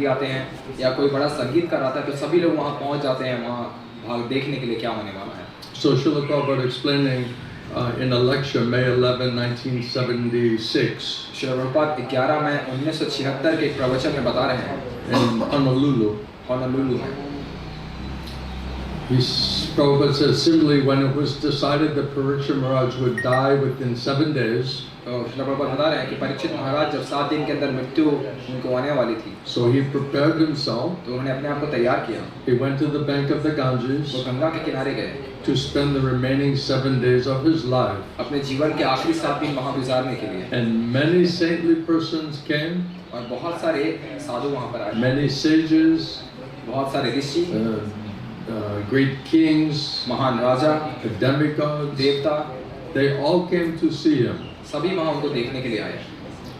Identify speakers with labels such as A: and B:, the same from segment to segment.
A: मंत्री आते हैं या कोई बड़ा संगीतकार आता है तो सभी लोग वहाँ पहुँच जाते हैं, वहाँ भाग देखने के लिए क्या होने वाला है।
B: So Srila Prabhupada explaining in a lecture May 11, 1976
A: Srila Prabhupada 11 मई 1976 के एक प्रवचन में बता रहे हैं
B: in Honolulu.
A: में
B: Prabhupada says, similarly, when it was decided that Parikshit Maharaj would die within 7 days,
A: तो श्रील प्रभुपाद बता रहे हैं कि परीक्षित महाराज जब 7 दिन के अंदर मृत्यु उनको आने वाली थी,
B: so he prepared himself.
A: तो उन्होंने अपने आप को तैयार किया।
B: He went to the bank of the Ganges
A: वो गंगा के किनारे गए
B: to spend the remaining 7 days of his life.
A: अपने जीवन के आखिरी 7 दिन वहाँ गुजारने के लिए।
B: And many saintly persons came.
A: और बहुत सारे साधु वहाँ पर आए।
B: Many sages,
A: बहुत सारे ऋषि,
B: great kings,
A: महान राजा,
B: demigods,
A: देवता,
B: they all came to see him.
A: सभी वहाँ उनको देखने के लिए आए।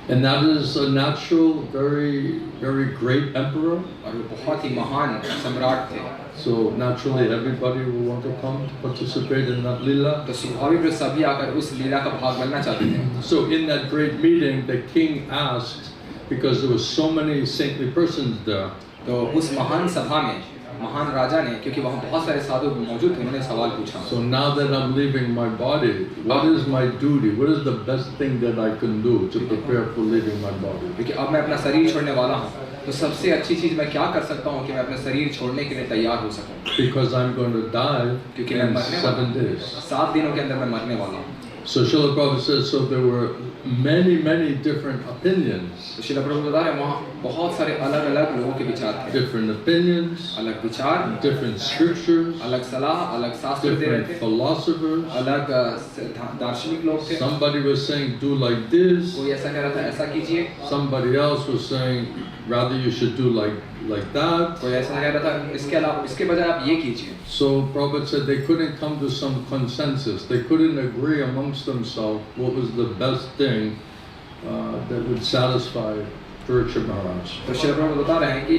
B: And that is a natural, very, very great emperor.
A: और वो बहुत ही महान सम्राट थे।
B: So naturally, everybody will want to come to participate in that lila.
A: तो स्वाभाविक रूप से सभी आकर उस लीला का भाग बनना चाहते थे।
B: So in that great meeting, the king asked, because there were so many saintly persons there.
A: तो उस महान सभा में महान राजा ने, क्योंकि वहाँ बहुत सारे साधु मौजूद थे, उन्होंने सवाल पूछा।
B: So now that I'm leaving my body, what is my duty? What is the best thing that I can do to prepare for leaving my body?
A: क्योंकि अब मैं अपना शरीर छोड़ने वाला हूँ, तो सबसे अच्छी चीज़ मैं क्या कर सकता हूँ कि मैं अपना शरीर छोड़ने के लिए तैयार हो सकूँ?
B: Because I'm going to die
A: क्योंकि मैं
B: in
A: मरने वाला
B: 7 days.
A: 7 दिनों के अंदर मैं मरने वाला हूँ।
B: So Srila Prabhupada says, so there were many different opinions.
A: तो श्रील प्रभु बता रहे हैं वहाँ बहुत सारे अलग-अलग लोगों के विचार थे।
B: Different opinions,
A: अलग विचार,
B: different scriptures,
A: अलग सलाह, अलग शास्त्र दे रहे
B: different
A: थे,
B: philosophers.
A: अलग दार्शनिक लोग थे।
B: Somebody was saying, do like this.
A: कोई ऐसा कह रहा था ऐसा कीजिए,
B: Somebody else was saying, rather you should do like that.
A: कोई ऐसा कह रहा था इसके अलावा इसके बजाय आप ये कीजिए।
B: So Prabhupada said they couldn't come to some consensus. They couldn't agree amongst themselves what was the best thing that would satisfy Parikshit Maharaj.
A: तो श्री प्रभु बता रहे हैं कि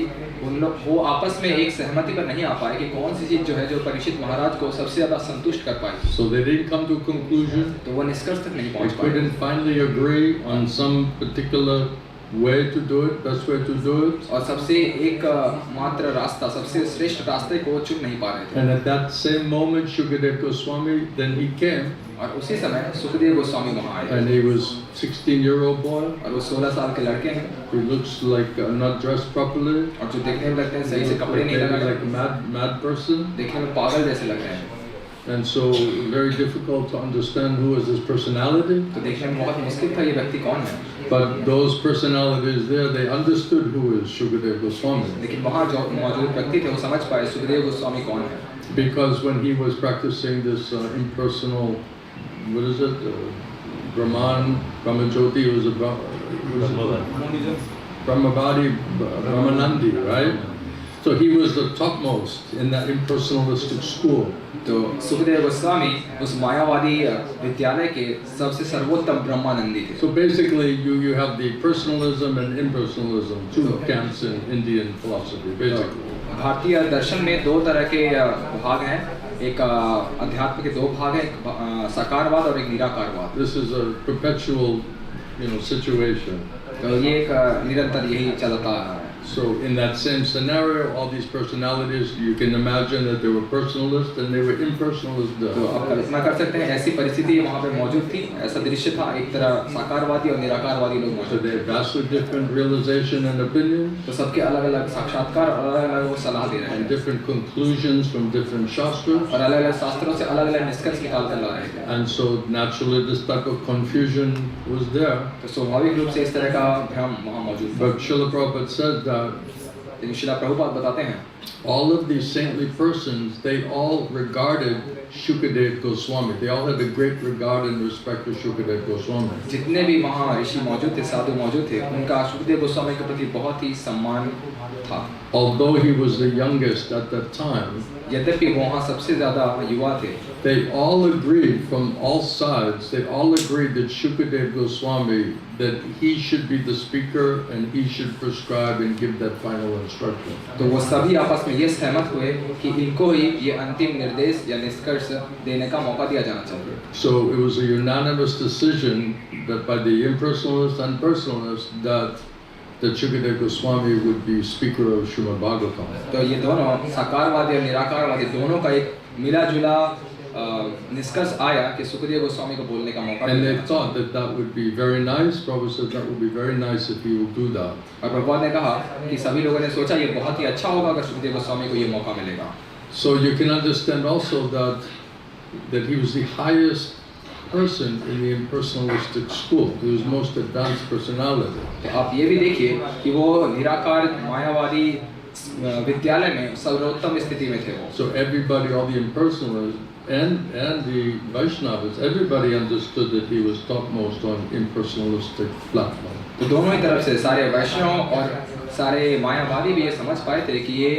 A: उन लोग वो आपस में एक सहमति पर नहीं आ पाए कि कौन सी चीज जो है जो परीक्षित महाराज को सबसे ज्यादा संतुष्ट कर पाए।
B: So they didn't come to a conclusion.
A: तो वो निष्कर्ष तक नहीं
B: They
A: पहुंच पाए।
B: couldn't finally agree on some particular way to do it, best way to do it.
A: और सबसे एक मात्र रास्ता, सबसे श्रेष्ठ रास्ते को चुन नहीं पा रहे थे।
B: And at that same moment, Shukadeva Goswami, then he came.
A: और उसी समय सुखदेव गोस्वामी वहाँ आए।
B: And he was 16-year-old boy.
A: और वो 16 साल के लड़के हैं।
B: He looks like not dressed properly.
A: और जो देखने में लगते हैं सही से कपड़े नहीं
B: Maybe
A: लगा
B: like a mad person.
A: देखने में पागल जैसे लग रहे हैं।
B: And so very difficult to understand who is his personality.
A: तो देखने में बहुत मुश्किल था ये व्यक्ति कौन है।
B: But those personalities there, they understood who is Shukadeva Goswami.
A: लेकिन वहाँ जो मौजूद व्यक्ति थे वो समझ पाए सुखदेव गोस्वामी कौन है।
B: Because when he was practicing this impersonal, what is it, Brahmajyoti, it was a Brahmavadi, Brahmanandi, right? So he was the topmost in that impersonalistic school.
A: तो सुखदेव गोस्वामी उस मायावादी विद्यालय के सबसे सर्वोत्तम ब्रह्मानंदी थे।
B: So basically, you have the personalism and impersonalism, two camps in Indian philosophy, basically.
A: भारतीय दर्शन में 2 तरह के भाग हैं, एक अध्यात्म के 2 भाग हैं, एक साकारवाद और एक निराकारवाद।
B: This is a perpetual, situation.
A: तो ये एक निरंतर यही चलता है।
B: So in that same scenario, all these personalities, you can imagine that they were personalists and they were impersonalists.
A: तो आप कल्पना कर सकते हैं ऐसी परिस्थिति वहाँ पे मौजूद थी, ऐसा दृश्य था, एक तरह साकारवादी और निराकारवादी लोग
B: So
A: मौजूद
B: they
A: थे।
B: have vastly different realization and opinion,
A: तो सबके अलग-अलग साक्षात्कार और अलग-अलग वो सलाह दे रहे
B: and
A: हैं
B: different conclusions from different shastras.
A: और अलग-अलग शास्त्रों से अलग-अलग निष्कर्ष निकाल कर ला रहे थे।
B: And so naturally this type of confusion was there.
A: तो स्वाभाविक रूप से इस तरह का भ्रम वहाँ मौजूद था।
B: But Srila Prabhupada said that
A: लेकिन श्रील प्रभुपाद बताते हैं
B: all of these saintly persons, they all regarded Shukadeva Goswami. They all had a great regard and respect for Shukadeva Goswami.
A: जितने भी वहाँ ऋषि मौजूद थे, साधु मौजूद थे, उनका सुखदेव गोस्वामी के प्रति बहुत ही सम्मान था।
B: Although he was the youngest at that time,
A: यद्यपि वो वहाँ सबसे ज़्यादा युवा थे,
B: they all agreed from all sides, they all agreed that Shukadeva Goswami, that he should be the speaker and he should prescribe and give that final instruction.
A: तो वो सभी आपस में ये सहमत हुए कि इनको ही ये अंतिम निर्देश या निष्कर्ष देने का मौका दिया जाना चाहिए।
B: So it was a unanimous decision that by the impersonalists and personalists that that Shukadeva Goswami would be speaker of Srimad Bhagavatam.
A: तो ये दोनों साकारवादी और निराकारवादी दोनों का एक मिला जुला निष्कर्ष आया कि सुखदेव गोस्वामी को बोलने का मौका
B: And they
A: मिला।
B: thought that that would be very nice. Prabhupada said that would be very nice if he would do that.
A: और प्रभुपाद ने कहा कि सभी लोगों ने सोचा ये बहुत ही अच्छा होगा अगर सुखदेव गोस्वामी को ये मौका मिलेगा।
B: So you can understand also that he was the highest person in the impersonalistic school. He was most advanced personality.
A: तो आप ये भी देखिए कि वो निराकार मायावादी विद्यालय में सर्वोत्तम स्थिति में थे वो।
B: So everybody, all the impersonalists and the Vaishnavas, everybody understood that he was topmost on impersonalistic platform.
A: तो दोनों ही तरफ से सारे वैष्णव और सारे मायावादी भी ये समझ पाए थे कि ये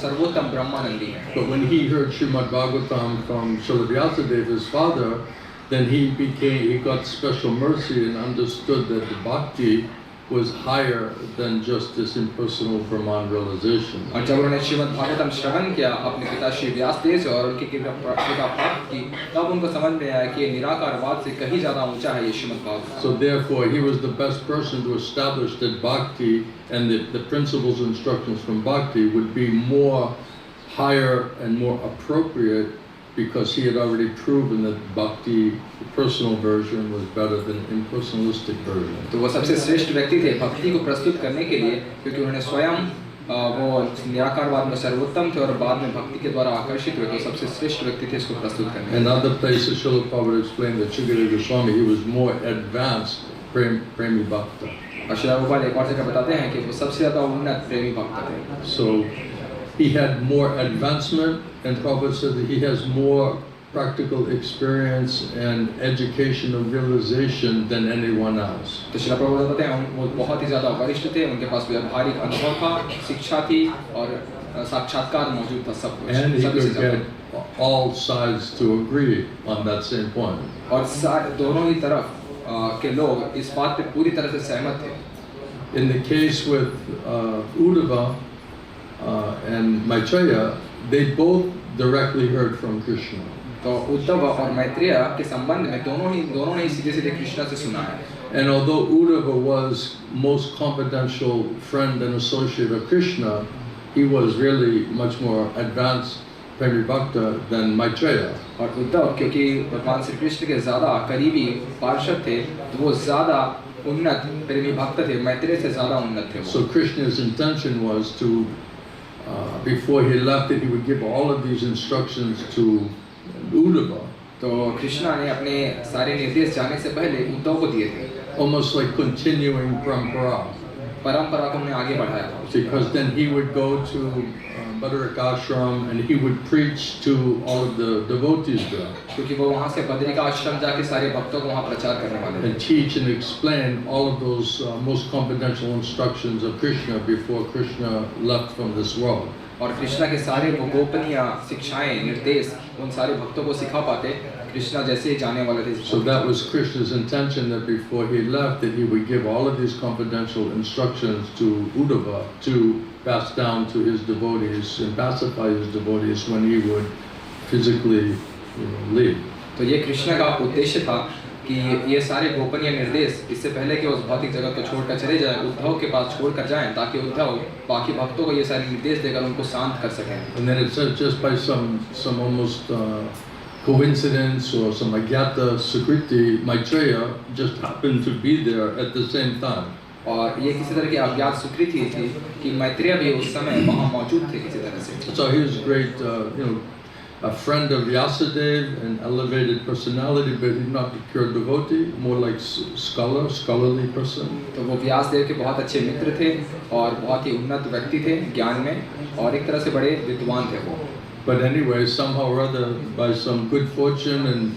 A: सर्वोत्तम ब्रह्मानंदी है।
B: But when he heard Srimad Bhagavatam from Srila Vyasadeva, his father, then he got special mercy and understood that the bhakti was higher than just this impersonal Brahman realization.
A: और जब उन्होंने श्रीमद् भागवतम श्रवण किया अपने पिता श्री व्यासदेव से और उनकी कृपा प्राप्त की, तब उनको समझ में आया कि ये निराकारवाद से कहीं ज़्यादा ऊंचा है ये Shrimad Bhagavat.
B: So therefore, he was the best person to establish that bhakti and the principles and instructions from bhakti would be more higher and more appropriate, because he had already proven that bhakti, the personal version, was better than impersonalistic version.
A: तो वो सबसे श्रेष्ठ व्यक्ति थे भक्ति को प्रस्तुत करने के लिए, क्योंकि उन्होंने स्वयं वो निराकारवाद में सर्वोत्तम थे और बाद में भक्ति के द्वारा आकर्षित हुए, तो सबसे श्रेष्ठ व्यक्ति थे इसको प्रस्तुत करने के लिए।
B: In other places, Srila Prabhupada explained that Shukadeva Goswami, he was more advanced premi bhakta.
A: और श्री प्रभुपाद एक और जगह बताते हैं कि वो सबसे ज़्यादा उन्नत प्रेमी भक्त थे।
B: So he had more advancement, and Prabhupada said that he has more practical experience and education and realization than anyone else.
A: तो श्री प्रभुपाद बताते हैं वो बहुत ही ज़्यादा वरिष्ठ थे, उनके पास व्यावहारिक अनुभव था, शिक्षा थी और साक्षात्कार मौजूद था सब कुछ।
B: And he could get all sides to agree on that same point.
A: और दोनों ही तरफ के लोग इस बात पे पूरी तरह से सहमत थे।
B: In the case with Uddhava and Maitreya, they both directly heard from Krishna.
A: तो उद्धव और मैत्रेय के संबंध में दोनों ने सीधे सीधे कृष्ण से सुना है।
B: And although Uddhava was most confidential friend and associate of Krishna, he was really much more advanced Premi Bhakta than Maitreya.
A: और उद्धव क्योंकि भगवान श्री कृष्ण के ज़्यादा करीबी पार्षद थे, तो वो ज़्यादा उन्नत प्रेमी भक्त थे, मैत्रेय से ज़्यादा उन्नत थे वो।
B: So Krishna's intention was to, before he left, that he would give all of these instructions to Uddhava.
A: तो कृष्णा ने अपने सारे निर्देश जाने से पहले उद्धव को दिए थे।
B: Almost like continuing parampara.
A: परंपरा को हमने आगे बढ़ाया था।
B: Because then he would go to Badarik ashram and he would preach to all of the devotees there.
A: क्योंकि वो वहाँ से बद्रिका आश्रम जाके सारे भक्तों को वहाँ प्रचार करने वाले थे।
B: And teach and explain all of those most confidential instructions of Krishna before Krishna left from this world.
A: और कृष्णा के सारे वो गोपनीय शिक्षाएं निर्देश उन सारे भक्तों को सिखा पाते कृष्णा जैसे ही जाने वाले थे।
B: So that was Krishna's intention, that before he left, that he would give all of these confidential instructions to Uddhava to pass down to his devotees and pacify his devotees when he would physically, leave.
A: तो ये कृष्णा का उद्देश्य था कि ये सारे गोपनीय निर्देश इससे पहले कि उस भौतिक जगत को छोड़कर चले जाएं, उद्धव के पास छोड़कर जाएं, ताकि उद्धव बाकी भक्तों को ये सारे निर्देश देकर उनको शांत कर सकें।
B: And then it said just by some almost coincidence or some agyata sukriti, Maitreya just happened to be there at the same time.
A: और ये किसी तरह की अज्ञात स्वीकृति थी कि मैत्रेय भी उस समय वहाँ मौजूद थे किसी तरह से।
B: So he was great, a friend of Vyasadeva, an elevated personality, but he's not a pure devotee, more like scholarly person.
A: तो वो व्यासदेव के बहुत अच्छे मित्र थे और बहुत ही उन्नत व्यक्ति थे ज्ञान में और एक तरह से बड़े विद्वान थे वो।
B: But anyway, somehow or other, by some good fortune and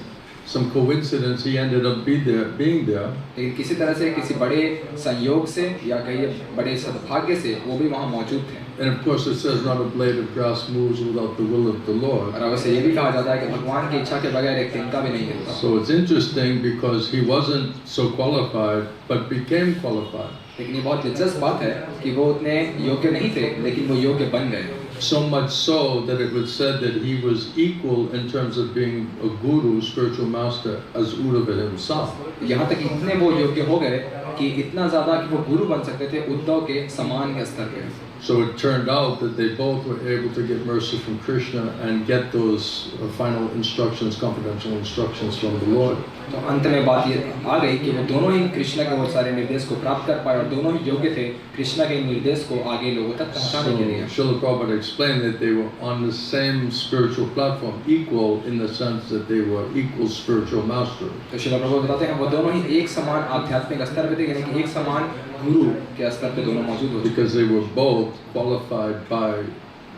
B: some coincidence, he ended up being there.
A: लेकिन किसी तरह से किसी बड़े संयोग से या कहिए बड़े सद्भाग्य से वो भी वहाँ मौजूद थे।
B: And of course, it says not a blade of grass moves without the will of the Lord.
A: और अवश्य ये भी कहा जाता है कि भगवान की इच्छा के बगैर एक तिनका भी नहीं हिलता।
B: So it's interesting because he wasn't so qualified, but became qualified.
A: लेकिन ये बहुत दिलचस्प बात है कि वो उतने योग्य नहीं थे, लेकिन वो योग्य बन गए।
B: So much so that it was said that he was equal in terms of being a guru, spiritual master, as Uddhava himself.
A: यहाँ तक इतने वो योग्य हो गए कि इतना ज़्यादा कि वो गुरु बन सकते थे उद्धव के समान के स्तर पे.
B: So it turned out that they both were able to get mercy from Krishna and get those final instructions, confidential instructions from the Lord.
A: तो अंत में बात ये आ गई कि वो दोनों ही कृष्णा के बहुत सारे निर्देश को प्राप्त कर पाए और दोनों ही योग्य थे कृष्णा के निर्देश को आगे लोगों तक पहुंचाने के लिए.
B: So Srila Prabhupada explained that they were on the same spiritual platform, equal in the sense that they were equal spiritual masters.
A: तो श्रील प्रभुपाद बताते हैं वो दोनों ही एक समान आध्यात्मिक स्तर पे थे, यानी कि एक समान गुरु के स्तर पे दोनों मौजूद होते.
B: Because they were both qualified by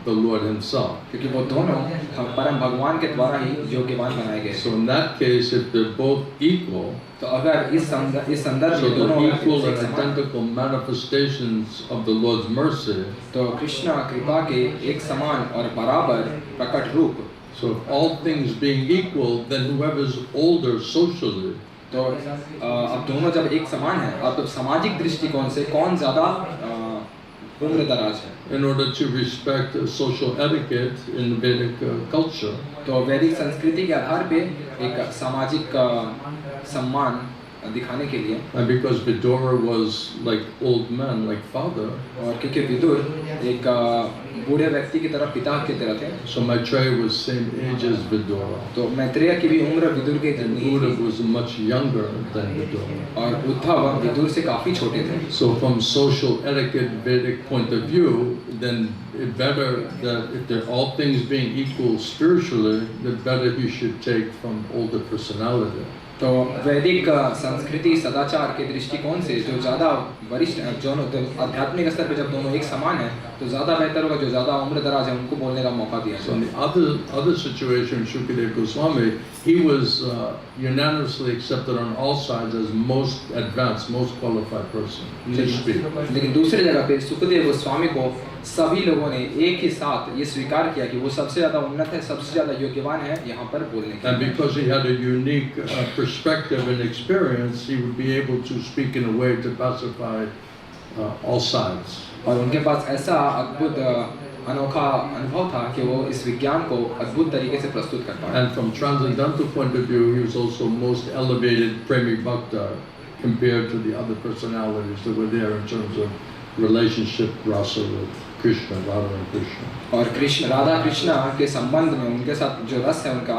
B: the Lord Himself.
A: क्योंकि वो दोनों परम भगवान के द्वारा ही योग्यवान बनाए गए.
B: So in that case, if they're both equal,
A: तो अगर इस संदर्भ
B: so
A: में दोनों
B: the equal and identical manifestations of the Lord's mercy,
A: तो कृष्णा कृपा के एक समान और बराबर प्रकट रूप.
B: so if all things being equal, then whoever's older socially,
A: तो अब दोनों जब एक समान है, अब तो सामाजिक दृष्टिकोण से कौन ज़्यादा उम्र दराज है.
B: in order to respect social etiquette in Vedic culture,
A: तो वैदिक संस्कृति के आधार पे एक सामाजिक सम्मान दिखाने के लिए,
B: and because Vidura was like old man, like father,
A: और क्योंकि विदुर एक बूढ़े व्यक्ति की तरह पिता की तरह थे,
B: so Maitreya was same age as Vidura.
A: तो मैत्रेय की भी उम्र विदुर के जितनी ही
B: Buddha
A: थी
B: was much younger than Vidura.
A: और उद्धव विदुर से काफी छोटे थे.
B: So from social etiquette Vedic point of view, then it better that if they're all things being equal spiritually, the better he should take from older personality.
A: तो वैदिक संस्कृति सदाचार के दृष्टिकोण से जो ज़्यादा वरिष्ठ जो आध्यात्मिक स्तर पे जब दोनों एक समान है तो ज़्यादा बेहतर होगा जो ज़्यादा उम्र दराज है उनको बोलने का मौका दिया.
B: So in the other situation, Shukadeva Goswami, he was unanimously accepted on all sides as most advanced, most qualified person to speak.
A: लेकिन दूसरी जगह पे सुखदेव गोस्वामी को सभी लोगों ने एक ही साथ ये स्वीकार किया कि वो सबसे ज़्यादा उन्नत है, सबसे ज़्यादा योग्यवान है यहाँ पर बोलने के.
B: And because he had a unique perspective and experience, he would be able to speak in a way to pacify all sides.
A: और उनके पास ऐसा अद्भुत अनोखा अनुभव था कि वो इस विज्ञान को अद्भुत तरीके से प्रस्तुत कर पाए.
B: And from transcendental point of view, he was also most elevated Premi Bhakta compared to the other personalities that were there in terms of relationship rasa with Krishna, Radha and Krishna.
A: और कृष्ण राधा कृष्णा के संबंध में उनके साथ जो रस है उनका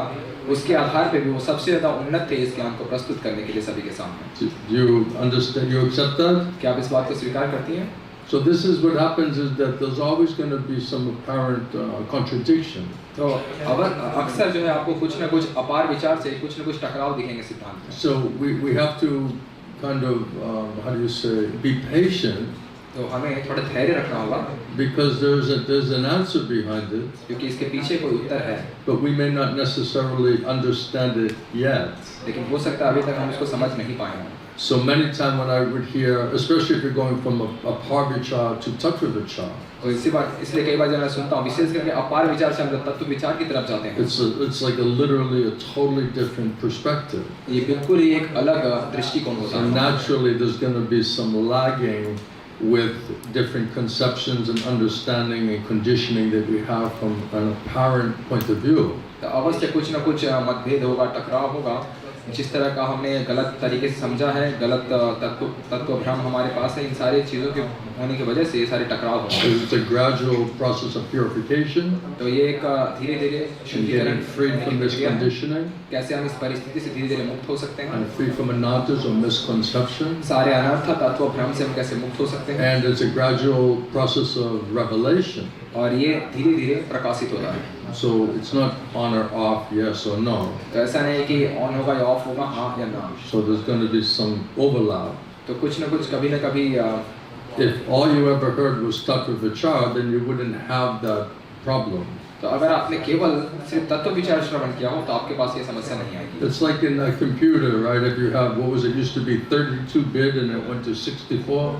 A: उसके आधार पे भी वो सबसे ज़्यादा उन्नत थे इस ज्ञान को प्रस्तुत करने के लिए सभी के सामने.
B: Do you understand? You accept that?
A: क्या आप इस बात को स्वीकार करती हैं?
B: So this is what happens is that there's always going to be some apparent contradiction.
A: तो अब अक्सर जो है आपको कुछ न कुछ अपार विचार से कुछ न कुछ टकराव दिखेंगे सिद्धांत में.
B: So we have to kind of how do you say, be patient.
A: तो हमें थोड़ा धैर्य रखना होगा
B: Because there's an answer behind it,
A: क्योंकि इसके पीछे कोई उत्तर है,
B: but we may not necessarily understand it yet.
A: लेकिन हो सकता है अभी तक हम इसको समझ नहीं पाए हैं.
B: So many times when I would hear, especially if you're going from a par vichar to tattva vichar,
A: तो इसलिए कई बार जब मैं सुनता हूँ विशेष करके अपार विचार से हम जब तत्व विचार की तरफ जाते हैं,
B: it's like literally a totally different perspective.
A: ये बिल्कुल ही एक अलग दृष्टिकोण होता
B: So
A: है.
B: naturally there's going to be some lagging with different conceptions and understanding and conditioning that we have from an apparent point of view.
A: तो अवश्य कुछ न कुछ मतभेद होगा, टकराव होगा. जिस तरह का हमने गलत तरीके से समझा है, गलत तत्व भ्रम हमारे पास है, इन सारी चीज़ों के होने की वजह से ये सारे टकराव होंगे.
B: It's a gradual process of purification.
A: तो ये एक धीरे-धीरे शुद्धिकरण,
B: Getting freed from this conditioning
A: कैसे हम इस परिस्थिति से धीरे-धीरे मुक्त हो सकते हैं,
B: and free from anarthas or misconception.
A: सारे अनर्थ तत्व भ्रम से हम कैसे मुक्त हो सकते हैं.
B: And it's a gradual process of revelation.
A: और ये धीरे-धीरे प्रकाशित होता है.
B: So it's not on or off, yes or no.
A: तो ऐसा नहीं है कि ऑन होगा या ऑफ होगा, हाँ या ना.
B: So there's going to be some overlap.
A: तो कुछ न कुछ कभी न कभी
B: If all you ever heard was tattva vichar, then you wouldn't have that problem.
A: तो अगर आपने केवल सिर्फ तत्व विचार श्रवण किया हो तो आपके पास ये समस्या नहीं आएगी.
B: It's like in a computer, right? If you have, what was it, used to be 32-bit and it went to 64.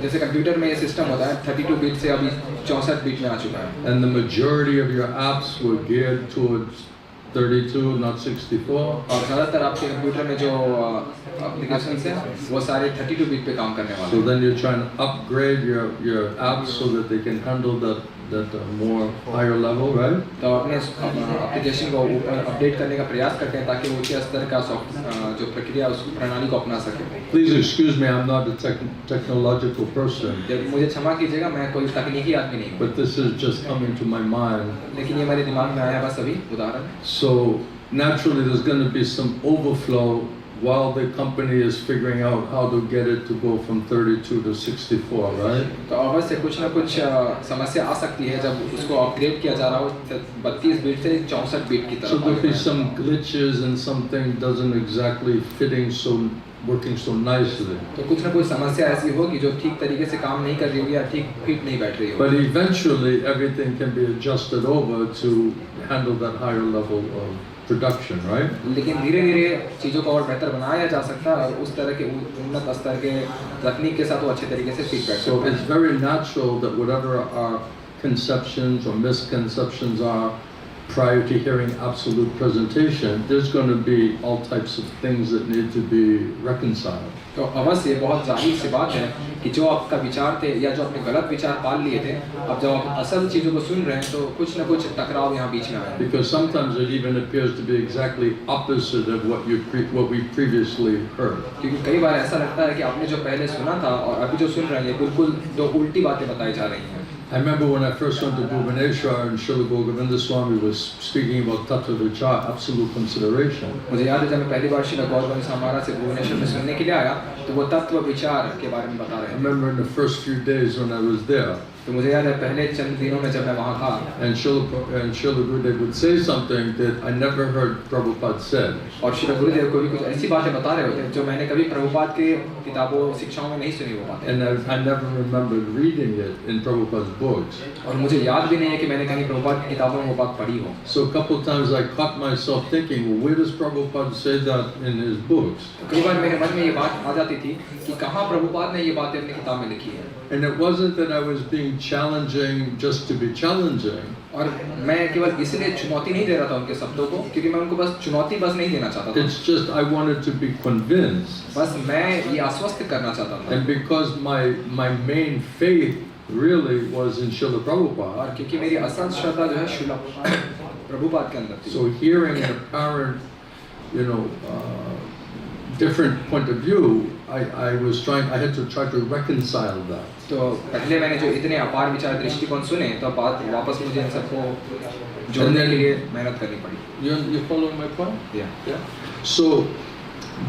A: जैसे कंप्यूटर में ये सिस्टम होता है 32 बिट से अभी 64 बिट में आ चुका है.
B: And the majority of your apps were geared towards 32, not 64.
A: और ज़्यादातर आपके कंप्यूटर में जो एप्लीकेशंस हैं वो सारे 32 बिट पे काम करने वाले
B: So
A: हैं।
B: then you're trying to upgrade your apps so that they can handle that more higher level, right?
A: तो अपने एप्लीकेशन को ऊपर अपडेट करने का प्रयास करते हैं ताकि वो उच्च स्तर का जो प्रक्रिया उस प्रणाली को अपना सके।
B: Please excuse me, I'm not a technological person,
A: मुझे क्षमा कीजिएगा, मैं कोई तकनीकी आदमी नहीं हूँ,
B: but this is just coming to my mind.
A: लेकिन ये मेरे दिमाग में आया बस अभी उदाहरण।
B: So naturally there's going to be some overflow while the company is figuring out how to get it to go from 32 to 64, right?
A: तो अवश्य कुछ ना कुछ समस्या आ सकती है जब उसको अपग्रेड किया जा रहा हो 32 बिट से 64 बिट की
B: So
A: तरफ।
B: there'll be some glitches and something doesn't exactly working so nicely.
A: तो कुछ ना कुछ समस्या ऐसी होगी जो ठीक तरीके से काम नहीं कर रही होगी या ठीक फिट नहीं बैठ रही
B: But
A: होगी।
B: eventually everything can be adjusted over to handle that higher level of production, right?
A: लेकिन धीरे धीरे चीज़ों को और बेहतर बनाया जा सकता है और उस तरह के उन्नत स्तर के तकनीक के साथ वो अच्छे तरीके से फिट बैठ
B: So
A: सकता
B: it's
A: है।
B: very natural that whatever our conceptions or misconceptions are prior to hearing absolute presentation, there's going to be all types of things that need to be reconciled.
A: तो अवश्य बहुत जाहिर सी बात है कि जो आपका विचार थे या जो आपने गलत विचार पाल लिए थे, अब जब आप असल चीज़ों को सुन रहे हैं तो कुछ ना कुछ टकराव यहाँ बीच में आया।
B: Because sometimes it even appears to be exactly opposite of what we previously heard.
A: क्योंकि कई बार ऐसा लगता है कि आपने जो पहले सुना था और अभी जो सुन रहे हैं बिल्कुल दो उल्टी बातें बताई जा रही हैं।
B: I remember when I first went to Bhubaneswar and Srila Govinda Swami was speaking about Tattva Vichar, absolute consideration.
A: मुझे याद है जब मैं पहली बार श्री गौरवंश से हमारा से भुवनेश्वर में सुनने के लिए आया तो वो तत्व विचार के बारे में बता
B: I
A: रहे थे।
B: remember in the first few days when I was there,
A: तो मुझे याद है पहले चंद दिनों में जब मैं वहाँ था
B: and Srila Gurudev would say something that I never heard Prabhupada said.
A: और श्री गुरुदेव को भी कुछ ऐसी बातें बता रहे होते जो मैंने कभी प्रभुपाद के किताबों शिक्षाओं में नहीं सुनी वो बातें।
B: And I never remembered reading it in Prabhupada's books.
A: और मुझे याद भी नहीं है कि मैंने कहीं प्रभुपाद की किताबों में वो बात पढ़ी हो।
B: So a couple of times I caught myself thinking, well, where does Prabhupada say that in his books?
A: तो कई बार मेरे मन में ये बात आ जाती थी कि कहाँ प्रभुपाद ने ये बातें अपनी किताब में लिखी है।
B: And it wasn't that I was being challenging just to be challenging.
A: और मैं केवल इसलिए चुनौती नहीं दे रहा था उनके शब्दों को क्योंकि मैं उनको बस चुनौती बस नहीं देना चाहता था।
B: It's just I wanted to be convinced.
A: बस मैं ये आश्वस्त करना चाहता था।
B: And because my main faith really was in Srila Prabhupada.
A: और क्योंकि मेरी असल श्रद्धा जो है शिला प्रभुपाद के अंदर थी।
B: So hearing an apparent, different point of view, I had to try to reconcile that.
A: तो पहले मैंने जो इतने अपार विचार दृष्टिकोण सुने तो बात वापस मुझे इन सबको जोड़ने के लिए मेहनत करनी पड़ी।
B: You following my point?
A: Yeah.
B: So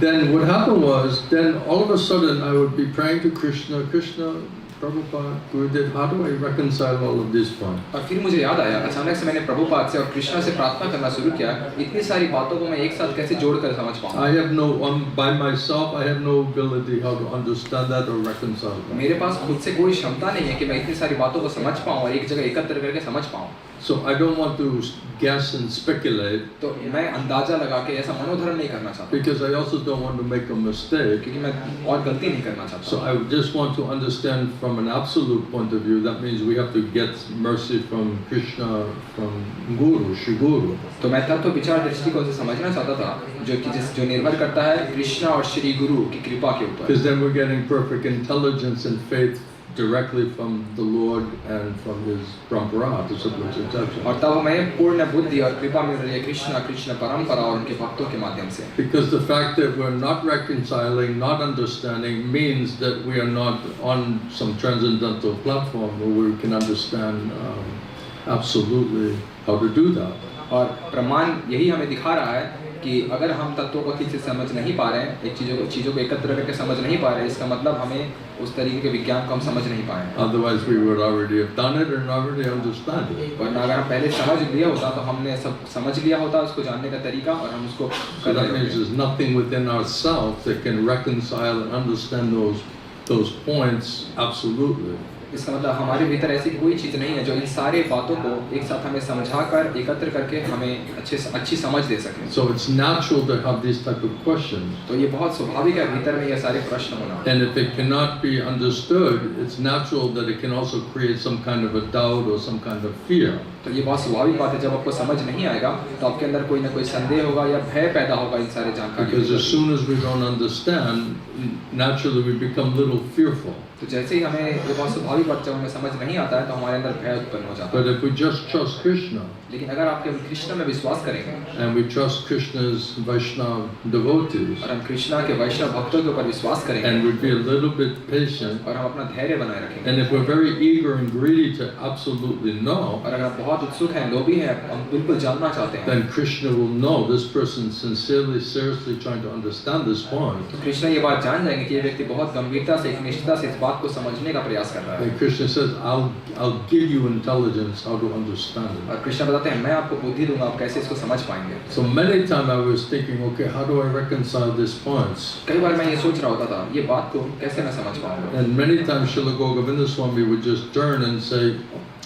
B: then what happened was, then all of a sudden I would be praying to Krishna, Prabhupada, Gurudev, how do I reconcile all of these points?
A: और फिर मुझे याद आया अचानक से मैंने प्रभुपाद से और कृष्णा से प्रार्थना करना शुरू किया इतनी सारी बातों को मैं एक साथ कैसे जोड़कर समझ पाऊँ।
B: By myself, I have no ability how to understand that or reconcile that.
A: मेरे पास खुद से कोई क्षमता नहीं है कि मैं इतनी सारी बातों को समझ पाऊँ और एक जगह एकत्र करके समझ पाऊँ।
B: So I don't want to guess and speculate.
A: तो मैं अंदाजा लगा के ऐसा मनोधरण नहीं करना चाहता।
B: Because I also don't want to make a mistake.
A: क्योंकि मैं और गलती नहीं करना चाहता।
B: So I just want to understand from an absolute point of view. That means we have to get mercy from Krishna, from Guru, Shri Guru.
A: तो मैं तत्व विचार दृष्टिकोण से समझना चाहता था जो निर्भर करता है कृष्णा और श्री गुरु की कृपा के ऊपर।
B: Because then we're getting perfect intelligence and faith directly from the Lord and from His Parampara, the Sublime Intelligence.
A: और तब हमें पूर्ण बुद्धि और कृपा मिल रही है कृष्ण परंपरा और उनके भक्तों के माध्यम से।
B: Because the fact that we're not reconciling, not understanding, means that we are not on some transcendental platform where we can understand absolutely how to do that.
A: और प्रमाण यही हमें दिखा रहा है कि अगर हम तत्वों को ठीक से समझ नहीं पा रहे हैं, चीज़ों को एकत्र करके समझ नहीं पा रहे हैं, इसका मतलब हमें उस तरीके के विज्ञान को हम समझ नहीं पाए।
B: Otherwise we would already have done it and already understand it.
A: वरना अगर हम पहले समझ लिया होता तो हमने सब समझ लिया होता उसको जानने का तरीका और हम उसको
B: So that means there's nothing within ourselves that can reconcile and understand those points absolutely.
A: इसका मतलब हमारे भीतर ऐसी कोई चीज़ नहीं है जो इन सारे बातों को एक साथ हमें समझाकर एकत्र करके हमें अच्छी समझ दे सके।
B: So it's natural to have these type of questions.
A: तो ये बहुत स्वाभाविक है भीतर में ये सारे प्रश्न होना।
B: And if it cannot be understood, it's natural that it can also create some kind of a doubt or some kind of fear.
A: तो ये बहुत स्वाभाविक बात है, जब आपको समझ नहीं आएगा तो आपके अंदर कोई ना कोई संदेह होगा या भय पैदा होगा इन सारे जानकारी।
B: Because as soon as we don't understand, naturally we become a little fearful.
A: तो जैसे ही हमें ये बहुत स्वाभाविक बात जब हमें समझ नहीं आता है तो हमारे अंदर भय उत्पन्न हो जाता है।
B: But if we just trust Krishna,
A: लेकिन अगर आप केवल कृष्ण में विश्वास करेंगे
B: and we trust Krishna's Vaishnava devotees,
A: और हम कृष्णा के वैष्णव भक्तों के ऊपर विश्वास करेंगे
B: and we be a little bit patient,
A: और हम अपना धैर्य बनाए रखेंगे,
B: and if we're very eager and greedy to absolutely know,
A: और अगर आप बहुत उत्सुक हैं, लोभी हैं, हम बिल्कुल जानना चाहते हैं,
B: then Krishna will know this person sincerely, seriously trying to understand this point.
A: तो कृष्ण ये बात जान जाएंगे कि ये व्यक्ति बहुत गंभीरता से, एक निष्ठा से इस बात को समझने का प्रयास कर रहा है।
B: And Krishna says, I'll give you intelligence how to understand it.
A: और कृष्ण बताते हैं मैं आपको बुद्धि दूंगा, आप कैसे इसको समझ पाएंगे।
B: So many times I was thinking, okay, how do I reconcile these points?
A: कई बार मैं ये सोच रहा होता था ये बात को कैसे मैं समझ पाऊंगा।
B: And many times Srila Govinda Swami would just turn and say,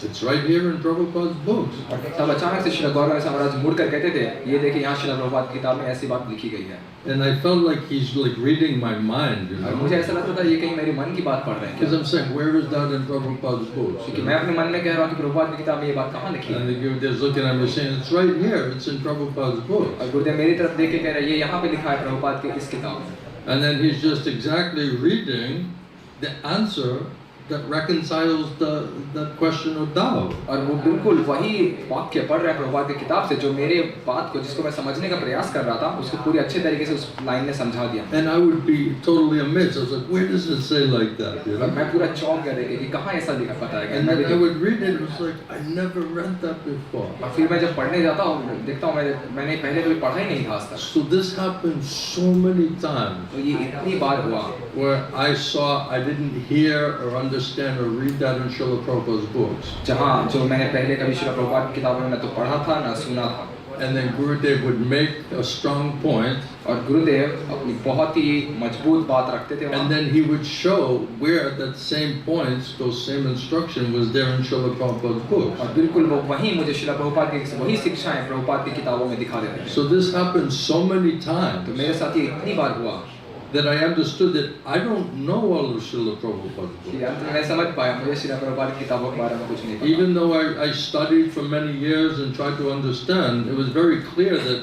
B: it's right here in Prabhupada's books.
A: तब अचानक से श्री गौरव महाराज मुड़ कर कहते थे ये देखिए यहाँ श्री प्रभुपाद की किताब में ऐसी बात लिखी गई है।
B: And I felt like he's like reading my mind, you
A: और
B: know?
A: मुझे ऐसा लगता था ये कहीं मेरे मन की बात पढ़ रहे हैं
B: Because I'm saying, where is that in Prabhupada's books?
A: क्योंकि मैं अपने मन में कह रहा हूँ कि प्रभुपाद की किताब में ये बात कहाँ लिखी है।
B: And the Gurudev looking at me saying, it's right here, it's in Prabhupada's books.
A: और गुरुदेव मेरी तरफ देख के कह रहे हैं ये यहाँ पे लिखा है प्रभुपाद के इस किताब में।
B: And then he's just exactly reading the answer that reconciles the question of doubt.
A: और वो बिल्कुल वही वाक्य पढ़ रहा है प्रभुपाद की किताब से जो मेरे बात को जिसको मैं समझने का प्रयास कर रहा था उसको पूरी अच्छे तरीके से उस लाइन ने समझा दिया।
B: And I would be totally amazed. I was like, where does it say like that? You
A: और
B: know?
A: मैं पूरा चौंक गया देखे कि कहाँ ऐसा लिखा पता है।
B: And then I would read it. It was like I never read that before.
A: और फिर मैं जब पढ़ने जाता हूँ देखता हूँ मैंने पहले कभी पढ़ा ही नहीं था आज तक।
B: So this happened so many times
A: तो ये इतनी बार हुआ
B: where I saw I didn't hear or understand or read that in Srila Prabhupada's books.
A: जहाँ जो मैंने पहले कभी श्री प्रभुपाद की किताबों में न तो पढ़ा था न सुना था।
B: And then Gurudev would make a strong point,
A: और गुरुदेव अपनी बहुत ही मजबूत बात रखते थे
B: and then he would show where that same points, those same instruction was there in Srila Prabhupada's books.
A: और बिल्कुल वो वही मुझे श्री प्रभुपाद की वही शिक्षाएं प्रभुपाद की किताबों में दिखा देते थे।
B: So this happened so many
A: तो
B: times
A: मेरे साथ ये इतनी बार हुआ
B: that I understood that I don't know all of Srila Prabhupada's books.
A: कि अंत में मैं समझ पाया मुझे श्री प्रभुपाद की किताबों के बारे में कुछ नहीं पता।
B: Even though I studied for many years and tried to understand, it was very clear that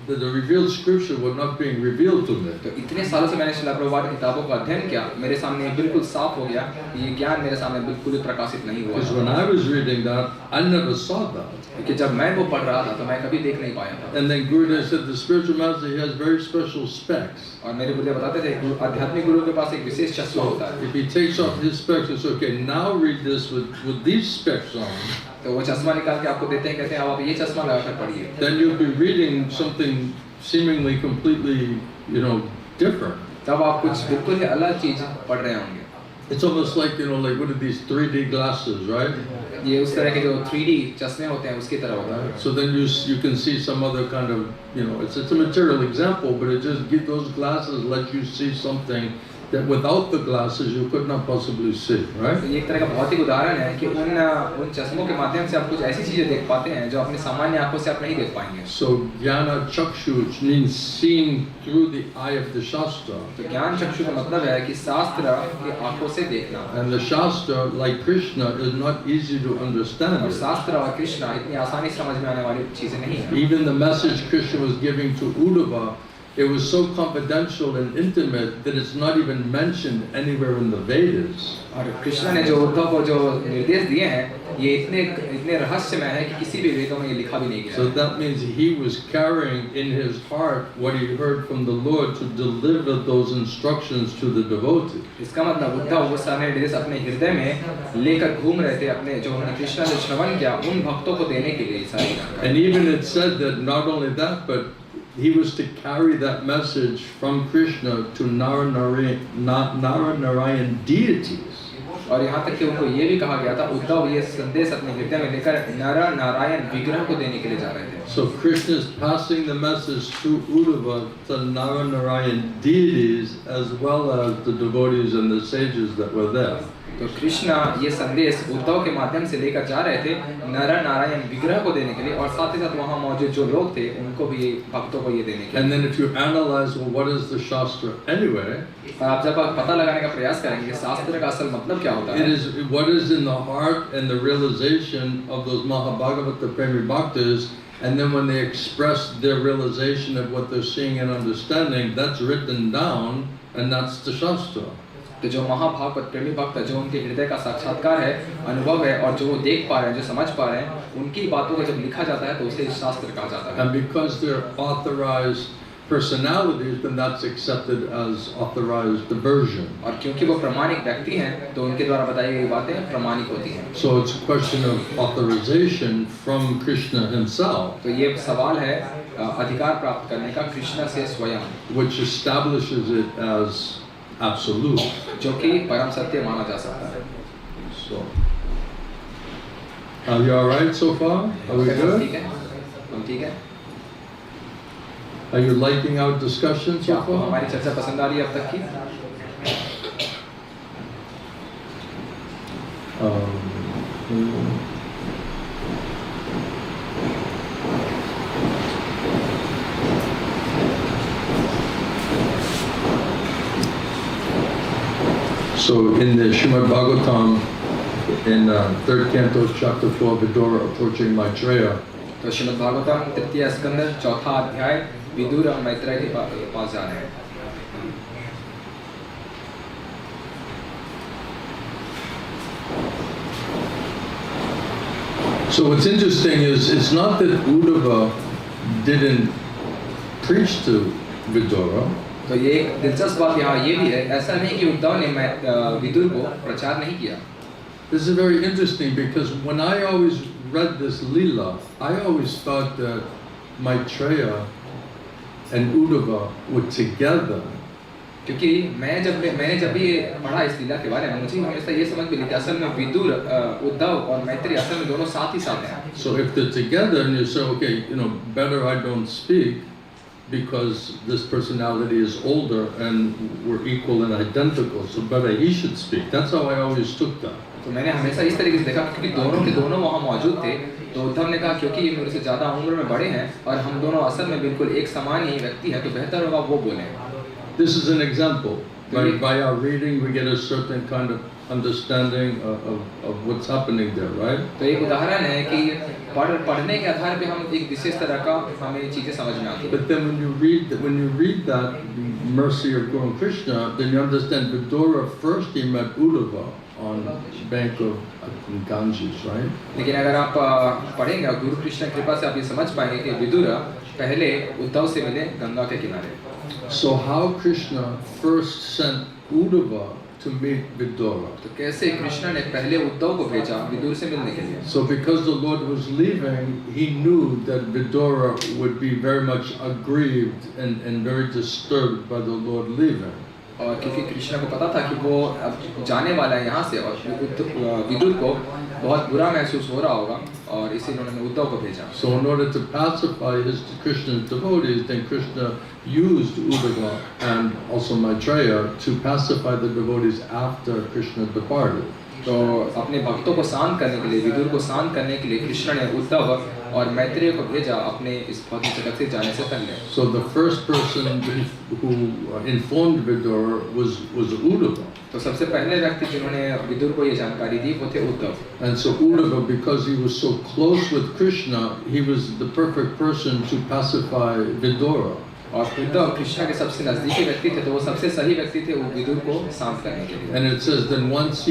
B: the revealed scripture was not being revealed to me.
A: तो इतने सालों से मैंने श्री प्रभुपाद की किताबों का अध्ययन किया मेरे सामने बिल्कुल साफ हो गया कि ये ज्ञान मेरे सामने बिल्कुल ही प्रकाशित नहीं हुआ।
B: Because when I was reading that, I never saw that.
A: क्योंकि जब मैं वो पढ़ रहा था तो मैं कभी देख नहीं पाया था।
B: And then Gurudev said the spiritual master, he has very special specs.
A: और मेरे गुरुदेव बताते थे आध्यात्मिक गुरु के पास एक विशेष चश्मा होता है।
B: If he takes off his specs and says, okay, now read this with these specs on,
A: तो वो चश्मा निकाल के आपको देते हैं कहते हैं अब आप ये चश्मा लगाकर पढ़िए।
B: then you'll be reading something seemingly completely, you know, different.
A: तब आप कुछ बिल्कुल ही अलग चीज पढ़ रहे होंगे।
B: It's almost like, you know, like what are these 3D glasses, right?
A: ये उस तरह के जो 3D चश्मे होते हैं उसकी तरह होता है।
B: So then you can see some other kind of, you know, it's a material example, but it just gives those glasses let you see something that without the glasses you could not possibly see, right?
A: तो ये एक तरह का भौतिक उदाहरण है कि उन चश्मों के माध्यम से आप कुछ ऐसी चीजें देख पाते हैं जो अपने सामान्य आंखों से आप नहीं देख पाएंगे।
B: So jnana chakshu means seeing through the eye of the shastra.
A: तो ज्ञान चक्षु का मतलब है कि शास्त्र की आंखों से देखना।
B: And the shastra, like Krishna, is not easy to understand.
A: और शास्त्र और कृष्ण इतनी आसानी से समझ में आने वाली चीजें नहीं है।
B: Even the message Krishna was giving to Uddhava, it was so confidential and intimate that it's not even mentioned anywhere in the Vedas.
A: और कृष्ण ने जो उद्धव को जो निर्देश दिए हैं ये इतने रहस्यमय है कि किसी भी वेदों में ये लिखा भी नहीं गया।
B: So that means he was carrying in his heart what he heard from the Lord to deliver those instructions to the devotee.
A: इसका मतलब उद्धव वो सारे निर्देश अपने हृदय में लेकर घूम रहे थे अपने जो उन्होंने कृष्ण ने श्रवण किया उन भक्तों को देने के लिए सारी जानकारी।
B: And even it said that not only that, but he was to carry that message from Krishna to Nara-Narayan deities.
A: और यहाँ तक कि उनको ये भी कहा गया था उद्धव ये संदेश अपने हृदय में लेकर नर नारायण विग्रह को देने के लिए जा रहे थे।
B: So Krishna is passing the message through Uddhava to Nara-Narayan deities as well as the devotees and the sages that were there.
A: तो कृष्ण ये संदेश उद्धव के माध्यम से लेकर जा रहे थे नर नारायण विग्रह को देने के लिए, और साथ ही साथ वहाँ मौजूद जो लोग थे उनको भी, भक्तों को ये देने के लिए।
B: And then if you analyze, well, what is the Shastra anyway?
A: और आप जब पता लगाने का प्रयास करेंगे शास्त्र का असल मतलब क्या होता
B: It
A: है,
B: is what is in the heart and the realization of those Mahabhagavata Premi Bhaktas, and then when they express their realization of what they're seeing and understanding, that's written down, and that's the Shastra.
A: तो जो महाभागवत प्रेमी भक्त जो उनके हृदय का साक्षात्कार है, अनुभव है, और जो वो देख पा रहे हैं, जो समझ पा रहे हैं, उनकी बातों को जब लिखा जाता है तो उसे शास्त्र कहा जाता है।
B: And because they're authorized personalities, then that's accepted as authorized version.
A: और क्योंकि वो प्रामाणिक व्यक्ति हैं तो उनके द्वारा बताई गई बातें प्रामाणिक होती हैं।
B: So it's a question of authorization from Krishna himself,
A: तो ये सवाल है अधिकार प्राप्त करने का कृष्ण से स्वयं,
B: which establishes it as absolute.
A: जो कि परम सत्य माना जा सकता है।
B: So, are you all right so far? Are we good?
A: ठीक है, हम ठीक है।
B: Are you liking our discussion
A: क्या
B: so
A: आपको
B: far?
A: हमारी चर्चा पसंद आ रही है अब तक की?
B: So in the Srimad Bhagavatam, in 3rd canto, chapter 4, Vidura approaching Maitreya,
A: तो श्रीमद् भागवतम तृतीय स्कंद चौथा अध्याय विदुर और मैत्रेय के पास जा रहे हैं।
B: So what's interesting is it's not that Uddhava didn't preach to Vidura.
A: तो ये एक दिलचस्प बात यहाँ ये भी है, ऐसा नहीं कि उद्धव ने विदुर को प्रचार नहीं किया।
B: This is very interesting because when I always read this Leela, I always thought that Maitreya and Uddhava were together.
A: क्योंकि मैंने जब भी पढ़ा इस लीला के बारे में, मुझे हमेशा ये समझ में लिखा असल में विदुर उद्धव और मैत्रेय असल में दोनों साथ ही साथ हैं।
B: So if they're together and you say, okay, you know, better I don't speak because this personality is older and we're equal and identical, so better he should speak. That's how I always took that.
A: तो मैंने हमेशा इस तरीके से देखा क्योंकि दोनों के दोनों वहाँ मौजूद थे, तो उद्धव ने कहा क्योंकि ये मेरे से ज़्यादा उम्र में बड़े हैं और हम दोनों असल में बिल्कुल एक समान ही व्यक्ति हैं, तो बेहतर होगा वो बोलें।
B: This is an example. By our reading, we get a certain kind of understanding of what's happening there, right?
A: तो एक उदाहरण है कि पढ़ने के आधार पे हम एक विशेष तरह का हमें चीजें समझ में आती हैं।
B: But then when you read that mercy of Guru Krishna, then you understand Vidura first he met Uddhava on bank of Ganges, right?
A: लेकिन अगर आप पढ़ेंगे गुरु कृष्ण कृपा से आप ये समझ पाएंगे कि विदुर पहले उद्धव से मिले गंगा के किनारे।
B: So how Krishna first sent Uddhava to meet Vidura?
A: तो कैसे कृष्ण ने पहले उद्धव को भेजा विदुर से मिलने के लिए?
B: So because the Lord was leaving, he knew that Vidura would be very much aggrieved and very disturbed by the Lord leaving.
A: और क्योंकि कृष्ण को पता था कि वो अब जाने वाला है यहाँ से और विदुर को बहुत बुरा महसूस हो रहा होगा और इसीलिए उन्होंने उद्धव को भेजा।
B: So in order to pacify Krishna's devotees, then Krishna used Uddhava and also Maitreya to pacify the devotees after Krishna departed.
A: तो अपने भक्तों को शांत करने के लिए, विदुर को शांत करने के लिए कृष्ण ने उद्धव और मैत्रेय को भेजा अपने इस भौतिक जगत से जाने से पहले।
B: So the first person who informed Vidura was Uddhava.
A: तो सबसे पहले व्यक्ति जिन्होंने विदुर को ये जानकारी दी वो थे Uddhav.
B: And so Uddhava, because he was so close with Krishna, he was the perfect person to pacify Vidura.
A: और उद्धव कृष्ण के सबसे नजदीकी व्यक्ति थे, तो वो सबसे सही व्यक्ति थे वो विदुर को शांत करने के लिए।
B: And it says then once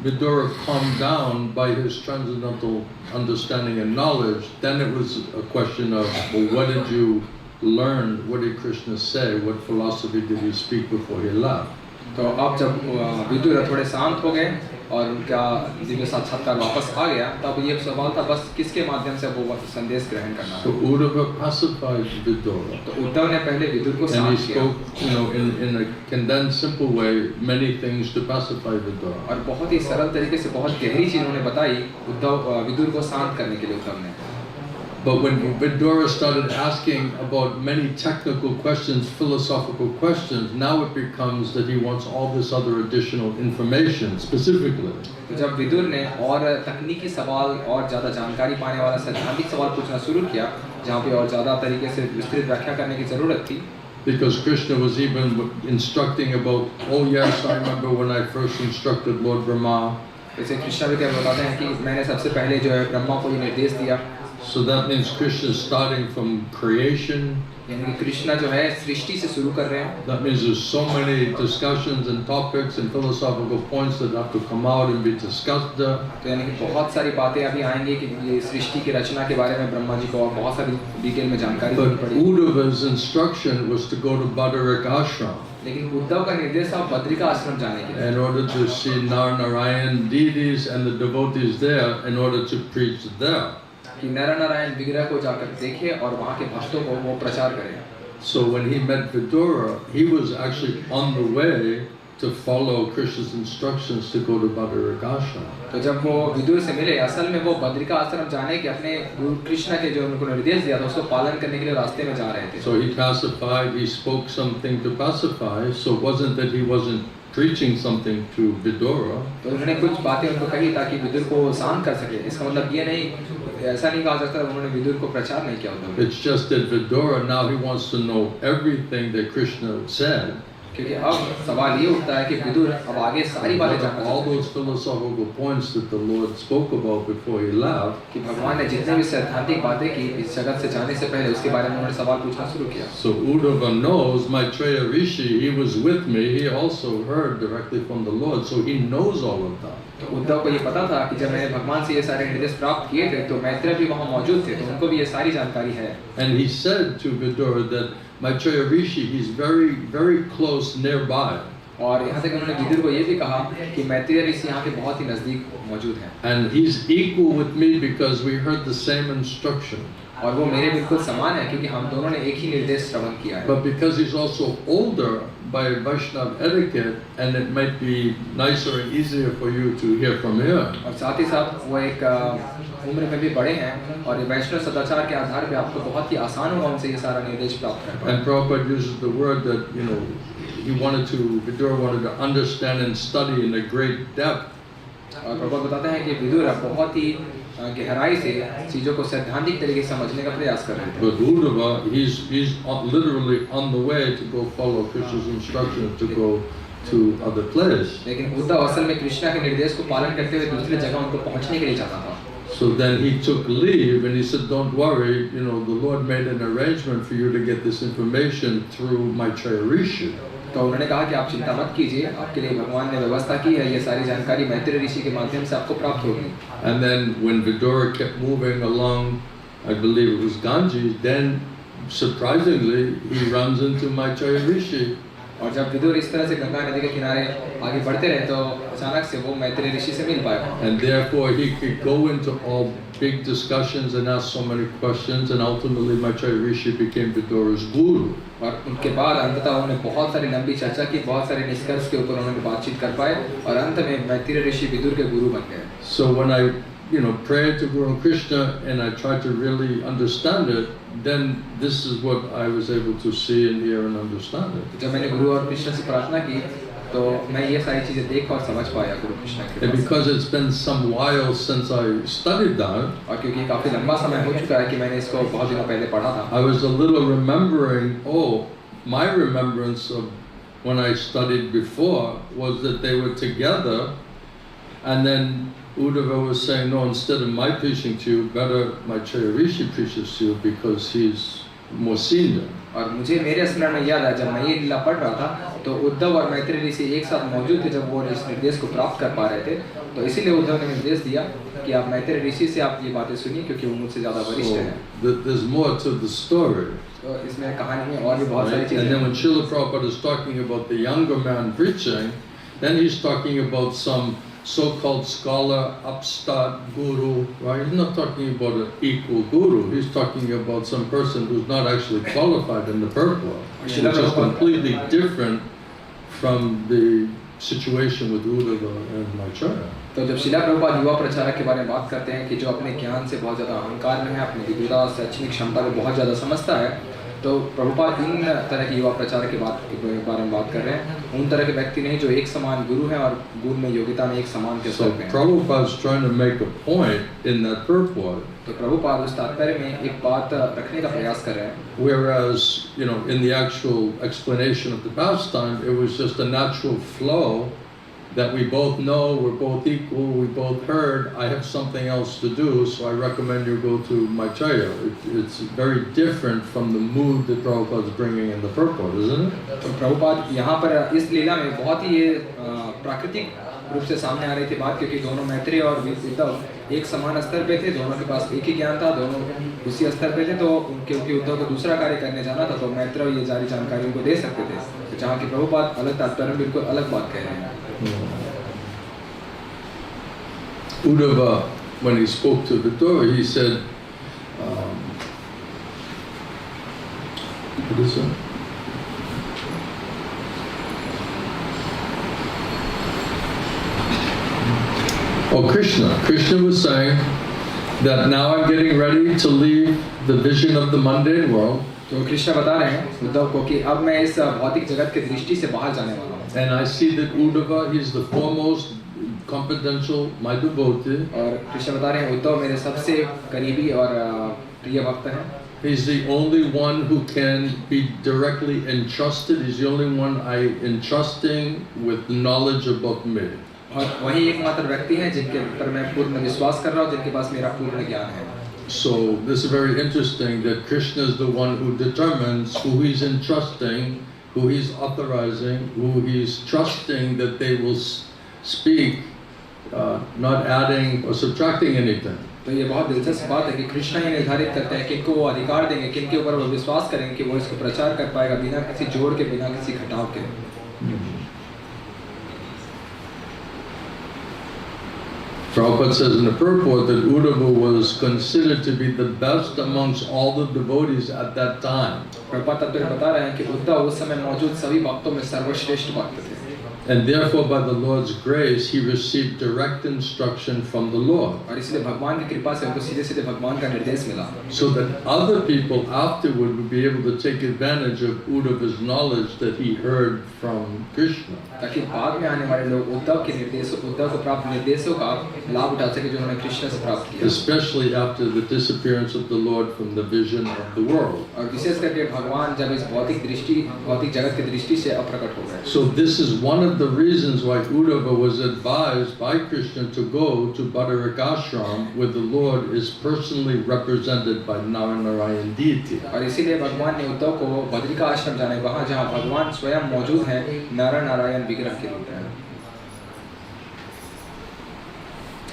B: Vidura calmed down by his transcendental understanding and knowledge, then it was a question of, well, what did you learn? What did Krishna say? What philosophy did he speak before he left?
A: तो अब जब विदुर थोड़े शांत हो गए और उनका दिव्य साक्षात्कार वापस आ गया, तब ये सवाल था बस किसके माध्यम से वो संदेश ग्रहण करना।
B: So Uddhava pacified Vidura.
A: तो उद्धव ने पहले विदुर को शांत
B: And he
A: किया
B: spoke, you know, in a condensed, simple way, many things to pacify Vidura.
A: और बहुत ही सरल तरीके से बहुत गहरी चीज उन्होंने बताई उद्धव विदुर को शांत करने के लिए उद्धव ने।
B: But when Vidura started asking about many technical questions, philosophical questions, now it becomes that he wants all this other additional information specifically.
A: तो जब विदुर ने और तकनीकी सवाल और ज़्यादा जानकारी पाने वाला सैद्धांतिक सवाल पूछना शुरू किया, जहाँ पे और ज़्यादा तरीके से विस्तृत व्याख्या करने की ज़रूरत थी,
B: Because Krishna was even instructing about, oh yes, I remember when I first instructed Lord Brahma.
A: जैसे कृष्णा भी क्या बताते हैं कि मैंने सबसे पहले जो है ब्रह्मा को ये निर्देश दिया.
B: So that means Krishna is starting from creation.
A: यानी कि कृष्णा जो है सृष्टि से शुरू कर रहे हैं.
B: That means there's so many discussions and topics and philosophical points that have to come out and be discussed there.
A: तो यानी कि बहुत सारी बातें अभी आएंगी कि ये सृष्टि की रचना के बारे में ब्रह्मा जी को और बहुत सारी डिटेल में जानकारी देनी पड़ेगी.
B: But Uddhava's instruction was to go to Badarik ashram.
A: लेकिन उद्धव का निर्देश था बद्रिका आश्रम जाने के लिए.
B: In order to see Narayan deities and the devotees there, in order to preach there.
A: कि नर नारायण विग्रह को जाकर देखे और वहाँ के भक्तों को वो प्रचार करें.
B: So when he met Vidura, he was actually on the way to follow Krishna's instructions to go to Badarik ashram.
A: तो जब वो विदुर से मिले, असल में वो बद्रिका आश्रम जाने के अपने गुरु कृष्ण के जो उनको निर्देश दिया था उसको पालन करने के लिए रास्ते में जा रहे थे.
B: So he pacified, he spoke something to pacify. So it wasn't that he wasn't preaching something to Vidura.
A: तो उन्होंने कुछ बातें उनको कही ताकि विदुर को शांत कर सके. इसका मतलब ये नहीं, ऐसा नहीं कहा सकता उन्होंने विदुर को प्रचार नहीं किया Uddhav.
B: It's just that Vidura now he wants to know everything that Krishna said.
A: क्योंकि अब सवाल ये उठता है कि विदुर अब आगे सारी बातें जानना
B: All
A: चाहते हैं.
B: those philosophical points that the Lord spoke about before he left.
A: कि भगवान ने जितने भी सैद्धांतिक बातें की इस जगत से जाने से पहले उसके बारे में उन्होंने सवाल पूछना शुरू किया.
B: So Uddhava knows Maitreya Rishi, he was with me, he also heard directly from the Lord, so he knows all of that.
A: तो उद्धव को ये पता था कि जब मैंने भगवान से ये सारे निर्देश प्राप्त किए थे तो मैत्रेय भी वहाँ मौजूद थे, तो उनको भी ये सारी जानकारी है.
B: And he said to Vidura that Maitreya Rishi, he's very, very close nearby.
A: और यहाँ तक उन्होंने विदुर को ये भी कहा कि मैत्रेय ऋषि यहाँ के बहुत ही नजदीक मौजूद हैं.
B: And he's equal with me because we heard the same instruction.
A: और वो मेरे बिल्कुल समान है क्योंकि हम दोनों ने एक ही निर्देश श्रवण किया है.
B: But because he's also older by Vaishnava etiquette, and it might be nicer and easier for you to hear from him.
A: और साथ ही साथ वो एक उम्र में भी बड़े हैं और वैष्णव सदाचार के आधार पे आपको बहुत ही आसान होगा उनसे ये सारा निर्देश प्राप्त करना.
B: And Prabhupada uses the word that, you know, Vidura wanted to understand and study in a great depth.
A: और प्रभुपाद बताते हैं कि विदुर बहुत ही गहराई से चीजों को सैद्धांतिक तरीके से समझने का प्रयास कर रहे थे.
B: But Uddhava, he's literally on the way to go follow Krishna's instructions to go to other place.
A: लेकिन उद्धव असल में कृष्णा के निर्देश को पालन करते हुए दूसरी जगह उनको पहुंचने के लिए चाहता था.
B: So then he took leave and he said, don't worry, you know, the Lord made an arrangement for you to get this information through Maitreya Rishi.
A: तो उन्होंने कहा कि आप चिंता मत कीजिए, आपके लिए भगवान ने व्यवस्था की है, ये सारी जानकारी मैत्रेय ऋषि के माध्यम से आपको प्राप्त होगी.
B: And then when Vidura kept moving along, I believe it was Ganges, then surprisingly he runs into Maitreya Rishi.
A: और जब विदुर इस तरह से गंगा नदी के किनारे आगे बढ़ते रहे तो अचानक से वो मैत्रेय ऋषि से मिल पाया.
B: And therefore he could go into all big discussions and ask so many questions, and ultimately Maitreya Rishi became Vidura's guru.
A: और उनके बाद अंततः उन्होंने बहुत सारी लंबी चर्चा की, बहुत सारे निष्कर्ष के ऊपर उन्होंने बातचीत कर पाए और अंत में मैत्रेय ऋषि विदुर के गुरु बन गए.
B: So when I, you know, prayed to Guru Krishna and I tried to really understand it, then this is what I was able to see and hear and understand it.
A: जब मैंने गुरु और कृष्ण से प्रार्थना की तो मैं ये सारी चीजें देख और समझ पाया गुरु कृष्ण के.
B: And because it's been some while since I studied that,
A: और क्योंकि काफी लंबा समय हो चुका है कि मैंने इसको बहुत दिनों पहले पढ़ा था,
B: I was a little remembering, my remembrance of when I studied before was that they were together, and then Uddhava was saying, no, instead of my preaching to you, better Maitreya Rishi preaches to you because he's more senior.
A: और मुझे मेरे स्मरण में याद आया जब मैं ये लीला पढ़ रहा था तो उद्धव और मैत्रेय ऋषि एक साथ मौजूद थे जब वो इस निर्देश को प्राप्त कर पा रहे थे. तो इसीलिए उद्धव ने निर्देश दिया कि आप मैत्रेय ऋषि से आप ये बातें सुनिए क्योंकि वो मुझसे ज़्यादा वरिष्ठ हैं.
B: There's more to the story.
A: तो इसमें कहानी में और भी बहुत सारी चीजें.
B: And then when Srila Prabhupada is talking about the younger man preaching, then he's talking about some so-called scholar, upstart guru, right? He's not talking about an equal guru. He's talking about some person who's not actually qualified in the purport, which is completely different from the situation with Uddhava and Maitreya.
A: तो जब शिला प्रभुपाद युवा प्रचारक के बारे में बात करते हैं कि जो अपने ज्ञान से बहुत ज़्यादा अहंकार में है, अपनी विदुरा शैक्षणिक क्षमता को बहुत ज़्यादा समझता है, तो प्रभुपाद इन तरह के युवा प्रचारक के बारे में बात कर रहे हैं, उन तरह के व्यक्ति नहीं जो एक समान गुरु हैं और गुण में योग्यता में एक समान के
B: So
A: स्तर पे हैं।
B: Prabhupada's trying to make a point in that purport.
A: तो प्रभुपाद उस तात्पर्य में एक बात रखने का प्रयास कर रहे हैं,
B: Whereas, in the actual explanation of the pastime, it was just a natural flow that we both know, we're both equal, we both heard, I have something else to do, so I recommend you go to Maitreya. It's very different from the mood that Prabhupada is bringing in the purport, isn't it?
A: तो प्रभुपाद यहाँ पर इस लीला में बहुत ही ये प्राकृतिक रूप से सामने आ रही थी बात, क्योंकि दोनों मैत्रेय और उद्धव एक समान स्तर पे थे, दोनों के पास एक ही ज्ञान था, दोनों उसी स्तर पे थे, तो क्योंकि उद्धव को दूसरा कार्य करने जाना था तो मैत्रेय ये सारी जानकारी उनको दे सकते थे, जहाँ की प्रभुपाद अलग तात्पर्य में बिल्कुल अलग बात कह रहे हैं।
B: Uddhava, when he spoke to Vidura, he said, what is it? Oh, Krishna was saying that now I'm getting ready to leave the vision of the mundane world.
A: तो कृष्ण बता रहे हैं उद्धव को कि अब मैं इस भौतिक जगत के दृष्टि से बाहर जाने वाला हूँ।
B: And I see that Uddhava, he's the foremost confidential, my devotee.
A: और कृष्ण बता रहे हैं उद्धव मेरे सबसे करीबी और प्रिय भक्त हैं।
B: He's the only one who can be directly entrusted. He's the only one I entrusting with knowledge about me.
A: और वही एकमात्र व्यक्ति हैं जिनके ऊपर मैं पूर्ण विश्वास कर रहा हूँ, जिनके पास मेरा पूर्ण ज्ञान है।
B: So this is very interesting that Krishna is the one who determines who he's entrusting, who he's authorizing, who he's trusting that they will speak, not adding or subtracting anything.
A: तो ये बहुत दिलचस्प बात है कि कृष्ण ही निर्धारित करते हैं किनको वो अधिकार देंगे, किनके ऊपर वो विश्वास करेंगे कि वो इसको प्रचार कर पाएगा बिना किसी जोड़ के, बिना किसी घटाव के।
B: Prabhupada says in the purport that Uddhava was considered to be the best amongst all the devotees at that time.
A: Prabhupada तात्पर्य बता रहे हैं कि उद्धव उस समय मौजूद सभी भक्तों में सर्वश्रेष्ठ भक्त थे।
B: And therefore, by the Lord's grace, he received direct instruction from the Lord.
A: और इसलिए भगवान की कृपा से उनको सीधे-सीधे भगवान का निर्देश मिला।
B: So that other people afterward would be able to take advantage of Uddhava's knowledge that he heard from Krishna.
A: ताकि बाद में आने वाले लोग उद्धव को प्राप्त निर्देशों का लाभ उठा सके जो उन्होंने कृष्ण से प्राप्त किया।
B: Especially after the disappearance of the Lord from the vision of the world.
A: और विशेष करके भगवान जब इस भौतिक जगत की दृष्टि से अप्रकट हो गए।
B: So this is one of the reasons why Uddhava was advised by Krishna to go to Bhadaraka where the Lord is personally represented by Narayan deity.
A: और इसीलिए भगवान ने उद्धव को बद्रिका आश्रम जाने वहाँ जहाँ भगवान स्वयं मौजूद हैं नारायण विग्रह के रूप में।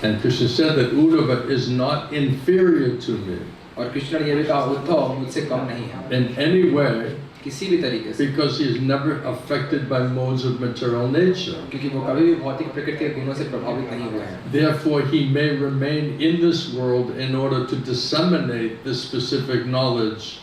B: And Krishna said that Uddhava is not inferior to me.
A: और कृष्ण ने ये भी कहा उद्धव मुझसे कम नहीं है।
B: In any way.
A: किसी भी तरीके से।
B: Because he is never affected by modes of material nature.
A: क्योंकि वो कभी भी भौतिक प्रकृति के गुणों से प्रभावित नहीं हुए हैं।
B: Therefore, he may remain in this world in order to disseminate this specific knowledge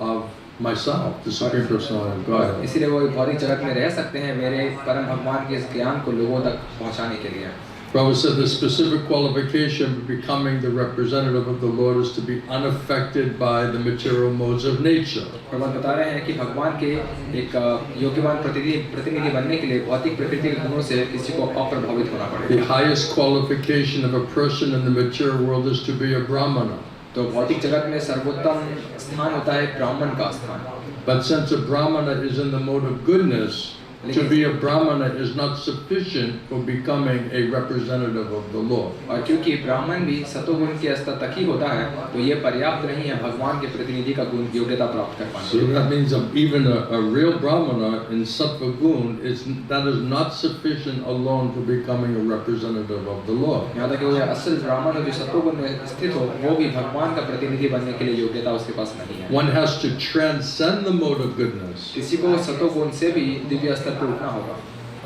B: of myself, the Supreme Personality of God.
A: इसीलिए वो भौतिक जगत में रह सकते हैं मेरे परम भगवान के इस ज्ञान को लोगों तक पहुंचाने के लिए।
B: Prabhupada said the specific qualification for becoming the representative of the Lord is to be unaffected by the material modes of nature.
A: Prabhupada बता रहे हैं कि भगवान के एक योग्यवान प्रतिनिधि बनने के लिए भौतिक प्रकृति के गुणों से किसी को अप्रभावित होना पड़ेगा।
B: The highest qualification of a person in the material world is to be a brahmana.
A: तो भौतिक jagат में सर्वोत्तम स्थान होता है ब्राह्मण का स्थान।
B: But since a brahmana is in the mode of goodness, to be a brahmana is not sufficient for becoming a representative of the Lord.
A: और क्योंकि ब्राह्मण भी सतोगुण के स्तर तक ही होता है, तो ये पर्याप्त नहीं है भगवान के प्रतिनिधि का गुण योग्यता प्राप्त कर पाने।
B: So that means even a real brahmana in sattva gun is not sufficient alone for becoming a representative of the Lord.
A: यहाँ तक कि वो असल ब्राह्मण हो जो सतोगुण में स्थित हो, वो भी भगवान का प्रतिनिधि बनने के लिए योग्यता उसके पास नहीं है।
B: One has to transcend the mode of goodness.
A: किसी को सतोगुण से भी दिव्य स्तर पर उठना होगा।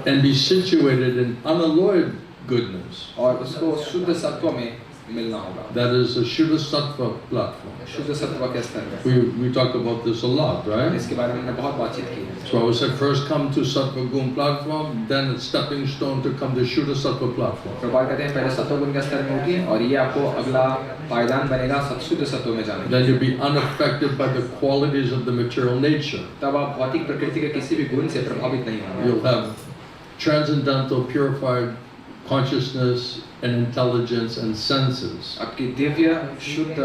B: And be situated in unalloyed goodness.
A: और उसको शुद्ध सत्व में मिलना होगा।
B: That is a Shuddha Sattva platform.
A: शुद्ध सत्व के स्तर में
B: We talk about this a lot, right?
A: इसके बारे में हमने बहुत बातचीत की है।
B: So I said first come to Sattva Gun platform, then it's stepping stone to come to Shuddha Sattva platform.
A: Prabhupada कहते हैं पहले सत्व गुण के स्तर में उठिए और ये आपको अगला पायदान बनेगा शुद्ध सत्व में जाने।
B: Then you'll be unaffected by the qualities of the material nature.
A: तब आप भौतिक प्रकृति के किसी भी गुण से प्रभावित नहीं होंगे।
B: You'll have transcendental, purified consciousness and intelligence and senses.
A: आपकी दिव्य शुद्ध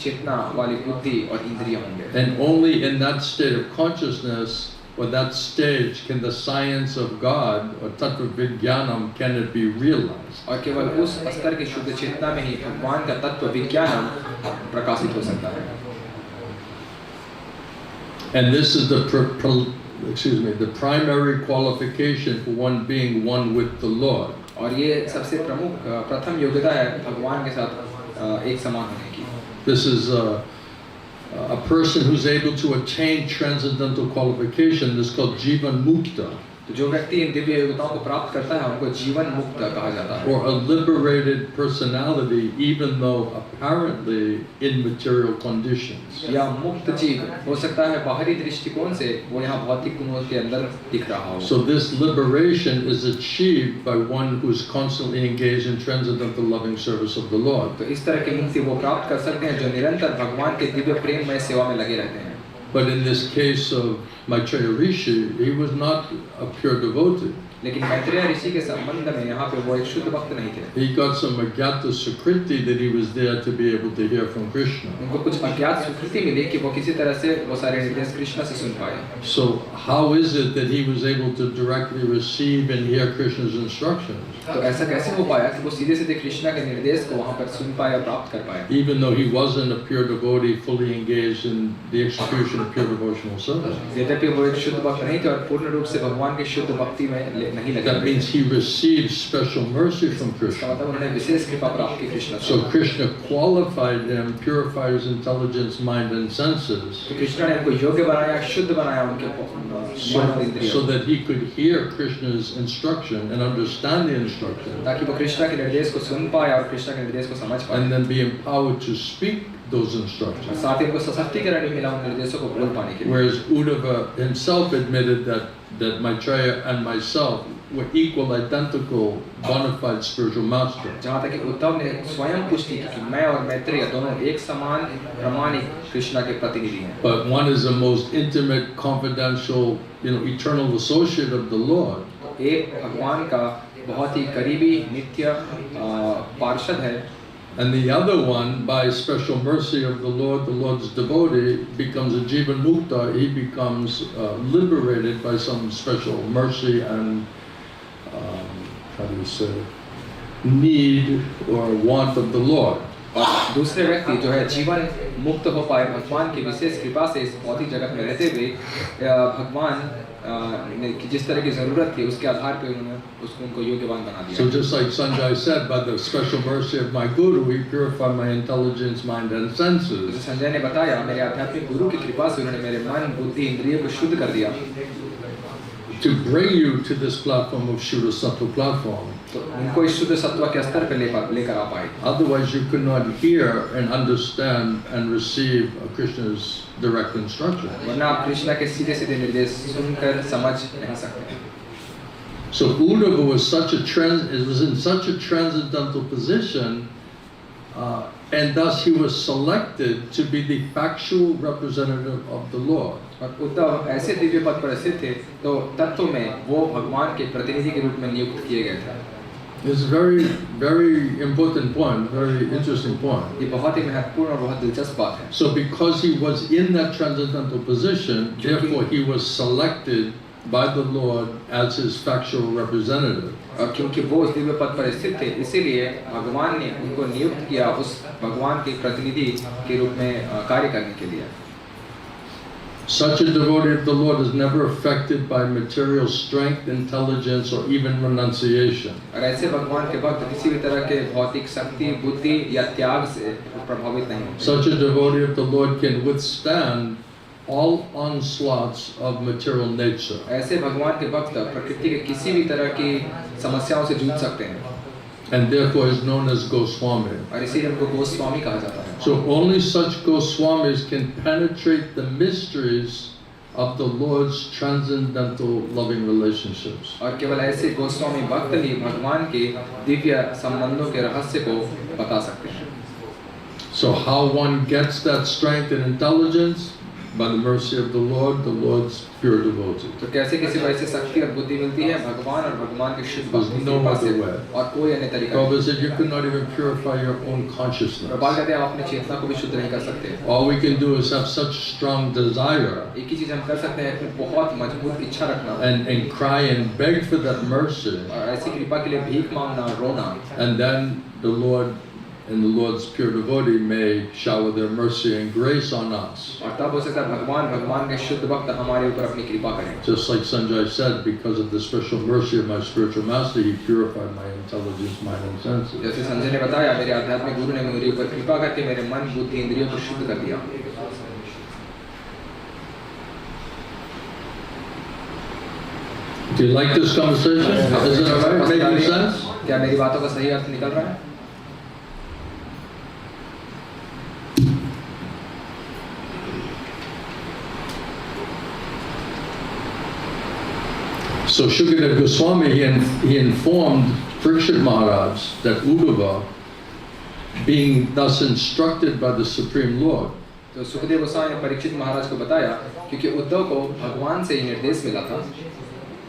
A: चेतना वाली बुद्धि और इंद्रिय होंगे।
B: And only in that state of consciousness or that stage can the science of God or tattva vijnanam can it be realized.
A: और केवल उस स्तर की शुद्ध चेतना में ही भगवान का तत्व विज्ञान प्रकाशित हो सकता है।
B: And this is the primary qualification for one being one with the Lord.
A: और ये सबसे प्रथम योग्यता है भगवान के साथ एक समान होने की।
B: This is a person who's able to attain transcendental qualification. This is called Jivan Mukta.
A: तो जो व्यक्ति इन दिव्य योग्यताओं को प्राप्त करता है उनको जीवन मुक्त कहा जाता है।
B: Or a liberated personality, even though apparently in material conditions.
A: या मुक्त जीव हो सकता है बाहरी दृष्टिकोण से वो यहाँ भौतिक गुणों के अंदर दिख रहा हो।
B: So this liberation is achieved by one who is constantly engaged in transcendental loving service of the Lord.
A: तो इस तरह की मुक्ति वो प्राप्त कर सकते हैं जो निरंतर भगवान के दिव्य प्रेममय सेवा में लगे रहते हैं।
B: But in this case of Maitreya Rishi, he was not a pure devotee.
A: लेकिन मैत्रेय ऋषि के संबंध में यहाँ पे वो एक शुद्ध भक्त नहीं थे।
B: He got some agyata sukriti that he was there to be able to hear from Krishna.
A: उनको कुछ अज्ञात स्वीकृति मिली कि वो किसी तरह से वो सारे निर्देश कृष्ण से सुन पाए।
B: So how is it that he was able to directly receive and hear Krishna's instructions?
A: तो ऐसा कैसे हो पाया कि वो सीधे सीधे कृष्ण के निर्देश को वहाँ पर सुन पाए और प्राप्त कर पाए?
B: Even though he wasn't a pure devotee fully engaged in the execution of pure devotional service.
A: यद्यपि वो एक शुद्ध भक्त नहीं थे और पूर्ण रूप से भगवान की शुद्ध भक्ति में नहीं लगे।
B: That means he received special mercy from Krishna.
A: मतलब उन्होंने विशेष कृपा प्राप्त की कृष्ण से।
B: So Krishna qualified him, purified his intelligence, mind and senses.
A: तो कृष्ण ने उनको योग्य बनाया, शुद्ध बनाया उनके
B: so that he could hear Krishna's instruction and understand the instruction.
A: ताकि वो कृष्ण के निर्देश को सुन पाए और कृष्ण के निर्देश को समझ पाए।
B: And then be empowered to speak those instructions.
A: साथ ही उनको सशक्तिकरण भी मिला उन निर्देशों को बोल पाने के लिए।
B: Whereas Uddhava himself admitted that Maitreya and myself were equal, identical, bona fide spiritual masters.
A: जहाँ तक कि उद्धव ने स्वयं पुष्टि की कि मैं और मैत्रेय दोनों एक समान प्रामाणिक कृष्ण के प्रतिनिधि हैं।
B: But one is the most intimate, confidential, eternal associate of the Lord.
A: एक भगवान का बहुत ही करीबी नित्य पार्षद है।
B: And the other one, by special mercy of the Lord's devotee, becomes a Jivan Mukta. He becomes liberated by some special mercy and, need or want of the Lord.
A: और दूसरे व्यक्ति जो है जीवन मुक्त हो पाए भगवान की विशेष कृपा से इस भौतिक जगत में रहते हुए भगवान ने जिस तरह की जरूरत थी उसके आधार पे उन्होंने उनको योग्यवान बना दिया।
B: So just like Sanjay said, by the special mercy of my guru, he purified my intelligence, mind and senses.
A: Sanjay ने बताया मेरे आध्यात्मिक गुरु की कृपा से उन्होंने मेरे मन बुद्धि इंद्रियों को शुद्ध कर दिया।
B: To bring you to this platform of Shuddha Sattva platform.
A: तो उनको इस शुद्ध सत्व के स्तर पे लेकर आ पाए।
B: Otherwise, you could not hear and understand and receive Krishna's direct instruction.
A: वरना आप कृष्ण के सीधे सीधे निर्देश सुनकर समझ नहीं सकते।
B: So Uddhava was in such a transcendental position, and thus he was selected to be the factual representative of the Lord.
A: और उद्धव ऐसे दिव्य पद पर स्थित थे तो तत्व में वो भगवान के प्रतिनिधि के रूप में नियुक्त किए गए थे।
B: It's a very, very important point, very interesting point.
A: ये बहुत ही महत्वपूर्ण और बहुत दिलचस्प बात है।
B: So because he was in that transcendental position, therefore he was selected by the Lord as his factual representative.
A: और क्योंकि वो उस दिव्य पद पर स्थित थे इसीलिए भगवान ने उनको नियुक्त किया उस भगवान के प्रतिनिधि के रूप में कार्य करने के लिए।
B: Such a devotee of the Lord is never affected by material strength, intelligence, or even renunciation.
A: और ऐसे भगवान के भक्त किसी भी तरह के भौतिक शक्ति, बुद्धि या त्याग से प्रभावित नहीं होते।
B: Such a devotee of the Lord can withstand all onslaughts of material nature.
A: ऐसे भगवान के भक्त प्रकृति के किसी भी तरह की समस्याओं से जूझ सकते हैं।
B: and therefore is known as Goswami.
A: और इसीलिए उनको गोस्वामी कहा जाता है।
B: So only such Goswamis can penetrate the mysteries of the Lord's transcendental loving relationships.
A: और केवल ऐसे गोस्वामी भक्त ही भगवान के दिव्य संबंधों के रहस्य को बता सकते हैं।
B: So how one gets that strength and intelligence? By the mercy of the Lord's pure devotee.
A: तो कैसे किसी को ऐसी शक्ति और बुद्धि मिलती है? भगवान और भगवान के शुद्ध भक्ति की
B: no
A: कृपा से,
B: other way.
A: और कोई अन्य तरीका नहीं।
B: Prabhupada said you could not even purify your own consciousness.
A: Prabhupada कहते हैं आप अपनी चेतना को भी शुद्ध नहीं कर सकते।
B: All we can do is have such strong desire
A: एक ही चीज हम कर सकते हैं कि बहुत मजबूत इच्छा रखना
B: and cry and beg for that mercy.
A: और ऐसी कृपा के लिए भीख मांगना, रोना।
B: And then the Lord and the Lord's pure devotee may shower their mercy and grace on us.
A: और तब हो सकता है भगवान के शुद्ध भक्त हमारे ऊपर अपनी कृपा करें।
B: Just like Sanjay said, because of the special mercy of my spiritual master, he purified my intelligence, mind and senses.
A: जैसे संजय ने बताया, मेरे आध्यात्मिक गुरु ने मेरे ऊपर कृपा करके मेरे मन, बुद्धि, इंद्रियों को शुद्ध कर दिया।
B: Do you like this conversation? Is it alright? Making sense?
A: क्या मेरी बातों का सही अर्थ निकल रहा है?
B: So Shukadev Goswami, he informed Parikshit Maharaj that Uddhava, being thus instructed by the Supreme Lord,
A: तो सुखदेव गोस्वामी ने परीक्षित महाराज को बताया, क्योंकि उद्धव को भगवान से ही निर्देश मिला था,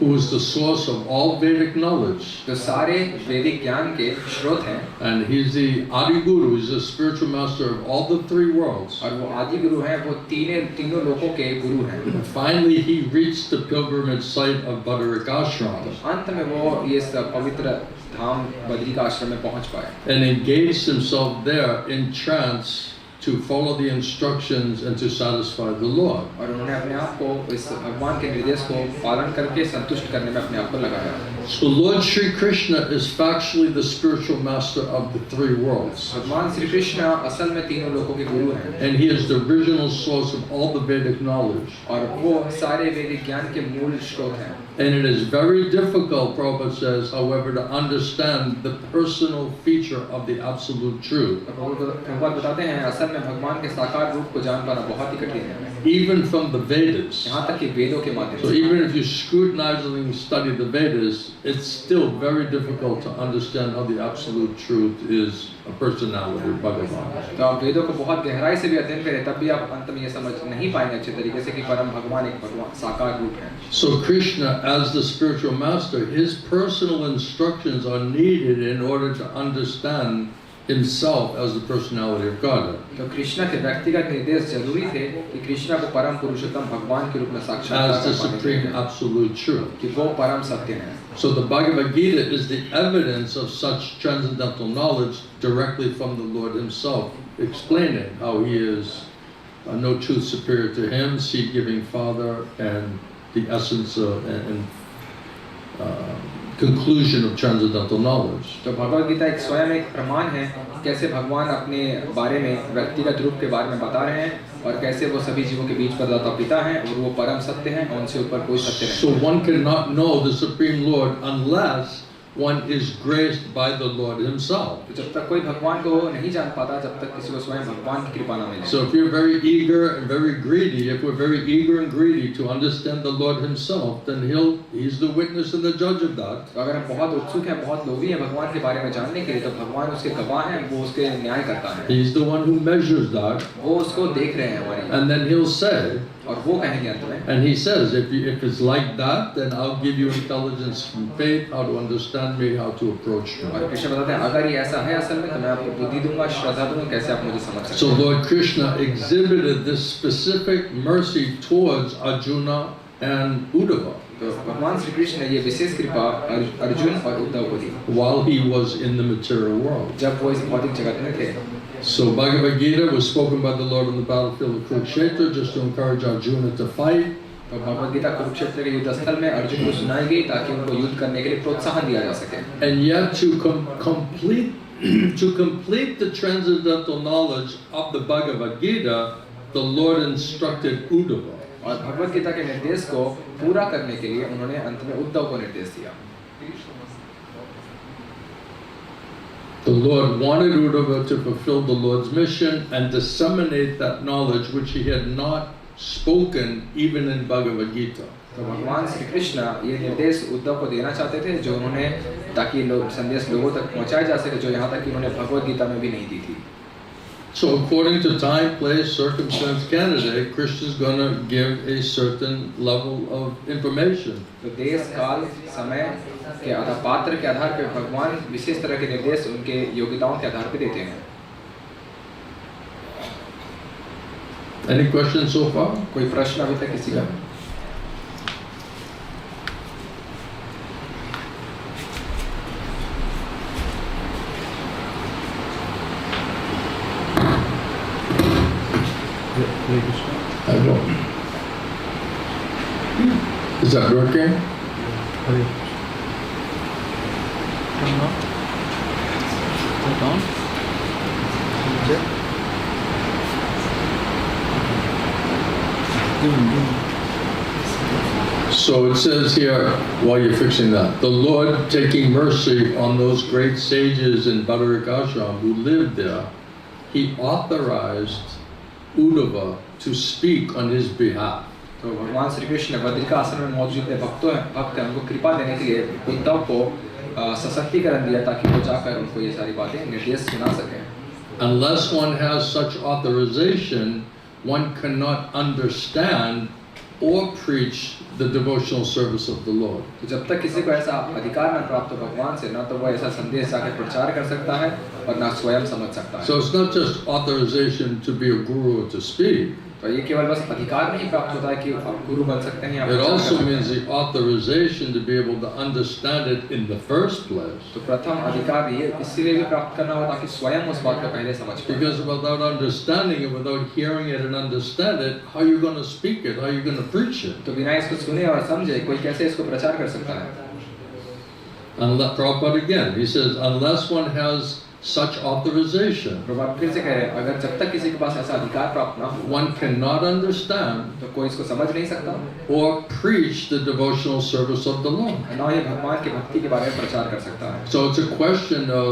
B: who is the source of all Vedic knowledge,
A: जो सारे वैदिक ज्ञान के स्रोत हैं,
B: and he's the Adi Guru, he's the spiritual master of all the three worlds.
A: और वो आदि गुरु हैं, वो तीनों लोकों के गुरु हैं।
B: Finally, he reached the pilgrimage site of Badarakashram
A: अंत में वो ये पवित्र धाम बद्री का आश्रम में पहुंच पाए
B: and engaged himself there in trance to follow the instructions and to satisfy the Lord.
A: और उन्होंने अपने आप को इस भगवान के निर्देश को पालन करके संतुष्ट करने में अपने आप को लगाया।
B: So Lord Shri Krishna is factually the spiritual master of the three worlds.
A: भगवान श्री कृष्ण असल में तीनों लोकों के गुरु हैं।
B: And he is the original source of all the Vedic knowledge.
A: और वो सारे वैदिक ज्ञान के मूल स्रोत हैं।
B: And it is very difficult, Prabhupada says, however, to understand the personal feature of the absolute truth.
A: Prabhupada बताते हैं, असल में भगवान के साकार रूप को जान पाना बहुत ही कठिन है।
B: Even from the Vedas.
A: यहाँ तक कि वेदों के माध्यम से।
B: So even if you scrutinizingly study the Vedas, it's still very difficult to understand how the absolute truth is a personality, Bhagavan.
A: तो आप वेदों को बहुत गहराई से भी अध्ययन करें, तब भी आप अंत में ये समझ नहीं पाएंगे अच्छे तरीके से कि परम भगवान एक भगवान साकार रूप है।
B: So Krishna, as the spiritual master, his personal instructions are needed in order to understand himself as the personality of God.
A: तो कृष्णा के व्यक्तिगत निर्देश जरूरी थे कि कृष्णा को परम पुरुषोत्तम भगवान के रूप में साक्षात्कार
B: as the supreme absolute truth.
A: कि वो परम सत्य है।
B: So the Bhagavad Gita is the evidence of such transcendental knowledge directly from the Lord himself, explaining how he is no truth superior to him, seed-giving Father, and the essence and conclusion of transcendental knowledge.
A: तो भगवद गीता एक स्वयं एक प्रमाण है कैसे भगवान अपने बारे में व्यक्तिगत रूप के बारे में बता रहे हैं और कैसे वो सभी जीवों के बीच प्रदाता पिता हैं और वो परम सत्य हैं और उनसे ऊपर कोई सत्य नहीं।
B: So one cannot know the Supreme Lord unless one is graced by the Lord himself.
A: तो जब तक कोई भगवान को नहीं जान पाता, जब तक किसी को स्वयं भगवान की कृपा न मिले।
B: So if you're very eager and very greedy, if we're very eager and greedy to understand the Lord himself, then he's the witness and the judge of that.
A: तो अगर हम बहुत उत्सुक हैं, बहुत लोभी हैं भगवान के बारे में जानने के लिए, तो भगवान उसके गवाह हैं, वो उसके न्याय करता है।
B: He's the one who measures that.
A: वो उसको देख रहे हैं हमारी।
B: And then he'll say,
A: और वो कहेंगे अंत में।
B: and he says, if it's like that, then I'll give you intelligence from faith, how to understand me, how to approach me.
A: और कृष्ण बताते हैं, अगर ये ऐसा है असल में, तो मैं आपको बुद्धि दूंगा, श्रद्धा दूंगा, कैसे आप मुझे समझ सकते हैं।
B: So Lord Krishna exhibited this specific mercy towards Arjuna and Uddhava.
A: तो भगवान श्री कृष्ण ने ये विशेष कृपा अर्जुन और उद्धव को दी
B: while he was in the material world.
A: जब वो इस भौतिक जगत में थे।
B: So Bhagavad Gita was spoken by the Lord on the battlefield of Kurukshetra just to encourage Arjuna to fight.
A: तो भगवद गीता कुरुक्षेत्र के युद्ध स्थल में अर्जुन को सुनाई गई ताकि उनको युद्ध करने के लिए प्रोत्साहन दिया जा सके।
B: And yet to complete the transcendental knowledge of the Bhagavad Gita, the Lord instructed Uddhava.
A: और भगवद गीता के निर्देश को पूरा करने के लिए उन्होंने अंत में उद्धव को निर्देश दिया।
B: The Lord wanted Uddhava to fulfill the Lord's mission and disseminate that knowledge which he had not spoken even in Bhagavad Gita.
A: तो भगवान श्री कृष्ण ये निर्देश उद्धव को देना चाहते थे जो उन्होंने ताकि संदेश लोगों तक पहुंचाया जा सके जो यहाँ तक कि उन्होंने भगवद गीता में भी नहीं दी थी.
B: So according to time, place, circumstance, candidate, Krishna is going to give a certain level of information.
A: तो देश काल समय के आधार पात्र के आधार पर भगवान विशेष तरह के निर्देश उनके योग्यताओं के आधार पर देते हैं.
B: Any questions so far?
A: कोई प्रश्न अभी तक किसी का?
B: I don't. Is that working? So it says here, while you're fixing that, the Lord taking mercy on those great sages in Bhadarikashram who lived there, he authorized Uddhava to speak on his behalf.
A: तो भगवान श्री कृष्ण बद्रिका आश्रम में मौजूद भक्त हैं उनको कृपा देने के लिए उद्धव को सशक्तिकरण दिया ताकि वो जाकर उनको ये सारी बातें निर्देश सुना सकें.
B: Unless one has such authorization, one cannot understand or preach the devotional service of the Lord.
A: तो जब तक किसी को ऐसा अधिकार न प्राप्त हो भगवान से, न तो वो ऐसा संदेश जाकर प्रचार कर सकता है और न स्वयं समझ सकता है.
B: So it's not just authorization to be a guru or to speak.
A: तो ये केवल बस अधिकार नहीं प्राप्त होता है कि आप गुरु बन सकते हैं.
B: It also means the authorization to be able to understand it in the first place.
A: तो प्रथम अधिकार ये इसलिए भी प्राप्त करना होता कि स्वयं उस बात को पहले समझ पाए.
B: Because without understanding it, without hearing it and understand it, how are you going to speak it? How are you going to preach it?
A: तो बिना इसको सुने और समझे कोई कैसे इसको प्रचार कर सकता है?
B: Unless, Prabhupada again, he says, unless one has such authorization,
A: प्रभाव फिर से कह रहे हैं अगर जब तक किसी के पास ऐसा अधिकार प्राप्त ना हो
B: one cannot understand
A: तो कोई इसको समझ नहीं सकता
B: or preach the devotional service of the Lord.
A: ना ये भगवान की भक्ति के बारे में प्रचार कर सकता है.
B: So it's a question of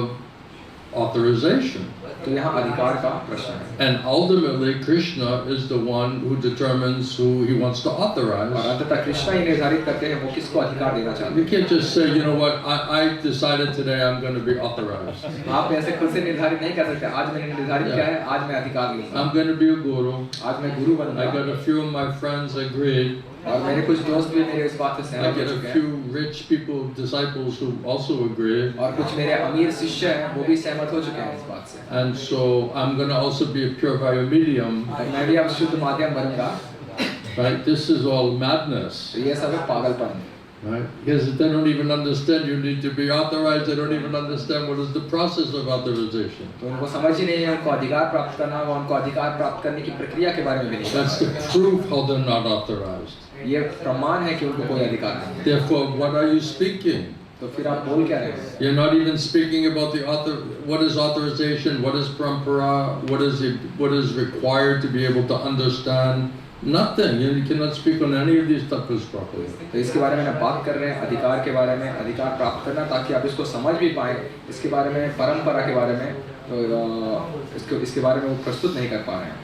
B: authorization.
A: तो यहाँ अधिकार का प्रश्न है.
B: And ultimately, Krishna is the one who determines who he wants to
A: और
B: authorize.
A: अंततः कृष्ण ही निर्धारित करते हैं वो किसको अधिकार देना चाहते
B: You can't just say, you know what, I decided today I'm going to be authorized.
A: हैं. आप ऐसे खुद से निर्धारित नहीं कर सकते. आज मैंने निर्धारित किया है, आज मैं अधिकार लूँगा.
B: I'm going to be a guru.
A: आज मैं गुरु
B: I
A: बनूंगा.
B: got a few of my friends agreed.
A: और मेरे कुछ दोस्त भी मेरे इस बात से
B: I
A: सहमत हो
B: get
A: चुके
B: a
A: हैं.
B: few rich people, disciples who also agree.
A: और कुछ मेरे अमीर शिष्य हैं वो भी सहमत हो चुके हैं इस बात से.
B: And so I'm going to also be a pure via medium.
A: और मैं भी अब शुद्ध माध्यम बनूंगा.
B: Right? This is all madness.
A: तो ये सब है पागलपन.
B: Right? Because they don't even understand you need to be authorized. They don't even understand what is the process of authorization.
A: तो उनको समझ ही नहीं है उनको अधिकार प्राप्त करना होगा. उनको अधिकार प्राप्त करने की प्रक्रिया के बारे में भी नहीं
B: That's
A: पता.
B: the proof how they're not authorized.
A: ये प्रमाण है कि उनको कोई अधिकार नहीं है.
B: Therefore, what are you speaking?
A: तो फिर आप बोल क्या रहे हैं?
B: You're not even speaking about the what is authorization, what is parampara, what is required to be able to understand. Nothing. You cannot speak on any of these topics properly.
A: तो इसके बारे में बात कर रहे हैं अधिकार के बारे में, अधिकार प्राप्त करना ताकि आप इसको समझ भी पाएं. इसके बारे में परंपरा के बारे में तो इसके बारे में वो प्रस्तुत नहीं कर पा रहे हैं.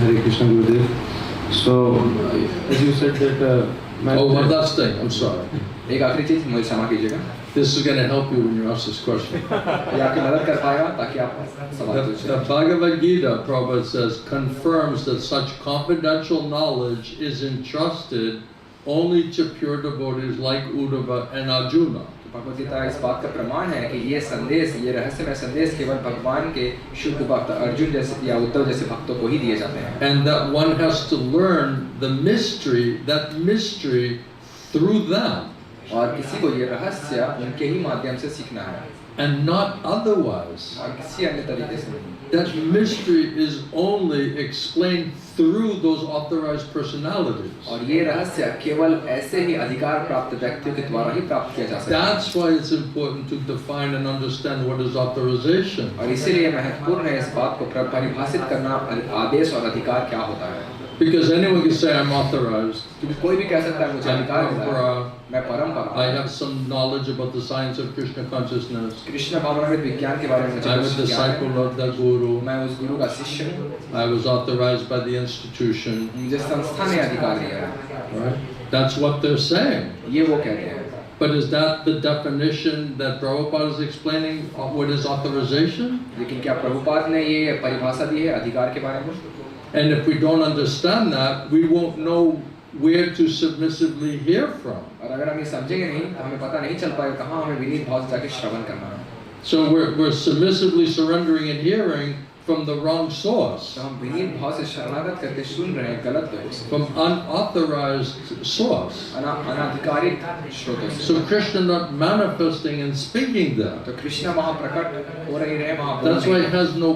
C: Hare Krishna Gurudev. So, as you said that
B: Oh, one last thing. I'm sorry.
A: एक आखिरी चीज मुझे क्षमा कीजिएगा.
B: This is going to help you when you ask this question.
A: ये आपकी मदद कर पाएगा ताकि आप सवाल पूछें.
B: The Bhagavad Gita, Prabhupada says, confirms that such confidential knowledge is entrusted only to pure devotees like Uddhava and Arjuna.
A: Bhagavad Gita इस बात का प्रमाण है कि ये संदेश, ये रहस्यमय संदेश केवल भगवान के शुद्ध भक्त अर्जुन जैसे या उद्धव जैसे भक्तों को ही दिए जाते हैं.
B: And that one has to learn the mystery, that mystery through them.
A: और किसी को ये रहस्य उनके ही माध्यम से सीखना है.
B: And not otherwise.
A: और किसी अन्य तरीके से नहीं.
B: That mystery is only explained through those authorized personalities.
A: और ये रहस्य केवल ऐसे ही अधिकार प्राप्त व्यक्तियों के द्वारा ही प्राप्त किया जा सकता है.
B: That's why it's important to define and understand what is authorization.
A: और इसीलिए महत्वपूर्ण है इस बात को परिभाषित करना आदेश और अधिकार क्या होता है.
B: Because anyone can say, I'm authorized.
A: क्योंकि कोई भी कह सकता है मुझे
B: I'm
A: अधिकार मिला है,
B: parampara.
A: मैं परंपरा,
B: I have some knowledge about the science of Krishna consciousness.
A: Krishna भावनामृत विज्ञान के बारे में मुझे
B: I'm a
A: कुछ ज्ञान है,
B: disciple of the Guru.
A: मैं उस गुरु का शिष्य हूँ,
B: I was authorized by the institution.
A: मुझे संस्था ने अधिकार दिया है,
B: Right? That's what they're saying.
A: ये वो कहते हैं।
B: But is that the definition that Prabhupada is explaining what is authorization?
A: लेकिन क्या प्रभुपाद ने ये परिभाषा दी है अधिकार के बारे में?
B: And if we don't understand that, we won't know where to submissively hear from.
A: और अगर हम ये समझेंगे नहीं तो हमें पता नहीं चल पाएगा कहाँ हमें विनीत भाव से जाके श्रवण करना है।
B: So we're submissively surrendering and hearing from the wrong source,
A: तो हम विनीत भाव से शरणागत करके सुन रहे हैं गलत लोगों से,
B: from unauthorized source.
A: अनाधिकारित स्रोतों से।
B: So Krishna not manifesting and speaking there.
A: तो कृष्ण वहाँ प्रकट हो रहे हैं, वहाँ बोल
B: That's why
A: रहे
B: it
A: हैं।
B: has no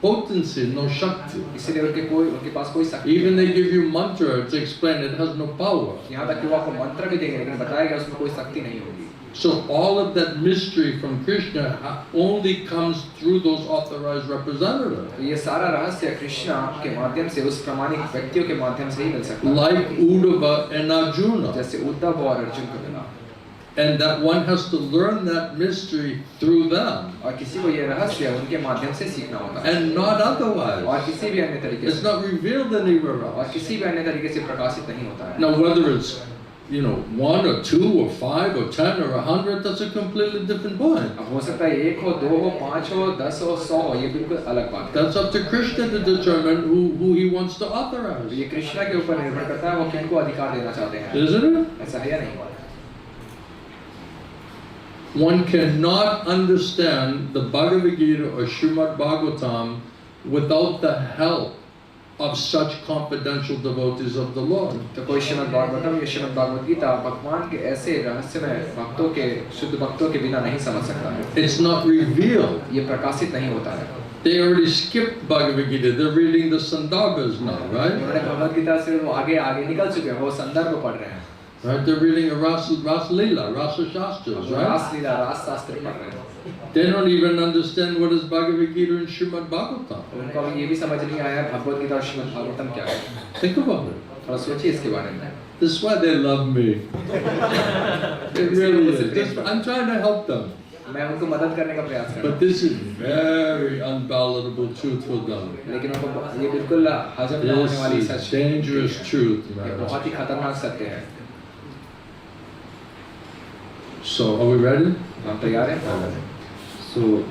B: potency, no shakti.
A: इसीलिए उनके पास कोई शक्ति
B: Even
A: नहीं
B: they give you mantra, it's explained, it has no power.
A: है। यहाँ तक कि वो आपको मंत्र भी देंगे लेकिन बताएगा उसमें कोई शक्ति नहीं होगी।
B: So all of that mystery from Krishna only comes through those authorized representatives.
A: तो ये सारा रहस्य कृष्ण के माध्यम से उस प्रामाणिक व्यक्तियों के माध्यम से ही मिल सकता है,
B: Like Uddhava and Arjuna.
A: जैसे उद्धव और अर्जुन को मिला।
B: And that one has to learn that mystery through them.
A: और किसी को ये रहस्य उनके माध्यम से सीखना होता है
B: And not otherwise.
A: और किसी भी अन्य तरीके
B: It's
A: से,
B: not revealed anywhere
A: और
B: else.
A: किसी भी अन्य तरीके से प्रकाशित नहीं होता है।
B: Now whether it's 1 or 2 or 5 or 10 or 100, that's a completely different point.
A: अब हो सकता है 1 हो, 2 हो, 5 हो, 10 हो, 100 हो, ये बिल्कुल अलग बात है।
B: That's up to Krishna to determine who he wants to authorize.
A: ये कृष्ण के ऊपर निर्भर करता है वो किनको अधिकार देना चाहते हैं,
B: Isn't it?
A: ऐसा है या नहीं?
B: One cannot understand the Bhagavad Gita or Srimad Bhagavatam without the help of such confidential devotees of the Lord.
A: तो कोई श्रीमद् भागवतम या श्रीमद् भागवत गीता भगवान के ऐसे रहस्यमय भक्तों के शुद्ध भक्तों के बिना नहीं समझ सकता है,
B: It's not revealed.
A: ये प्रकाशित नहीं होता है।
B: They already skipped Bhagavad Gita. They're reading the Sandarbhas now, right?
A: उन्होंने भगवत गीता से वो आगे निकल चुके हैं, वो संदर्भ पढ़ रहे हैं,
B: Right? They're reading a Rasa Leela, Rasa Shastras, right?
A: रास लीला रास शास्त्र पढ़ रहे हैं।
B: They don't even understand what is Bhagavad Gita and Srimad Bhagavatam.
A: उनको अभी ये भी समझ नहीं आया भगवत गीता और श्रीमद् भागवतम क्या है।
B: Think about it.
A: थोड़ा सोचिए इसके बारे में।
B: This is why they love me. It really is. I'm trying to help them.
A: मैं उनको मदद करने का प्रयास कर रहा
B: But this is very unpalatable truth for them.
A: हूँ, लेकिन उनको ये बिल्कुल हजम न होने वाली
B: This is
A: such,
B: dangerous truth,
A: ये
B: man.
A: बहुत ही खतरनाक सत्य है।
B: So, are we ready?
A: आप तैयार हैं?
C: So,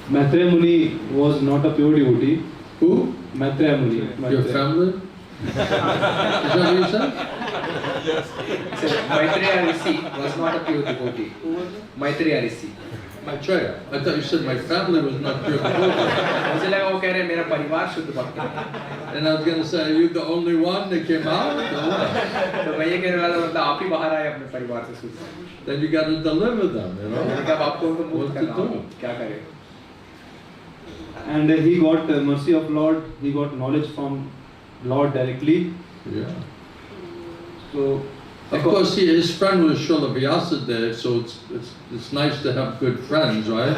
C: Maitreya Muni was not a pure devotee.
B: Who?
C: Maitreya Muni.
B: Your family? Is that what you said?
A: So, Maitreya Rishi was not a pure devotee. Maitreya Rishi.
B: Maitreya. I thought you said my family was not pure devotee.
A: मुझे लगा वो कह रहे हैं मेरा परिवार शुद्ध भक्त है।
B: And I was going to say, are you the only one that came out? Or what?
A: तो मैं ये कहने वाला था मतलब आप ही बाहर आए अपने परिवार से शुद्ध।
B: Then you got to deliver them, you know?
A: मैंने कहा आपको उनको मुक्त
B: What to
A: करना होगा,
B: do?
A: क्या करें?
C: And he got mercy of Lord. He got knowledge from Lord directly.
B: Yeah.
C: So,
B: Of course, his friend was Srila Vyasadeva, so it's nice to have good friends, right?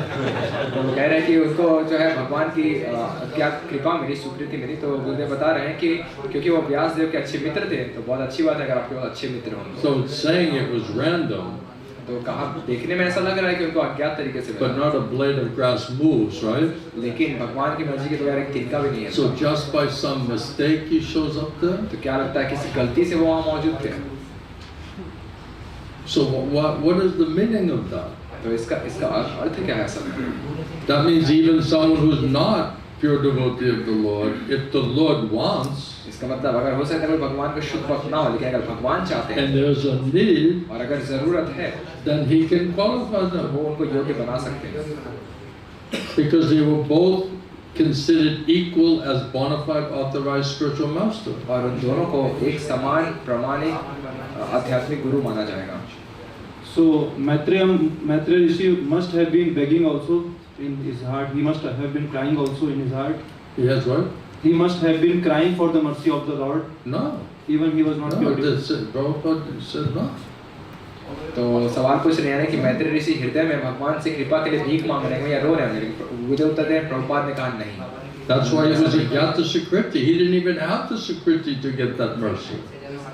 A: तो वो कह रहे हैं कि उनको जो है भगवान की क्या कृपा मिली, स्वीकृति मिली, तो गुरुदेव बता रहे हैं कि क्योंकि वो व्यास देव के अच्छे मित्र थे तो बहुत अच्छी बात है अगर आपके पास अच्छे मित्र हों।
B: So it's saying it was random,
A: तो कहा देखने में ऐसा लग रहा है कि उनको अज्ञात तरीके से
B: but
A: मिला,
B: not a blade of grass moves, right?
A: लेकिन भगवान की मर्जी के बगैर एक तिनका भी नहीं है।
B: So just by some mistake he shows up there?
A: तो क्या लगता है किसी गलती से वो वहाँ मौजूद थे?
B: So what is the meaning of that?
A: तो इसका अर्थ क्या है असल में?
B: That means even someone who's not pure devotee of the Lord, if the Lord wants,
A: इसका मतलब अगर हो सकता है कोई भगवान का शुद्ध भक्त ना हो, लेकिन अगर भगवान चाहते हैं
B: and there's a need,
A: और अगर जरूरत है
B: then he can qualify
A: तो
B: them.
A: वो उनको योग्य बना सकते हैं,
B: Because they were both considered equal as bona fide authorized spiritual master.
A: और उन दोनों को एक समान प्रमाणिक आध्यात्मिक गुरु माना जाएगा।
C: so Maitreya Rishi must have been begging also in his heart. He must have been crying also in his heart.
B: He has what?
C: He must have been crying for the mercy of the Lord.
B: No.
C: Even he was not
B: No,
C: pure devotee.
B: that's it. Prabhupada said no.
A: तो सवाल पूछ रहे हैं कि मैत्रेय ऋषि हृदय में भगवान से कृपा के लिए भीख मांग रहे हैं या रो रहे हैं, लेकिन मुझे उत्तर दें प्रभुपाद ने कहा नहीं।
B: That's why he was Agyata Sukriti. He didn't even have the Sukriti to get that mercy.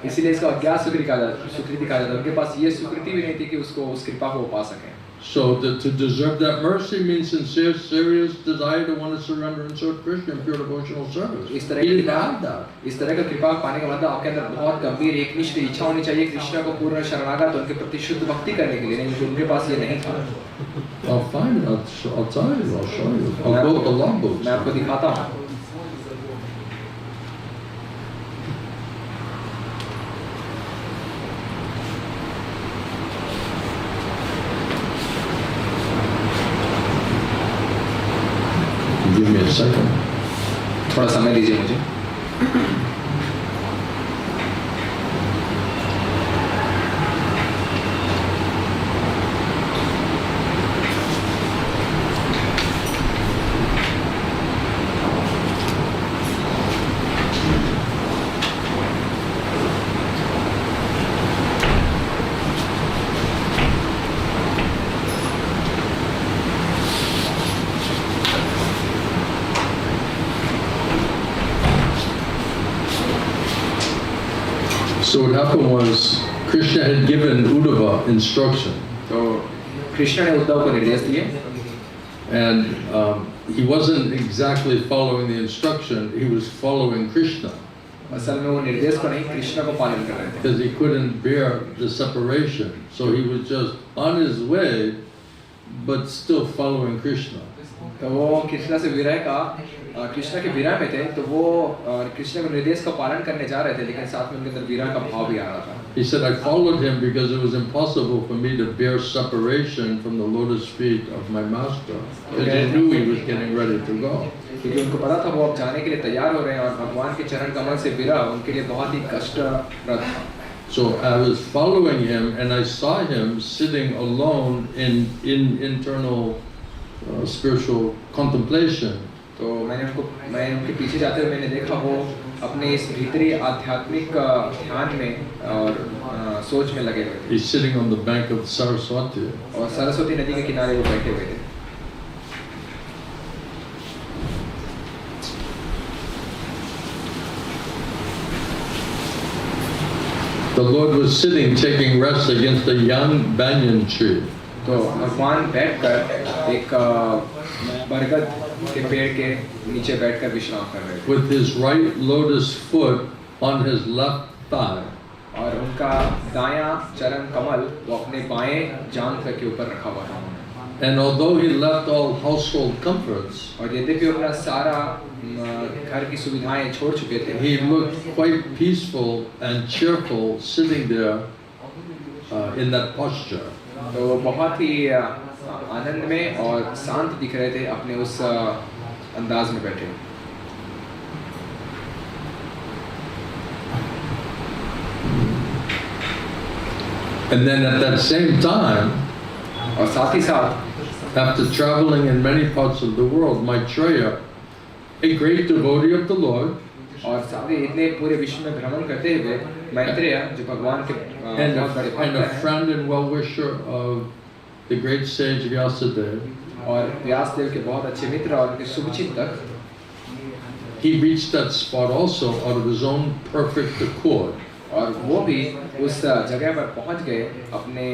A: इसीलिए इसको अज्ञात सुकृति कहा जाता है। उनके पास ये सुकृति भी नहीं थी कि उसको उस कृपा को वो पा सकें।
B: So to deserve that mercy means sincere, serious desire to want to surrender and serve Krishna in pure devotional service. He didn't have that.
A: इस तरह का कृपा पाने का मतलब आपके अंदर बहुत गंभीर एकनिष्ठ इच्छा होनी चाहिए कृष्ण को पूर्ण शरणागत उनके प्रति शुद्ध भक्ति करने के लिए, नहीं उनके पास ये नहीं था।
B: I'll find it. I'll tell you. I'll show you. I'll go to the law books.
A: मैं आपको दिखाता हूँ।
B: Give me a second.
A: थोड़ा समय दीजिए मुझे।
B: So what happened was Krishna had given Uddhava instruction.
A: तो कृष्ण ने उद्धव को निर्देश दिए।
B: And he wasn't exactly following the instruction, he was following Krishna.
A: असल में वो निर्देश को नहीं कृष्ण को पालन कर रहे थे।
B: Because he couldn't bear the separation. So he was just on his way, but still following Krishna.
A: तो वो कृष्ण से विरह का कृष्ण के विरह में थे, तो वो कृष्ण के निर्देश का पालन करने जा रहे थे, लेकिन साथ में उनके अंदर विरह का भाव भी आ रहा था।
B: He said, I followed him because it was impossible for me to bear separation from the lotus feet of my master. Because he knew he was getting ready to go.
A: क्योंकि उनको पता था वो अब जाने के लिए तैयार हो रहे हैं और भगवान के चरण कमल से विरह उनके लिए बहुत ही कष्टप्रद था।
B: So I was following him and I saw him sitting alone in internal spiritual contemplation.
A: तो मैं उनके पीछे जाते हुए मैंने देखा वो अपने इस भीतरी आध्यात्मिक ध्यान में और सोच में लगे हुए थे।
B: He's sitting on the bank of Saraswati.
A: और सरस्वती नदी के किनारे वो बैठे हुए थे।
B: The Lord was sitting taking rest against a young banyan tree.
A: तो भगवान बैठकर एक बरगद के पेड़ के नीचे बैठकर विश्राम कर रहे थे।
B: With his right lotus foot on his left thigh.
A: और उनका दायां चरण कमल वो अपने बाएं जांघ के ऊपर रखा हुआ था।
B: And although he left all household comforts,
A: और यद्यपि अपना सारा घर की सुविधाएं छोड़ चुके थे,
B: he looked quite peaceful and cheerful sitting there in that posture.
A: तो वो बहुत ही आनंद में और शांत दिख रहे थे अपने उस अंदाज में बैठे।
B: And then at that same time,
A: और साथ ही साथ
B: after traveling in many parts of the world, Maitreya, a great devotee of the Lord,
A: और सारे इतने पूरे विश्व में भ्रमण करते हुए मैत्रेय जो भगवान के बहुत बड़े भक्त
B: and a
A: हैं
B: friend and well-wisher of the great sage Vyasadeva,
A: और व्यासदेव के बहुत अच्छे मित्र और उनके शुभचिंतक,
B: he reached that spot also out of his own perfect accord.
A: और वो भी उस जगह पर पहुंच गए अपने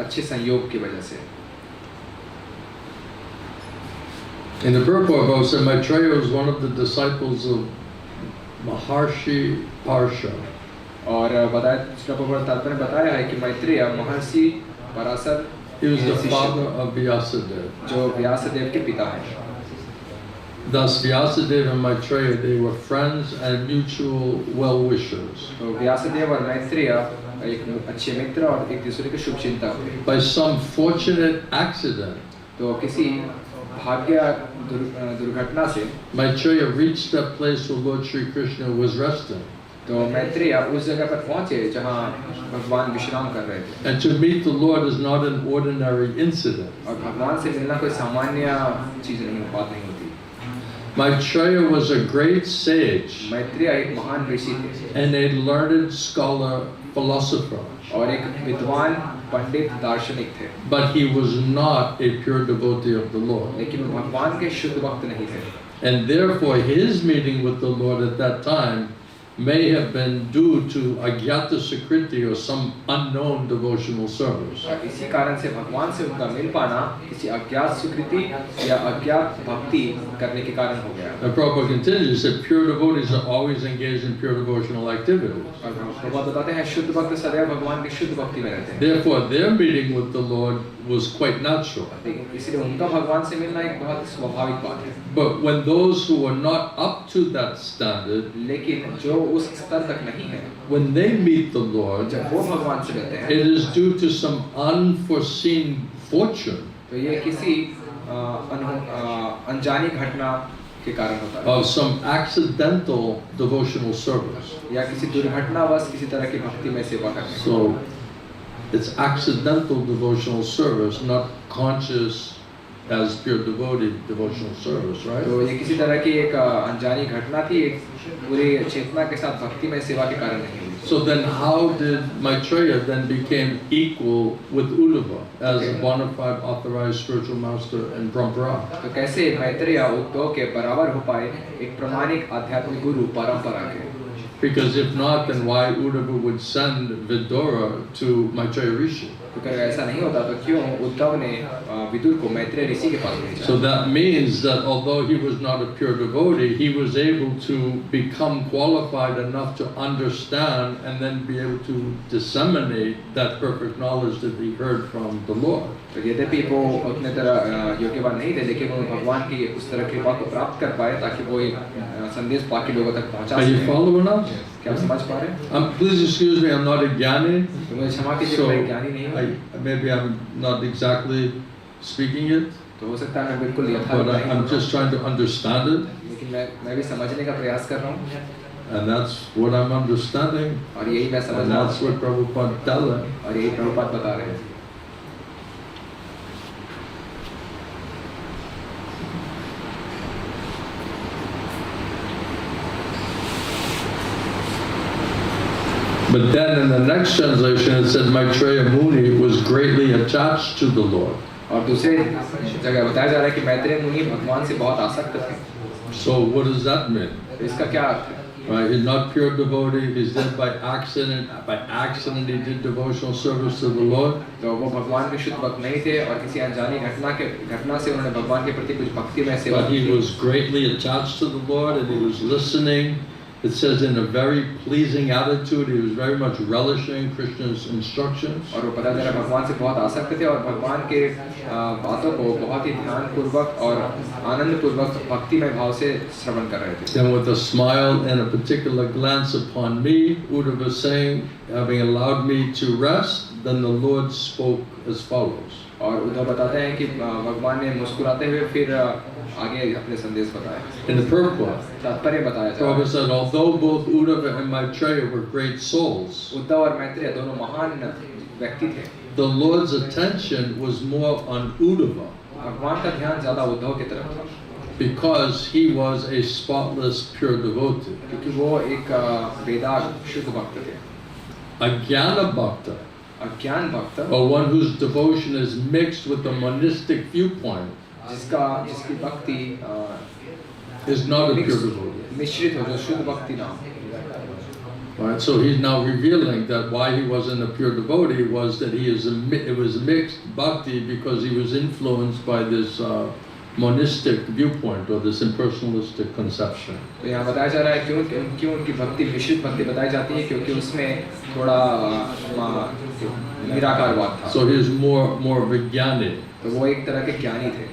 A: अच्छे संयोग की वजह से।
B: In the purport, Baba said Maitreya was one of the disciples of Maharshi Parsha.
A: और तात्पर्य बताया है कि मैत्रेय महर्षि Parashar
B: He was the father of Vyasadeva.
A: जो व्यासदेव के पिता हैं।
B: Thus, Vyasadeva and Maitreya, they were friends and mutual well-wishers.
A: तो व्यासदेव और मैत्रेय एक अच्छे मित्र और एक दूसरे के शुभचिंतक थे।
B: By some fortunate accident,
A: तो किसी भाग्य दुर्घटना से
B: Maitreya reached that place where Lord Shri Krishna was resting.
A: तो मैत्रेय उस जगह पर पहुंचे जहां भगवान विश्राम कर रहे थे।
B: And to meet the Lord is not an ordinary incident.
A: और भगवान से मिलना कोई सामान्य चीज नहीं, बात नहीं होती।
B: Maitreya was a great sage
A: Maitreya एक महान ऋषि थे
B: and a learned scholar philosopher,
A: और एक विद्वान पंडित दार्शनिक थे,
B: but he was not a pure devotee of the Lord.
A: लेकिन वो भगवान के शुद्ध भक्त नहीं थे।
B: And therefore his meeting with the Lord at that time may have been due to Agyata Sukriti or some unknown devotional service.
A: इसी कारण से भगवान से उनका मिल पाना किसी अज्ञात स्वीकृति या अज्ञात भक्ति करने के कारण हो गया।
B: And Prabhupada continues that pure devotees are always engaged in pure devotional activities.
A: और प्रभुपाद बताते हैं शुद्ध भक्त सदैव भगवान की शुद्ध भक्ति में रहते हैं।
B: Therefore their meeting with the Lord was quite natural.
A: इसलिए उनका भगवान से मिलना एक बहुत स्वाभाविक बात है।
B: But when those who are not up to that standard,
A: लेकिन जो उस स्तर तक नहीं है,
B: when they meet the Lord,
A: जब वो भगवान से मिलते हैं,
B: it is due to some unforeseen fortune
A: तो ये किसी अनजानी घटना के कारण होता है,
B: of some accidental devotional service.
A: या किसी दुर्घटनावश किसी तरह की भक्ति में सेवा करने।
B: So it's accidental devotional service, not conscious as pure devotee devotional service, right?
A: तो ये किसी तरह की एक अनजानी घटना थी, एक पूरी चेतना के साथ भक्ति में सेवा के कारण नहीं हुई।
B: So then how did Maitreya then became equal with Uddhava as a bona fide authorized spiritual master in Parampara?
A: तो कैसे मैत्रेय उद्धव के बराबर हो पाए एक प्रमाणिक आध्यात्मिक गुरु परंपरा के?
B: Because if not, then why Uddhava would send Vidura to Maitreya Rishi?
A: तो अगर ऐसा नहीं होता तो क्यों उद्धव ने विदुर को मैत्रेय ऋषि के पास भेजा?
B: So that means that although he was not a pure devotee, he was able to become qualified enough to understand and then be able to disseminate that perfect knowledge that he heard from the Lord.
A: तो यद्यपि वो उतने तरह योग्यवान नहीं थे, लेकिन वो भगवान की उस तरह कृपा को प्राप्त कर पाए ताकि वो संदेश पाके लोगों तक पहुंचा
B: Are you
A: सकें।
B: following us?
A: क्या आप समझ पा रहे हैं?
B: Please excuse me, I'm not a jnani,
A: तो मुझे क्षमा कीजिए,
B: so
A: मैं ज्ञानी नहीं हूँ।
B: maybe I'm not exactly speaking it,
A: तो हो सकता है मैं बिल्कुल
B: but
A: यथार्थ नहीं
B: I'm
A: हूँ,
B: just trying to understand it,
A: लेकिन मैं भी समझने का प्रयास कर रहा हूँ,
B: and that's what I'm understanding,
A: और यही मैं समझ
B: and
A: रहा
B: that's
A: हूँ,
B: what Prabhupada telling.
A: और यही प्रभुपाद बता रहे हैं।
B: But then in the next translation it said Maitreya Muni was greatly attached to the Lord.
A: और दूसरे जगह बताया जा रहा है कि मैत्रेय मुनि भगवान से बहुत आसक्त थे।
B: So what does that mean?
A: तो इसका क्या अर्थ है?
B: Right, he's not pure devotee, he's dead by accident he did devotional service to the Lord.
A: तो वो भगवान के शुद्ध भक्त नहीं थे और किसी अनजानी घटना से उन्होंने भगवान के प्रति कुछ भक्ति में सेवा
B: But
A: की
B: he
A: थी।
B: was greatly attached to the Lord and he was listening. It says in a very pleasing attitude, he was very much relishing Krishna's instructions.
A: और वो पता चला भगवान से बहुत आसक्त थे और भगवान के बातों को बहुत ही ध्यानपूर्वक और आनंदपूर्वक भक्तिमय भाव से श्रवण कर रहे थे।
B: Then with a smile and a particular glance upon me, Uddhava was saying, having allowed me to rest, then the Lord spoke as follows.
A: और उद्धव बताते हैं कि भगवान ने मुस्कुराते हुए फिर आगे अपने संदेश बताए।
B: In the purport,
A: तात्पर्य बताया जा रहा
B: Prabhupada
A: है।
B: said, although both Uddhava and Maitreya were great souls,
A: Uddhav और मैत्रेय दोनों महान व्यक्ति थे।
B: the Lord's attention was more on Uddhava
A: भगवान का ध्यान ज्यादा उद्धव की तरफ था,
B: because he was a spotless pure devotee.
A: क्योंकि वो एक वेदाग शुद्ध भक्त थे।
B: A jnana bhakta,
A: अज्ञान भक्त,
B: or one whose devotion is mixed with a monistic viewpoint,
A: जिसकी भक्ति
B: is not a pure devotee.
A: मिश्रित हो, जो शुद्ध भक्ति ना हो।
B: Right, so he's now revealing that why he wasn't a pure devotee was that it was mixed bhakti because he was influenced by this monistic viewpoint or this impersonalistic conception.
A: तो यहाँ बताया जा रहा है क्यों उनकी भक्ति मिश्रित भक्ति बताई जाती है, क्योंकि उसमें थोड़ा निराकारवाद था।
B: So he is more of a jnani.
A: तो वो एक तरह के ज्ञानी थे।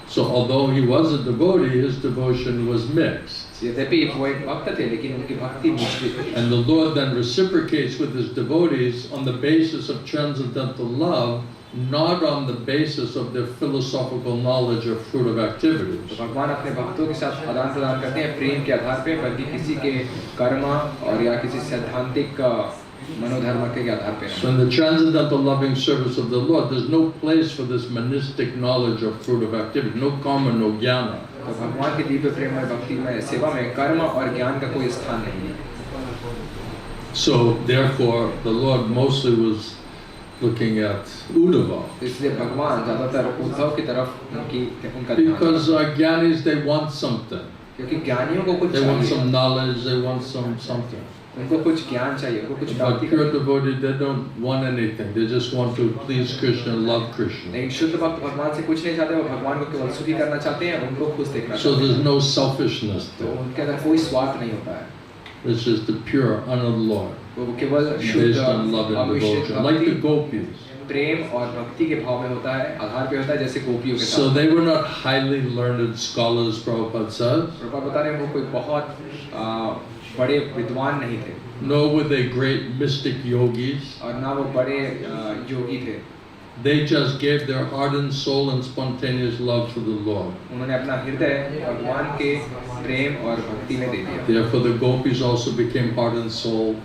B: So although he was a devotee, his devotion was mixed.
A: यद्यपि वो एक भक्त थे, लेकिन उनकी भक्ति मिश्रित थी।
B: And the Lord then reciprocates with his devotees on the basis of transcendental love, not on the basis of their philosophical knowledge or fruitive activities.
A: तो भगवान अपने भक्तों के साथ आदान प्रदान करते हैं प्रेम के आधार पे, बल्कि किसी के कर्म और या किसी सैद्धांतिक मनोधर्म के आधार पे।
B: So in the transcendental loving service of the Lord, there's no place for this monistic knowledge of fruitive activity, no karma, no jnana.
A: तो भगवान की दिव्य प्रेम और भक्ति में सेवा में कर्म और ज्ञान का कोई स्थान नहीं है।
B: So therefore, the Lord mostly was looking at Uddhava.
A: इसलिए भगवान ज्यादातर उद्धव की तरफ उनका ध्यान,
B: Because Gyanis, they want something.
A: क्योंकि ज्ञानियों को कुछ
B: They want
A: चाहिए,
B: some knowledge, they want something.
A: उनको कुछ ज्ञान चाहिए, उनको कुछ
B: But
A: प्राप्ति
B: pure
A: करनी।
B: devotee, they don't want anything. They just want to please Krishna, love Krishna.
A: लेकिन शुद्ध भक्त भगवान से कुछ नहीं चाहते, वो भगवान को केवल सुखी करना चाहते हैं, उनको खुश देखना
B: So
A: चाहते
B: there's
A: हैं।
B: no selfishness
A: तो
B: there.
A: उनके अंदर कोई स्वार्थ नहीं होता है,
B: It's just the pure, honored Lord,
A: वो केवल
B: based
A: शुद्ध
B: on love and
A: अविश्रित
B: devotion, like the
A: भक्ति,
B: gopis.
A: प्रेम और भक्ति के भाव में होता है, आधार पे होता है, जैसे गोपियों के
B: So
A: साथ।
B: they were not highly learned scholars, Prabhupada says,
A: Prabhupada बता रहे हैं वो कोई बहुत बड़े विद्वान नहीं थे,
B: nor were they great mystic yogis.
A: और ना वो बड़े योगी थे।
B: They just gave their heart and soul and spontaneous love to the Lord.
A: उन्होंने अपना हृदय भगवान के प्रेम और भक्ति में दे दिया,
B: Therefore the gopis also became heart and soul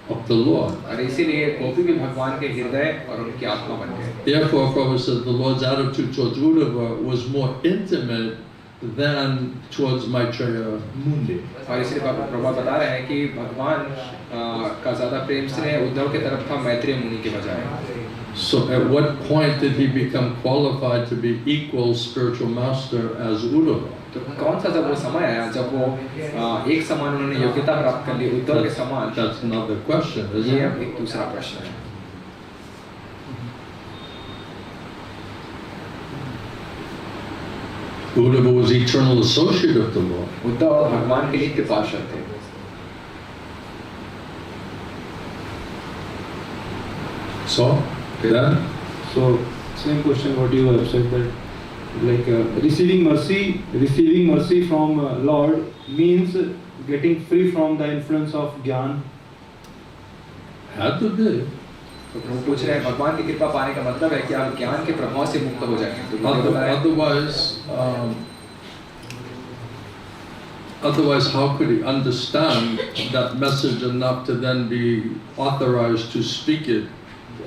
B: of the Lord.
A: और इसीलिए गोपी भी भगवान के हृदय और उनकी आत्मा बन गए।
B: Therefore, Prabhupada says the Lord's attitude towards Uddhava was more intimate than towards Maitreya Muni.
A: और इसलिए प्रभुपाद बता रहे हैं कि भगवान का ज्यादा प्रेम स्नेह उद्धव की तरफ था मैत्रेय मुनि के बजाय।
B: So at what point did he become qualified to be equal spiritual master as Uddhava?
A: तो कौन सा जब वो समय आया जब वो एक समान उन्होंने योग्यता प्राप्त कर ली उद्धव के समान?
B: That's another question, isn't
A: ये
B: it?
A: अब एक दूसरा प्रश्न है।
B: Uddhava was eternal associate of the Lord.
A: Uddhav भगवान के नित्य पार्षद थे।
B: So, then,
C: So same question what you have said, that like receiving mercy from Lord means getting free from the influence of Gyan.
B: had to be.
A: तो प्रभु पूछ रहे हैं भगवान की कृपा पाने का मतलब है कि आप ज्ञान के प्रभाव से मुक्त हो जाएंगे। तो गुरुदेव बता रहे हैं,
B: Otherwise, how could he understand that message enough to then be authorized to speak it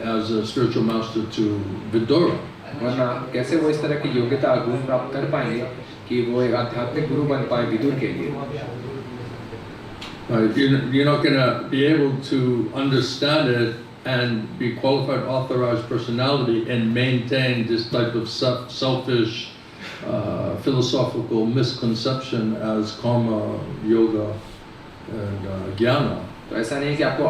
B: as a spiritual master to Vidura?
A: वरना कैसे वो इस तरह की योग्यता गुण प्राप्त कर पाएंगे कि वो एक आध्यात्मिक गुरु बन पाए विदुर के लिए?
B: Right? You're not going to be able to understand it and be qualified, authorized personality and maintain this type of selfish philosophical misconception as karma, yoga, and jnana.
A: तो ऐसा नहीं कि आपको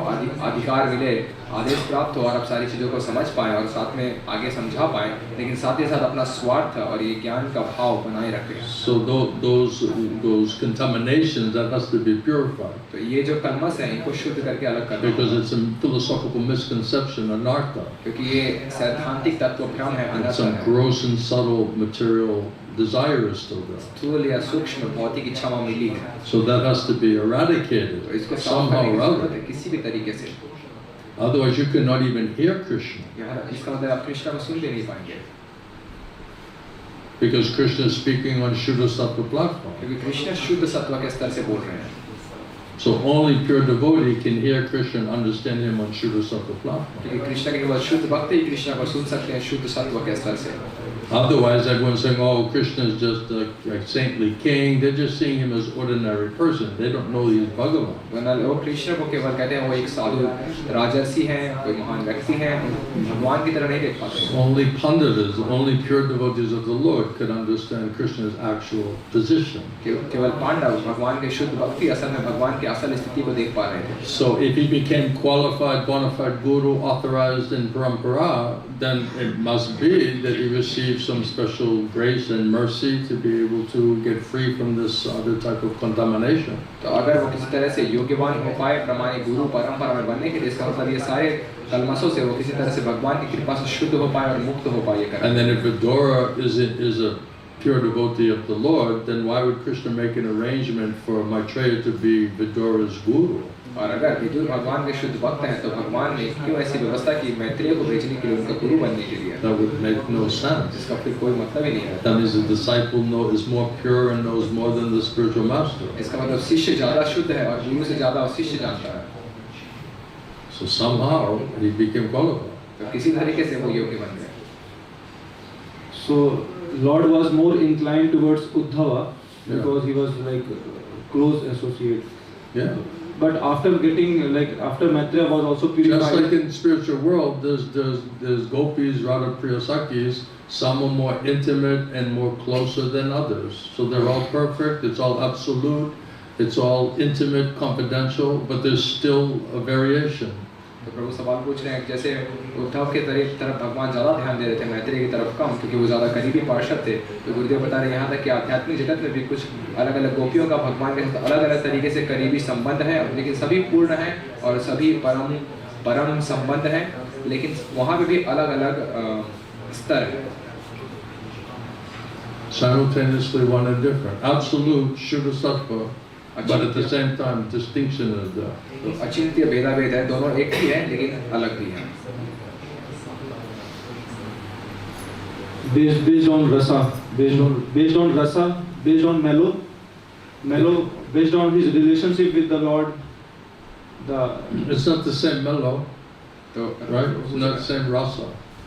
A: अधिकार मिले, आदेश प्राप्त हो और आप सारी चीज़ों को समझ पाएं और साथ में आगे समझा पाएं, लेकिन साथ ही साथ अपना स्वार्थ और ये ज्ञान का भाव बनाए रखें।
B: So those contaminations that has to be purified.
A: तो ये जो कलमश है इनको शुद्ध करके अलग करना
B: Because
A: होगा।
B: it's a philosophical misconception, anartha.
A: क्योंकि ये सैद्धांतिक तत्व भ्रम है,
B: And
A: अनर्थ
B: some
A: है।
B: gross and subtle material desire is still there.
A: स्थूल या सूक्ष्म भौतिक इच्छा वहाँ मिली है,
B: So that has to be
A: तो
B: eradicated
A: इसको साफ
B: somehow
A: करने की
B: or
A: जरूरत
B: other.
A: है किसी भी तरीके से।
B: Otherwise, you cannot even hear Krishna.
A: यहाँ इसका मतलब आप कृष्ण को सुन भी नहीं पाएंगे,
B: Because Krishna is speaking on Shuddha Sattva platform.
A: क्योंकि कृष्ण शुद्ध सत्व के स्तर से बोल रहे हैं।
B: So only pure devotee can hear Krishna and understand him on Shuddha Sattva platform.
A: क्योंकि कृष्ण के केवल शुद्ध भक्त ही कृष्ण को सुन सकते हैं शुद्ध सत्व के स्तर से।
B: Otherwise, everyone's saying, oh, Krishna is just a saintly king. They're just seeing him as ordinary person. They don't know he's Bhagavan.
A: वरना लोग कृष्ण को केवल कहते हैं वो एक साधु राजर्षि हैं, कोई महान व्यक्ति हैं, भगवान की तरह नहीं देख पाते।
B: Only panditas, only pure devotees of the Lord could understand Krishna's actual position.
A: केवल पांडव भगवान के शुद्ध भक्ति असल में भगवान की असल स्थिति को देख पा रहे थे।
B: So if he became qualified, bona fide guru, authorized in parampara, then it must be that he received some special grace and mercy to be able to get free from this other type of contamination.
A: तो अगर वो किसी तरह से योग्यवान हो पाए प्रमाणिक गुरु परंपरा में बनने के लिए, इसका मतलब ये सारे कलमशों से वो किसी तरह से भगवान की कृपा से शुद्ध हो पाए और मुक्त हो पाए।
B: And then if Vidura is a pure devotee of the Lord, then why would Krishna make an arrangement for Maitreya to be Vidura's guru?
A: और अगर विदुर भगवान के शुद्ध भक्त हैं तो भगवान ने क्यों ऐसी व्यवस्था की मैत्रेय को भेजने के लिए, उनका गुरु बनने के लिए?
B: That would make no sense.
A: इसका फिर कोई मतलब ही नहीं है।
B: That means the disciple is more pure and knows more than the spiritual master.
A: इसका मतलब शिष्य ज्यादा शुद्ध है और गुरु से ज्यादा शिष्य जानता है।
B: So somehow he became qualified.
A: तो किसी तरीके से वो योग्य बन गए।
C: So Lord was more inclined towards Uddhava because he was like close associate.
B: Yeah.
C: but after getting after Maitreya was also purified.
B: Just like in spiritual world, there's gopis, Radha Priyasakis. Some are more intimate and more closer than others. So they're all perfect. It's all absolute. It's all intimate, confidential. But there's still a variation.
A: तो प्रभु सवाल पूछ रहे हैं जैसे उद्धव के तरफ भगवान ज़्यादा ध्यान दे रहे थे, मैत्रेय की तरफ कम, क्योंकि वो ज़्यादा करीबी पार्षद थे। तो गुरुदेव बता रहे हैं यहाँ तक कि आध्यात्मिक जगत में भी कुछ अलग अलग गोपियों का भगवान के साथ अलग अलग तरीके से करीबी संबंध है, लेकिन सभी पूर्ण है और सभी परम संबंध है, लेकिन वहाँ पे भी अलग अलग स्तर है।
B: Simultaneously one and different. Absolute Shuddha Sattva, but at the same time distinction is there.
A: तो अचिंत्य भेदाभेद है, दोनों एक ही है लेकिन अलग भी है।
C: Based on rasa, based on mellow, based on his relationship with the Lord.
B: It's not the same mellow, right? It's not the same rasa.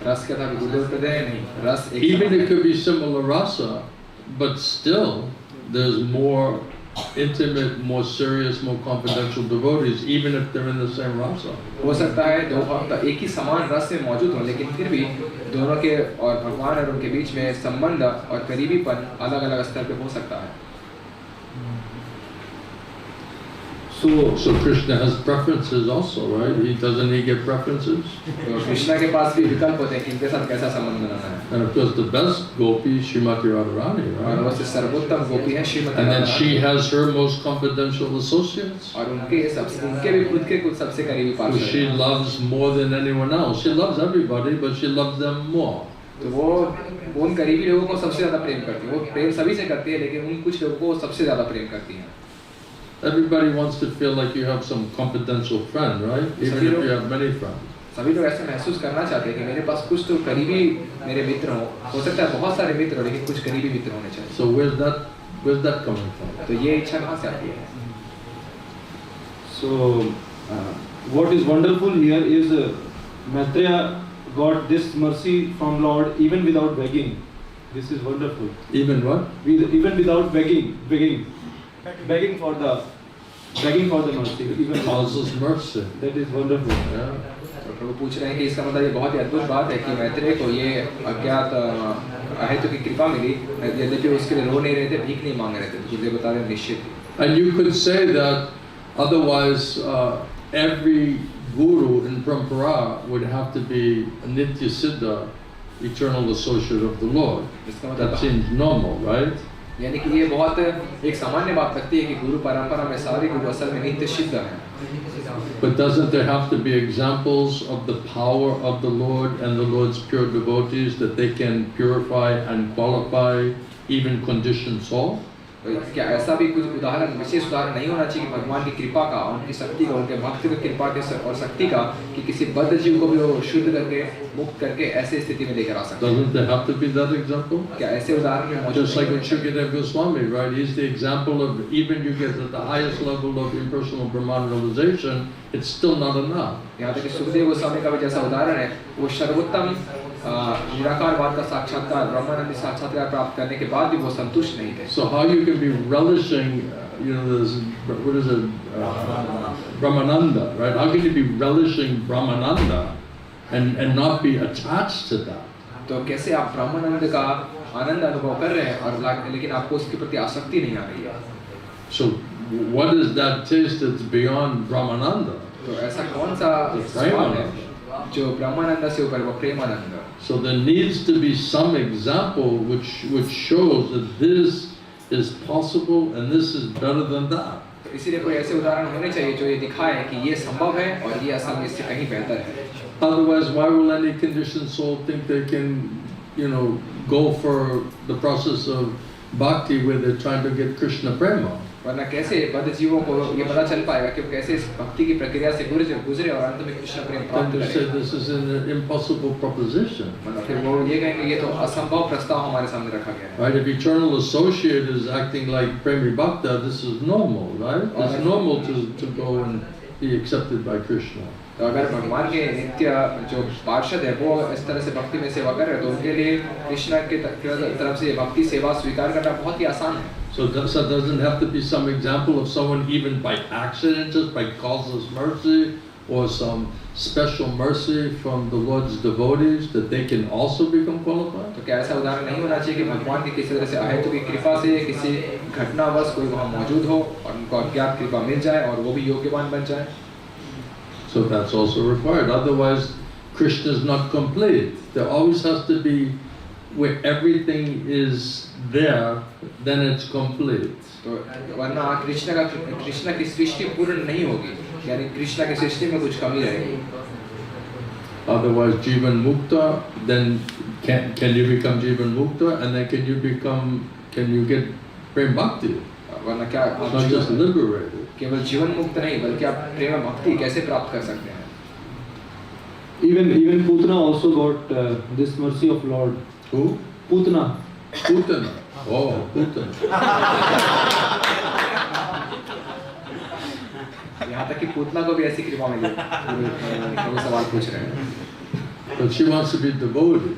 A: रस क्या था गुरुदेव कहते हैं नहीं, रस एक
B: Even it could be similar rasa, but still there's more intimate, more serious, more confidential devotees, even if they're in the same rasa.
A: हो सकता है दो भक्त एक ही समान रस में मौजूद हो, लेकिन फिर भी दोनों के और भगवान और उनके बीच में संबंध और करीबीपन अलग अलग स्तर पे हो सकता है।
B: So Krishna has preferences also, right? Doesn't he get preferences?
A: तो कृष्णा के पास भी विकल्प होते हैं कि इनके साथ कैसा संबंध बनाना है।
B: And of course the best gopi is Srimati Radharani,
A: और
B: right?
A: वैसे सर्वोत्तम गोपी है Shrimati
B: And then
A: Radha
B: she has her most confidential associates,
A: और उनके भी खुद के कुछ सबसे करीबी
B: who
A: पार्षद
B: she
A: हैं।
B: loves more than anyone else. She loves everybody, but she loves them more.
A: तो वो उन करीबी लोगों को सबसे ज्यादा प्रेम करती है। वो प्रेम सभी से करती है, लेकिन उन कुछ लोगों को सबसे ज्यादा प्रेम करती है।
B: Everybody wants to feel like you have some confidential friend, right? Even if you have many friends.
A: सभी लोग ऐसे महसूस करना चाहते हैं कि मेरे पास कुछ तो करीबी मेरे मित्र हो सकता है बहुत सारे मित्र हो, लेकिन कुछ करीबी मित्र होने चाहिए।
B: So where's that coming from?
A: तो ये इच्छा कहाँ से आती है?
C: So what is wonderful here is Maitreya got this mercy from Lord even without begging. This is wonderful.
B: Even what?
C: Even without begging for the mercy. Even
B: Causes mercy.
C: that is wonderful.
B: Yeah.
A: तो प्रभु पूछ रहे हैं कि इसका मतलब ये बहुत ही अद्भुत बात है कि मैत्रेय को ये अज्ञात अहेतु की कृपा मिली, यद्यपि उसके लिए रो नहीं रहे थे, भीख नहीं मांग रहे थे। तो गुरुदेव बता रहे हैं निश्चित।
B: And you could say that otherwise every guru in Parampara would have to be a Nitya Siddha, eternal associate of the Lord. That seems normal, right?
A: यानी कि ये बहुत एक सामान्य बात लगती है कि गुरु परंपरा में सारे गुरु असल में नित्य सिद्ध हैं।
B: But doesn't there have to be examples of the power of the Lord and the Lord's pure devotees that they can purify and qualify even conditioned soul?
A: क्या ऐसा भी कुछ उदाहरण, विशेष उदाहरण नहीं होना चाहिए कि भगवान की कृपा का, उनकी शक्ति का, उनके भक्त की कृपा के और शक्ति का कि किसी बद्ध जीव को भी वो शुद्ध करके मुक्त करके ऐसे स्थिति में लेकर आ सकते हैं?
B: Doesn't there have to be that example?
A: क्या ऐसे उदाहरण में मौजूद
B: Just like with Shukadeva Swami, right? He's the example of even you get at the highest level of impersonal Brahman realization, it's still not enough.
A: यहाँ तक कि सुखदेव गोस्वामी का भी जैसा उदाहरण है, वो सर्वोत्तम निराकारवाद का साक्षात्कार, ब्रह्मानंदी साक्षात्कार प्राप्त करने के बाद भी वो संतुष्ट नहीं थे।
B: So how you can be relishing, this, what is it, Brahmananda, right? How can you be relishing Brahmananda and not be attached to that?
A: तो कैसे आप ब्रह्मानंद का आनंद अनुभव कर रहे हैं और लेकिन आपको उसके प्रति आसक्ति नहीं आ रही है?
B: So what is that taste that's beyond Brahmananda?
A: तो ऐसा कौन सा स्वाद है जो ब्रह्मानंद से ऊपर, वो Premanand?
B: So there needs to be some example which shows that this is possible and this is better than that.
A: तो इसीलिए कोई ऐसे उदाहरण होने चाहिए जो ये दिखाए कि ये संभव है और ये असल में इससे कहीं बेहतर है।
B: Otherwise, why will any conditioned soul think they can, go for the process of bhakti where they're trying to get Krishna prema?
A: वरना कैसे बद्ध जीवों को ये पता चल पाएगा कि वो कैसे इस भक्ति की प्रक्रिया से गुजरे और अंत में कृष्ण प्रेम प्राप्त
B: Then they say
A: करें?
B: this is an impossible proposition.
A: मतलब फिर वो ये कहेंगे ये तो असंभव प्रस्ताव हमारे सामने रखा गया है।
B: Right? If eternal associate is acting like Premi Bhakta, this is normal, right? It's normal to go and be accepted by Krishna.
A: तो अगर भगवान के नित्य जो पार्षद है वो इस तरह से भक्ति में सेवा कर रहे हैं तो उनके लिए कृष्ण के तरफ से भक्ति सेवा स्वीकार करना बहुत ही आसान है।
B: So that doesn't have to be some example of someone even by accident, just by causeless mercy, or some special mercy from the Lord's devotees that they can also become qualified.
A: तो क्या ऐसा उदाहरण नहीं होना चाहिए कि भगवान की किसी तरह से अहेतु की कृपा से किसी घटनावश कोई वहाँ मौजूद हो और उनको अज्ञात कृपा मिल जाए और वो भी योग्यवान बन जाए?
B: So that's also required. Otherwise, Krishna is not complete. There always has to be where everything is there, then it's complete.
A: तो वरना कृष्ण की सृष्टि पूर्ण नहीं होगी, यानी कृष्ण की सृष्टि में कुछ कमी रहेगी।
B: Otherwise, Jivan Mukta, then can you become Jivan Mukta, and then can you get Prem Bhakti?
A: वरना क्या आप
B: Not just liberated.
A: केवल जीवन मुक्त नहीं बल्कि आप प्रेम भक्ति कैसे प्राप्त कर सकते हैं?
C: Even Putana also got this mercy of Lord.
B: Who?
C: Putana.
B: Putana. Oh, Putana.
A: यहाँ तक कि पूतना को भी ऐसी कृपा मिली, वो सवाल पूछ रहे हैं।
B: But she wants to be devotee.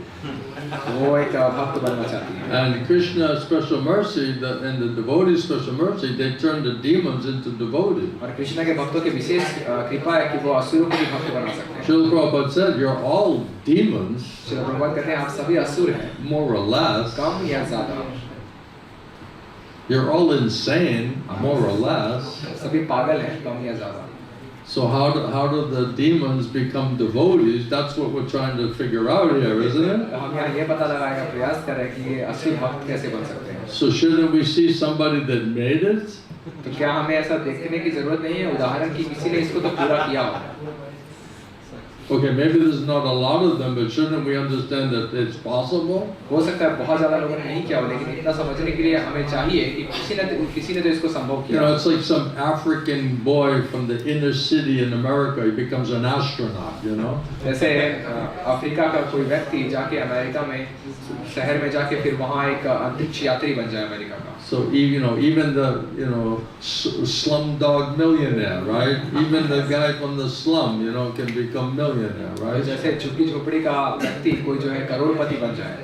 A: वो एक भक्त बनना चाहती है।
B: And Krishna's special mercy, and the devotees' special mercy, they turn the demons into devotees.
A: और कृष्ण के भक्तों के विशेष कृपा है कि वो असुरों को भी भक्त बना सकते हैं।
B: Srila Prabhupada said, "You're all demons,
A: Srila Prabhupada कहते हैं आप सभी असुर हैं,
B: more or less.
A: कम या ज़्यादा।
B: You're all insane, more or less.
A: सभी पागल हैं, कम या ज़्यादा।
B: So how do the demons become devotees? That's what we're trying to figure out here, isn't it?
A: हम यहाँ ये पता लगाने का प्रयास कर रहे हैं कि ये असुर भक्त कैसे बन सकते हैं।
B: So shouldn't we see somebody that made it?
A: तो क्या हमें ऐसा देखने की जरूरत नहीं है उदाहरण की किसी ने इसको तो पूरा किया हो?
B: Okay, maybe there's not a lot of them, but shouldn't we understand that it's possible?
A: हो सकता है बहुत ज़्यादा लोगों ने नहीं किया हो, लेकिन इतना समझने के लिए हमें चाहिए कि किसी ने तो इसको संभव
B: You
A: किया।
B: know, it's like some African boy from the inner city in America, he becomes an astronaut, you know?
A: जैसे अफ्रीका का कोई व्यक्ति जाके अमेरिका में शहर में जाके फिर वहाँ एक अंतरिक्ष यात्री बन जाए अमेरिका का।
B: So even the slumdog millionaire, right? Even the guy from the slum, can become millionaire, right?
A: जैसे झुग्गी झोपड़ी का व्यक्ति कोई जो है करोड़पति बन जाए।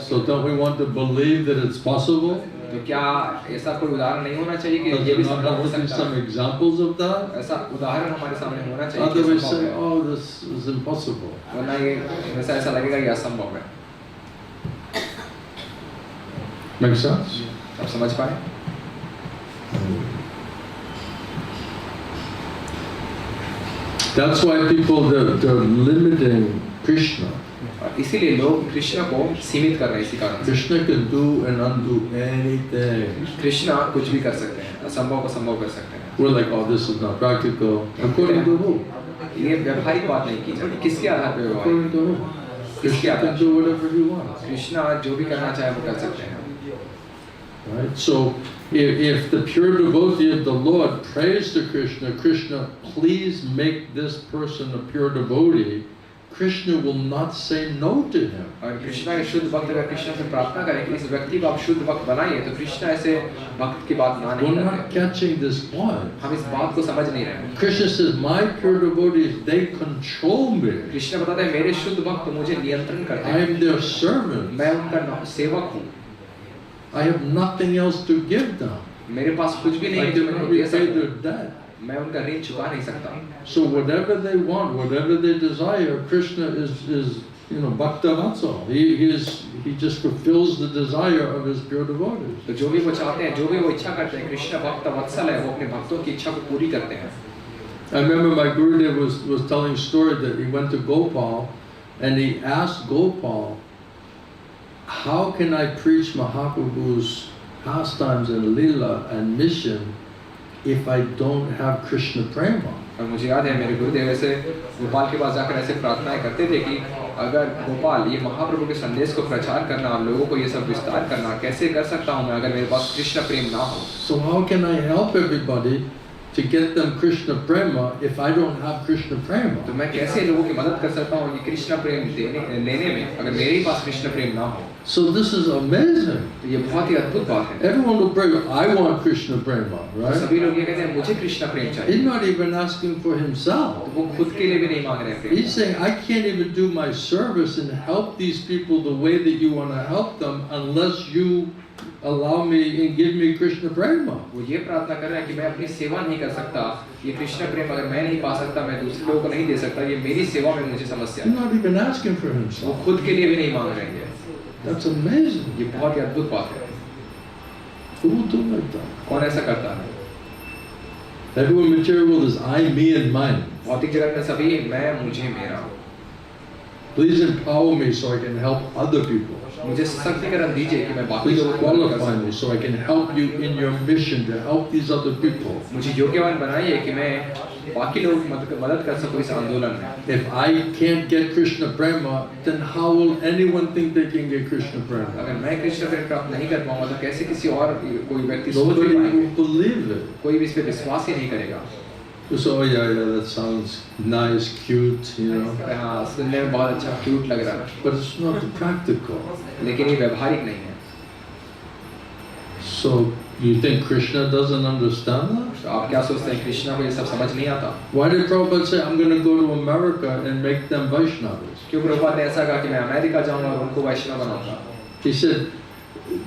B: So don't we want to believe that it's possible?
A: तो क्या ऐसा कोई उदाहरण नहीं होना चाहिए कि
B: Does
A: ये भी
B: it not
A: संभव हो
B: have to be
A: सकता
B: some
A: है?
B: examples of that?
A: ऐसा उदाहरण हमारे सामने होना चाहिए कि
B: Otherwise
A: संभव
B: say,
A: है।
B: oh, this is impossible.
A: वरना ये ऐसा लगेगा कि असंभव है।
B: Make sense?
A: आप समझ पाए?
B: That's why people they're limiting Krishna.
A: इसीलिए लोग कृष्ण को सीमित कर रहे हैं इसी कारण से।
B: Krishna can do and undo anything.
A: Krishna कुछ भी कर सकते हैं, असंभव को संभव कर सकते हैं।
B: We're like, oh, this is not practical. According to who?
A: ये व्यवहारिक बात नहीं की जाती, किसके आधार पर व्यवहारिक?
B: According to who? Krishna can do whatever he wants.
A: Krishna जो भी करना चाहे वो कर सकते हैं।
B: Right? So, if the pure devotee of the Lord prays to Krishna, Krishna, please make this person a pure devotee, Krishna will not say no to him.
A: और कृष्ण के शुद्ध भक्त अगर कृष्ण से प्रार्थना करें कि इस व्यक्ति को आप शुद्ध भक्त बनाइए, तो कृष्ण ऐसे भक्त की बात ना नहीं
B: We're not
A: करते।
B: catching this point.
A: हम इस बात को समझ नहीं रहे।
B: Krishna says, my pure devotees, they control me.
A: Krishna बताते हैं मेरे शुद्ध भक्त मुझे नियंत्रण करते
B: I
A: हैं।
B: am their servant.
A: मैं उनका सेवक हूँ।
B: I have nothing else to give them.
A: मेरे पास कुछ भी नहीं
B: I
A: है जो मैं
B: cannot
A: उनको दे
B: repay
A: सकता।
B: their debt.
A: मैं उनका ऋण चुका नहीं सकता।
B: So whatever they want, whatever they desire, Krishna is Bhakta Vatsal. He just fulfills the desire of his pure devotees.
A: तो जो भी वो चाहते हैं, जो भी वो इच्छा करते हैं, कृष्ण भक्त वत्सल है, वो अपने भक्तों की इच्छा को पूरी करते हैं।
B: I remember my Gurudev was telling a story that he went to Gopal and he asked Gopal, how can I preach Mahaprabhu's pastimes and Leela and mission if I don't have Krishna prema?
A: और मुझे याद है मेरे गुरुदेव ऐसे गोपाल के पास जाकर ऐसे प्रार्थनाएं करते थे कि अगर गोपाल ये महाप्रभु के संदेश को प्रचार करना और लोगों को ये सब विस्तार करना कैसे कर सकता हूँ मैं अगर मेरे पास कृष्ण प्रेम ना हो?
B: So how can I help everybody to get them Krishna prema if I don't have Krishna prema?
A: तो मैं कैसे लोगों की मदद कर सकता हूँ ये कृष्ण प्रेम लेने में अगर मेरे ही पास कृष्ण प्रेम ना हो?
B: So this is amazing.
A: तो ये बहुत ही अद्भुत बात है।
B: Everyone will pray, I want Krishna prema, right?
A: सभी लोग ये कहते हैं मुझे कृष्ण प्रेम चाहिए।
B: He's not even asking for himself.
A: तो वो खुद के लिए भी नहीं मांग रहे हैं।
B: He's saying, I can't even do my service and help these people the way that you want to help them unless you allow me and give me Krishna prema.
A: वो ये प्रार्थना कर रहे हैं कि मैं अपनी सेवा नहीं कर सकता, ये कृष्ण प्रेम अगर मैं नहीं पा सकता, मैं दूसरे लोगों को नहीं दे सकता, ये मेरी सेवा में मुझे समस्या है।
B: He's not even asking for
A: वो
B: himself.
A: खुद के लिए भी नहीं मांग रहे हैं।
B: That's amazing.
A: ये बहुत ही अद्भुत बात है।
B: Who will do like that?
A: कौन ऐसा करता है?
B: Everyone material world is I, me, and mine.
A: भौतिक जगत में सभी मैं, मुझे, मेरा।
B: Please empower me so I can help other people.
A: मुझे सशक्तिकरण दीजिए कि मैं बाकी
B: Please
A: लोगों को मदद कर
B: qualify
A: सकूं।
B: me so I can help you in your mission to help these other people.
A: मुझे योग्यवान बनाइए कि मैं बाकी लोगों की मदद कर सकूं इस आंदोलन में।
B: If I can't get Krishna prema, then how will anyone think they can get Krishna prema?
A: अगर मैं कृष्ण प्रेम प्राप्त नहीं कर पाऊंगा तो कैसे किसी और कोई व्यक्ति सोच भी
B: Nobody
A: पाएंगे?
B: will believe it.
A: कोई भी इस पे विश्वास ही नहीं करेगा।
B: So yeah, that sounds nice, cute, you know.
A: हाँ, सुनने में बहुत अच्छा क्यूट लग रहा है,
B: But it's not practical.
A: लेकिन ये व्यवहारिक नहीं है।
B: So you think Krishna doesn't understand that?
A: तो आप क्या सोचते हैं कृष्णा को ये सब समझ नहीं आता?
B: Why did Prabhupada say, I'm going to go to America and make them Vaishnavas?
A: क्यों प्रभुपाद ने ऐसा कहा कि मैं अमेरिका जाऊंगा और उनको वैष्णव बनाऊंगा?
B: He said,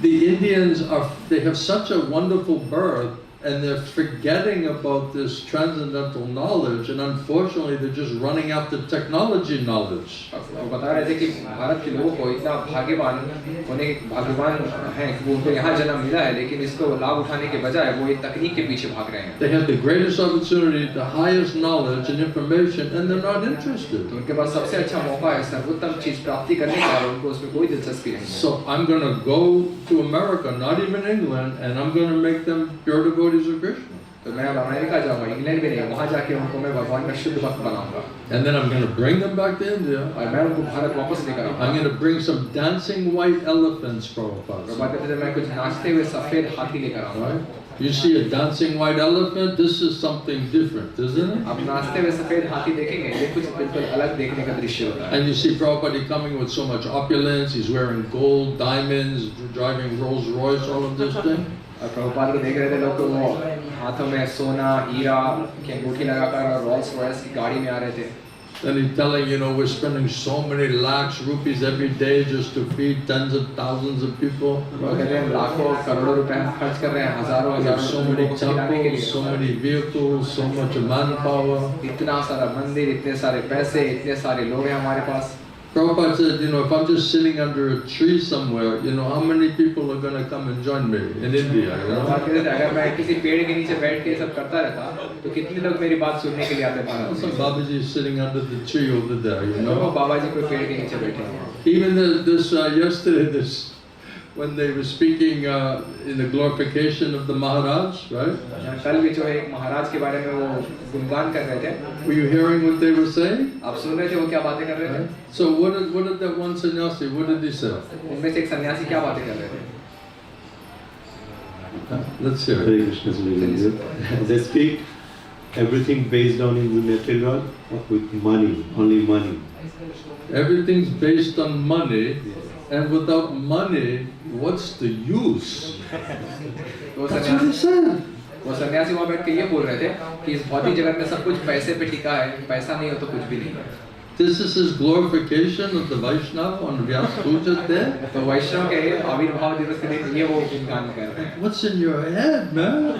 B: the Indians they have such a wonderful birth and they're forgetting about this transcendental knowledge, and unfortunately they're just running after technology knowledge.
A: वो बता रहे थे कि भारत के लोगों को इतना भाग्यवान हैं कि वो उनको यहाँ जन्म मिला है, लेकिन इसको लाभ उठाने के बजाय वो एक तकनीक के पीछे भाग रहे हैं।
B: They have the greatest opportunity, the highest knowledge and information, and they're not interested.
A: तो उनके पास सबसे अच्छा मौका है सर्वोत्तम चीज प्राप्ति करने का, और उनको उसमें कोई दिलचस्पी नहीं है।
B: So I'm going to go to America, not even England, and I'm going to make them pure devotees of Krishna.
A: तो मैं अब अमेरिका जाऊंगा, इंग्लैंड भी नहीं, वहाँ जाके उनको मैं भगवान का शुद्ध भक्त बनाऊंगा।
B: And then I'm going to bring them back to India.
A: और मैं उनको भारत वापस लेकर आऊंगा।
B: I'm going to bring some dancing white elephants, Prabhupada.
A: Prabhupada कहते थे मैं कुछ नाचते हुए सफेद हाथी लेकर आऊंगा।
B: Right? You see a dancing white elephant, this is something different, isn't it?
A: आप नाचते हुए सफेद हाथी देखेंगे, ये कुछ बिल्कुल अलग देखने का दृश्य होता है।
B: And you see Prabhupada coming with so much opulence, he's wearing gold, diamonds, driving Rolls Royce, all of this thing.
A: और प्रभुपाद को देख रहे थे लोग, तो वो हाथों में सोना, हीरा की अंगूठी लगाकर और रोल्स रॉयस की गाड़ी में आ रहे थे।
B: Then he's telling, we're spending so many lakhs rupees every day just to feed tens of thousands of people.
A: वो कहते हैं लाखों करोड़ों रुपए हम खर्च कर रहे हैं, हजारों
B: We have
A: हजारों
B: so
A: लोगों
B: many
A: को खिलाने के
B: temples,
A: लिए।
B: so many vehicles, so much manpower.
A: इतना सारा मंदिर, इतने सारे पैसे, इतने सारे लोग हैं हमारे पास।
B: Prabhupada said, if I'm just sitting under a tree somewhere, how many people are going to come and join me in India?
A: Prabhupada कहते थे अगर मैं किसी पेड़ के नीचे बैठ के ये सब करता रहता तो कितने लोग मेरी बात सुनने के लिए आते भारत
B: So
A: में।
B: Babaji is sitting under the tree over there,
A: वो बाबा जी कोई पेड़ के नीचे बैठे हैं।
B: Even yesterday, when they were speaking in the glorification of the Maharaj, right?
A: कल भी जो है एक महाराज के बारे में वो गुणगान कर रहे थे।
B: Were you hearing what they were saying?
A: आप सुन रहे थे वो क्या बातें कर रहे थे?
B: So what did that one sannyasi, what did he say?
A: उनमें से एक सन्यासी क्या बातें कर रहे थे?
B: Let's hear it.
D: Hare Krishna Swami. They speak everything based on in the material with money, only money.
B: Everything's based on money, and without money, what's the use?
A: वो
B: That's what he said.
A: सन्यासी वहाँ बैठ के ये बोल रहे थे कि इस भौतिक जगत में सब कुछ पैसे पे टिका है, पैसा नहीं हो तो कुछ भी नहीं है।
B: This is his glorification of the Vaishnava on Vyas Puja Day.
A: तो वैष्णव के आविर्भाव दिवस के दिन ये वो गुणगान कर रहे हैं।
B: What's in your head, man?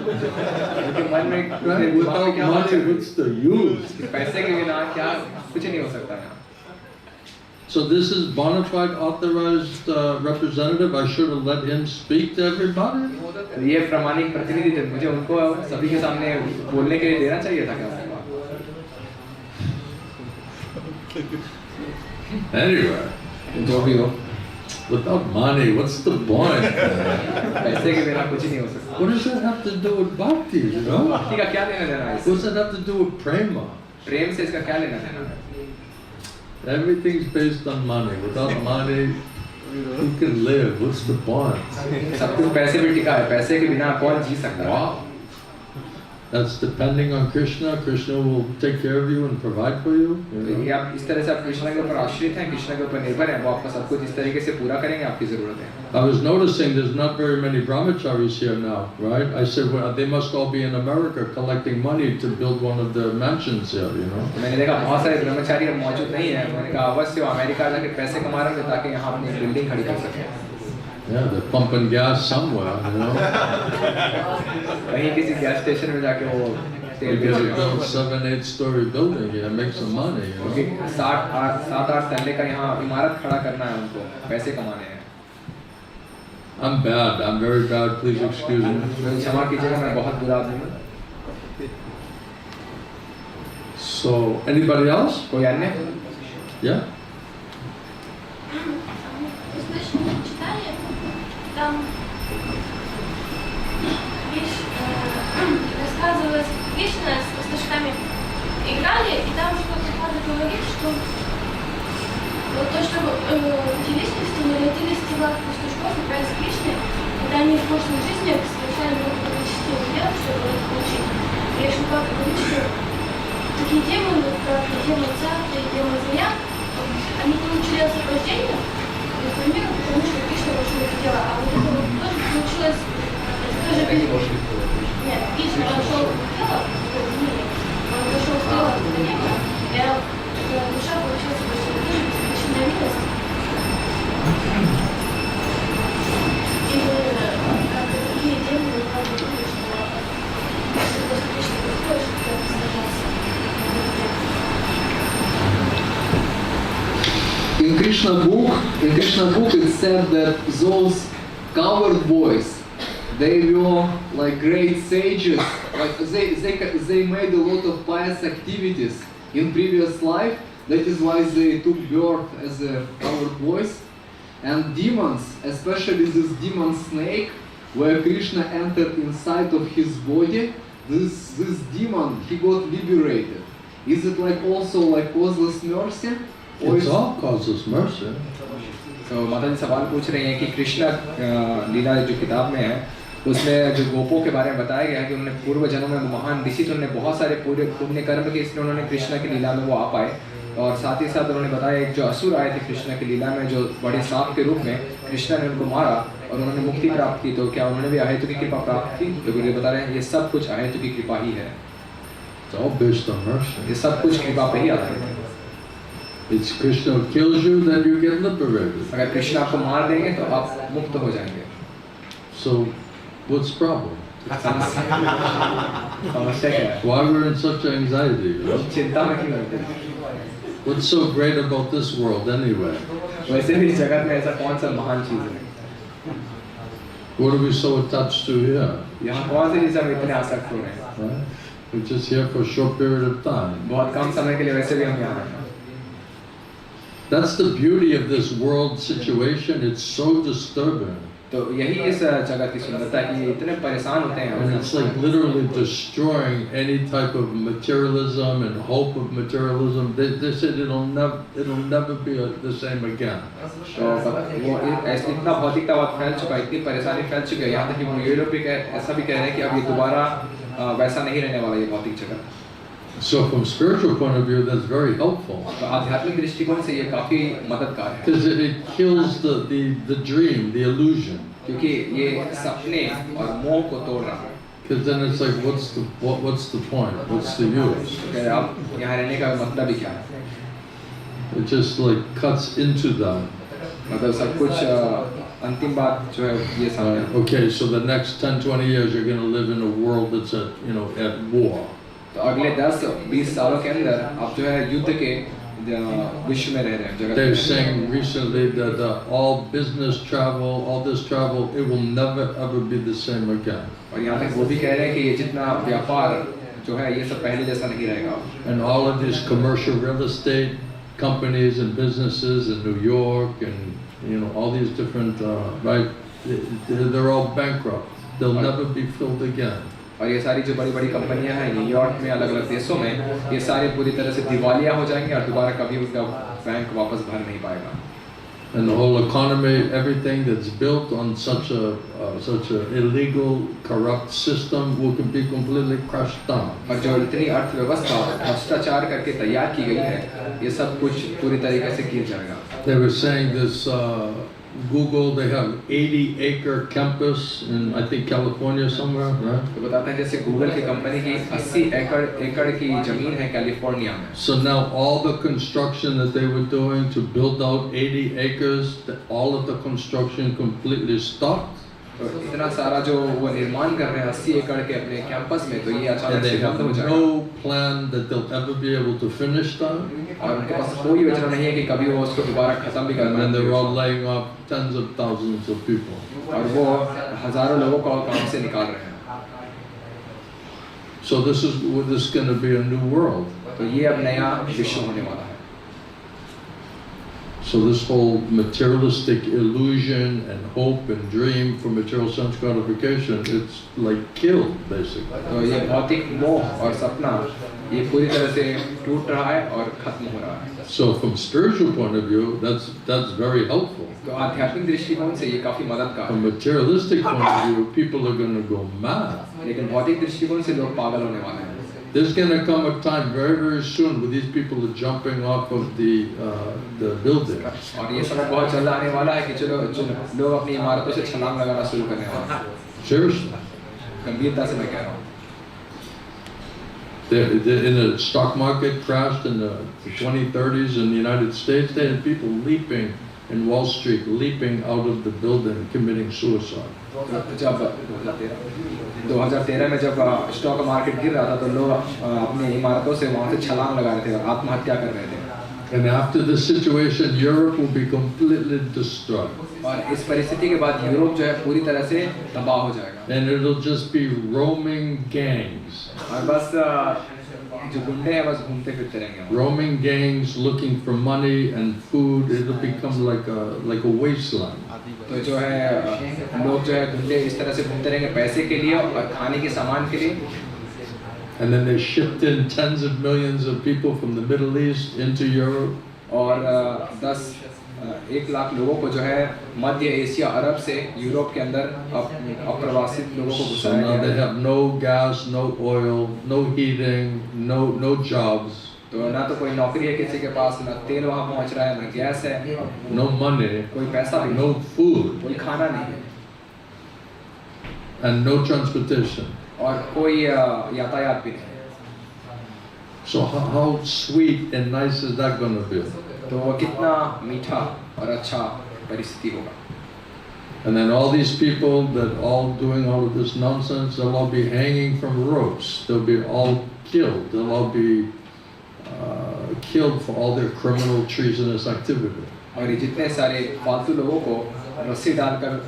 A: उनके मन में
B: Right? Without money, what's the use?
A: पैसे के बिना क्या कुछ नहीं हो सकता यहाँ।
B: So this is bona fide authorized representative. I should have let him speak to everybody.
A: ये प्रमाणिक प्रतिनिधि थे, मुझे उनको सभी के सामने बोलने के लिए देना चाहिए था क्या?
B: Anyway,
A: जो भी हो,
B: without money, what's the point?
A: पैसे के बिना कुछ नहीं हो सकता।
B: What does that have to do with bhakti,
A: भक्ति का क्या लेना देना है इससे?
B: What does that have to do with prema?
A: प्रेम से इसका क्या लेना देना है?
B: Everything's based on money. Without money, who can live? What's the point?
A: सब कुछ पैसे पे टिका है, पैसे के बिना कौन जी सकता है?
B: Wow. That's depending on Krishna. Krishna will take care of you and provide for you.
A: तो ये आप इस तरह से आप कृष्ण के ऊपर आश्रित हैं, कृष्ण के ऊपर निर्भर हैं, वो आपका सब कुछ इस तरीके से पूरा करेंगे आपकी ज़रूरतें।
B: I was noticing there's not very many brahmacharis here now, right? I said, well, they must all be in America collecting money to build one of the mansions here, you know.
A: मैंने देखा बहुत सारे ब्रह्मचारी अब मौजूद नहीं हैं। मैंने कहा अवश्य वो अमेरिका जाके पैसे कमा रहे हैं ताकि यहाँ अपनी बिल्डिंग खड़ी कर सकें।
B: Yeah, they're pumping gas somewhere, you know.
A: कहीं किसी गैस स्टेशन में जाके वो तेल
B: They
A: बेच
B: gotta
A: रहे
B: build
A: हैं।
B: 7-8 story building here, make some money, you
A: क्योंकि
B: know.
A: 7-8 तल्ले का यहाँ इमारत खड़ा करना है उनको, पैसे कमाने हैं।
B: I'm bad. I'm very bad. Please excuse me.
A: तो क्षमा कीजिएगा, मैं बहुत बुरा आदमी हूँ।
B: So, anybody else?
A: कोई अन्य?
B: Yeah.
E: Там рассказывалось, Кришна с пастушками играли, и там что-то правда говорит, что вот то, что эти личности нарядились в телах пастушков, играли с Кришной, когда они в прошлой жизни совершали много количества дел, чтобы их получить. И Шилпа говорит, что такие демоны, как демон Царта и демон Змея, они получили освобождение, например, потому что Кришна вошел в тело, а вот это вот тоже получилось, тоже нет, Кришна вошел в тело, он вошел в тело демона, и душа получилась бесчинная милость. И как такие демоны, правда, думают, что после Кришны подходишь, что ты сражался.
F: In Krishna book it said that those coward boys, they were like great sages, like they made a lot of pious activities in previous life. That is why they took birth as a coward boys. And demons, especially this demon snake, where Krishna entered inside of his body, this demon, he got liberated. Is it like also like causeless mercy?
B: It's all causeless mercy.
A: तो माता जी सवाल पूछ रही हैं कि कृष्ण लीला जो किताब में है उसमें जो गोपों के बारे में बताया गया है कि उन्होंने पूर्व जन्मों में महान ऋषि थे, उन्होंने बहुत सारे पूरे पुण्य कर्म किए, इसलिए उन्होंने कृष्ण की लीला में वो आ पाए। और साथ ही साथ उन्होंने बताया एक जो असुर आए थे कृष्ण की लीला में जो बड़े सांप के रूप में कृष्ण ने उनको मारा और उन्होंने मुक्ति प्राप्त की, तो क्या उन्होंने भी अहेतु की कृपा प्राप्त की? तो गुरु बता रहे हैं ये सब कुछ अहेतु की कृपा ही है,
B: It's all based on mercy.
A: ये सब कुछ कृपा पे ही आधारित है।
B: It's Krishna who kills you, then you get liberated.
A: अगर कृष्ण आपको मार देंगे तो आप मुक्त हो जाएंगे।
B: So, what's the problem?
A: समस्या क्या है?
B: Why we're in such anxiety? You know?
A: चिंता में क्यों रहते हैं?
B: What's so great about this world anyway?
A: वैसे भी इस जगत में ऐसा कौन सा महान चीज है?
B: What are we so attached to here?
A: यहाँ कौन सी चीज हम इतने आसक्त हो रहे हैं?
B: Right? We're just here for a short period of time.
A: बहुत कम समय के लिए वैसे भी हम यहाँ हैं।
B: That's the beauty of this world situation. It's so disturbing.
A: तो यही इस जगत की सुंदरता है कि ये इतने परेशान होते हैं
B: And it's like literally destroying any type of materialism and hope of materialism. They said it'll never be the same again.
A: तो वो ऐसे इतना भौतिकतावाद फैल चुका है, इतनी परेशानी फैल चुकी है यहाँ तक कि वो ये लोग भी ऐसा भी कह रहे हैं कि अब ये दोबारा वैसा नहीं रहने वाला ये भौतिक जगत।
B: So from spiritual point of view, that's very helpful.
A: तो आध्यात्मिक दृष्टिकोण से ये काफी मददगार है।
B: Because it kills the dream, the illusion.
A: क्योंकि ये सपने और मोह को तोड़ रहा है।
B: Because then it's like, what's the point? What's the use?
A: तो आप यहाँ रहने का मतलब ही क्या है?
B: It just like cuts into that.
A: मतलब सब कुछ अंतिम बात जो है ये सामने।
B: Okay, so the next 10-20 years you're going to live in a world that's at war.
A: तो अगले 10-20 सालों के अंदर आप जो है युद्ध के विश्व में रह रहे हैं जगत
B: They're
A: में।
B: saying recently that all business travel, all this travel, it will never ever be the same again.
A: और यहाँ तक वो भी कह रहे हैं कि ये जितना व्यापार जो है ये सब पहले जैसा नहीं रहेगा।
B: And all of these commercial real estate companies and businesses in New York and all these different right, they're all bankrupt. They'll never be filled again.
A: और ये सारी जो बड़ी बड़ी कंपनियां हैं न्यूयॉर्क में अलग अलग देशों में ये सारे पूरी तरह से दिवालिया हो जाएंगे और दोबारा कभी उनका बैंक वापस भर नहीं पाएगा।
B: And the whole economy, everything that's built on such a illegal, corrupt system will be completely crushed down.
A: और जो इतनी अर्थव्यवस्था भ्रष्टाचार करके तैयार की गई है, ये सब कुछ पूरी तरीके से गिर जाएगा.
B: They were saying this Google, they have 80-acre campus in I think California somewhere, right?
A: तो बताते हैं जैसे गूगल की कंपनी की 80 एकड़ की जमीन है कैलिफोर्निया में.
B: So now all the construction that they were doing to build out 80 acres, all of the construction completely stopped.
A: तो इतना सारा जो वो निर्माण कर रहे हैं 80 एकड़ के अपने कैंपस में, तो ये
B: And
A: अचानक
B: they
A: से
B: have
A: बंद हो जाएगा.
B: no plan that they'll ever be able to finish that.
A: और उनके पास कोई योजना नहीं है कि कभी वो उसको दोबारा खत्म भी कर
B: And then they're all
A: पाएंगे.
B: laying off tens of thousands of people.
A: और वो हजारों लोगों को काम से निकाल रहे हैं.
B: So this is going to be a new world.
A: तो ये अब नया विश्व होने वाला है.
B: So this whole materialistic illusion and hope and dream for material sense gratification, it's like killed basically.
A: तो ये भौतिक मोह और सपना ये पूरी तरह से टूट रहा है और खत्म हो रहा है.
B: So from spiritual point of view, that's very helpful.
A: तो आध्यात्मिक दृष्टिकोण से ये काफी मददगार
B: From
A: है.
B: materialistic point of view, people are going to go mad.
A: लेकिन भौतिक दृष्टिकोण से लोग पागल होने वाले हैं.
B: There's going to come a time very, very soon where these people are jumping off of the building.
A: और ये समय बहुत जल्द आने वाला है कि चलो लोग अपनी इमारतों से छलांग लगाना शुरू करने वाले हैं.
B: Seriously.
A: गंभीरता से मैं कह रहा हूँ.
B: In the stock market crashed in the 2030s in the United States, they had people leaping in Wall Street, leaping out of the building, committing suicide.
A: जब 2013 में जब स्टॉक मार्केट गिर रहा था तो लोग अपनी इमारतों से वहाँ से छलांग लगा रहे थे और आत्महत्या कर रहे थे.
B: And after this situation, Europe will be completely destroyed.
A: और इस परिस्थिति के बाद यूरोप जो है पूरी तरह से तबाह हो जाएगा.
B: And it'll just be roaming gangs.
A: और बस जो गुंडे हैं बस घूमते फिरते रहेंगे.
B: Roaming gangs looking for money and food. It'll become like a wasteland.
A: तो जो है लोग जो है गुंडे इस तरह से घूमते रहेंगे पैसे के लिए और खाने के सामान के लिए.
B: And then they shipped in tens of millions of people from the Middle East into Europe.
A: और 1 लाख लोगों को जो है मध्य एशिया अरब से यूरोप के अंदर अप्रवासित लोगों को
B: So
A: घुसाया
B: now they
A: गया.
B: have no gas, no oil, no heating, no jobs,
A: तो ना तो कोई नौकरी है किसी के पास, ना तेल वहाँ पहुँच रहा है, ना गैस है,
B: no money,
A: कोई पैसा भी
B: no
A: नहीं,
B: food,
A: कोई खाना नहीं है
B: and no transportation.
A: और कोई यातायात भी नहीं.
B: So how sweet and nice is that going to be?
A: तो वो कितना मीठा और अच्छा परिस्थिति होगा.
B: And then all these people that all doing all of this nonsense, they'll all be hanging from ropes. They'll be all killed. They'll all be killed for all their criminal treasonous activity.
A: और ये जितने सारे फालतू लोगों को रस्सी डालकर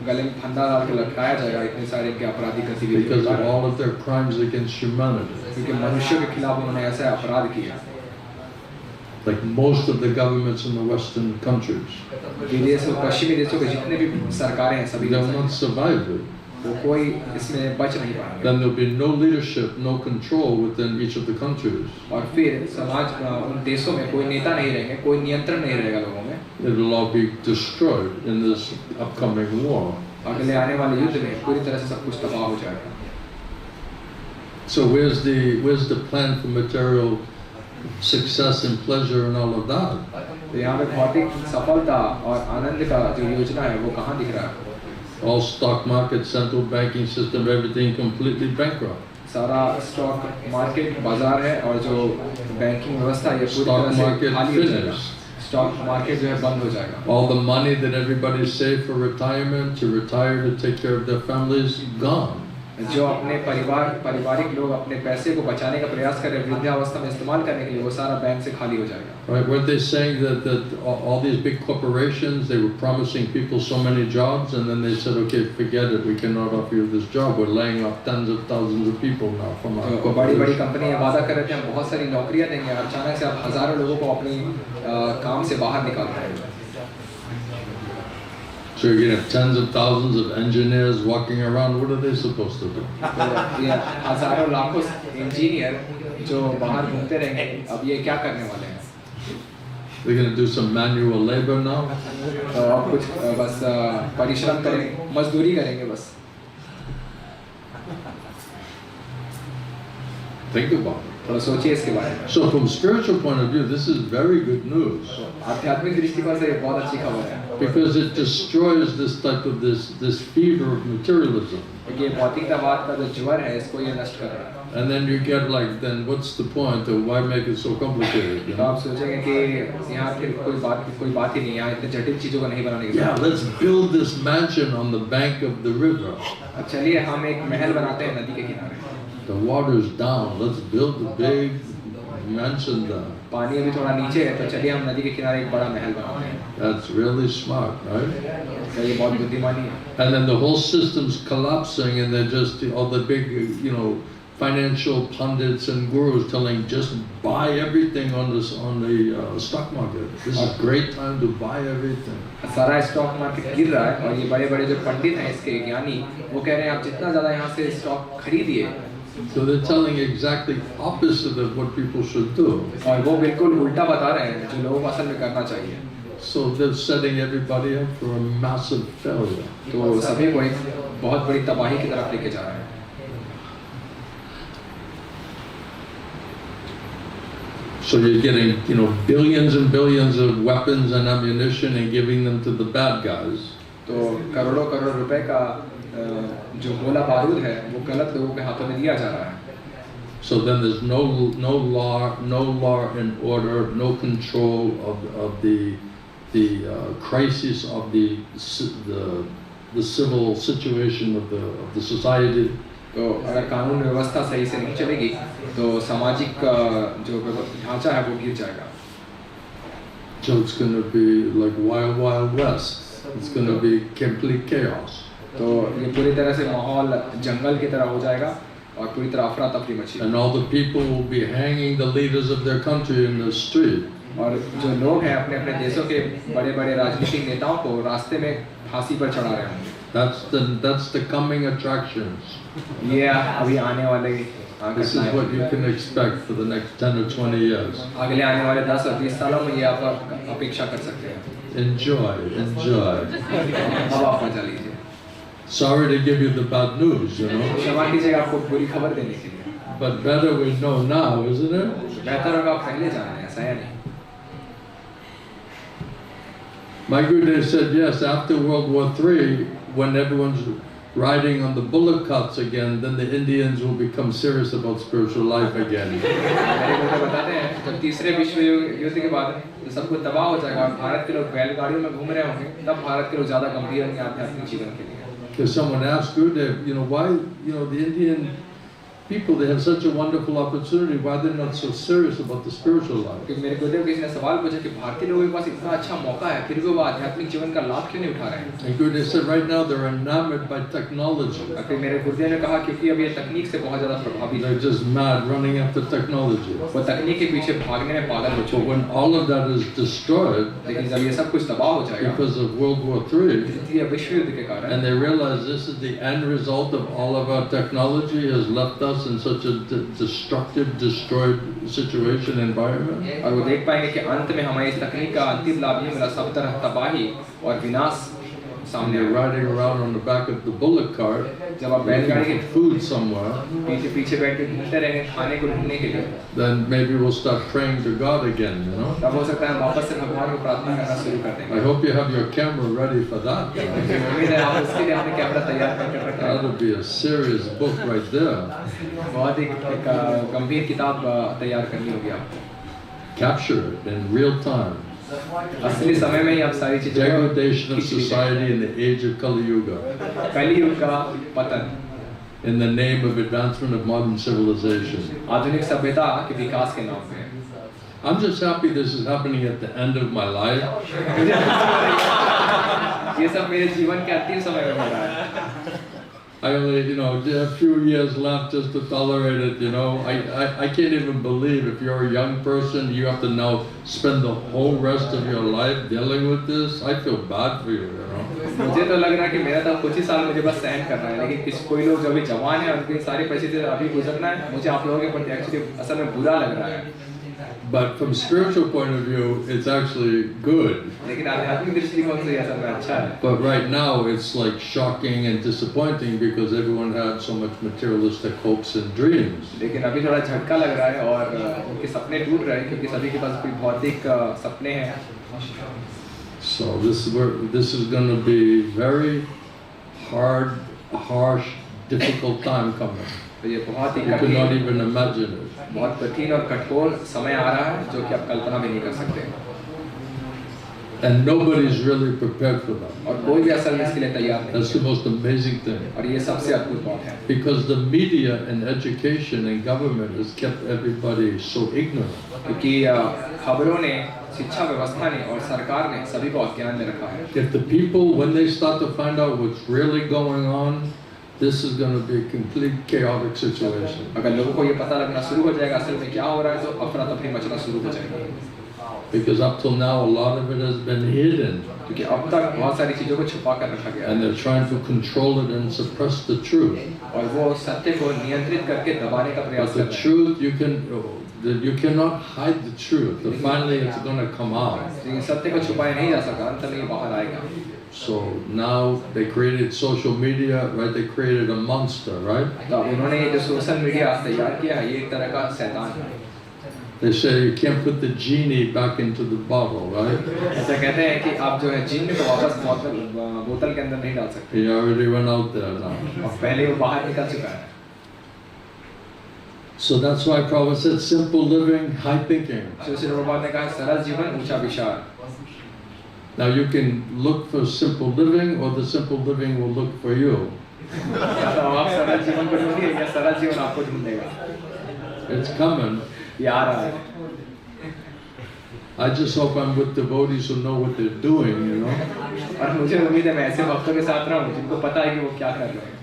A: गले में फंदा डाल के लटकाया जाएगा इतने सारे के आपराधिक गतिविधियों के
B: Because of
A: कारण.
B: all of their crimes against humanity.
A: क्योंकि मनुष्यों के खिलाफ उन्होंने ऐसा अपराध किया.
B: Like most of the governments in the Western countries.
A: विदेश और पश्चिमी देशों के जितने भी सरकारें हैं सभी
B: They'll not survive it.
A: वो कोई इसमें बच नहीं पाएंगे.
B: Then there'll be no leadership, no control within each of the countries.
A: और फिर समाज उन देशों में कोई नेता नहीं रहेंगे, कोई नियंत्रण नहीं रहेगा लोगों में.
B: It'll all be destroyed in this upcoming war.
A: अगले आने वाले युद्ध में पूरी तरह से सब कुछ तबाह हो जाएगा.
B: So where's the plan for material success and pleasure and all of that?
A: तो यहाँ पे भौतिक सफलता और आनंद का जो योजना है वो कहाँ दिख रहा है?
B: All stock market, central banking system, everything completely bankrupt.
A: सारा स्टॉक मार्केट बाजार है और जो बैंकिंग व्यवस्था है ये पूरी
B: Stock
A: तरह से
B: market
A: खाली हो जाएगा.
B: finished.
A: स्टॉक मार्केट जो है बंद हो जाएगा.
B: All the money that everybody saved for retirement, to retire to take care of their families, gone.
A: जो अपने पारिवारिक लोग अपने पैसे को बचाने का प्रयास कर रहे हैं वृद्धावस्था में इस्तेमाल करने के लिए वो सारा बैंक से खाली हो जाएगा.
B: Right? Weren't they saying that all these big corporations, they were promising people so many jobs, and then they said, okay, forget it, we cannot offer you this job. We're laying off tens of thousands of people now from our
A: तो बड़ी
B: corporations.
A: कंपनियां वादा कर रहे थे हम बहुत सारी नौकरियां देंगे और अचानक से आप हजारों लोगों को अपनी काम से बाहर निकाल रहे हैं.
B: So you're going to have tens of thousands of engineers walking around. What are they supposed to do?
A: तो ये हजारों लाखों इंजीनियर जो बाहर घूमते रहेंगे अब ये क्या करने वाले हैं?
B: They're going to do some manual labor now.
A: तो अब कुछ बस परिश्रम करेंगे, मजदूरी करेंगे बस.
B: Think about it.
A: थोड़ा सोचिए इसके बारे में.
B: So from spiritual point of view, this is very good news.
A: आध्यात्मिक दृष्टिकोण से ये बहुत अच्छी खबर है.
B: Because it destroys this type of this fever of materialism.
A: ये भौतिकतावाद का जो ज्वर है इसको ये नष्ट कर रहा है.
B: And then you get like, then what's the point of why make it so complicated? You
A: तो आप
B: know?
A: सोचेंगे कि यहाँ फिर कोई बात ही नहीं है, यहाँ इतने जटिल चीजों को नहीं बनाने की.
B: Yeah, let's build this mansion on the bank of the river.
A: अब चलिए हम एक महल बनाते हैं नदी के किनारे.
B: The water's down. Let's build a big mansion there.
A: पानी अभी थोड़ा नीचे है तो चलिए हम नदी के किनारे एक बड़ा महल बनाते हैं.
B: That's really smart, right?
A: तो ये बहुत बुद्धिमानी है.
B: And then the whole system's collapsing, and they're just all the big, financial pundits and gurus telling just buy everything on the stock market. This is a great time to buy everything.
A: सारा stock market गिर रहा है और ये बड़े-बड़े जो पंडित हैं इसके ज्ञानी वो कह रहे हैं आप जितना ज़्यादा यहाँ से स्टॉक खरीदिए.
B: So they're telling exactly opposite of what people should do.
A: और वो बिल्कुल उल्टा बता रहे हैं जो लोगों को असल में करना चाहिए.
B: So they're setting everybody up for a massive failure.
A: तो सभी को एक बहुत बड़ी तबाही की तरफ लेके जा रहे हैं.
B: So you're getting, billions and billions of weapons and ammunition and giving them to the bad guys.
A: तो करोड़ों करोड़ रुपए का जो गोला बारूद है वो गलत लोगों के हाथों में दिया जा रहा है.
B: So then there's no law and order, no control of the crisis of the civil situation of the society.
A: तो अगर कानून व्यवस्था सही से नहीं चलेगी तो सामाजिक जो ढांचा है वो गिर जाएगा.
B: So it's going to be like wild west. It's going to be complete chaos.
A: तो ये पूरी तरह से माहौल जंगल की तरह हो जाएगा और पूरी तरह अफरा तफरी मची.
B: And all the people will be hanging the leaders of their country in the street.
A: और जो लोग हैं अपने अपने देशों के बड़े-बड़े राजनीतिक नेताओं को रास्ते में फांसी पर चढ़ा रहे होंगे.
B: That's the coming attractions.
A: ये अभी आने वाले
B: This is what you can expect for the next 10 or 20 years.
A: अगले आने वाले 10 और 20 सालों में ये आप अपेक्षा कर सकते हैं.
B: Enjoy.
A: अब आप मजा लीजिए.
B: Sorry to give you the bad news,
A: क्षमा कीजिएगा आपको बुरी खबर देने के लिए.
B: But better we know now, isn't it?
A: बेहतर होगा आप पहले जान लें, ऐसा है नहीं.
B: My Guru said yes, after World War III, when everyone's riding on the bullock carts again, then the Indians will become serious about spiritual life again.
A: मेरे गुरु बताते हैं जब तीसरे विश्व युद्ध के बाद सब कुछ तबाह हो जाएगा और भारत के लोग बैलगाड़ियों में घूम रहे होंगे तब भारत के लोग ज़्यादा गंभीर होंगे आध्यात्मिक जीवन के लिए.
B: Because someone asked Gurudev, why, the Indian people, they have such a wonderful opportunity, why they're not so serious about the spiritual life?
A: क्योंकि मेरे गुरुदेव किसी ने सवाल पूछा कि भारतीय लोगों के पास इतना अच्छा मौका है फिर भी वो आध्यात्मिक जीवन का लाभ क्यों नहीं उठा रहे हैं.
B: And Gurudev said right now they're enamored by technology.
A: और फिर मेरे गुरुदेव ने कहा क्योंकि अब ये तकनीक से बहुत ज़्यादा प्रभावित है.
B: They're just mad running after technology.
A: वो तकनीक के पीछे भागने में पागल हो
B: But
A: चुके
B: when all of that is destroyed
A: लेकिन जब ये सब कुछ तबाह हो जाएगा
B: because of World War III,
A: तृतीय विश्व युद्ध के कारण
B: and they realize this is the end result of all of our technology has left us in such a destructive, destroyed situation, environment.
A: और वो देख पाएंगे कि अंत में हमारी इस तकनीक का अंतिम लाभ ये मिला सब तरह तबाही और विनाश
B: And you're riding around on the back of the bullock cart,
A: जब आप बैलगाड़ी के
B: looking for food somewhere,
A: पीछे बैठ के घूमते रहेंगे खाने को ढूंढने के लिए
B: then maybe we'll start praying to God again,
A: तब हो सकता है हम वापस से भगवान को प्रार्थना करना शुरू कर देंगे.
B: I hope you have your camera ready for that.
A: उम्मीद है आप उसके लिए अपने कैमरा तैयार करके रखें.
B: That would be a serious book right there.
A: बहुत एक गंभीर किताब तैयार करनी होगी आपको.
B: Capture it in real time.
A: असली समय में ही आप सारी चीजें
B: Degradation of society in the age of Kali Yuga.
A: कली युग का पतन
B: In the name of advancement of modern civilization.
A: आधुनिक सभ्यता के विकास के नाम पे.
B: I'm just happy this is happening at the end of my life.
A: ये सब मेरे जीवन के अंतिम समय में हो रहा है.
B: I only, a few years left just to tolerate it, I can't even believe if you're a young person, you have to now spend the whole rest of your life dealing with this. I feel bad for you,
A: मुझे तो लग रहा है कि मेरा तो कुछ ही साल मुझे बस सहन करना है लेकिन कोई लोग जो अभी जवान हैं उनकी सारी परिस्थितियां अभी गुजरना है. मुझे आप लोगों के प्रति एक्चुअली असल में बुरा लग रहा है.
B: But from spiritual point of view, it's actually good.
A: लेकिन आध्यात्मिक दृष्टिकोण से असल में अच्छा है।
B: But right now, it's like shocking and disappointing because everyone had so much materialistic hopes and dreams.
A: लेकिन अभी थोड़ा झटका लग रहा है और उनके सपने टूट रहे हैं क्योंकि सभी के पास कोई भौतिक सपने हैं।
B: So this is going to be very hard, harsh, difficult time coming.
A: तो ये बहुत ही
B: You cannot even imagine it.
A: बहुत कठिन और कठोर समय आ रहा है जो कि आप कल्पना भी नहीं कर सकते।
B: And nobody is really prepared for that.
A: और कोई भी असल में इसके लिए तैयार नहीं
B: That's the most amazing thing.
A: और ये सबसे अद्भुत बात है।
B: Because the media and education and government has kept everybody so ignorant.
A: क्योंकि खबरों ने, शिक्षा व्यवस्था ने और सरकार ने सभी को अज्ञान में रखा है।
B: If the people, when they start to find out what's really going on, this is going to be a complete chaotic situation.
A: अगर लोगों को ये पता लगना शुरू हो जाएगा असल में क्या हो रहा है तो अफरा तफरी मचना शुरू हो जाएगी।
B: Because up till now, a lot of it has been hidden.
A: क्योंकि अब तक बहुत सारी चीजों को छुपा कर रखा गया
B: And they're trying to control it and suppress the truth.
A: और वो सत्य को नियंत्रित करके दबाने का प्रयास
B: But
A: कर
B: the
A: रहे
B: truth, you cannot hide the truth. Finally, it's going to come out.
A: हैं। सत्य को छुपाया नहीं जा सकता, अंत में ये बाहर आएगा।
B: So now they created social media, right? They created a monster, right?
A: तो उन्होंने ये जो सोशल मीडिया तैयार किया है ये एक तरह का शैतान है।
B: They say you can't put the genie back into the bottle, right?
A: ऐसा कहते हैं कि आप जो है जिन्न को वापस बोतल के अंदर नहीं डाल सकते।
B: He already went out there now.
A: और पहले वो बाहर निकल चुका है।
B: So that's why Prabhupada said simple living, high thinking.
A: Shri Prabhupada ने कहा सरल जीवन ऊंचा विचार।
B: Now you can look for simple living, or the simple living will look for you.
A: तो आप सरल जीवन को ढूंढिए या सरल जीवन आपको ढूंढेगा।
B: It's coming.
A: ये आ रहा है।
B: I just hope I'm with devotees who know what they're doing, you know.
A: और मुझे उम्मीद है मैं ऐसे भक्तों के साथ रहूं जिनको पता है कि वो क्या कर रहे हैं।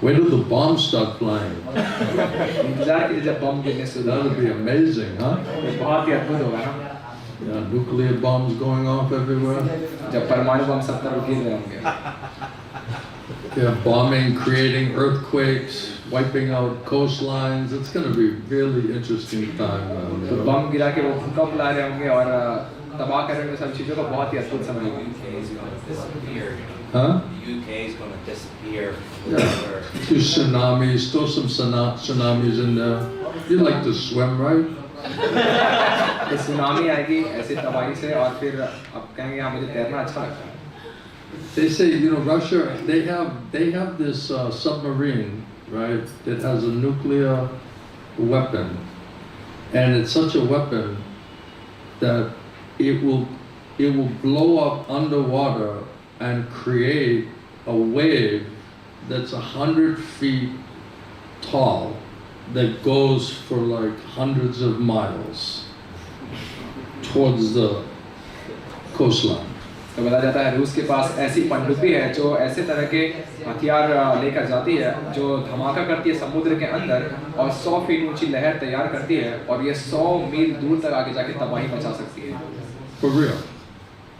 B: Wait till the bombs start flying.
A: इंतजार कीजिए जब बम गिरने शुरू
B: That would be amazing, huh?
A: ये बहुत ही अद्भुत होगा ना।
B: Yeah, nuclear bombs going off everywhere.
A: जब परमाणु बम सब तरफ गिर रहे होंगे।
B: Yeah, bombing, creating earthquakes, wiping out coastlines. It's going to be really interesting time.
A: तो बम गिरा के वो भूकंप ला रहे होंगे और तबाह कर रहे होंगे सब चीजों को बहुत ही अद्भुत समय होगा।
B: Huh?
G: The UK is going to disappear.
B: Yeah. Two tsunamis, throw some tsunamis in there. You like to swim, right?
A: तो सुनामी आएगी ऐसी तबाही से और फिर अब कहेंगे हाँ मुझे तैरना अच्छा लगता है।
B: They say, you know, Russia, they have this submarine, right, that has a nuclear weapon, and it's such a weapon that it will blow up underwater and create a wave that's 100 feet tall that goes for like hundreds of miles towards the coastline.
A: तो बताया जाता है रूस के पास ऐसी पनडुब्बी है जो ऐसे तरह के हथियार लेकर जाती है जो धमाका करती है समुद्र के अंदर और 100 फीट ऊंची लहर तैयार करती है और ये 100 मील दूर तक आगे जाके तबाही मचा सकती है।
B: For real.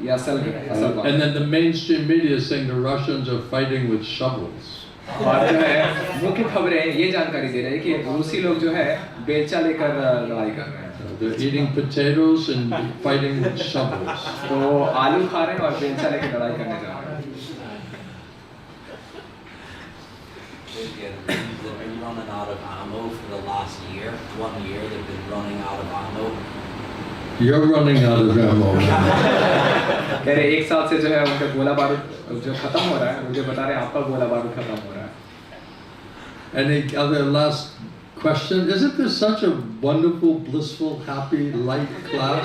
A: ये असल बात।
B: And then the mainstream media is saying the Russians are fighting with shovels.
A: और जो है मुख्य खबरें ये जानकारी दे रही है कि रूसी लोग जो है बेलचा लेकर लड़ाई कर रहे हैं।
B: They're eating potatoes and fighting with shovels.
A: तो आलू खा रहे हैं और बेलचा लेकर लड़ाई करने जा रहे हैं।
G: They've been running out of ammo for the last year. 1 year they've been running out of ammo.
B: You're running out of ammo.
A: कह रहे एक साल से जो है उनका गोला बारूद जो खत्म हो रहा है मुझे बता रहे हैं आपका गोला बारूद खत्म हो रहा है।
B: Any other last question? Isn't this such a wonderful, blissful, happy, light class?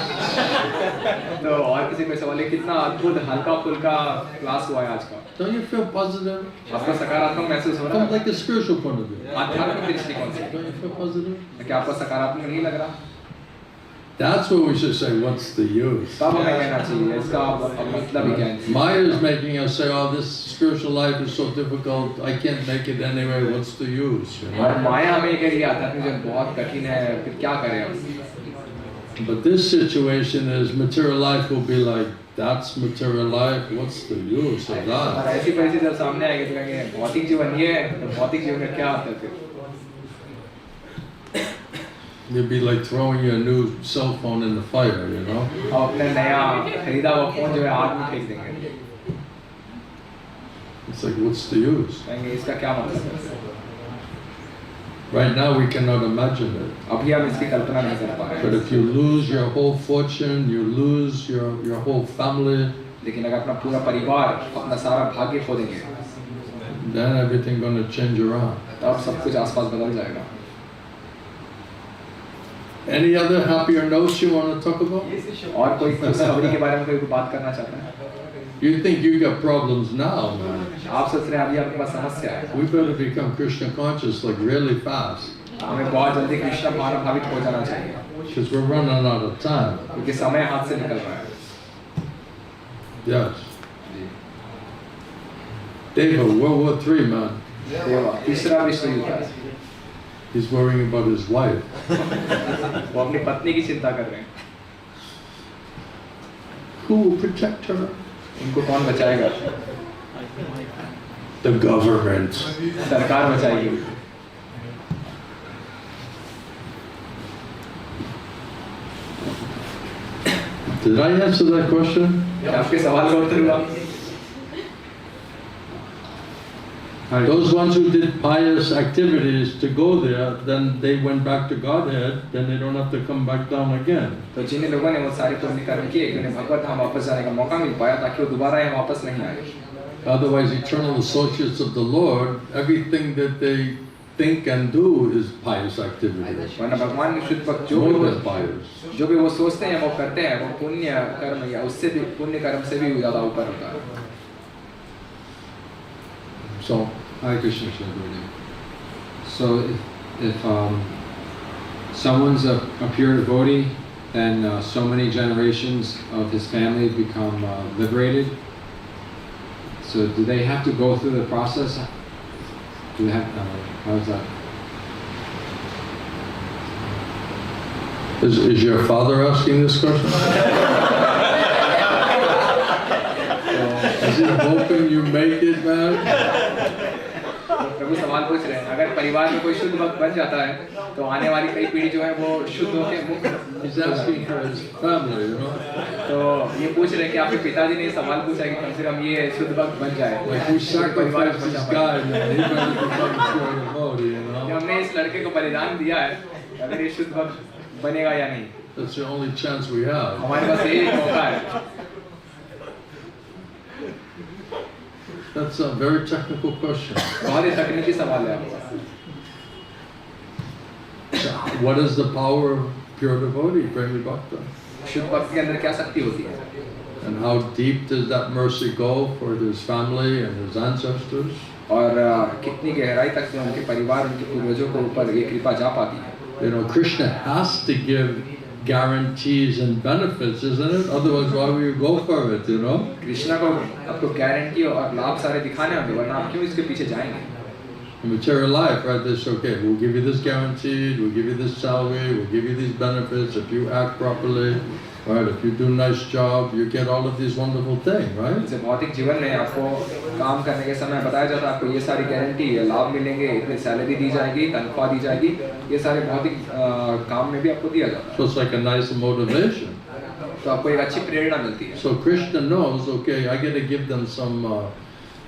A: तो और किसी कोई सवाल है कितना अद्भुत हल्का फुल्का क्लास हुआ है आज का।
B: Don't you feel positive?
A: आपको सकारात्मक महसूस हो रहा
B: From
A: है?
B: like a spiritual point of view.
A: आध्यात्मिक दृष्टिकोण से
B: Don't you feel positive?
A: क्या आपको सकारात्मक नहीं लग रहा?
B: That's what we should say. What's the use?
A: तब हमें कहना चाहिए इसका मतलब ही क्या है?
B: Maya is making us say, "Oh, this spiritual life is so difficult. I can't make it anyway. What's the use?" You know?
A: और माया हमें कह रही है आध्यात्मिक जीवन बहुत कठिन है फिर क्या करें हम?
B: But this situation is material life will be like, that's material life. What's the use of
A: और
B: that?
A: ऐसी परिस्थिति जब सामने आएगी तो कहेंगे भौतिक जीवन ये है तो भौतिक जीवन का क्या अर्थ है फिर?
B: It'd be like throwing your new cell phone in the fire, you know?
A: हम अपने नया खरीदा हुआ फोन जो है आग में फेंक देंगे,
B: It's like, what's the use?
A: कहेंगे इसका क्या मतलब है।
B: Right now we cannot imagine it.
A: अभी हम इसकी कल्पना नहीं कर पा रहे
B: But
A: हैं।
B: if you lose your whole fortune, you lose your whole family,
A: लेकिन अगर अपना पूरा परिवार, अपना सारा भाग्य खो देंगे,
B: then everything going to change around.
A: तब सब कुछ आसपास बदल जाएगा।
B: Any other happier notes you want to talk about?
A: और कोई खुशखबरी के बारे में कोई बात करना चाहता है?
B: You think you got problems now, man.
A: आप सोच रहे हैं अभी आपके पास समस्या है,
B: We better become Krishna conscious like really fast,
A: हमें बहुत जल्दी कृष्ण भावित हो जाना चाहिए,
B: because we're running out of time.
A: क्योंकि समय हाथ से निकल रहा है।
B: Yes. David, World War III, man.
A: देवा, तीसरा विश्व युद्ध है,
B: He's worrying about his wife.
A: वो अपनी पत्नी की चिंता कर रहे हैं,
B: Who will protect her?
A: उनको कौन बचाएगा?
B: The government.
A: सरकार बचाएगी।
B: Did I answer that question?
A: क्या आपके सवाल का उत्तर हुआ?
B: Those ones who did pious activities to go there, then they went back to Godhead, then they don't have to come back down again.
A: तो जिन लोगों ने वो सारे पुण्य कर्म किए कि उन्हें भगवत धाम वापस जाने का मौका मिल पाया ताकि वो दोबारा यहाँ वापस नहीं आए।
B: Otherwise, eternal associates of the Lord, everything that they think and do is pious activity.
A: वरना भगवान के शुद्ध भक्त
B: More than pious.
A: जो भी वो सोचते हैं वो करते हैं, वो पुण्य कर्म या उससे भी पुण्य कर्म से भी ज़्यादा ऊपर होता है।
B: So,
H: Hare Krishna, Shri. So if someone's a pure devotee, then so many generations of his family become liberated. So do they have to go through the process? Do they have, how is that?
B: is your father asking this question? Is he hoping you make it, man?
A: प्रभु सवाल पूछ रहे हैं, अगर परिवार में कोई शुद्ध भक्त बन जाता है तो आने वाली कई पीढ़ी जो है वो शुद्ध होकर मुक्त।
B: He's asking for his family, you know.
A: तो ये पूछ रहे हैं कि आपके पिताजी ने सवाल पूछा है कि कम से कम ये शुद्ध भक्त बन जाए।
B: Like we sacrificed this guy, man. He better become a pure devotee, you
A: कि
B: know.
A: हमने इस लड़के को बलिदान दिया है, अगर ये शुद्ध भक्त बनेगा या नहीं,
B: That's the only chance we have.
A: हमारे पास यही मौका है।
B: That's a very technical question.
A: बहुत ही तकनीकी सवाल है आपका।
B: So what is the power of pure devotee, Premi Bhakta?
A: शुद्ध भक्त के अंदर क्या शक्ति होती है?
B: And how deep does that mercy go for his family and his ancestors?
A: और कितनी गहराई तक जो उनके परिवार, उनके पूर्वजों को ऊपर ये कृपा जा पाती है?
B: You know, Krishna has to give guarantees and benefits, isn't it? Otherwise, why would you go for it, you know?
A: Krishna को आपको गारंटी और लाभ सारे दिखाने होंगे, वरना आप क्यों इसके पीछे जाएंगे?
B: In material life, right, this, okay, we'll give you this guaranteed, we'll give you this salary, we'll give you these benefits if you act properly, right, if you do a nice job, you get all of these wonderful things, right?
A: जैसे भौतिक जीवन में आपको काम करने के समय बताया जाता है आपको ये सारी गारंटी है, लाभ मिलेंगे, इतनी सैलरी दी जाएगी, तनख्वाह दी जाएगी, ये सारे भौतिक काम में भी आपको दिया जाता है।
B: So it's like a nice motivation.
A: तो आपको एक अच्छी प्रेरणा मिलती है।
B: So Krishna knows, okay, I got to give them some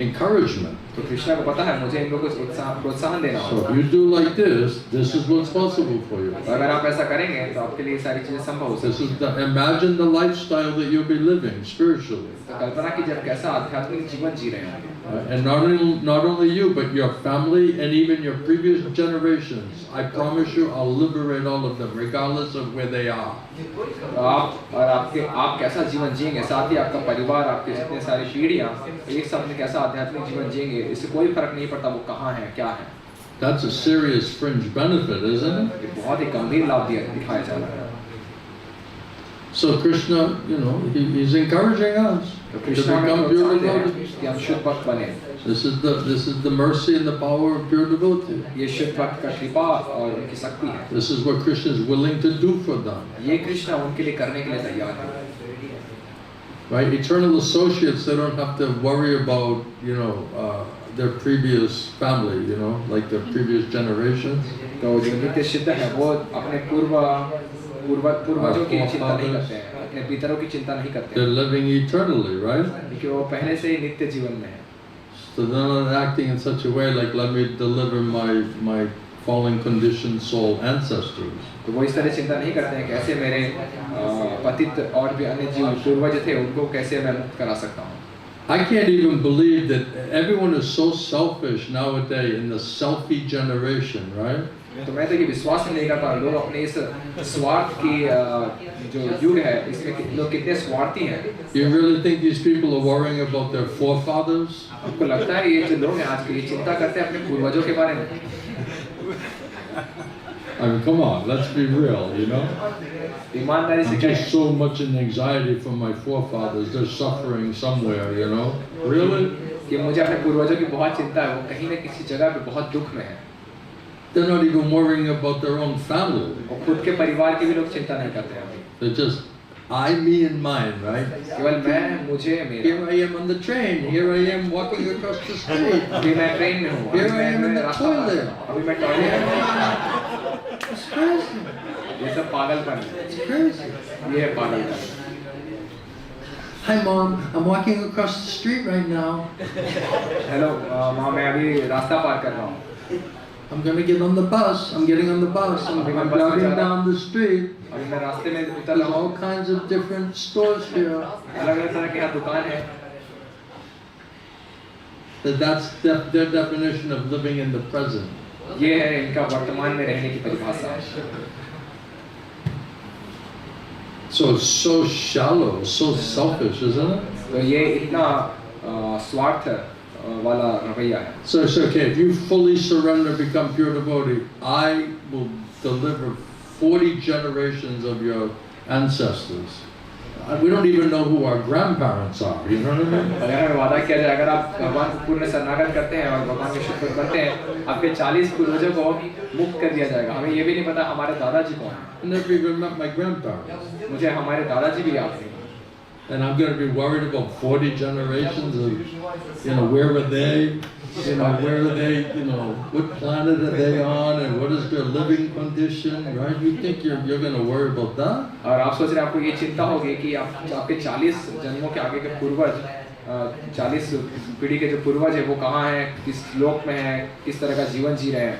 B: encouragement.
A: तो कृष्णा को पता है मुझे इन लोगों को प्रोत्साहन देना
B: So
A: होगा।
B: if you do like this is what's possible for you.
A: तो अगर आप ऐसा करेंगे तो आपके लिए सारी चीजें संभव हो
B: This
A: सकती
B: is imagine the lifestyle that you'll be living spiritually.
A: हैं। तो कल्पना की जब कैसा आध्यात्मिक जीवन जी रहे होंगे,
B: And not only you, but your family and even your previous generations. I promise you, I'll liberate all of them, regardless of where they are.
A: तो आप कैसा जीवन जिएंगे, साथ ही आपका परिवार, आपके जितने सारी पीढ़ियां एक साथ में कैसा आध्यात्मिक जीवन जिएंगे, इससे कोई फर्क नहीं पड़ता वो कहाँ है, क्या है।
B: That's a serious fringe benefit, isn't it?
A: ये बहुत ही गंभीर लाभ दिखाया जा रहा है।
B: So Krishna, you know, he's encouraging us
A: तो
B: to
A: कृष्णा में
B: become pure
A: प्रोत्साहन दे रहे
B: devotees.
A: हैं कि हम शुद्ध भक्त बने।
B: This is the mercy and the power of pure devotee.
A: ये शुद्ध भक्त का कृपा और उनकी शक्ति है।
B: This is what Krishna is willing to do for them.
A: ये कृष्णा उनके लिए करने के लिए तैयार है।
B: right? Eternal associates, they don't have to worry about, their previous family, like their previous generations.
A: तो जो नित्य सिद्ध है वो अपने पूर्वजों की चिंता नहीं करते हैं, अपने पितरों की चिंता नहीं करते
B: They're
A: हैं,
B: living eternally, right?
A: क्योंकि वो पहले से ही नित्य जीवन में है.
B: So they're not acting in such a way like, let me deliver my fallen conditioned soul ancestors.
A: तो वो इस तरह चिंता नहीं करते हैं कि कैसे मेरे पतित और भी अन्य जीव पूर्वज थे उनको कैसे मैं मुक्त करा सकता हूँ.
B: I can't even believe that everyone is so selfish nowadays in the selfie generation, right?
A: तो मैं तो ये विश्वास नहीं कर पा रहा, लोग अपने इस स्वार्थ की जो युग है इसमें लोग कितने स्वार्थी हैं.
B: You really think these people are worrying about their forefathers?
A: आपको लगता है ये जो लोग हैं आज के ये चिंता करते हैं अपने पूर्वजों के बारे में?
B: I mean, come on, let's be real,
A: ईमानदारी से
B: I'm
A: कहें.
B: just so much in anxiety for my forefathers. They're suffering somewhere, Really?
A: कि मुझे अपने पूर्वजों की बहुत चिंता है, वो कहीं न किसी जगह पे बहुत दुख में है.
B: They're not even worrying about their own family.
A: और खुद के परिवार की भी लोग चिंता नहीं करते हैं.
B: They're just I, me, and mine, right?
A: केवल मैं, मुझे, मेरा.
B: Here I am on the train. Here I am walking across the street.
A: अभी मैं ट्रेन में हूँ.
B: Here I am in the toilet.
A: अभी मैं टॉयलेट में हूँ.
B: It's crazy.
A: ये सब पागलपन है.
B: It's crazy.
A: ये है पागलपन.
B: Hi, Mom. I'm walking across the street right now.
A: Hello माँ, मैं अभी रास्ता पार कर रहा हूँ.
B: I'm gonna get on the bus. I'm getting on the bus. I'm driving down the street.
A: अभी मैं रास्ते में उतर
B: There's
A: रहा हूँ.
B: all kinds of different stores here.
A: अलग-अलग तरह के यहाँ दुकान है.
B: That's their definition of living in the present.
A: ये है इनका वर्तमान में रहने की परिभाषा.
B: So it's so shallow, so selfish, isn't it?
A: तो ये इतना स्वार्थ वाला रवैया है.
B: So it's okay, if you fully surrender, become pure devotee, I will deliver 40 generations of your ancestors. We don't even know who our grandparents are, you know what I mean?
A: अगर हमें वादा किया जाए, अगर आप भगवान को पूर्ण शरणागत करते हैं और भगवान के शुक्र करते हैं, आपके 40 पूर्वजों को मुक्त कर दिया जाएगा. हमें ये भी नहीं पता हमारे दादाजी कौन हैं.
B: I never even met my grandparents.
A: मुझे हमारे दादाजी भी याद नहीं.
B: And I'm going to be worried about 40 generations of, where were they? Where are they, what planet are they on and what is their living condition, right? You think you're going to worry about that?
A: और आप सोच रहे हैं आपको ये चिंता होगी कि आपके 40 जन्मों के आगे के पूर्वज, 40 पीढ़ी के जो पूर्वज है वो कहाँ हैं, किस लोक में हैं, किस तरह का जीवन जी रहे हैं.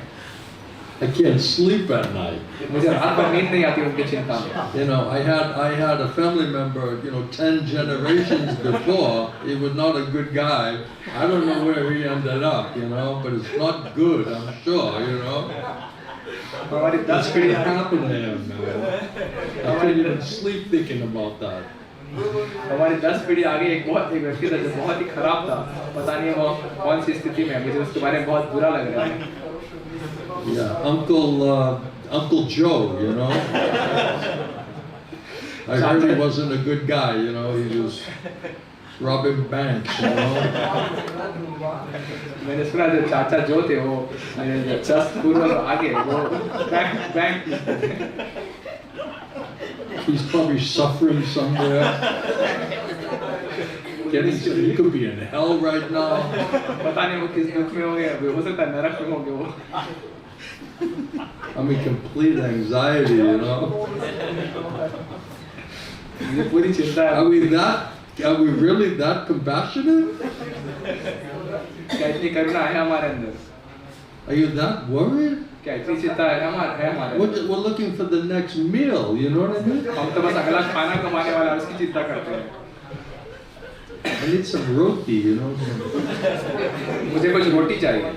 B: I can't sleep at night.
A: मुझे रात भर नींद नहीं आती उनकी चिंता में.
B: I had a family member, 10 generations before. He was not a good guy. I don't know where he ended up, but it's not good, I'm sure,
A: हमारी 10
B: What's
A: पीढ़ी
B: going to happen to him, man? I can't even sleep thinking about that.
A: हमारी 10 पीढ़ी आगे एक व्यक्ति था जो बहुत ही खराब था. पता नहीं वो कौन सी स्थिति में है. मुझे उसके बारे में बहुत बुरा लग रहा है.
B: Yeah, Uncle Joe, I heard he wasn't a good guy, he was robbing banks,
A: मैंने सुना जो चाचा जो थे वो 10 पूर्वज आगे वो bank
B: He's probably suffering somewhere. He could be in hell right now.
A: पता नहीं वो किस दुख में होंगे. हो सकता है नरक में होंगे वो.
B: I'm in complete anxiety,
A: मुझे पूरी चिंता है.
B: Are we really that compassionate?
A: क्या इतनी करुणा है हमारे अंदर?
B: Are you that worried?
A: क्या इतनी चिंता है हमारे?
B: We're looking for the next meal, you know what I mean?
A: हम तो बस अगला खाना कमाने वाला उसकी चिंता करते हैं.
B: I need some roti,
A: मुझे कुछ रोटी चाहिए.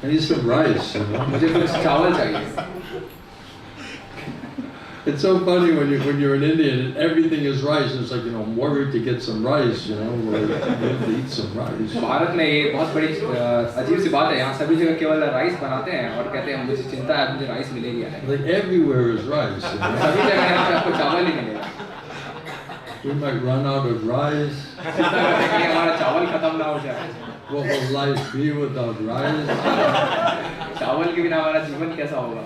B: I need some rice,
A: मुझे कुछ चावल चाहिए.
B: It's so funny when you're in India and everything is rice. And it's like, I'm worried to get some rice, you have to eat some rice.
A: Bharat में ये बहुत बड़ी अजीब सी बात है. यहाँ सभी जगह केवल राइस बनाते हैं और कहते हैं मुझे चिंता है, मुझे राइस मिलेगी.
B: Like everywhere is rice.
A: सभी जगह यहाँ पे आपको चावल ही मिलेगा.
B: We might run out of rice.
A: चिंता करते हैं कि हमारा चावल खत्म ना हो जाए.
B: What will life be without rice?
A: चावल के बिना हमारा जीवन कैसा होगा?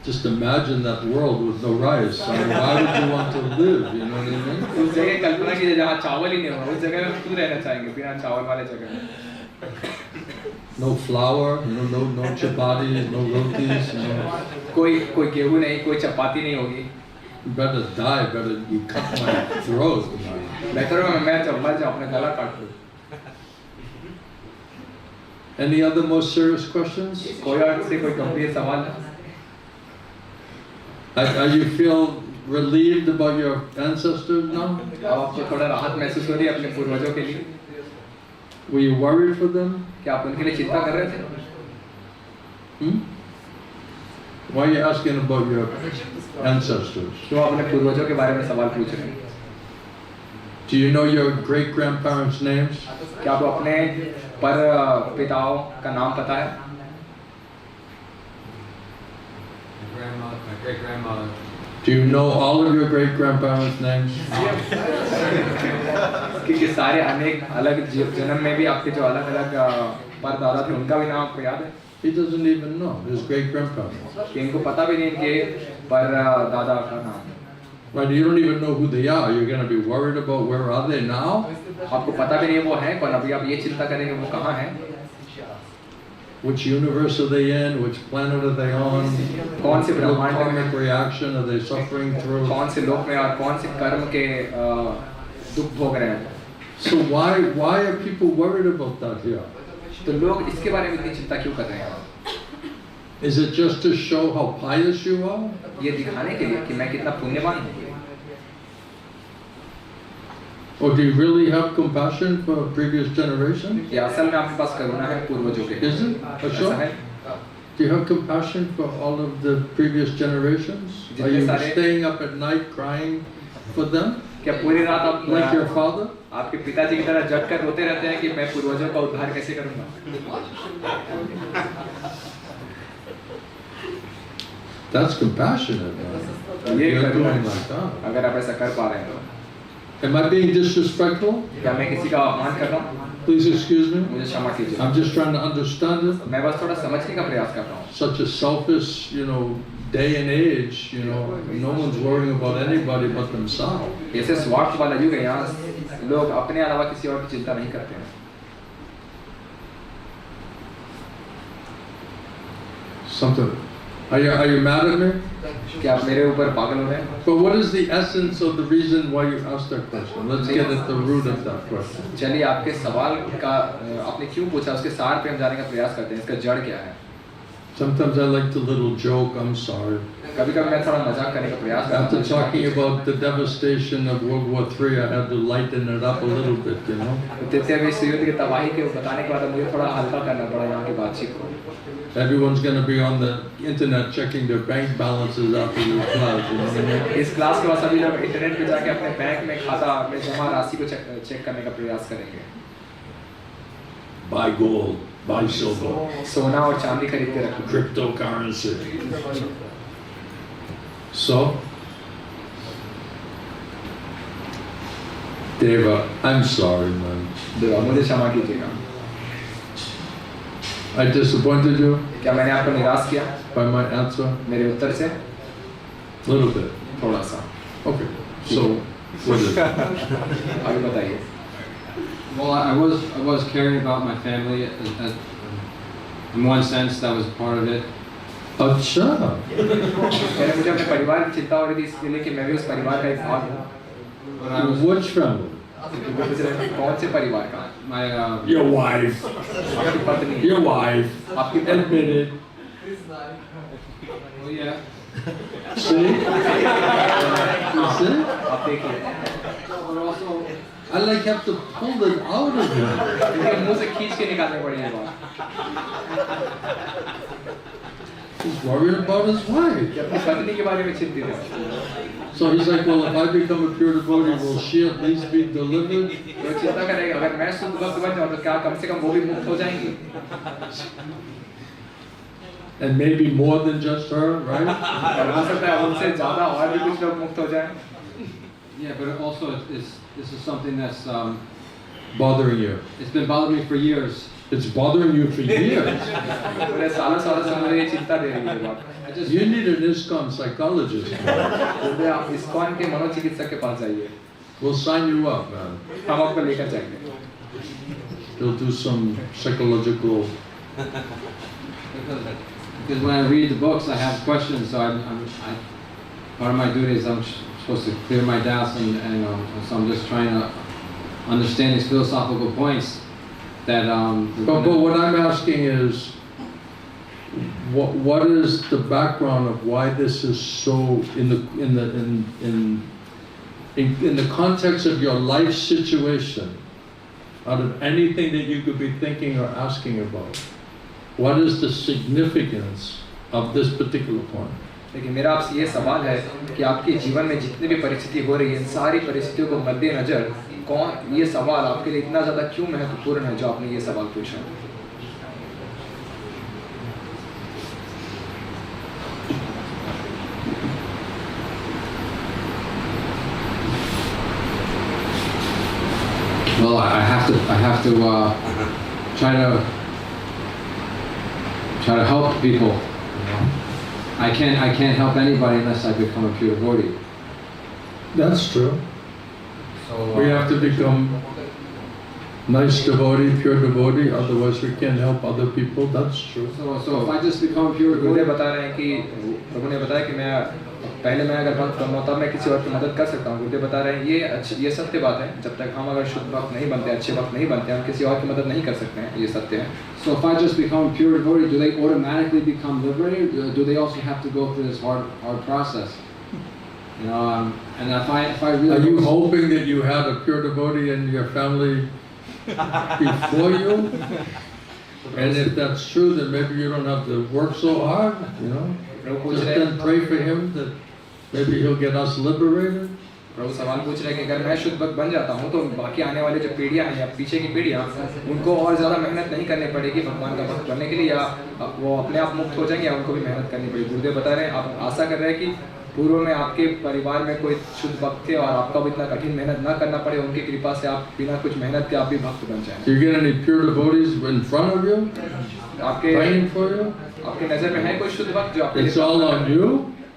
B: Just imagine that world with no rice. I mean, why would you want to live? You know what I mean?
A: उस जगह कल्पना कीजिए जहाँ चावल ही नहीं होगा, उस जगह में क्यों रहना चाहेंगे बिना चावल वाले जगह में?
B: No flour, you know, no chapatis, no rotis. You know.
A: कोई गेहूं नहीं, कोई चपाती नहीं होगी.
B: Better die, better you cut my throat.
A: बेहतर होगा मैं जब मर जाऊँ अपना गला काट लूँ.
B: Any other more serious questions?
A: कोई और से कोई गंभीर सवाल है?
B: You feel relieved about your ancestors now?
A: आपको थोड़ा राहत महसूस हो रही है अपने पूर्वजों के लिए?
B: Were you worried for them?
A: क्या आप उनके लिए चिंता कर रहे थे?
B: Why are you asking about your ancestors?
A: क्यों आप अपने पूर्वजों के बारे में सवाल पूछ रहे हैं?
B: Do you know your great grandparents' names?
A: क्या आपको अपने पर पिताओं का नाम पता है?
H: My great grandmother.
B: Do you know all of your great grandparents' names?
A: क्योंकि सारे अनेक अलग जन्म में भी आपके जो अलग अलग परदादा थे उनका भी नाम आपको याद है?
B: He doesn't even know his great grandparents.
A: कि इनको पता भी नहीं इनके परदादा का नाम.
B: Right, you don't even know who they are. You're going to be worried about where are they now?
A: आपको पता भी नहीं वो है कौन. अभी आप ये चिंता करेंगे वो कहाँ है?
B: Which universe are they in? Which planet are they on?
A: कौन से
B: What
A: ब्रह्मांड में?
B: karmic reaction are they suffering through?
A: कौन से लोक में और कौन से कर्म के दुख भोग रहे हैं?
B: So why are people worried about that here?
A: तो लोग इसके बारे में इतनी चिंता क्यों कर रहे हैं?
B: Is it just to show how pious you are?
A: ये दिखाने के लिए कि मैं कितना पुण्यवान हूँ.
B: Or do you really have compassion for previous generations?
A: या असल में आपके पास करुणा है पूर्वजों के.
B: Is it?
A: ऐसा
B: Ashok?
A: है?
B: Do you have compassion for all of the previous generations? Are you staying up at night crying for them?
A: क्या पूरी रात आप
B: Like your father?
A: आपके पिताजी की तरह जग कर रोते रहते हैं कि मैं पूर्वजों का उद्धार कैसे करूंगा?
B: That's compassionate. Man.
A: ये
B: You're
A: करुणा
B: doing
A: है.
B: like that.
A: अगर आप ऐसा कर पा रहे हैं तो.
B: Am I being disrespectful?
A: क्या मैं किसी का अपमान कर रहा हूँ?
B: Please excuse me.
A: मुझे क्षमा कीजिए.
B: I'm just trying to understand it.
A: मैं बस थोड़ा समझने का प्रयास कर रहा हूँ.
B: Such a selfish, day and age, no one's worrying about anybody but themselves.
A: ऐसे स्वार्थ वाला युग है यहाँ लोग अपने अलावा किसी और की चिंता नहीं करते हैं.
B: Something. Are you mad at me?
A: क्या आप मेरे ऊपर पागल हो रहे हैं?
B: But what is the essence of the reason why you asked that question? Let's get at the root of that question.
A: चलिए आपके सवाल का आपने क्यों पूछा उसके सार पे हम जाने का प्रयास करते हैं. इसका जड़ क्या है?
B: Sometimes I like to little joke, I'm sorry.
A: कभी-कभी मैं थोड़ा मजाक करने का प्रयास करता
B: After
A: हूँ.
B: talking about the devastation of World War III, I had to lighten it up a little bit,
A: तृतीय विश्व युद्ध की तबाही के बताने के बाद मुझे थोड़ा हल्का करना पड़ा यहाँ की बातचीत को.
B: Everyone's going to be on the internet checking their bank balances after this class, you know what I mean?
A: इस क्लास के बाद सभी लोग इंटरनेट पे जाके अपने बैंक में खाता में जमा राशि को चेक करने का प्रयास करेंगे.
B: Buy gold, buy silver,
A: सोना और चांदी खरीद के रखें.
B: cryptocurrency. So, Deva, I'm sorry, man.
A: देवा मुझे क्षमा कीजिएगा.
B: I disappointed you
A: क्या मैंने आपको निराश किया
B: by my answer?
A: मेरे उत्तर से?
B: Little bit.
A: थोड़ा सा.
B: Okay. So, what is it?
A: आगे बताइए.
H: Well, I was caring about my family. In one sense, that was part of it.
B: Acha.
A: पहले मुझे अपने परिवार की चिंता हो रही थी इसलिए कि मैं भी उस परिवार का एक भाग हूँ.
H: But I was
B: Which family?
A: कौन से परिवार का?
H: my
B: Your wife.
A: आपकी पत्नी.
B: Your wife.
A: आपकी पत्नी.
B: Admit it.
H: well, yeah.
B: See? You see?
A: आप देखिए.
H: But also,
B: I like have to pull it out of him.
A: इनके मुंह से खींच के निकालने पड़ी ये बात.
B: He's worried about his wife.
A: कि अपनी पत्नी के बारे में चिंतित है.
B: So he's like, well, if I become a pure devotee, will she at least be delivered?
A: तो चिंता करेगा अगर मैं शुद्ध भक्त बन जाऊँ तो क्या कम से कम वो भी मुक्त हो जाएंगी?
B: And maybe more than just her, right?
A: और हो सकता है उनसे ज़्यादा और भी कुछ लोग मुक्त हो जाएं.
H: yeah, but also this is something that's
B: Bothering you.
H: it's been bothering me for years.
B: It's bothering you for years.
A: बोले सालों सालों से मुझे ये चिंता दे रही है बात।
B: You need an ISKCON psychologist.
A: बोले आप इस्कॉन के मनोचिकित्सक के पास जाइए,
B: We'll sign you up, man.
A: हम आपको लेकर जाएंगे।
B: He'll do some psychological.
H: Because when I read the books, I have questions. So part of my duty is I'm supposed to clear my doubts, and so I'm just trying to understand these philosophical points. That
B: But what I'm asking is, what is the background of why this is so in the context of your life situation, out of anything that you could be thinking or asking about, what is the significance of this particular point?
A: लेकिन मेरा आपसे ये सवाल है कि आपके जीवन में जितनी भी परिस्थिति हो रही है, इन सारी परिस्थितियों को मद्देनजर कौन ये सवाल आपके लिए इतना ज़्यादा क्यों महत्वपूर्ण है जो आपने ये सवाल पूछा?
H: well, I have to try to help people. I can't help anybody unless I become a pure devotee.
B: That's true.
H: So
B: We have to become nice devotee, pure devotee, otherwise we can't help other people. That's true.
H: So if I just become pure
A: Gurudev
H: devotee,
A: बता रहे हैं कि प्रभु ने बताया कि पहले मैं अगर भक्त बनूँ तब मैं किसी और की मदद कर सकता हूँ। गुरुदेव बता रहे हैं ये सत्य बात है, जब तक हम अगर शुद्ध भक्त नहीं बनते, अच्छे भक्त नहीं बनते, हम किसी और की मदद नहीं कर सकते हैं, ये सत्य है।
H: so if I just become pure devotee, do they automatically become liberated? Do they also have to go through this hard process? And if I really
B: Are you hoping that you had a pure devotee in your family before you? And if that's true, then maybe you don't have to work so hard, Just then pray for him that maybe he'll get us liberated.
A: प्रभु सवाल पूछ रहे हैं कि अगर मैं शुद्ध भक्त बन जाता हूँ तो बाकी आने वाले जो पीढ़ियाँ हैं या पीछे की पीढ़ियाँ, उनको और ज़्यादा मेहनत नहीं करनी पड़ेगी भगवान का भक्त बनने के लिए, या वो अपने आप मुक्त हो जाएंगे या उनको भी मेहनत करनी पड़ेगी। गुरुदेव बता रहे हैं आप आशा कर रहे हैं कि पूर्व में आपके परिवार में कोई शुद्ध भक्त थे और आपका भी इतना कठिन मेहनत ना करना पड़े, उनकी कृपा से आप बिना कुछ मेहनत के आप भी भक्त बन जाएं।
B: Do you get any pure devotees in front of you, praying for you?
A: आपके नज़र में है कोई शुद्ध भक्त जो आपके
B: It's all on you?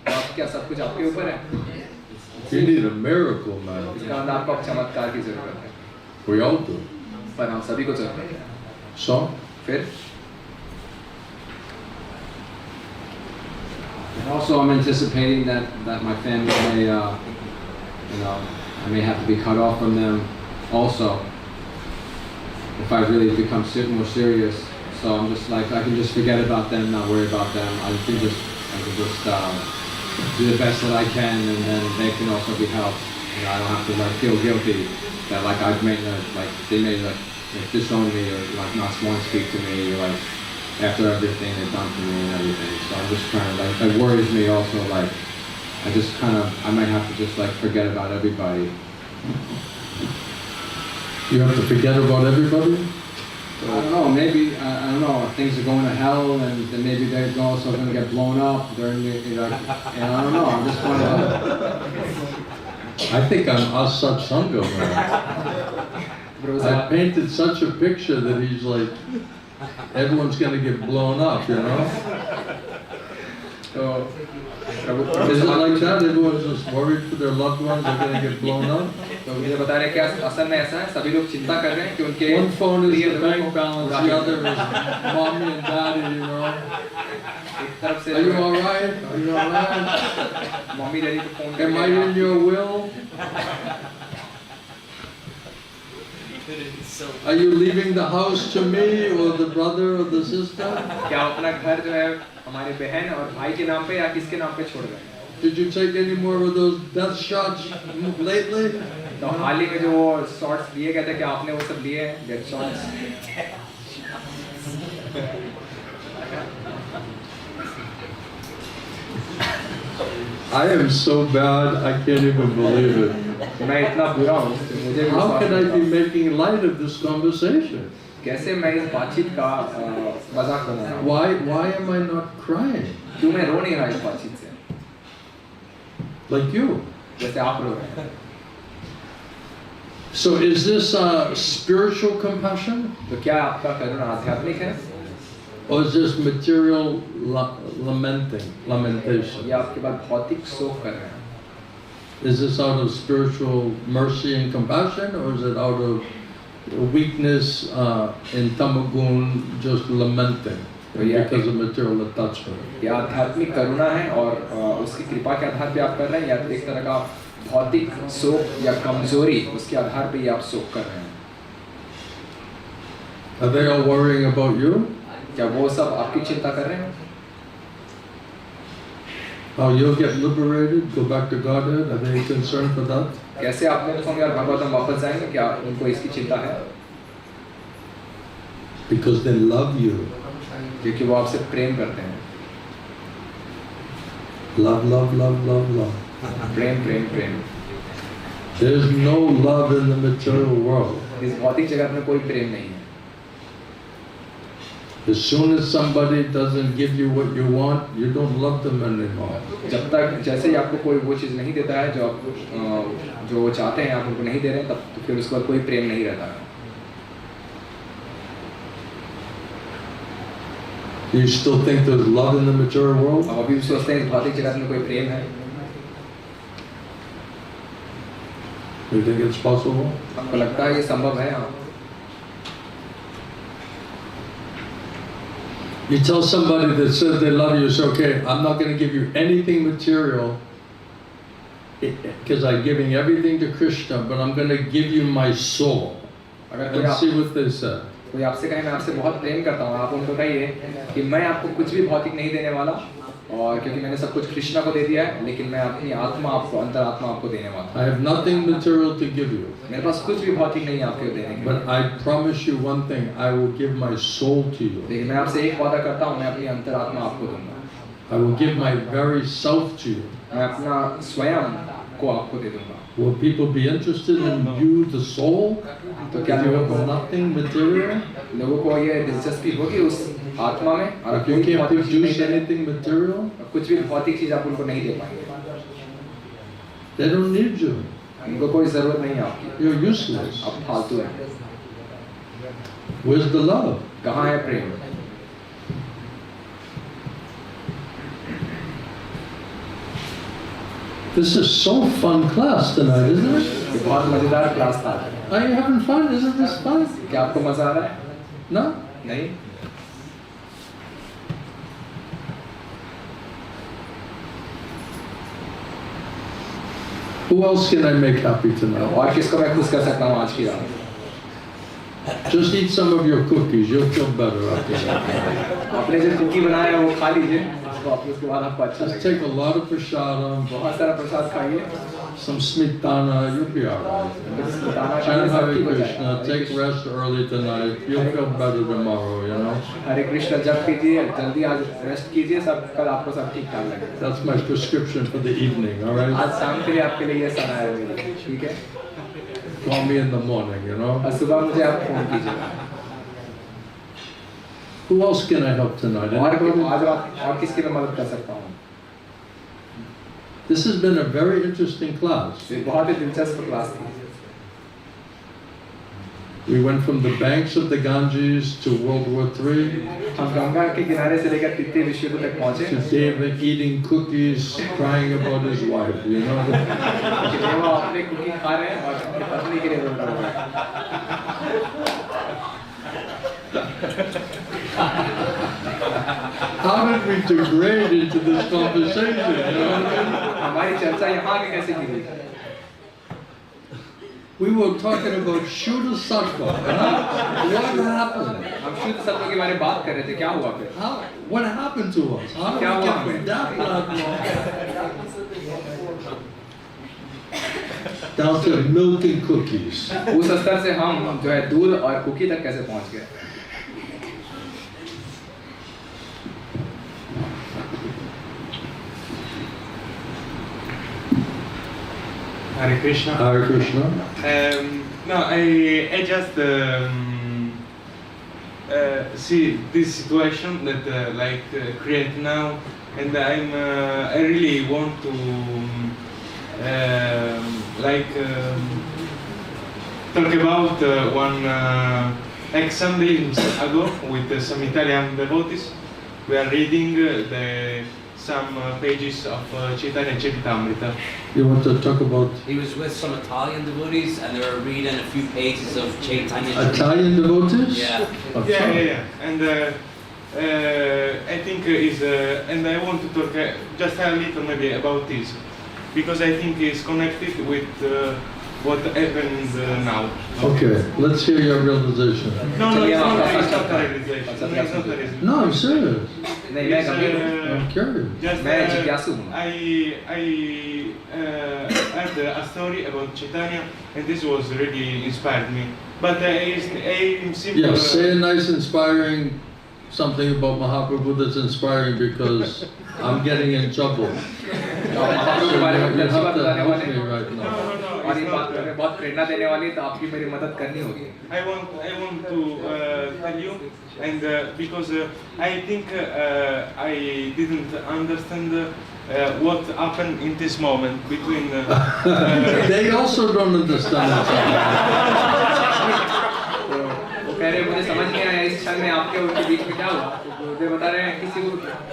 A: आप क्या सब कुछ आपके ऊपर है?
B: You need a miracle, man.
A: इसका मतलब आपको चमत्कार की जरूरत है,
B: We all do.
A: पर हम सभी को जरूरत है।
B: So,
A: फिर
H: And also, I'm anticipating that my family may, I may have to be cut off from them also if I really become more serious. So I'm just like, I can just forget about them, not worry about them. I can just do the best that I can, and then they can also be helped. I don't have to feel guilty that I've made they may disown me or not want to speak to me or after everything they've done for me and everything. So I'm just trying to it worries me also I might have to just forget about everybody.
B: you have to forget about everybody?
H: I don't know, maybe, I don't know, if things are going to hell and then maybe they're also going to get blown up during I don't know, I'm just wondering.
B: I think I'm Asat Sangha, man. I painted such a picture that he's like, everyone's going to get blown up,
A: तो
B: Is it like that? Everyone's just worried for their loved ones, they're going to get blown up?
A: तो मुझे बता रहे हैं कि असल में ऐसा है, सभी लोग चिंता कर रहे हैं कि उनके
B: One phone is
A: प्रिय
B: the
A: लोगों
B: bank
A: को
B: balance,
A: उड़ा
B: the
A: के-
B: other is mommy and daddy,
A: एक तरफ से
B: Are you alright? Are you alright?
A: Mummy daddy को phone
B: Am I in your will? Are you leaving the house to me or the brother or the sister?
A: क्या आप अपना घर जो है हमारे बहन और भाई के नाम पे या किसके नाम पे छोड़ रहे हैं?
B: Did you take any more of those death shots lately?
A: तो हाल ही में जो वो शॉट्स लिए गए थे, क्या आपने वो सब लिए हैं, death shots?
B: I am so bad, I can't even believe it.
A: मैं इतना बुरा हूँ कि मुझे भी
B: How
A: विश्वास
B: can I
A: नहीं
B: be
A: होता।
B: making light of this conversation?
A: कैसे मैं इस बातचीत का मजाक बना रहा हूँ?
B: Why am I not crying?
A: क्यों मैं रो नहीं रहा इस बातचीत से,
B: Like you?
A: जैसे आप रो रहे हैं?
B: So is this spiritual compassion?
A: तो क्या आपका करुणा आध्यात्मिक है
B: Or is this material lamentation?
A: या आपके बाद भौतिक शोक कर रहे हैं?
B: Is this out of spiritual mercy and compassion, or is it out of weakness in tamagun, just lamenting because of material attachment?
A: या आध्यात्मिक करुणा है और उसकी कृपा के आधार पे आप कर रहे हैं, या एक तरह का भौतिक शोक या कमजोरी उसके आधार पे आप शोक कर रहे हैं?
B: Are they all worrying about you?
A: क्या वो सब आपकी चिंता कर रहे हैं?
B: How you'll get liberated, go back to Godhead? Are they concerned for that?
A: कैसे आप मुक्त होंगे और भगवत में वापस जाएंगे? क्या उनको इसकी चिंता है?
B: Because they love you.
A: क्योंकि वो आपसे प्रेम करते हैं.
B: Love, love, love, love, love.
A: Prem Prem Prem.
B: There's no love in the material world.
A: इस भौतिक जगत में कोई प्रेम नहीं है.
B: As soon as somebody doesn't give you what you want, you don't love them anymore.
A: जब तक जैसे ही आपको कोई वो चीज़ नहीं देता है जो आप जो चाहते हैं आप उनको नहीं दे रहे हैं, तब तो फिर उसके बाद कोई प्रेम नहीं रहता है.
B: Do you still think there's love in the material world?
A: अब अभी भी सोचते हैं इस भौतिक जगत में कोई प्रेम है?
B: You think it's possible?
A: आपको लगता है ये संभव है?
B: You tell somebody that says they love you, say, okay, I'm not going to give you anything material because I'm giving everything to Krishna, but I'm going to give you my soul. And see what they say.
A: कोई आपसे कहे मैं आपसे बहुत प्रेम करता हूँ, आप उनको कहिए कि मैं आपको कुछ भी भौतिक नहीं देने वाला, और क्योंकि मैंने सब कुछ कृष्णा को दे दिया है, लेकिन मैं अपनी आत्मा आपको, अंतरात्मा आपको देने वाला हूँ.
B: I have nothing material to give you.
A: मेरे पास कुछ भी भौतिक नहीं है आपको देने के.
B: But I promise you one thing, I will give my soul to you.
A: लेकिन मैं आपसे एक वादा करता हूँ, मैं अपनी अंतरात्मा आपको दूंगा.
B: I will give my very self to you.
A: मैं अपना स्वयं को आपको दे दूंगा.
B: Will people be interested in you, the soul?
A: तो क्या
B: If you have nothing material?
A: लोगों को ये दिलचस्पी होगी उस आत्मा में, और
B: If you can't produce anything material,
A: कुछ भी भौतिक चीज आप उनको नहीं दे पाएंगे.
B: they don't need you.
A: उनको कोई जरूरत नहीं है आपकी.
B: You're useless.
A: आप फालतू हैं.
B: Where's the love?
A: कहाँ है प्रेम?
B: This is so fun class tonight, isn't it?
A: ये बहुत मजेदार क्लास था.
B: Are you having fun? Isn't this fun?
A: क्या आपको मजा आ रहा है?
B: No?
A: नहीं.
B: Who else can I make happy tonight?
A: और किसको मैं खुश कर सकता हूँ आज की रात?
B: Just eat some of your cookies. You'll feel better after that.
A: आपने जो कुकी बनाया है वो खा लीजिए. उसके बाद आपको अच्छा
B: Just
A: लगेगा.
B: take a lot of prasadam,
A: बहुत सारा प्रसाद खाइए.
B: some smitana. You'll be alright. Chant Hare Krishna. Take rest early tonight. You'll feel better tomorrow. You know.
A: हरे कृष्ण जप कीजिए, जल्दी आज रेस्ट कीजिए, सब कल आपको सब ठीक ठाक लगेगा.
B: That's my prescription for the evening. All right.
A: आज शाम के लिए आपके लिए ये सलाह है मेरी. ठीक है?
B: Call me in the morning. You know.
A: और सुबह मुझे आप फोन कीजिएगा.
B: Who else can I help tonight?
A: और
B: Anybody?
A: आज और किसकी मैं मदद कर सकता हूँ?
B: This has been a very interesting class.
A: ये बहुत ही दिलचस्प क्लास थी.
B: We went from the banks of the Ganges to World War III.
A: हम गंगा के किनारे से लेकर तृतीय विश्व युद्ध तक पहुँचे.
B: To David eating cookies, crying about his wife. You know.
A: कि वो अपने कुकी खा रहे हैं और अपनी पत्नी के लिए रोल रहे हैं.
B: How did we degrade into this conversation? You know what I mean?
A: हमारी चर्चा यहाँ आगे कैसे की गई?
B: We were talking about Shuddha Sattva. What happened?
A: हम शुद्ध सत्व के बारे में बात कर रहे थे. क्या हुआ फिर?
B: What happened to us? How did
A: क्या
B: we
A: हुआ
B: get from that platform down to milk and cookies?
A: उस स्तर से हम जो है दूध और कुकी तक कैसे पहुँच गए?
I: Hare Krishna.
B: Hare Krishna.
I: No, I just see this situation that create now, and I really want to talk about one Sunday ago with some Italian devotees. We are reading some pages of Chaitanya Charitamrita.
B: You want to talk about
G: He was with some Italian devotees and they were reading a few pages of Chaitanya.
B: Italian devotees?
G: Yeah.
I: Yeah. And I think and I want to talk just a little maybe about this, because I think it's connected with what happened now.
B: Okay, let's hear your realization.
I: No, it's not a realization. It's not a realization.
B: No, I'm serious.
A: नहीं मैं गंभीर हूँ
B: I'm curious.
I: Just,
A: मैं जिज्ञासु हूँ
I: I heard a story about Chaitanya, and this was really inspired me. But I'm simply.
B: Yeah, say a nice inspiring something about Mahaprabhu that's inspiring, because I'm getting in trouble.
A: महाप्रभु के
B: So
A: बारे में
B: you
A: अच्छी बात
B: have to
A: बताने
B: help
A: वाले
B: me right
I: No,
B: now.
A: और ये बात
I: it's not.
A: बहुत प्रेरणा देने वाली है, तो आपकी मेरी मदद करनी होगी
I: I want to tell you, and because I think I didn't understand what happened in this moment between.
B: They also don't understand what's happening.
A: वो कह रहे हैं मुझे समझ नहीं आया इस क्षण में आपके उनके बीच में क्या हुआ, तो वे बता रहे हैं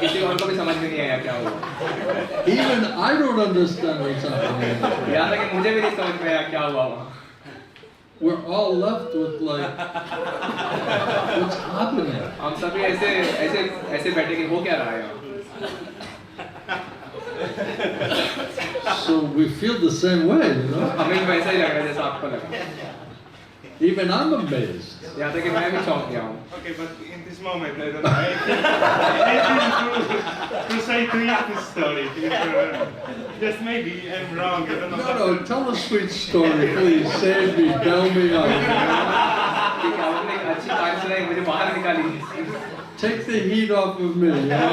A: किसी और को भी समझ में नहीं आया क्या हुआ,
B: Even I don't understand what's happening.
A: यहाँ तक कि मुझे भी नहीं समझ में आया क्या हुआ वहाँ.
B: We're all left with like, what's happening?
A: हम सभी ऐसे बैठे कि वो क्या रहा है यहाँ.
B: So we feel the same way, you know.
A: हमें भी वैसा ही लग रहा है जैसा आपको लगा.
B: Even I'm amazed.
A: यहाँ तक कि मैं भी चौंक गया हूँ.
I: Okay, but in this moment, I don't know. I think to say to you this story. Just maybe I'm wrong. I don't know.
B: No, tell a sweet story, please. Save me, bail me out.
A: ठीक है, आपने एक अच्छी कहानी सुनाई, मुझे बाहर निकाली.
B: Take the heat off of me, you know.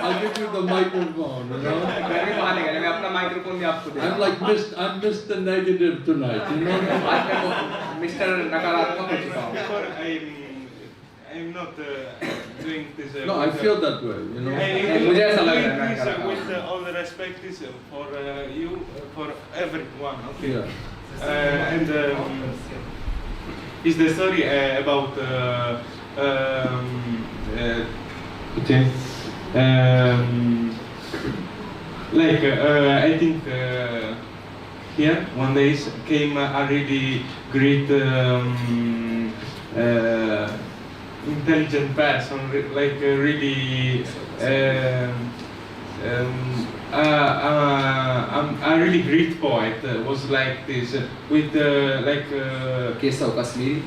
B: I'll give you the microphone, you know.
A: मैं भी बाहर निकाले, मैं अपना माइक्रोफोन भी आपको
B: I'm
A: दूँगा.
B: like I'm Mr. Negative tonight, you know.
A: आज मैं वो मिस्टर नकारात्मक हो चुका हूँ.
I: Before I'm not doing this.
B: No, I feel that way, you know.
A: मुझे ऐसा लग रहा है, मैं
I: Doing
A: कर
I: this
A: रहा हूँ.
I: with all the respect is for you, for everyone. Okay.
B: Yeah.
I: And is the story about okay. Like I think here one day came a really great intelligent person, like a really a really great poet was like this with like
A: Keshav Kashmiri.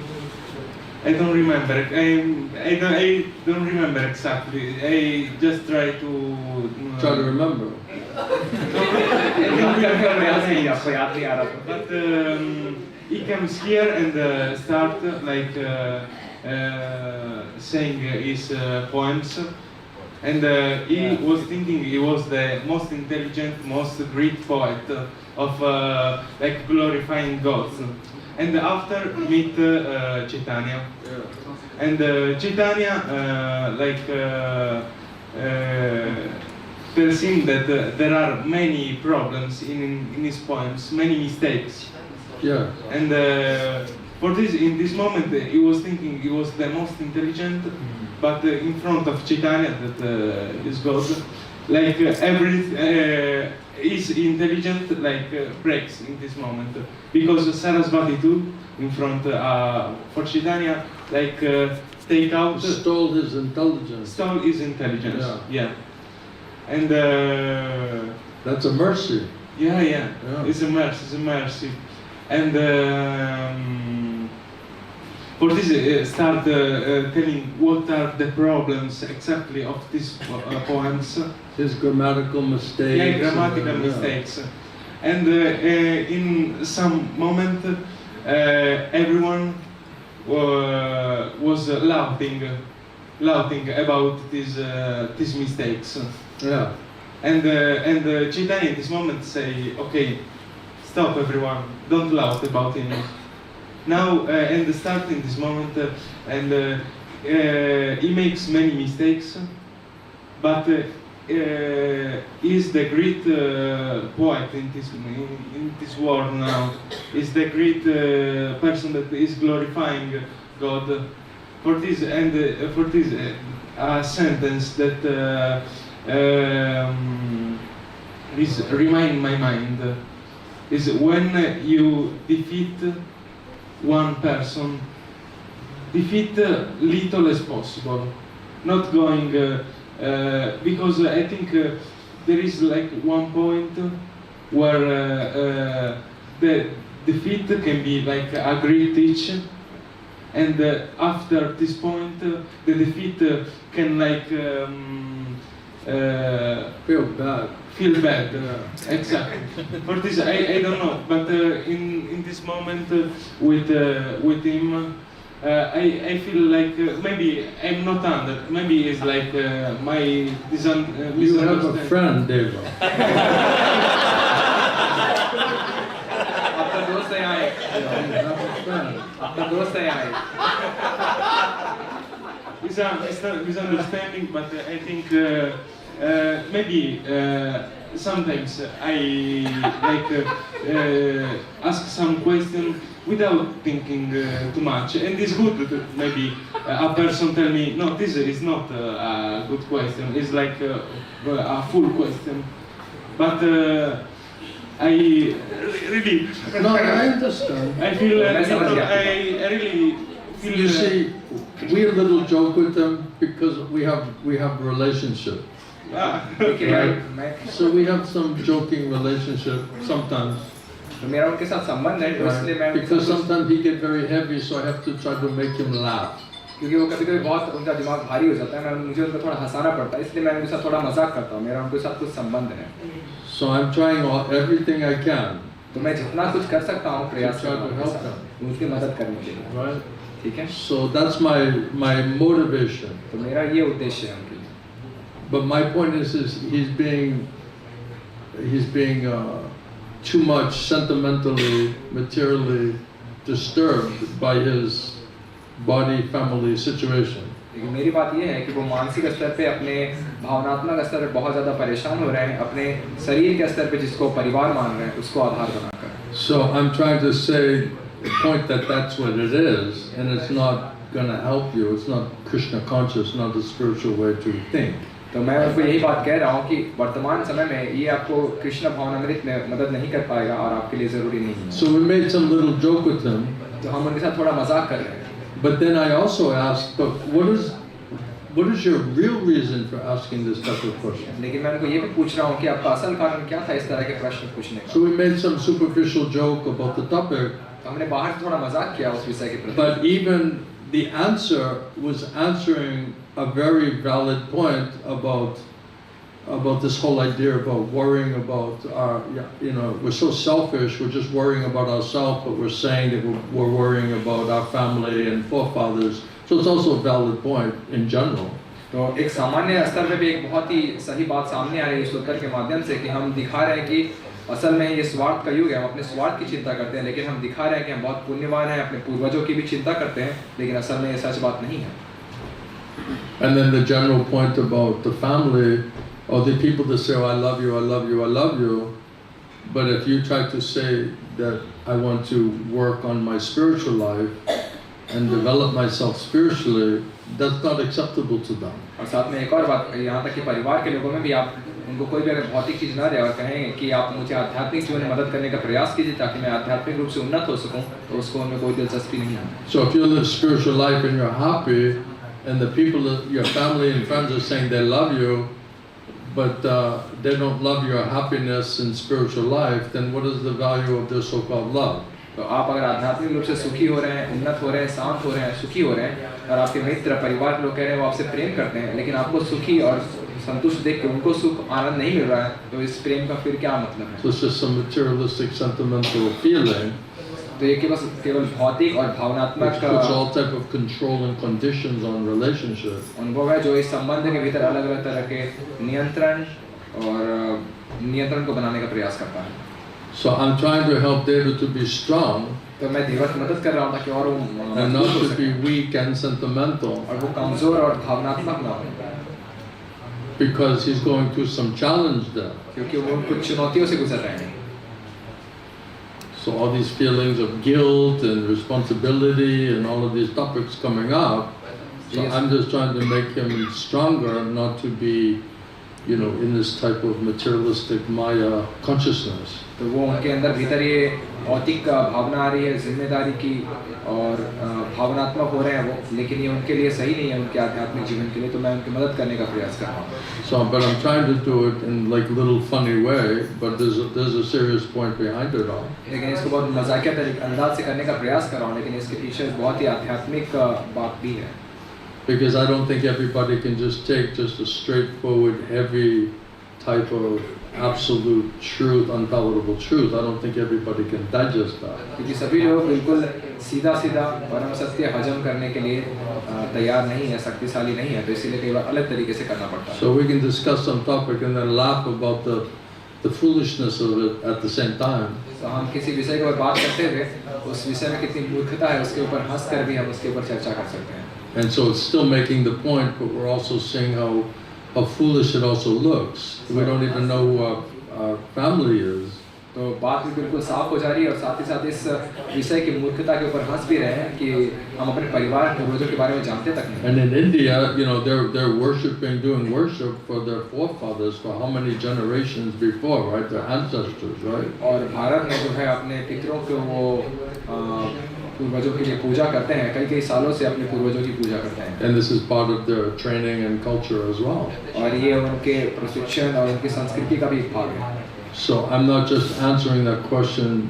I: I don't remember. I don't remember exactly. I just try to
B: Try to remember.
A: आपको याद नहीं आ रहा था.
I: But he comes here and start like saying his poems, and he was thinking he was the most intelligent, most great poet of like glorifying God. And after meet Chaitanya, and Chaitanya like tells him that there are many problems in his poems, many mistakes.
B: Yeah.
I: And for this, in this moment, he was thinking he was the most intelligent, but in front of Chaitanya, that is God, like is intelligent, like breaks in this moment, because Sarasvati too, in front for Chaitanya, like take out,
B: Stole his intelligence.
I: stole his intelligence.
B: Yeah.
I: And
B: That's a mercy.
I: yeah,
B: Yeah.
I: it's a mercy. And for this, start telling what are the problems exactly of these poems.
B: His grammatical mistakes.
I: Yeah, grammatical
B: and,
I: mistakes. And in some moment, everyone was laughing about these mistakes.
B: Yeah.
I: And Chaitanya in this moment say, okay, stop everyone, don't laugh about him. Now, and start in this moment, and he makes many mistakes, but is the great poet in this world now. Is the great person that is glorifying God. For this sentence that remind my mind is when you defeat one person, defeat little as possible, not going because I think there is like one point where the defeat can be like a great teacher, and after this point the defeat can like feel bad. Exactly. For this I don't know, but in this moment with him I feel like maybe I'm not under, maybe it's like my
B: You have a friend, Deva.
A: आपका दोस्त है यहाँ एक
B: You have a friend.
A: आपका दोस्त है यहाँ एक
I: It's a misunderstanding, but I think maybe sometimes I like ask some question without thinking too much, and it's good to maybe a person tell me, no, this is not a good question, it's like a full question, but I really
B: No, I understand.
I: I feel
A: I
I: really feel
B: You see, we a little joke with them because we have a relationship.
A: देखिए मैं
B: So we have some joking relationship sometimes.
A: तो मेरा उनके साथ संबंध है, तो इसलिए मैं उनके
B: Because
A: साथ
B: sometimes he get very heavy, so I have to try to make him laugh.
A: क्योंकि वो कभी-कभी बहुत उनका दिमाग भारी हो जाता है, मुझे उनको थोड़ा हंसाना पड़ता है, इसलिए मैं उनके साथ थोड़ा मजाक करता हूँ, मेरा उनके साथ कुछ संबंध है।
B: So I'm trying everything I can.
A: तो मैं जितना कुछ कर सकता हूँ प्रयास
B: Try
A: करता
B: to
A: हूँ
B: help
A: उनके
B: them.
A: साथ, उनकी मदद करने के लिए,
B: Right?
A: ठीक है?
B: So that's my motivation.
A: तो मेरा ये उद्देश्य है उनके लिए।
B: But my point is he's being too much sentimentally, materially disturbed by his body, family situation.
A: लेकिन मेरी बात ये है कि वो मानसिक स्तर पे अपने भावनात्मक स्तर पे बहुत ज़्यादा परेशान हो रहे हैं, अपने शरीर के स्तर पे जिसको परिवार मान रहे हैं उसको आधार बनाकर।
B: So I'm trying to say the point that that's what it is, and it's not going to help you. It's not Krishna conscious, not a spiritual way to think.
A: तो मैं उनको यही बात कह रहा हूँ कि वर्तमान समय में ये आपको कृष्ण भावनामृत में मदद नहीं कर पाएगा और आपके लिए ज़रूरी नहीं है।
B: So we made some little joke with him.
A: तो हम उनके साथ थोड़ा मजाक कर रहे हैं।
B: But then I also asked, but what is your real reason for asking this type of question?
A: लेकिन मैं उनको ये भी पूछ रहा हूँ कि आपका असल कारण क्या था इस तरह के प्रश्न पूछने का।
B: So we made some superficial joke about the topic.
A: तो हमने बाहर से थोड़ा मजाक किया उस विषय के प्रति।
B: But even the answer was answering a very valid point about this whole idea about worrying about our, we're so selfish, we're just worrying about ourselves, but we're saying that we're worrying about our family and forefathers. So it's also a valid point in general.
A: तो एक सामान्य स्तर पे भी एक बहुत ही सही बात सामने आ रही है इस उत्तर के माध्यम से कि हम दिखा रहे हैं कि असल में ये स्वार्थ का युग है, हम अपने स्वार्थ की चिंता करते हैं, लेकिन हम दिखा रहे हैं कि हम बहुत पुण्यवान हैं, अपने पूर्वजों की भी चिंता करते हैं, लेकिन असल में ये सच बात नहीं है।
B: And then the general point about the family, or the people that say, oh, I love you, I love you, I love you. But if you try to say that I want to work on my spiritual life and develop myself spiritually, that's not acceptable to them.
A: और साथ में एक और बात, यहाँ तक कि परिवार के लोगों में भी आप उनको कोई भी अगर भौतिक चीज़ ना दे और कहें कि आप मुझे आध्यात्मिक जीवन में मदद करने का प्रयास कीजिए ताकि मैं आध्यात्मिक रूप से उन्नत हो सकूं, तो उसको उनमें कोई दिलचस्पी नहीं है।
B: So if you live spiritual life and you're happy, and the people, your family and friends are saying they love you, but they don't love your happiness and spiritual life, then what is the value of their so-called love?
A: तो आप अगर आध्यात्मिक रूप से सुखी हो रहे हैं, उन्नत हो रहे हैं, शांत हो रहे हैं, सुखी हो रहे हैं, और आपके मित्र परिवार के लोग कह रहे हैं वो आपसे प्रेम करते हैं, लेकिन आपको सुखी और संतुष्ट देख के उनको सुख आनंद नहीं मिल रहा है, तो इस प्रेम का फिर क्या मतलब है?
B: So it's just some materialistic, sentimental feeling.
A: तो ये केवल भौतिक और भावनात्मक
B: Which puts all type of control and conditions on relationship.
A: अनुभव है जो इस संबंध के भीतर अलग-अलग तरह के नियंत्रण को बनाने का प्रयास करता है।
B: So I'm trying to help David to be strong.
A: तो मैं देवा की मदद कर रहा हूँ ताकि और वो
B: and not to be weak and sentimental.
A: और वो कमजोर और भावनात्मक ना हो।
B: because he's going through some challenge there.
A: क्योंकि वो कुछ चुनौतियों से गुजर रहे हैं.
B: So all these feelings of guilt and responsibility and all of these topics coming up. So
A: Yes.
B: I'm just trying to make him stronger, not to be, in this type of materialistic Maya consciousness.
A: तो वो उनके अंदर भीतर ये भौतिक भावना आ रही है जिम्मेदारी की और भावनात्मक हो रहे हैं वो, लेकिन ये उनके लिए सही नहीं है उनके आध्यात्मिक जीवन के लिए, तो मैं उनकी मदद करने का प्रयास कर रहा हूँ.
B: So, but I'm trying to do it in like a little funny way, but there's a serious point behind it all.
A: लेकिन इसको बहुत मजाकिया अंदाज से करने का प्रयास कर रहा हूँ, लेकिन इसके पीछे बहुत ही आध्यात्मिक बात भी है.
B: Because I don't think everybody can just take just a straightforward, heavy type of absolute truth, unpalatable truth. I don't think everybody can digest that.
A: क्योंकि सभी लोग बिल्कुल सीधा परम सत्य हजम करने के लिए तैयार नहीं है, शक्तिशाली नहीं है, तो इसीलिए कई बार अलग तरीके से करना पड़ता है.
B: So we can discuss some topic and then laugh about the foolishness of it at the same time.
A: तो हम किसी विषय के ऊपर बात करते हुए उस विषय में कितनी मूर्खता है उसके ऊपर हंस कर भी हम उसके ऊपर चर्चा कर सकते हैं.
B: And so it's still making the point, but we're also seeing how foolish it also looks. We don't even know who our family is.
A: तो बात भी बिल्कुल साफ हो जा रही है और साथ ही साथ इस विषय की मूर्खता के ऊपर हंस भी रहे हैं कि हम अपने परिवार पूर्वजों के बारे में जानते तक नहीं.
B: And in India, they're worshiping, doing worship for their forefathers for how many generations before, right? Their ancestors, right?
A: और भारत में जो है अपने पितरों को वो पूर्वजों के लिए पूजा करते हैं, कई सालों से अपने पूर्वजों की पूजा करते हैं.
B: And this is part of their training and culture as well.
A: और ये उनके प्रशिक्षण और उनकी संस्कृति का भी एक भाग है.
B: So I'm not just answering that question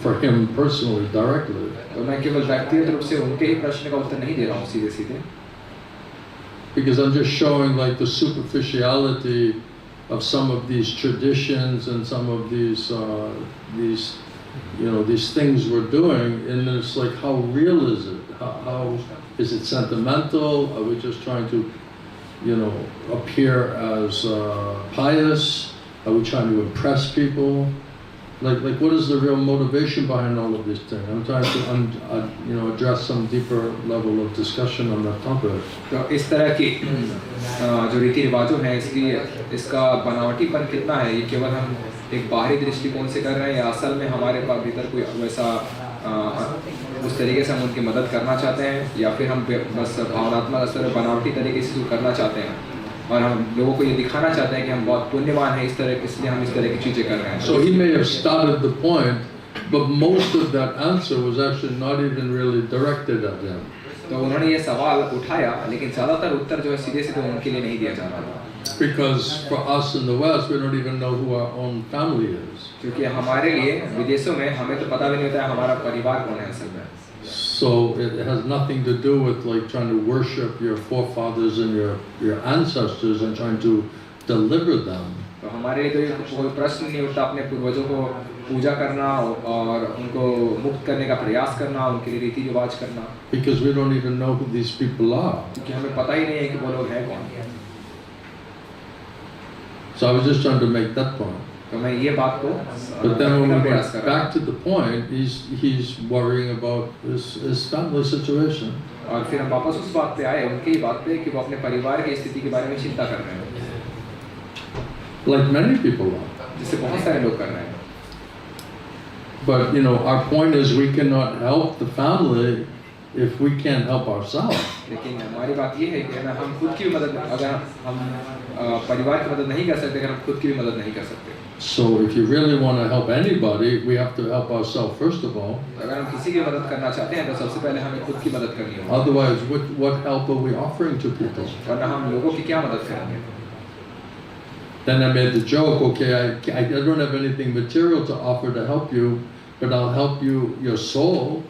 B: for him personally, directly.
A: तो मैं केवल व्यक्तिगत रूप से उनके ही प्रश्न का उत्तर नहीं दे रहा हूँ सीधे.
B: Because I'm just showing like the superficiality of some of these traditions and some of these these things we're doing, and it's like, how real is it? How is it sentimental? Are we just trying to, appear as pious? Are we trying to impress people? Like what is the real motivation behind all of these things? I'm trying to address some deeper level of discussion on that topic.
A: तो इस तरह की जो रीति रिवाजों हैं इसका बनावटीपन कितना है, ये केवल हम एक बाहरी दृष्टिकोण से कर रहे हैं या असल में हमारे पास भीतर कोई वैसा उस तरीके से हम उनकी मदद करना चाहते हैं, या फिर हम बस भावनात्मक स्तर पर बनावटी तरीके से करना चाहते हैं और हम लोगों को ये दिखाना चाहते हैं कि हम बहुत पुण्यवान हैं इसलिए हम इस तरह की चीजें कर रहे हैं.
B: So he may have started the point, but most of that answer was actually not even really directed at him.
A: तो उन्होंने ये सवाल उठाया, लेकिन ज़्यादातर उत्तर जो है सीधे उनके लिए नहीं दिया जा रहा था.
B: Because for us in the West, we don't even know who our own family is.
A: क्योंकि हमारे लिए विदेशों में हमें तो पता भी नहीं होता है हमारा परिवार कौन है असल में.
B: So it has nothing to do with like trying to worship your forefathers and your ancestors and trying to deliver them.
A: तो हमारे लिए तो ये कोई प्रश्न नहीं उठता अपने पूर्वजों को पूजा करना और उनको मुक्त करने का प्रयास करना, उनके लिए रीति रिवाज करना.
B: Because we don't even know who these people are.
A: क्योंकि हमें पता ही नहीं है कि वो लोग हैं कौन.
B: So I was just trying to make that point.
A: तो मैं ये बात को
B: But then when we went back to the point, he's worrying about his family situation.
A: और फिर हम वापस उस बात पे आए, उनकी ही बात पे कि वो अपने परिवार की स्थिति के बारे में चिंता कर रहे हैं.
B: Like many people are.
A: जिससे बहुत सारे लोग कर रहे हैं.
B: But our point is we cannot help the family if we can't help ourselves.
A: लेकिन हमारी बात ये है कि हम खुद की मदद, अगर हम परिवार की मदद नहीं कर सकते, अगर हम खुद की भी मदद नहीं कर सकते.
B: So if you really want to help anybody, we have to help ourselves first of all.
A: अगर हम किसी की मदद करना चाहते हैं तो सबसे पहले हमें खुद की मदद करनी होगी.
B: Otherwise, what help are we offering to people?
A: वरना हम लोगों की क्या मदद करेंगे?
B: Then I made the joke, okay, I don't have anything material to offer to help you, but I'll help you your soul,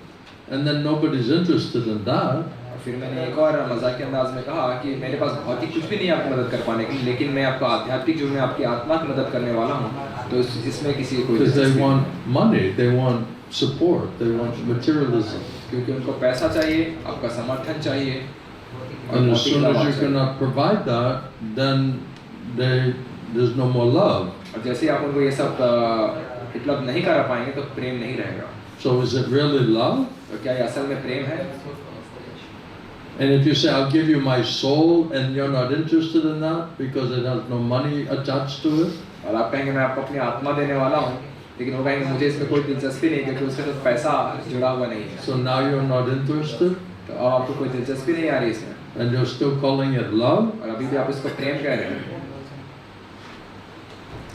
B: and then nobody's interested in that.
A: फिर मैंने एक और मजाकिया अंदाज में कहा कि मेरे पास भौतिक कुछ भी नहीं आपकी मदद कर पाने की, लेकिन मैं आपको आध्यात्मिक जो मैं आपकी आत्मा की मदद करने वाला हूँ, तो इसमें किसी को
B: Because they want money, they want support, they want materialism.
A: क्योंकि उनको पैसा चाहिए, आपका समर्थन चाहिए.
B: And as soon as you cannot provide that, then there's no more love.
A: और जैसे आप उनको ये सब उपलब्ध नहीं करा पाएंगे तो प्रेम नहीं रहेगा.
B: So is it really love?
A: तो क्या ये असल में प्रेम है?
B: And if you say, I'll give you my soul, and you're not interested in that because it has no money attached to it,
A: और आप कहेंगे मैं आपको अपनी आत्मा देने वाला हूँ, लेकिन वो कहेंगे मुझे इसमें कोई दिलचस्पी नहीं क्योंकि उसके साथ पैसा जुड़ा हुआ नहीं है,
B: so now you're not interested,
A: तो अब आपको कोई दिलचस्पी नहीं आ रही इसमें,
B: and you're still calling it love.
A: और अभी भी आप इसको प्रेम कह रहे हैं.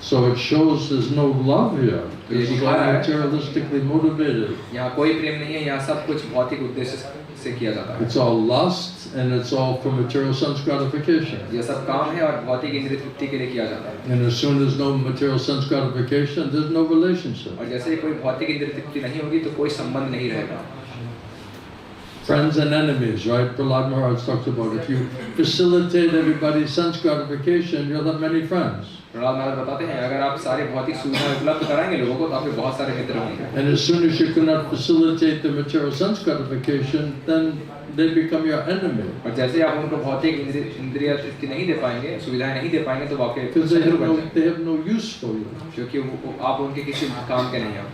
B: So it shows there's no love here.
A: तो ये
B: It's
A: दिखा रहा
B: all
A: है
B: materialistically motivated.
A: यहाँ कोई प्रेम नहीं है, यहाँ सब कुछ भौतिक उद्देश्य से किया जाता है.
B: It's all lust, and it's all for material sense gratification.
A: ये सब काम है और भौतिक इंद्रिय तृप्ति के लिए किया जाता है.
B: And as soon as no material sense gratification, there's no relationship.
A: और जैसे ही कोई भौतिक इंद्रिय तृप्ति नहीं होगी तो कोई संबंध नहीं रहेगा.
B: Friends and enemies, right? Prahlad Maharaj talks about if you facilitate everybody's sense gratification, you'll have many friends.
A: Prahlad महाराज बताते हैं अगर आप सारे भौतिक सुविधाएं उपलब्ध कराएंगे लोगों को तो आपके बहुत सारे मित्र होंगे.
B: And as soon as you cannot facilitate the material sense gratification, then they become your enemy.
A: और जैसे आप उनको भौतिक इंद्रिय तृप्ति नहीं दे पाएंगे, सुविधाएं नहीं दे पाएंगे तो वो आपके
B: Because
A: शत्रु बन जाएंगे.
B: they have no use for you.
A: क्योंकि आप उनके किसी काम के नहीं हैं.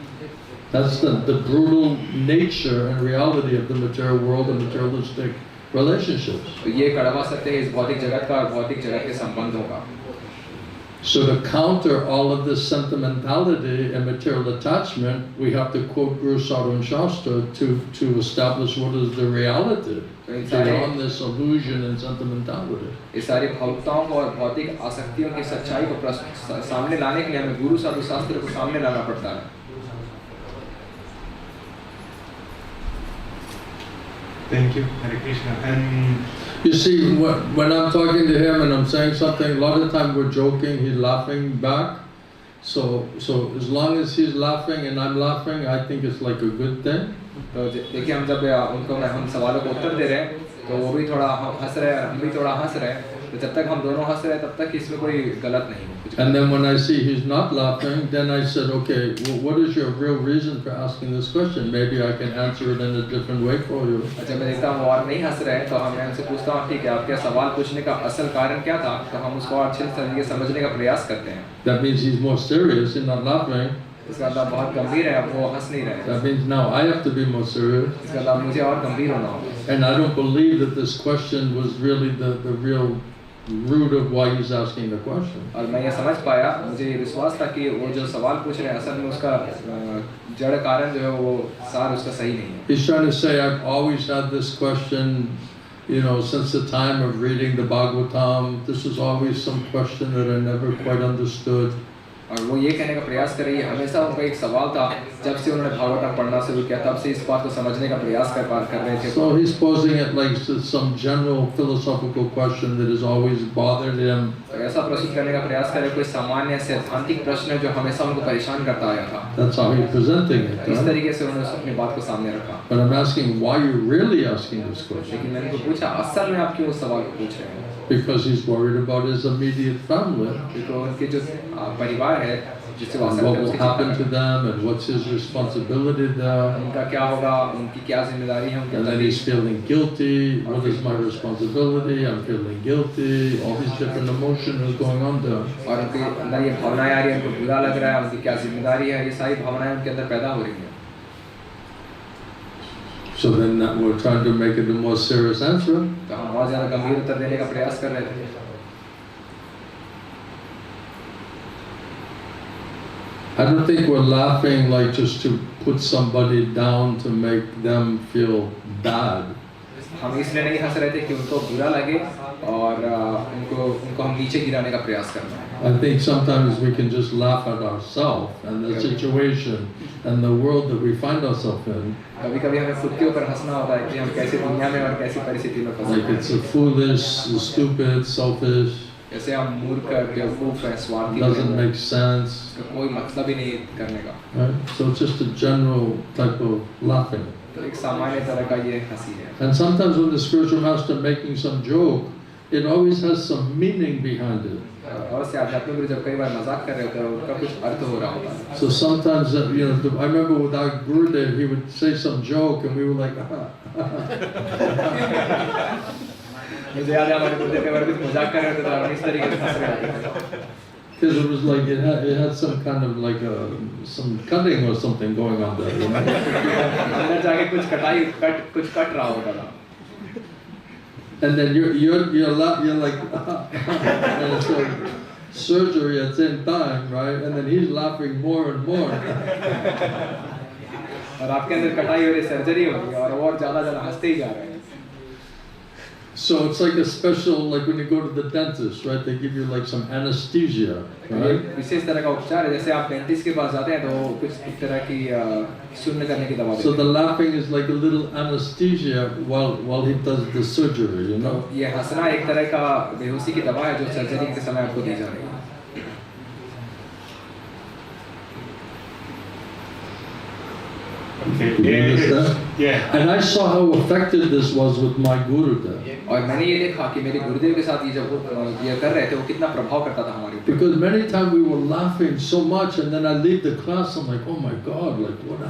B: That's the brutal nature and reality of the material world and materialistic relationships.
A: तो ये कड़वा सत्य है इस भौतिक जगत का और भौतिक जगत के संबंधों का.
B: So to counter all of this sentimentality and material attachment, we have to quote Guru Sarvan Shastra to establish what is the reality beyond this illusion and sentimentality.
A: इस सारी भावुकताओं और भौतिक आसक्तियों की सच्चाई को सामने लाने के लिए हमें गुरु साधु शास्त्र को सामने लाना पड़ता है.
I: Thank you, Hare Krishna. And
B: You see, when I'm talking to him and I'm saying something, a lot of time we're joking, he's laughing back. So as long as he's laughing and I'm laughing, I think it's like a good thing.
A: तो देखिए हम जब हम सवालों को उत्तर दे रहे हैं तो वो भी थोड़ा हंस रहे हैं, हम भी थोड़ा हंस रहे हैं, तो जब तक हम दोनों हंस रहे हैं तब तक इसमें कोई गलत नहीं है.
B: And then when I see he's not laughing, then I said, okay, well, what is your real reason for asking this question? Maybe I can answer it in a different way for you.
A: अच्छा मैं देखता हूँ और नहीं हंस रहे हैं तो मैं उनसे पूछता हूँ ठीक है आपके सवाल पूछने का असल कारण क्या था, तो हम उसको अच्छे तरीके से समझने का प्रयास करते हैं.
B: That means he's more serious, he's not laughing.
A: इसका मतलब बहुत गंभीर है, वो हंस नहीं रहे.
B: That means now I have to be more serious.
A: इसका मतलब मुझे और गंभीर होना होगा.
B: And I don't believe that this question was really the real root of why he's asking the question.
A: और मैं ये समझ पाया, मुझे ये विश्वास था कि वो जो सवाल पूछ रहे हैं असल में उसका जड़ कारण जो है वो सार उसका सही नहीं है.
B: He's trying to say, I've always had this question, you know, since the time of reading the Bhagavatam. This is always some question that I never quite understood.
A: और वो ये कहने का प्रयास कर रही है हमेशा उनका एक सवाल था जब से उन्होंने भागवतम पढ़ना शुरू किया तब से इस बात को समझने का प्रयास कर रहे थे.
B: So he's posing it like some general philosophical question that has always bothered him.
A: तो ऐसा प्रस्तुत करने का प्रयास कर रहे कोई सामान्य सैद्धांतिक प्रश्न है जो हमेशा उनको परेशान करता आया था.
B: That's how he's presenting it.
A: इस तरीके से उन्होंने अपनी बात को सामने रखा.
B: But I'm asking why you're really asking this question.
A: लेकिन मैंने उनको पूछा असल में आप क्यों उस सवाल को पूछ रहे हैं.
B: Because he's worried about his immediate family.
A: क्योंकि उनके जो परिवार है जिससे वो
B: what will happen to them and what's his responsibility there.
A: उनका क्या होगा, उनकी क्या जिम्मेदारी है उनके.
B: And then he's feeling guilty. What is my responsibility? I'm feeling guilty. All these different emotions going on there.
A: और उनके अंदर ये भावनाएं आ रही हैं, उनको बुरा लग रहा है, उनकी क्या जिम्मेदारी है, ये सारी भावनाएं उनके अंदर पैदा हो रही हैं.
B: So then we're trying to make it a more serious answer.
A: तो हम बहुत ज़्यादा गंभीर उत्तर देने का प्रयास कर रहे थे.
B: I don't think we're laughing like just to put somebody down to make them feel bad.
A: हम इसलिए नहीं हंस रहे थे कि उनको बुरा लगे और उनको हम नीचे गिराने का प्रयास करना है.
B: I think sometimes we can just laugh at ourselves and the situation and the world that we find ourselves in.
A: कभी-कभी हमें खुद के ऊपर हंसना होता है कि हम कैसी दुनिया में और कैसी परिस्थिति में फंसे
B: Like it's a foolish, stupid, selfish.
A: जैसे हम मूर्ख, बेवकूफ हैं, स्वार्थी.
B: Doesn't make sense.
A: कोई मतलब ही नहीं करने का.
B: Right? So it's just a general type of laughing.
A: तो एक सामान्य तरह का ये हंसी है.
B: And sometimes when the spiritual master making some joke, it always has some meaning behind it.
A: और से आध्यात्मिक गुरु जब कई बार मजाक कर रहे होते हैं उनका कुछ अर्थ हो रहा होता है.
B: So sometimes, you know, I remember with our Gurudev, he would say some joke and we were like,
A: मुझे याद है हमारे गुरुदेव कई बार कुछ मजाक कर रहे होते थे और इस तरीके से हंस रहे होते थे.
B: because it was like it had some kind of like some cutting or something going on there. You know?
A: अंदर जाके कुछ कट रहा होता था.
B: And then you're like, and it's like surgery at the same time, right? And then he's laughing more and more.
A: और आपके अंदर कटाई हो रही, सर्जरी हो रही है और वो और ज़्यादा हंसते ही जा रहे हैं.
B: So it's like a special, like when you go to the dentist, right? They give you like some anesthesia, right?
A: विशेष तरह का उपचार है, जैसे आप डेंटिस्ट के पास जाते हैं तो कुछ इस तरह की शून्य करने की दवा देते हैं.
B: So the laughing is like a little anesthesia while he does the surgery, you know?
A: ये हंसना एक तरह का बेहोशी की दवा है जो सर्जरी के समय आपको दी जा रही है.
B: Yeah. And I saw how effective this was with my guru there.
A: और मैंने ये देखा कि मेरे गुरुदेव के साथ ये जब ये कर रहे थे वो कितना प्रभाव करता था हमारे ऊपर.
B: Because many times we were laughing so much, and then I leave the class, I'm like, oh my God, like what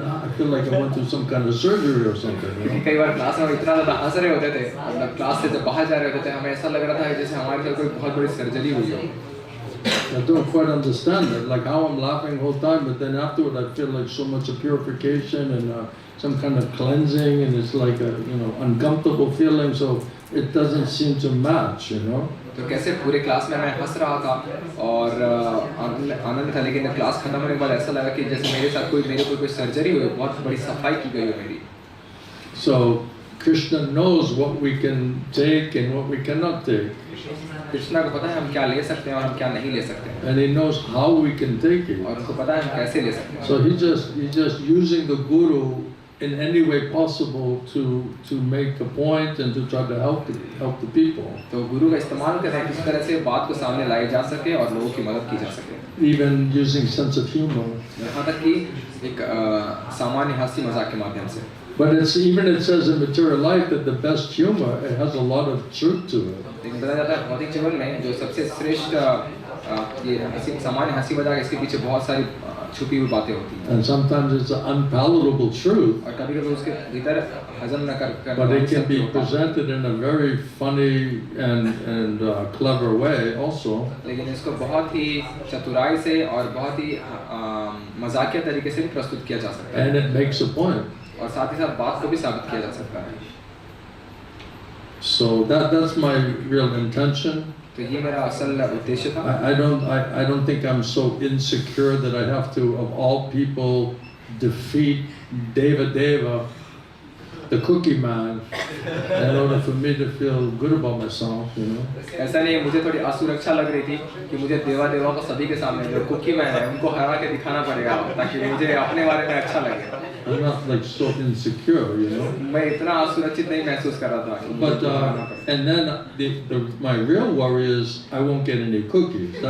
B: I feel like I went through some kind of surgery or something. You know?
A: कई बार class में इतना ज़्यादा हंस रहे होते थे, मतलब class से जब बाहर जा रहे होते थे हमें ऐसा लग रहा था जैसे हमारे साथ कोई बहुत बड़ी सर्जरी हुई हो.
B: I don't quite understand it, like how I'm laughing the whole time, but then afterward I feel like so much of purification and some kind of cleansing, and it's like a uncomfortable feeling, so it doesn't seem to match, you know.
A: तो कैसे पूरे class में मैं हंस रहा था और आनंद था, लेकिन जब क्लास खत्म होने के बाद ऐसा लगा कि जैसे मेरे साथ मेरे कोई सर्जरी हुई, बहुत बड़ी सफाई की गई हो मेरी.
B: So Krishna knows what we can take and what we cannot take.
A: Krishna को पता है हम क्या ले सकते हैं और हम क्या नहीं ले सकते हैं.
B: And he knows how we can take it.
A: और उसको पता है हम कैसे ले सकते हैं.
B: So he's just using the guru in any way possible to make a point and to try to help the people.
A: तो गुरु का इस्तेमाल कर रहे हैं किस तरह से बात को सामने लाई जा सके और लोगों की मदद की जा सके.
B: Even using sense of humor.
A: यहाँ तक कि एक सामान्य हंसी मजाक के माध्यम से.
B: But it says in material life that the best humor, it has a lot of truth to it.
A: लेकिन बताया जाता है भौतिक जीवन में जो सबसे श्रेष्ठ ये सामान्य हंसी मजाक, इसके पीछे बहुत सारी छुपी हुई बातें होती हैं.
B: And sometimes it's an unpalatable truth.
A: और कभी-कभी उसके भीतर हजम न कर.
B: But it can be presented in a very funny and clever way also.
A: लेकिन इसको बहुत ही चतुराई से और बहुत ही मजाकिया तरीके से भी प्रस्तुत किया जा सकता है.
B: And it makes a point.
A: और साथ ही साथ बात को भी साबित किया जा सकता है.
B: So that's my real intention.
A: तो ये मेरा असल उद्देश्य था.
B: I don't think I'm so insecure that I have to, of all people, defeat Deva, the cookie man, in order for me to feel good about myself, you know.
A: ऐसा नहीं है, मुझे थोड़ी असुरक्षा लग रही थी कि मुझे देवा को सभी के सामने जो कुकी मैन है उनको हरा के दिखाना पड़ेगा ताकि मुझे अपने बारे में अच्छा लगे.
B: I'm not like so insecure, you know.
A: मैं इतना असुरक्षित नहीं महसूस कर रहा था.
B: But and then my real worry is I won't get any cookies.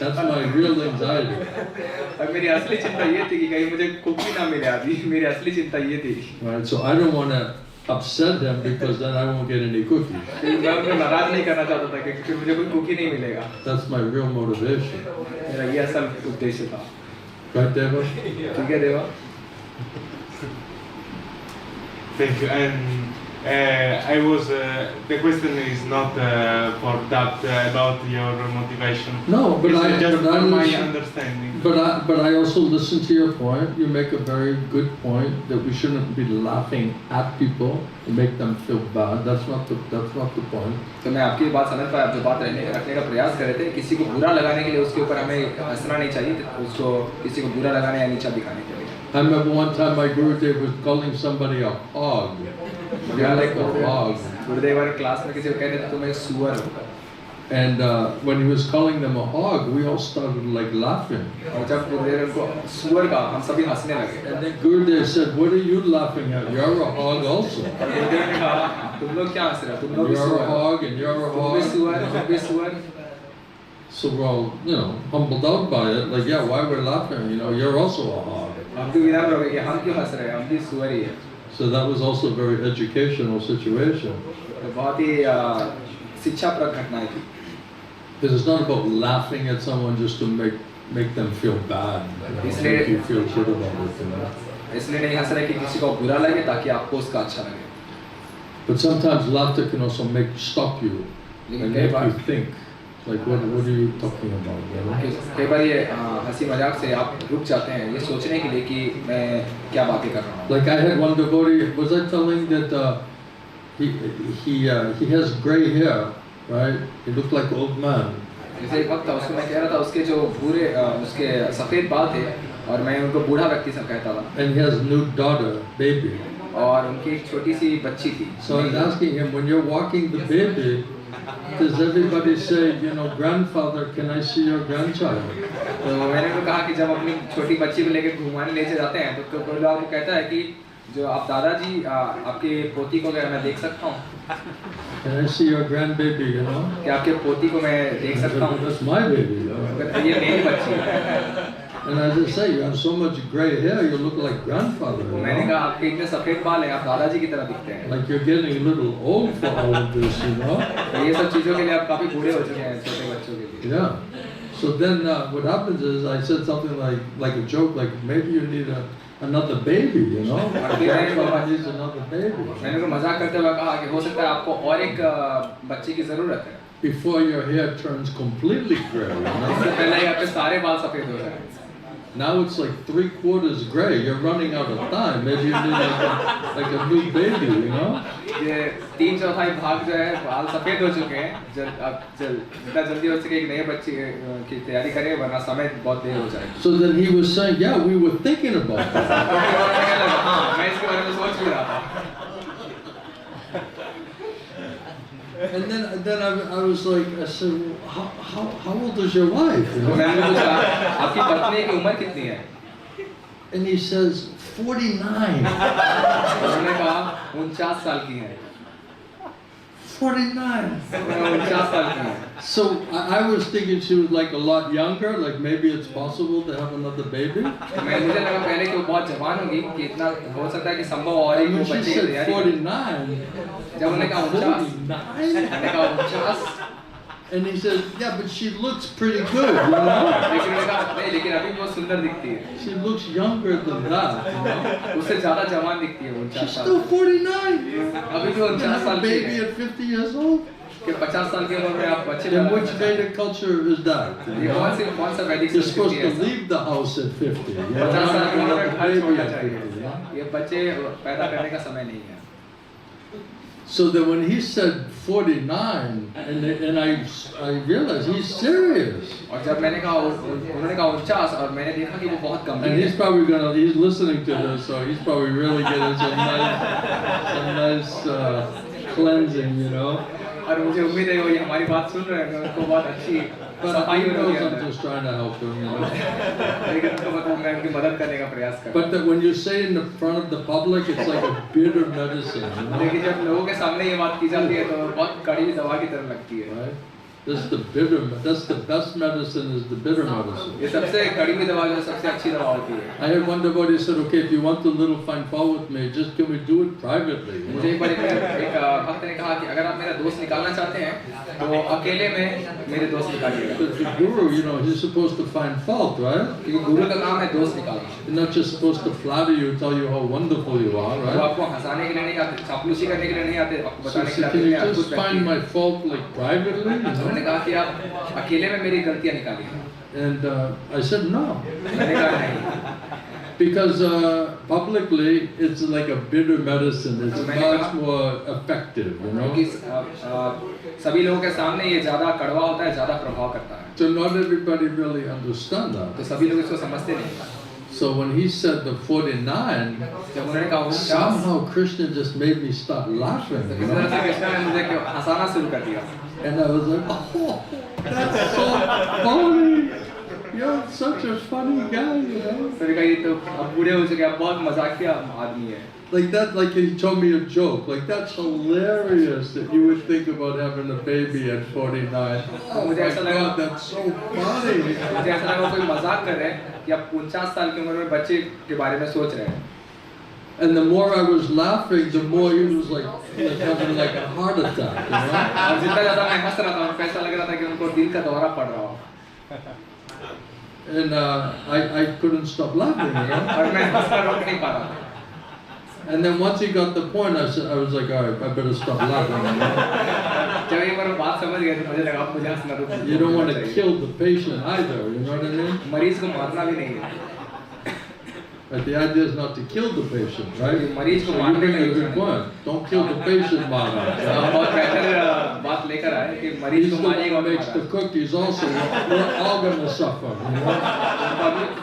B: That's my real anxiety.
A: और मेरी असली चिंता ये थी कि कहीं मुझे कुकी ना मिले अभी. मेरी असली चिंता ये थी.
B: Right, so I don't want to upset him because then I won't get any cookies.
A: मैं उनको नाराज नहीं करना चाहता था क्योंकि मुझे कोई कुकी नहीं मिलेगा.
B: That's my real motivation.
A: मेरा ये असल उद्देश्य था.
B: Right, Deva?
A: ठीक है देवा.
I: Thank you. And I was. The question is not for that about your motivation.
B: No, but
I: it's just
B: but
I: for my
B: listen,
I: understanding.
B: but I also listen to your point. You make a very good point that we shouldn't be laughing at people and make them feel bad. That's not the point.
A: तो मैं आपकी बात समझ पाया. आप जो बात रखने का प्रयास कर रहे थे, किसी को बुरा लगाने के लिए उसके ऊपर हमें हंसना नहीं चाहिए, उसको किसी को बुरा लगाने या नीचा दिखाने के लिए.
B: I remember one time my Gurudev was calling somebody a hog.
A: गुरुदेव वाले क्लास में किसी को कहते थे तुम एक सुअर हो.
B: And when he was calling them a hog, we all started like laughing.
A: और जब गुरुदेव उनको सुअर कहा, हम सभी हंसने लगे.
B: And then Gurudev said, "What are you laughing at? You're a hog also."
A: गुरुदेव ने कहा, तुम लोग क्या हंस रहे हो? तुम लोग भी
B: You're a
A: सुअर हो.
B: hog and you're a
A: तुम भी
B: hog.
A: सुअर, तुम भी सुअर.
B: So we're all, humbled out by it. Like, yeah, why we're laughing? You're also a hog.
A: हम तो विदार हो गए कि हम क्यों हंस रहे हैं? हम भी सुअर ही हैं.
B: So that was also a very educational situation.
A: तो बहुत ही शिक्षाप्रद घटनाएं थी.
B: Because it's not about laughing at someone just to make them feel bad, make you feel good about it.
A: इसलिए नहीं हंस रहे कि किसी को बुरा लगे ताकि आपको उसका अच्छा लगे.
B: But sometimes laughter can also stop you and make you think. Like, what are you talking about?
A: कई बार ये हंसी मजाक से आप रुक जाते हैं ये सोचने के लिए कि मैं क्या बातें कर रहा हूँ.
B: Like I had one devotee, was I telling that he has gray hair, right? He looked like an old man.
A: जैसे एक वक्त था उसको मैं कह रहा था उसके जो पूरे उसके सफ़ेद बाल थे और मैं उनको बूढ़ा व्यक्ति सब कहता था.
B: And he has a new daughter, baby.
A: और उनकी एक छोटी सी बच्ची थी.
B: So I was asking him, when you're walking the baby, does everybody say, you know, grandfather, can I see your grandchild?
A: तो मैंने उनको कहा कि जब अपनी छोटी बच्ची को लेकर घुमाने ले जाते हैं तो कोई लोग आपको कहता है कि जो आप दादाजी आपके पोती को क्या मैं देख सकता हूँ?
B: Can I see your grandbaby, you know?
A: क्या आपके पोती को मैं देख सकता हूँ?
B: That's my baby. You know?
A: ये मेरी बच्ची है.
B: And I just say, you have so much gray hair, you look like grandfather. You
A: मैंने
B: know?
A: कहा आपके इतने सफेद बाल हैं आप दादाजी की तरह दिखते हैं.
B: Like you're getting a little old for all of this, you know?
A: तो ये सब चीज़ों के लिए आप काफी बूढ़े हो चुके हैं छोटे बच्चों के लिए.
B: Yeah. So then what happens is I said something like a joke, like maybe you need another baby, you know? Grandfather needs another baby.
A: मैंने उनको मजाक करते हुए कहा कि हो सकता है आपको और एक बच्चे की जरूरत है.
B: Before your hair turns completely gray, you know?
A: इससे पहले ही आपके सारे बाल सफेद हो जाएं.
B: Now it's like 3/4 gray. You're running out of time. Maybe you need like a new baby, you know?
A: ये 3/4 भाग जो है बाल सफेद हो चुके हैं. जितना जल्दी हो सके एक नए बच्चे की तैयारी करें वरना समय बहुत देर हो जाएगी.
B: So then he was saying, yeah, we were thinking about that.
A: हाँ मैं इसके बारे में सोच भी रहा था.
B: And then I was like, I said, well, how old is your wife? You
A: तो
B: know?
A: मैंने पूछा आपकी पत्नी की उम्र कितनी है?
B: And he says, 49.
A: उन्होंने कहा 49 साल की है.
B: 49.
A: 49 साल की है.
B: So I was thinking she was like a lot younger, like maybe it's possible to have another baby.
A: मुझे लगा पहले कि वो बहुत जवान होगी कि इतना हो सकता है कि संभव और एक
B: And when she
A: बच्चे की
B: said
A: तैयारी.
B: 49,
A: जब उन्होंने कहा 49,
B: 49?
A: मैंने कहा 49.
B: And he said, yeah, but she looks pretty good, you know?
A: लेकिन उन्होंने कहा नहीं लेकिन अभी बहुत सुंदर दिखती है.
B: She looks younger than that, you know?
A: उससे ज़्यादा जवान दिखती है 49
B: She's
A: साल.
B: still 49.
A: अभी भी 49
B: Have a
A: साल की
B: baby
A: है.
B: at 50 years old?
A: कि 50 साल की उम्र में आप बच्चे
B: In
A: पैदा
B: which
A: करना चाहते
B: Vedic culture is that?
A: हैं. ये कौन सा वैदिक
B: You're supposed
A: संस्कृति है?
B: to leave the house at 50. You
A: 50 साल की उम्र में
B: have a
A: घर
B: baby
A: छोड़ना
B: at 50.
A: चाहिए.
B: Yeah?
A: ये बच्चे पैदा करने का समय नहीं है.
B: So that when he said 49, and I realized he's serious.
A: और जब मैंने कहा उन्होंने कहा 49 और मैंने देखा कि वो बहुत
B: And
A: गंभीर
B: he's
A: है.
B: probably he's listening to this, so he's probably really getting some nice cleansing, you know.
A: और मुझे उम्मीद है वो ये हमारी बात सुन रहे हैं उनको बहुत अच्छी
B: But
A: सफाई
B: he
A: हो
B: knows
A: रही है
B: I'm
A: अंदर.
B: just trying to help him, you know.
A: लेकिन उनको मतलब मैं उनकी मदद करने का प्रयास कर रहा
B: But that when you say in the front of the public, it's like a bitter medicine, you
A: हूँ.
B: know.
A: लेकिन जब लोगों के सामने ये बात की जाती है तो बहुत कड़ी दवा की तरह लगती है.
B: Right? This is the bitter. That's the best medicine. Is the bitter medicine.
A: ये सबसे कड़ी हुई दवा जो है सबसे अच्छी दवा होती है.
B: I had one devotee said, "Okay, if you want a little find fault with me, just can we do it privately?" You
A: मुझे
B: know?
A: एक बार एक भक्त ने कहा कि अगर आप मेरा दोस्त निकालना चाहते हैं तो अकेले में मेरे दोस्त निकालिएगा.
B: But the guru, you know, he's supposed to find fault, right?
A: क्योंकि गुरु का काम है दोस्त निकालना.
B: He's not just supposed to flatter you, tell you how wonderful you are,
A: वो
B: right?
A: आपको हंसाने के लिए नहीं आते, चापलूसी करने के लिए नहीं आते, आपको
B: So,
A: बताने के
B: so
A: लिए
B: can
A: आते
B: you
A: हैं
B: just find my fault like privately? You
A: उन्होंने
B: know?
A: कहा कि आप अकेले में मेरी गलतियां निकालिए.
B: And I said no,
A: मैंने कहा नहीं.
B: because publicly it's like a bitter medicine. It's
A: तो मैंने
B: much
A: कहा-
B: more effective, you know.
A: क्योंकि सभी लोगों के सामने ये ज़्यादा कड़वा होता है, ज़्यादा प्रभाव करता है.
B: So not everybody really understand
A: तो
B: that.
A: सभी लोग इसको समझते नहीं.
B: So when he said the 49,
A: जब उन्होंने कहा 49
B: somehow Krishna just made me stop laughing.
A: तो
B: You
A: किसी तरह
B: know?
A: से कृष्णा ने मुझे क्यों हंसाना शुरू कर दिया.
B: And I was like, oh, that's so funny. You're such a funny guy, you know.
A: सभी कहा ये तो अब बूढ़े हो चुके हैं, अब बहुत मजाकिया आदमी है.
B: Like that, like he told me a joke. Like that's hilarious that you would think about having a baby at 49. Oh my God, that's so funny.
A: मुझे ऐसा लगा कोई मजाक कर रहे हैं कि आप 49 साल की उम्र में बच्चे के बारे में सोच रहे हैं.
B: And the more I was laughing, the more he was like having like a heart attack, you know.
A: और जितना ज़्यादा मैं हंस रहा था उनको ऐसा लग रहा था कि उनको दिल का दौरा पड़ रहा हो.
B: And I couldn't stop laughing, you know.
A: और मैं हंसना रोक नहीं पा रहा था.
B: And then once he got the point, I was like, all right, I better stop laughing. You know?
A: जब एक बार वो बात समझ गए तो मुझे लगा मुझे हंसना तो
B: You don't want to kill the patient either, you know what I mean?
A: मरीज को मारना भी नहीं है
B: But the idea is not to kill the patient, right?
A: मरीज को
B: So you
A: मारने
B: bring
A: का
B: a
A: योजना
B: good point. Don't kill the patient, Maharaj.
A: बहुत बेहतर बात लेकर आए कि मरीज
B: He's
A: को
B: the one
A: मारिएगा
B: who makes the cookies also. We're all going to suffer, you know?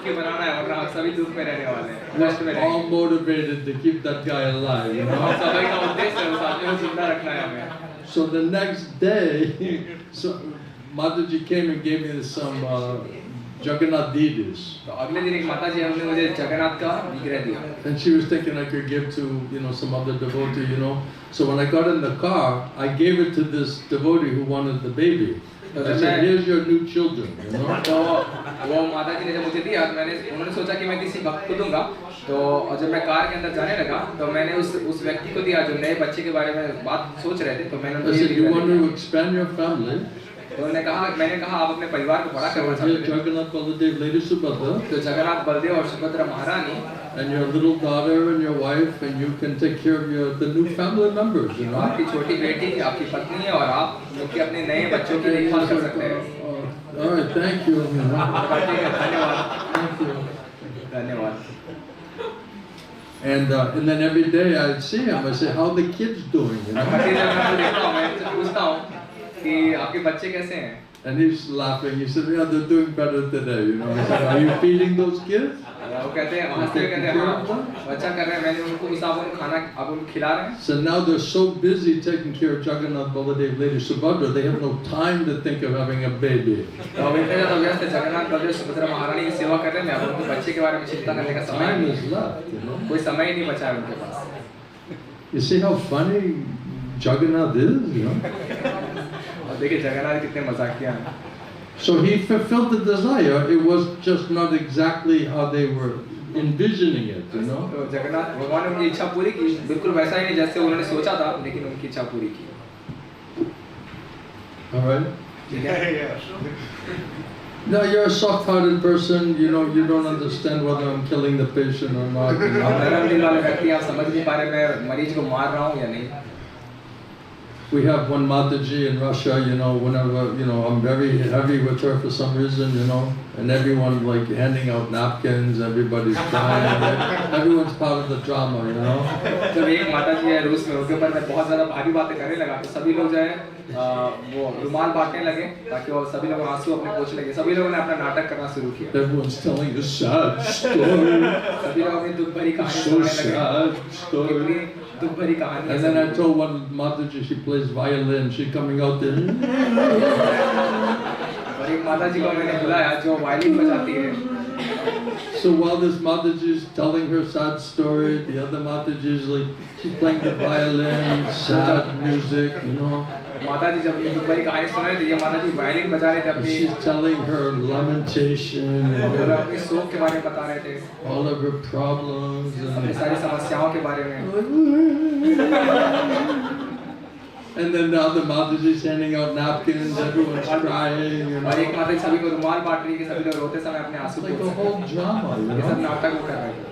A: के बनाना है वरना आप सभी दुख में रहने वाले हैं कष्ट में
B: We're
A: रहेंगे
B: all motivated to keep that guy alive, you know?
A: सभी का उद्देश्य है उस आदमी को जिंदा रखना है हमें
B: So the next day, so Mataji came and gave me some Jagannath deities.
A: तो अगले दिन एक माता जी हमने मुझे जगन्नाथ का विग्रह दिया
B: And she was thinking I could give to, you know, some other devotee, you know. So when I got in the car, I gave it to this devotee who wanted the baby. I said, here's your new children, you know.
A: तो वो माता जी ने जब मुझे दिया उन्होंने सोचा कि मैं किसी भक्त को दूंगा तो जब मैं कार के अंदर जाने लगा तो मैंने उस व्यक्ति को दिया जो नए बच्चे के बारे में बात सोच रहे थे तो मैंने
B: I said, you want to expand your family?
A: तो मैंने कहा आप अपने परिवार को बड़ा करना
B: So here's
A: चाहते हैं
B: Jagannath Baladev, Lady Subhadra,
A: तो जगन्नाथ बलदेव और सुभद्रा महारानी
B: and your little daughter and your wife, and you can take care of the new family members, you know.
A: आपकी छोटी बेटी आपकी पत्नी है और आप उनके अपने नए बच्चों की देखभाल कर सकते हैं
B: All right, thank you. You know.
A: ठीक है धन्यवाद
B: Thank you.
A: धन्यवाद
B: And then every day I'd see him. I say, how are the kids doing? You know?
A: बाकी जब मैं उनको देखता हूँ मैं उनसे पूछता हूँ कि आपके बच्चे कैसे हैं
B: And he's laughing. He said, yeah, they're doing better today. You know. I said, are you feeding those kids?
A: वो कहते हैं हंसते हुए कहते हैं हाँ बच्चा कर रहे हैं मैंने उनको उस आप उनको खाना आप उनको खिला रहे हैं
B: So now they're so busy taking care of Jagannath Baladev, Lady Subhadra, they have no time to think of having a baby.
A: तो अब इतने ज़्यादा व्यस्त है जगन्नाथ बलदेव सुभद्रा महारानी की सेवा कर रहे हैं अब उनको बच्चे के बारे में चिंता करने का समय
B: Time
A: नहीं
B: is left. You know.
A: कोई समय ही नहीं बचा है उनके पास
B: You see how funny Jagannath is? You know.
A: और देखिए जगन्नाथ कितने मजाकिया हैं
B: So he fulfilled the desire. It was just not exactly how they were envisioning it, you know.
A: तो जगन्नाथ भगवान ने उनकी इच्छा पूरी की बिल्कुल वैसा ही नहीं जैसे उन्होंने सोचा था लेकिन उनकी इच्छा पूरी की
B: All right.
A: ठीक है
B: No, you're a soft-hearted person. You know, you don't understand whether I'm killing the patient or not. You
A: आप
B: know?
A: नरम दिल वाले व्यक्ति आप समझ नहीं पा रहे मैं मरीज को मार रहा हूँ या नहीं
B: We have one Mataji in Russia, you know, whenever, you know, I'm very heavy with her for some reason, you know, and everyone like handing out napkins, everybody's crying, everyone's part of the drama, you know.
A: जब एक माता जी है रूस में उनके ऊपर मैं बहुत ज़्यादा भारी बातें करने लगा तो सभी लोग जो है वो रुमाल बांटने लगे ताकि वो सभी लोग आंसू अपने पोंछने लगे सभी लोगों ने अपना नाटक करना शुरू किया
B: Everyone's telling a sad story,
A: सभी लोग अपनी दुख भरी कहानी
B: so
A: सुनाने लगे
B: sad story.
A: कितनी दुख भरी कहानी
B: And then I told one Mataji, she plays violin, she's coming out there.
A: और एक माता जी को मैंने बुलाया जो वायलिन बजाती है
B: So while this Mataji is telling her sad story, the other Mataji is like, she's playing the violin, sad music, you know.
A: माता जी जब ये दुख भरी कहानी सुना रहे थे ये माता जी वायलिन बजा रहे थे
B: And
A: अपनी
B: she's telling her lamentation,
A: और
B: and
A: अपनी शोक के बारे में बता रहे थे
B: all of her problems,
A: अपनी सारी समस्याओं के बारे में
B: and then the other Mataji is handing out napkins, everyone's crying, you know.
A: और एक माता जी सभी को रुमाल बांट रही है कि सभी लोग रोते समय अपने आंसू
B: It's like a
A: पोंछ
B: whole drama, you
A: ये सब
B: know.
A: नाटक वो कर रहे थे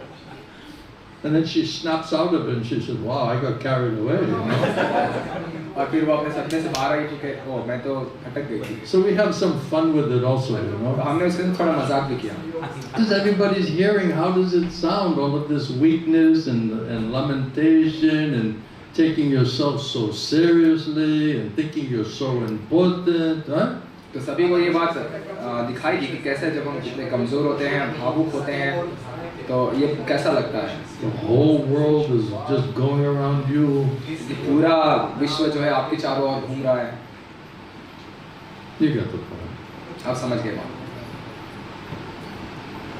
B: And then she snaps out of it and she says, wow, I got carried away, you know.
A: और फिर वो अपने सपने से बाहर आई चुके ओ मैं तो भटक गई थी
B: So we have some fun with it also, you
A: तो
B: know.
A: हमने उसके साथ थोड़ा मजाक भी किया
B: Because everybody's hearing, how does it sound? All of this weakness and lamentation and taking yourself so seriously and thinking you're so important, huh?
A: तो सभी को ये बात दिखाएगी कि कैसे जब हम कितने कमजोर होते हैं भावुक होते हैं तो ये कैसा लगता है
B: The whole world is just going around you.
A: पूरा विश्व जो है आपके चारों ओर घूम रहा है
B: You get the point.
A: आप समझ गए बात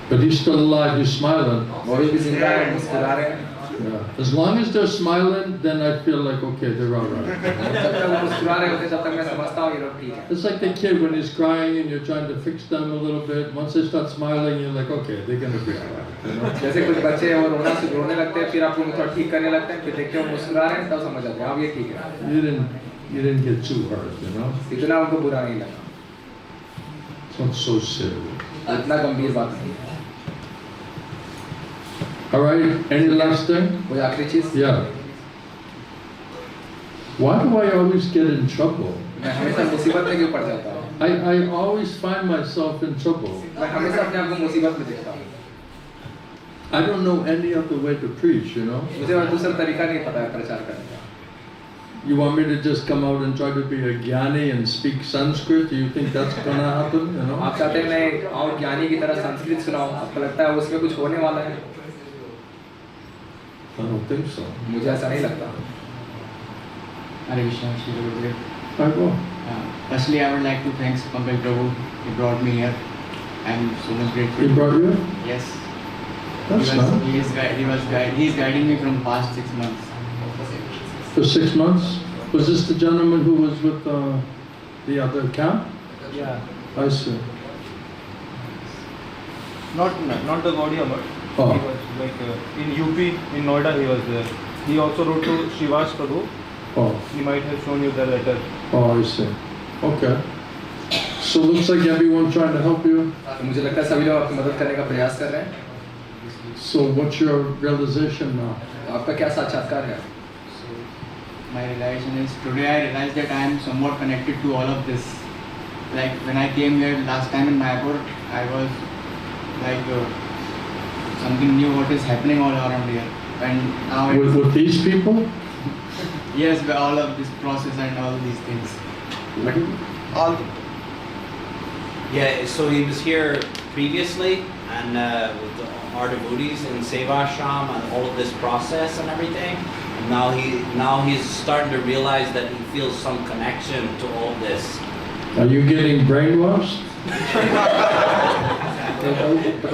B: But he's still alive, he's smiling.
A: वो भी जिंदा है मुस्कुरा रहे हैं
B: Yeah. As long as they're smiling, then I feel like, okay, they're all right.
A: जब तक वो मुस्कुरा रहे होते हैं जब तक मैं समझता हूँ ये लोग ठीक है
B: It's like the kid when he's crying and you're trying to fix them a little bit. Once they start smiling, you're like, okay, they're going to be all right. You know?
A: जैसे कुछ बच्चे हैं वो रोने लगते हैं फिर आप उनको थोड़ा ठीक करने लगते हैं फिर देखते हो मुस्कुरा रहे हैं तब समझ जाते हैं अब ये ठीक है
B: You didn't get too hurt, you know?
A: इतना उनको बुरा नहीं लगा
B: It's not so serious.
A: इतना गंभीर बात नहीं है
B: All right, any last thing?
A: कोई आखिरी चीज
B: Yeah. Why do I always get in trouble?
A: मैं हमेशा मुसीबत में क्यों पड़ जाता हूँ?
B: I always find myself in trouble.
A: मैं हमेशा अपने आप को मुसीबत में देखता हूँ।
B: I don't know any other way to preach, you know.
A: मुझे और दूसरा तरीका नहीं पता है प्रचार करने का।
B: You want me to just come out and try to be a jnani and speak Sanskrit? Do you think that's going to happen, you know?
A: आप चाहते हैं मैं आऊँ ज्ञानी की तरह संस्कृत सुनाऊँ? आपको लगता है उसमें कुछ होने वाला है?
B: I don't think so.
A: मुझे ऐसा नहीं लगता।
J: Hare Krishna, Shri Gurudev.
B: I go.
J: Firstly, I would like to thank Pankaj Prabhu. He brought me here. I'm so much grateful.
B: He brought you?
J: Yes.
B: That's nice.
J: He's guiding me from past 6 months.
B: For 6 months? Was this the gentleman who was with the other camp?
C: Yeah.
B: I see.
C: Not the Gaudiya, but
B: Oh.
C: he was like in UP, in Noida he was there. He also wrote to Shiva's Prabhu.
B: Oh.
C: He might have shown you the letter.
B: Oh, I see. Okay. So looks like everyone trying to help you.
A: तो मुझे लगता है सभी लोग आपकी मदद करने का प्रयास कर रहे हैं।
B: So what's your realization now?
A: आपका क्या साक्षात्कार है?
J: My realization is today I realized that I am somewhat connected to all of this. Like when I came here last time in Mayapur, I was like something new what is happening all around here. And now
B: With these people?
J: yes, with all of this process and all these things.
C: All
G: Yeah, so he was here previously and with our devotees in Sevashram and all of this process and everything. And now he's starting to realize that he feels some connection to all of this.
B: Are you getting brainwashed?
A: तो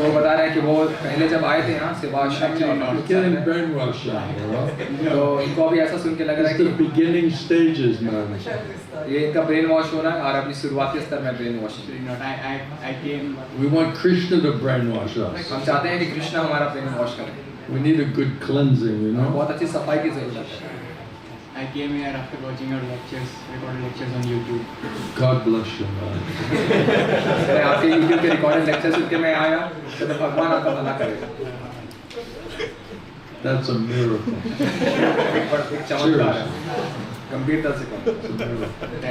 A: वो बता रहे हैं कि वो पहले जब आए थे यहाँ सेवाश्रम में
B: You're getting brainwashed now, you know?
A: तो इनको अभी ऐसा सुन के लग रहा
B: It's
A: है
B: the beginning stages now.
A: कि ये इनका ब्रेन वॉश हो रहा है और अभी शुरुआती स्तर में brain washing.
J: Not I came.
B: We want Krishna to brainwash us.
A: हम चाहते हैं कि कृष्ण हमारा ब्रेन वॉश करें।
B: We need a good cleansing, you know?
A: बहुत अच्छी सफाई की जरूरत है।
J: I came here after watching your lectures, recorded lectures on YouTube.
B: God bless you, man.
A: मैं आपके YouTube के रिकॉर्डेड लेक्चर सुन के मैं आया तो भगवान आपका भला करे।
B: That's a miracle.
A: एक चमत्कार है। गंभीरता से कहो।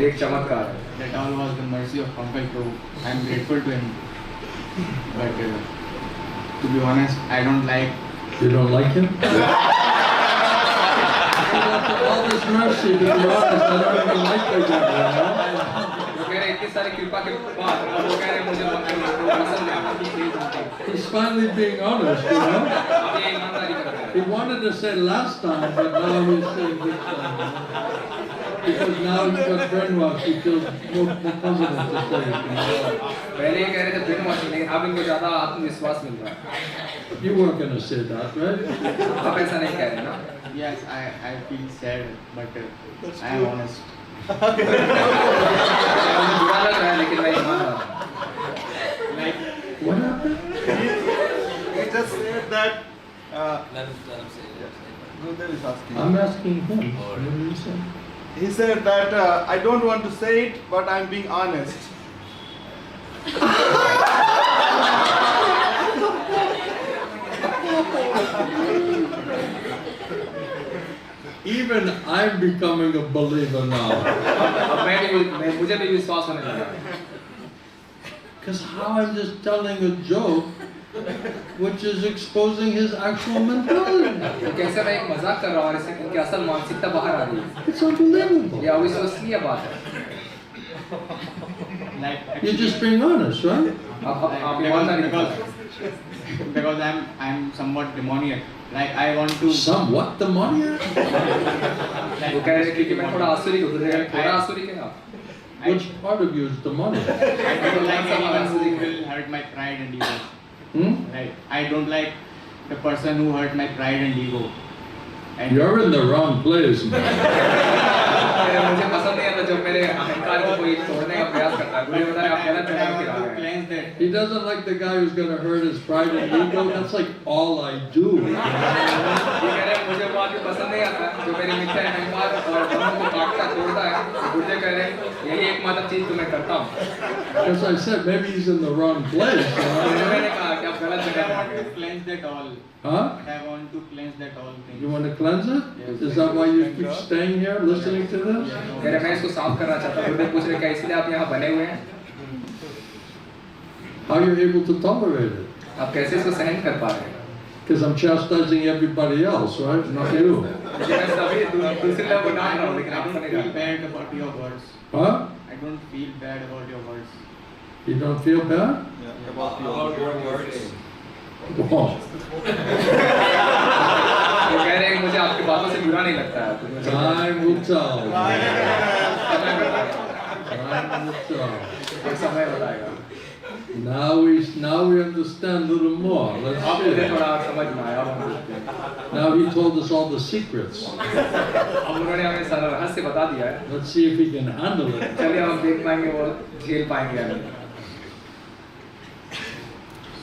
A: एक चमत्कार है।
J: That all was the mercy of Pankaj Prabhu. I am grateful to him. But to be honest, I don't like.
B: You don't like him? After all this mercy, to be honest, I don't even like that guy, you know?
A: वो कह रहे इतनी सारी कृपा के बाद अब वो कह रहे मुझे पसंद है।
B: He's finally being honest, you know?
A: अब ये ईमानदारी कर रहे हैं।
B: He wanted to say last time, but now he's saying this time. You know? Because now he got brainwashed, he feels more confident to say it. You know?
A: पहले ये कह रहे थे ब्रेन वॉशिंग लेकिन अब इनको ज़्यादा आत्मविश्वास मिल रहा है।
B: You weren't going to say that, right?
A: आप ऐसा नहीं कह रहे ना?
J: Yes, I feel sad, but I am honest.
A: मुझे बुरा लग रहा है लेकिन मैं ईमानदार हूँ।
J: Like
B: What happened?
K: He just said that.
G: Let him say it.
K: Gurudev is asking.
B: I'm asking him. What did he say?
K: He said that I don't want to say it, but I'm being honest.
B: Even I'm becoming a believer now.
A: अब मुझे भी विश्वास होने लगा।
B: Because how I'm just telling a joke, which is exposing his actual mentality.
A: तो कैसे मैं एक मजाक कर रहा हूँ और इससे इनकी असल मानसिकता बाहर आ रही है।
B: It's unbelievable.
A: ये अविश्वसनीय बात है।
J: like
B: You're just being honest, right?
A: आप ईमानदारी कर रहे हैं।
J: because I'm somewhat demoniac. Like I want to.
B: Somewhat demoniac?
A: वो कह रहे हैं क्योंकि मैं थोड़ा आसुरी हूँ, थोड़ा आसुरी क्या?
B: Which part of you is demonic?
J: I don't like anyone who will hurt my pride and ego. Like I don't like the person who hurt my pride and ego. And
B: You're in the wrong place, man.
A: मुझे पसंद नहीं आता जब मेरे अहंकार को कोई तोड़ने का प्रयास करता है। मुझे बता रहे आप गलत जगह पे आ रहे हैं।
J: cleanse that.
B: He doesn't like the guy who's going to hurt his pride and ego. That's like all I do.
A: ये कह रहे हैं मुझे वो आदमी पसंद नहीं आता जो मेरे मिथ्या अहंकार और धर्म को काटता तोड़ता है। गुरुदेव कह रहे हैं यही एकमात्र चीज जो मैं करता हूँ।
B: As I said, maybe he's in the wrong place. You know?
A: मैंने कहा कि आप गलत जगह
J: I want to cleanse that all.
B: Huh?
J: But I want to cleanse that all things.
B: You want to cleanse it?
J: Yes.
B: Is that why you keep staying here listening to this?
A: कह रहे मैं इसको साफ करना चाहता हूँ। गुरुदेव पूछ रहे क्या इसलिए आप यहाँ बने हुए हैं?
B: How are you able to tolerate it?
A: आप कैसे इसको सहन कर पा रहे हैं?
B: Because I'm chastising everybody else, right? Not you.
A: क्योंकि मैं सभी दूसरे लोगों को डांट रहा हूँ, लेकिन
J: I
A: आपको
J: don't
A: नहीं
J: feel
A: डांट।
J: bad about your words.
B: Huh?
J: I don't feel bad about your words.
B: You don't feel bad?
G: About your words.
B: Wow.
A: वो कह रहे हैं मुझे आपकी बातों से बुरा नहीं लगता है।
B: Time will tell.
A: समय बताएगा।
B: Time will tell.
A: एक समय बताएगा।
B: Now we understand a little more. Let's
A: अब मुझे
B: see.
A: थोड़ा समझ में आया। अब हम देखते हैं।
B: Now he told us all the secrets.
A: अब उन्होंने हमें सारा रहस्य बता दिया है।
B: Let's see if he can handle it.
A: चलिए हम देख पाएंगे वो झेल पाएंगे या नहीं।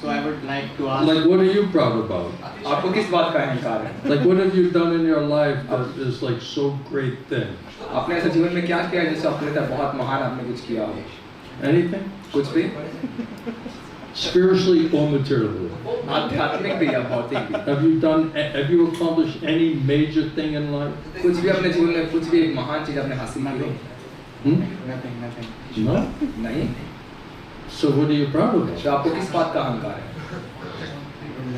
J: So I would like to ask.
B: Like, what are you proud about?
A: आपको किस बात का अहंकार है?
B: Like, what have you done in your life that is like so great thing?
A: आपने ऐसे जीवन में क्या किया है जिससे आपने लगता है बहुत महान आपने कुछ किया हो?
B: Anything?
A: कुछ भी?
B: Spiritually or materially?
A: आध्यात्मिक भी या भौतिक भी?
B: Have you accomplished any major thing in life?
A: कुछ भी अपने जीवन में कुछ भी एक महान चीज आपने हासिल की हो?
J: Nothing.
B: No?
A: नहीं।
B: So what are you proud of?
A: तो आपको किस बात का अहंकार है?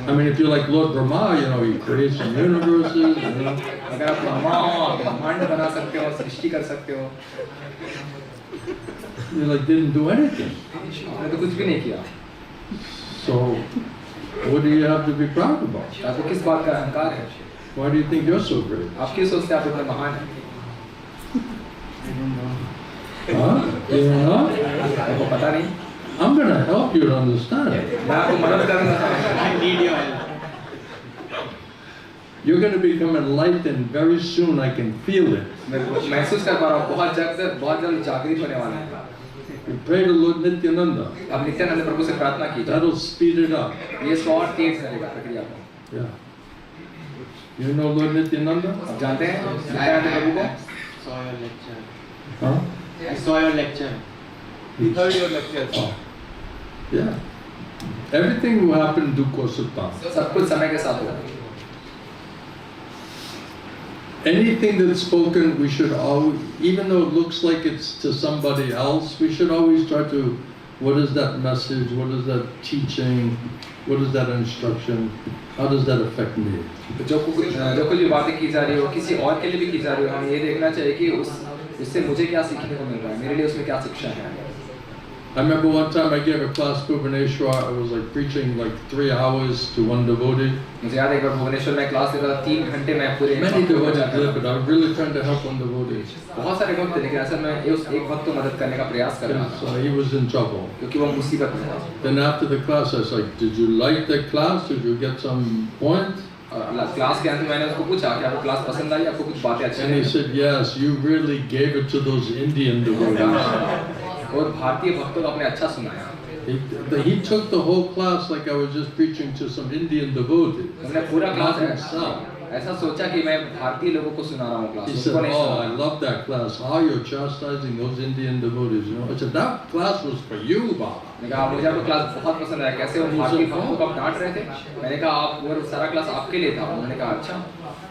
B: I mean, if you're like Lord Brahma, you know, he creates some universes, you know.
A: अगर आप ब्रह्मा हो, आप ब्रह्मांड बना सकते हो, सृष्टि कर सकते हो।
B: You like didn't do anything.
A: आपने तो कुछ भी नहीं किया।
B: So what do you have to be proud about?
A: आपको किस बात का अहंकार है?
B: Why do you think you're so great?
A: आप क्यों सोचते हैं आप इतने महान हैं?
J: I don't know.
B: Huh? You know?
A: आपको पता नहीं?
B: I'm gonna help you to understand it.
A: मैं आपको मदद करूँगा।
J: I need your help.
B: You're gonna become enlightened very soon. I can feel it.
A: मैं महसूस कर पा रहा हूँ बहुत जल्द जागृत होने वाला है।
B: You pray to Lord Nityananda.
A: अब नित्यानंद प्रभु से प्रार्थना कीजिए।
B: That'll speed it up.
A: ये इसको और तेज करेगा प्रक्रिया को।
B: Yeah. You know Lord Nityananda?
A: आप जानते हैं नित्यानंद प्रभु को?
J: Saw your lecture.
B: Huh?
J: I saw your lecture.
K: He heard your lecture.
B: Oh. Yeah. Everything will happen in due course of time.
A: सब कुछ समय के साथ होगा।
B: Anything that's spoken, we should always, even though it looks like it's to somebody else, we should always try to, what is that message, what is that teaching, what is that instruction, how does that affect me?
A: जो कुछ भी बातें की जा रही हो किसी और के लिए भी की जा रही हो हमें ये देखना चाहिए कि उससे मुझे क्या सीखने को मिल रहा है मेरे लिए उसमें क्या शिक्षा है
B: I remember one time I gave a class to Bhubaneswar. I was like preaching like 3 hours to one devotee.
A: मुझे याद है एक बार भुवनेश्वर में क्लास देता था 3 घंटे में पूरे
B: Many devotees did, but I was really trying to help one devotee.
A: बहुत सारे भक्त थे लेकिन असल में उस एक भक्त को मदद करने का प्रयास कर रहा था
B: So he was in trouble.
A: क्योंकि वो मुसीबत में था
B: Then after the class, I was like, "Did you like the class? Did you get some point?"
A: और क्लास के अंत में मैंने उसको पूछा कि आपको क्लास पसंद आई आपको कुछ बातें अच्छी
B: And he
A: लगी
B: said, "Yes, you really gave it to those Indian devotees."
A: और भारतीय भक्तों को आपने अच्छा सुनाया
B: He took the whole class like I was just preaching to some Indian devotees.
A: उन्होंने पूरा
B: Not
A: क्लास
B: himself.
A: ऐसा सोचा कि मैं भारतीय लोगों को सुना रहा हूँ क्लास
B: He
A: उसको
B: said,
A: नहीं
B: "Oh,
A: सुना
B: I love that class. How you're chastising those Indian devotees." You know, I said, "That class was for you, Baba."
A: मैंने कहा मुझे आपको क्लास बहुत पसंद आया कैसे वो भारतीय भक्तों को आप डांट रहे थे मैंने कहा आप वो सारा क्लास आपके लिए था उन्होंने कहा अच्छा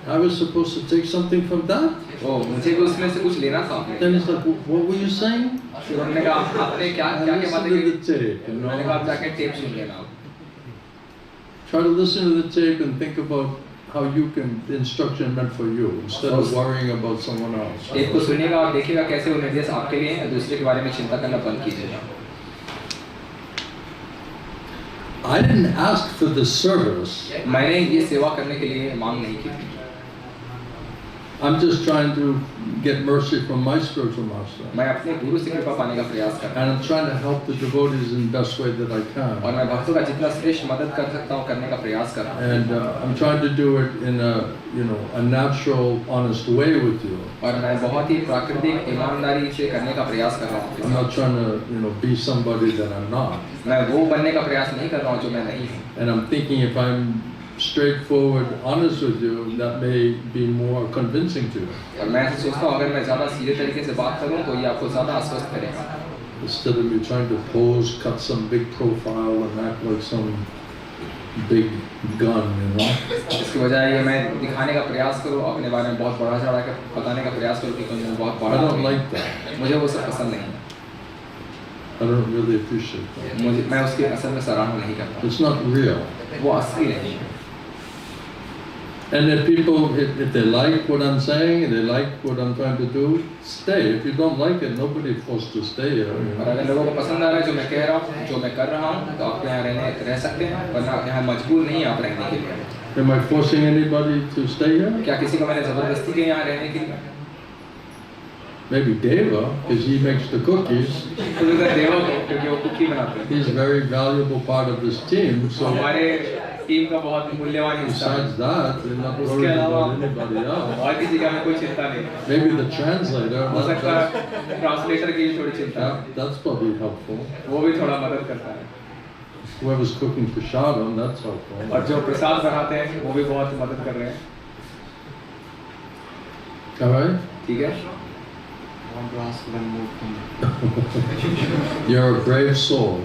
B: I was supposed to take something from that.
A: ओ मुझे भी उसमें से कुछ लेना था आपने
B: Then he's like, "What were you saying?"
A: फिर उन्होंने कहा आपने क्या
B: I
A: क्या क्या
B: listened
A: बातें
B: to
A: की
B: the tape. You
A: मैंने कहा आप
B: know,
A: जाके टेप सुन लेना
B: try to listen to the tape and think about how you can the instruction meant for you instead of worrying about someone else.
A: Tape को सुनिएगा और देखिएगा कैसे वो निर्देश आपके लिए हैं दूसरे के बारे में चिंता करना बंद कीजिएगा
B: I didn't ask for this service.
A: मैंने ये सेवा करने के लिए मांग नहीं की थी
B: I'm just trying to get mercy from my spiritual master.
A: मैं अपने गुरु से कृपा पाने का प्रयास कर रहा
B: And I'm trying to help the devotees in the best way that I
A: हूँ और
B: can.
A: मैं भक्तों का जितना श्रेष्ठ मदद कर सकता हूँ करने का प्रयास कर रहा हूँ
B: And I'm trying to do it in a, you know, a natural, honest way with you.
A: और मैं बहुत ही प्राकृतिक ईमानदारी से करने का प्रयास कर रहा
B: I'm
A: हूँ
B: not trying to, you know, be somebody that I'm not.
A: मैं वो बनने का प्रयास नहीं कर रहा हूँ जो मैं नहीं हूँ
B: And I'm thinking if I'm straightforward, honest with you, that may be more convincing to you.
A: और मैं ऐसे सोचता हूँ अगर मैं ज़्यादा सीधे तरीके से बात करूँ तो ये आपको ज़्यादा आश्वस्त करेगा
B: Instead of me trying to pose, cut some big profile and act like some big gun, you know.
A: इसकी बजाय ये मैं दिखाने का प्रयास करूँ, अपने बारे में बहुत बड़ा चढ़ा के बताने का प्रयास करूँ कि मैं बहुत बड़ा
B: I don't
A: हूँ।
B: like that.
A: मुझे वो सब पसंद नहीं है।
B: I don't really appreciate that.
A: मैं उसकी असल में सराहना नहीं करता।
B: It's not real.
A: वो असली नहीं है।
B: And if people, if they like what I'm saying, and they like what I'm trying to do, stay. If you don't like it, nobody forced to stay here. You
A: और
B: know?
A: अगर लोगों को पसंद आ रहा है जो मैं कह रहा हूँ, जो मैं कर रहा हूँ, तो आप यहाँ रह सकते हैं, वरना यहाँ मजबूर नहीं आप रहने के लिए।
B: Am I forcing anybody to stay here?
A: क्या किसी को मैंने जबरदस्ती के यहाँ रहने के लिए?
B: Maybe Deva, because he makes the cookies.
A: तो अगर देवा को, क्योंकि वो कुकी बनाते हैं।
B: He's a very valuable part of this team. So
A: हमारे टीम का बहुत मूल्यवान हिस्सा है।
B: besides that, they're not
A: उसके
B: worried
A: अलावा
B: about anybody else.
A: और किसी का में कोई चिंता नहीं।
B: Maybe the translator.
A: हो सकता है ट्रांसलेटर की भी थोड़ी चिंता है।
B: That's probably helpful.
A: वो भी थोड़ा मदद करता है।
B: Whoever's cooking prashadam, that's helpful.
A: और जो प्रसाद बनाते हैं, वो भी बहुत मदद कर रहे हैं।
B: All right?
A: ठीक है?
J: I want to ask one more thing.
B: You're a brave soul.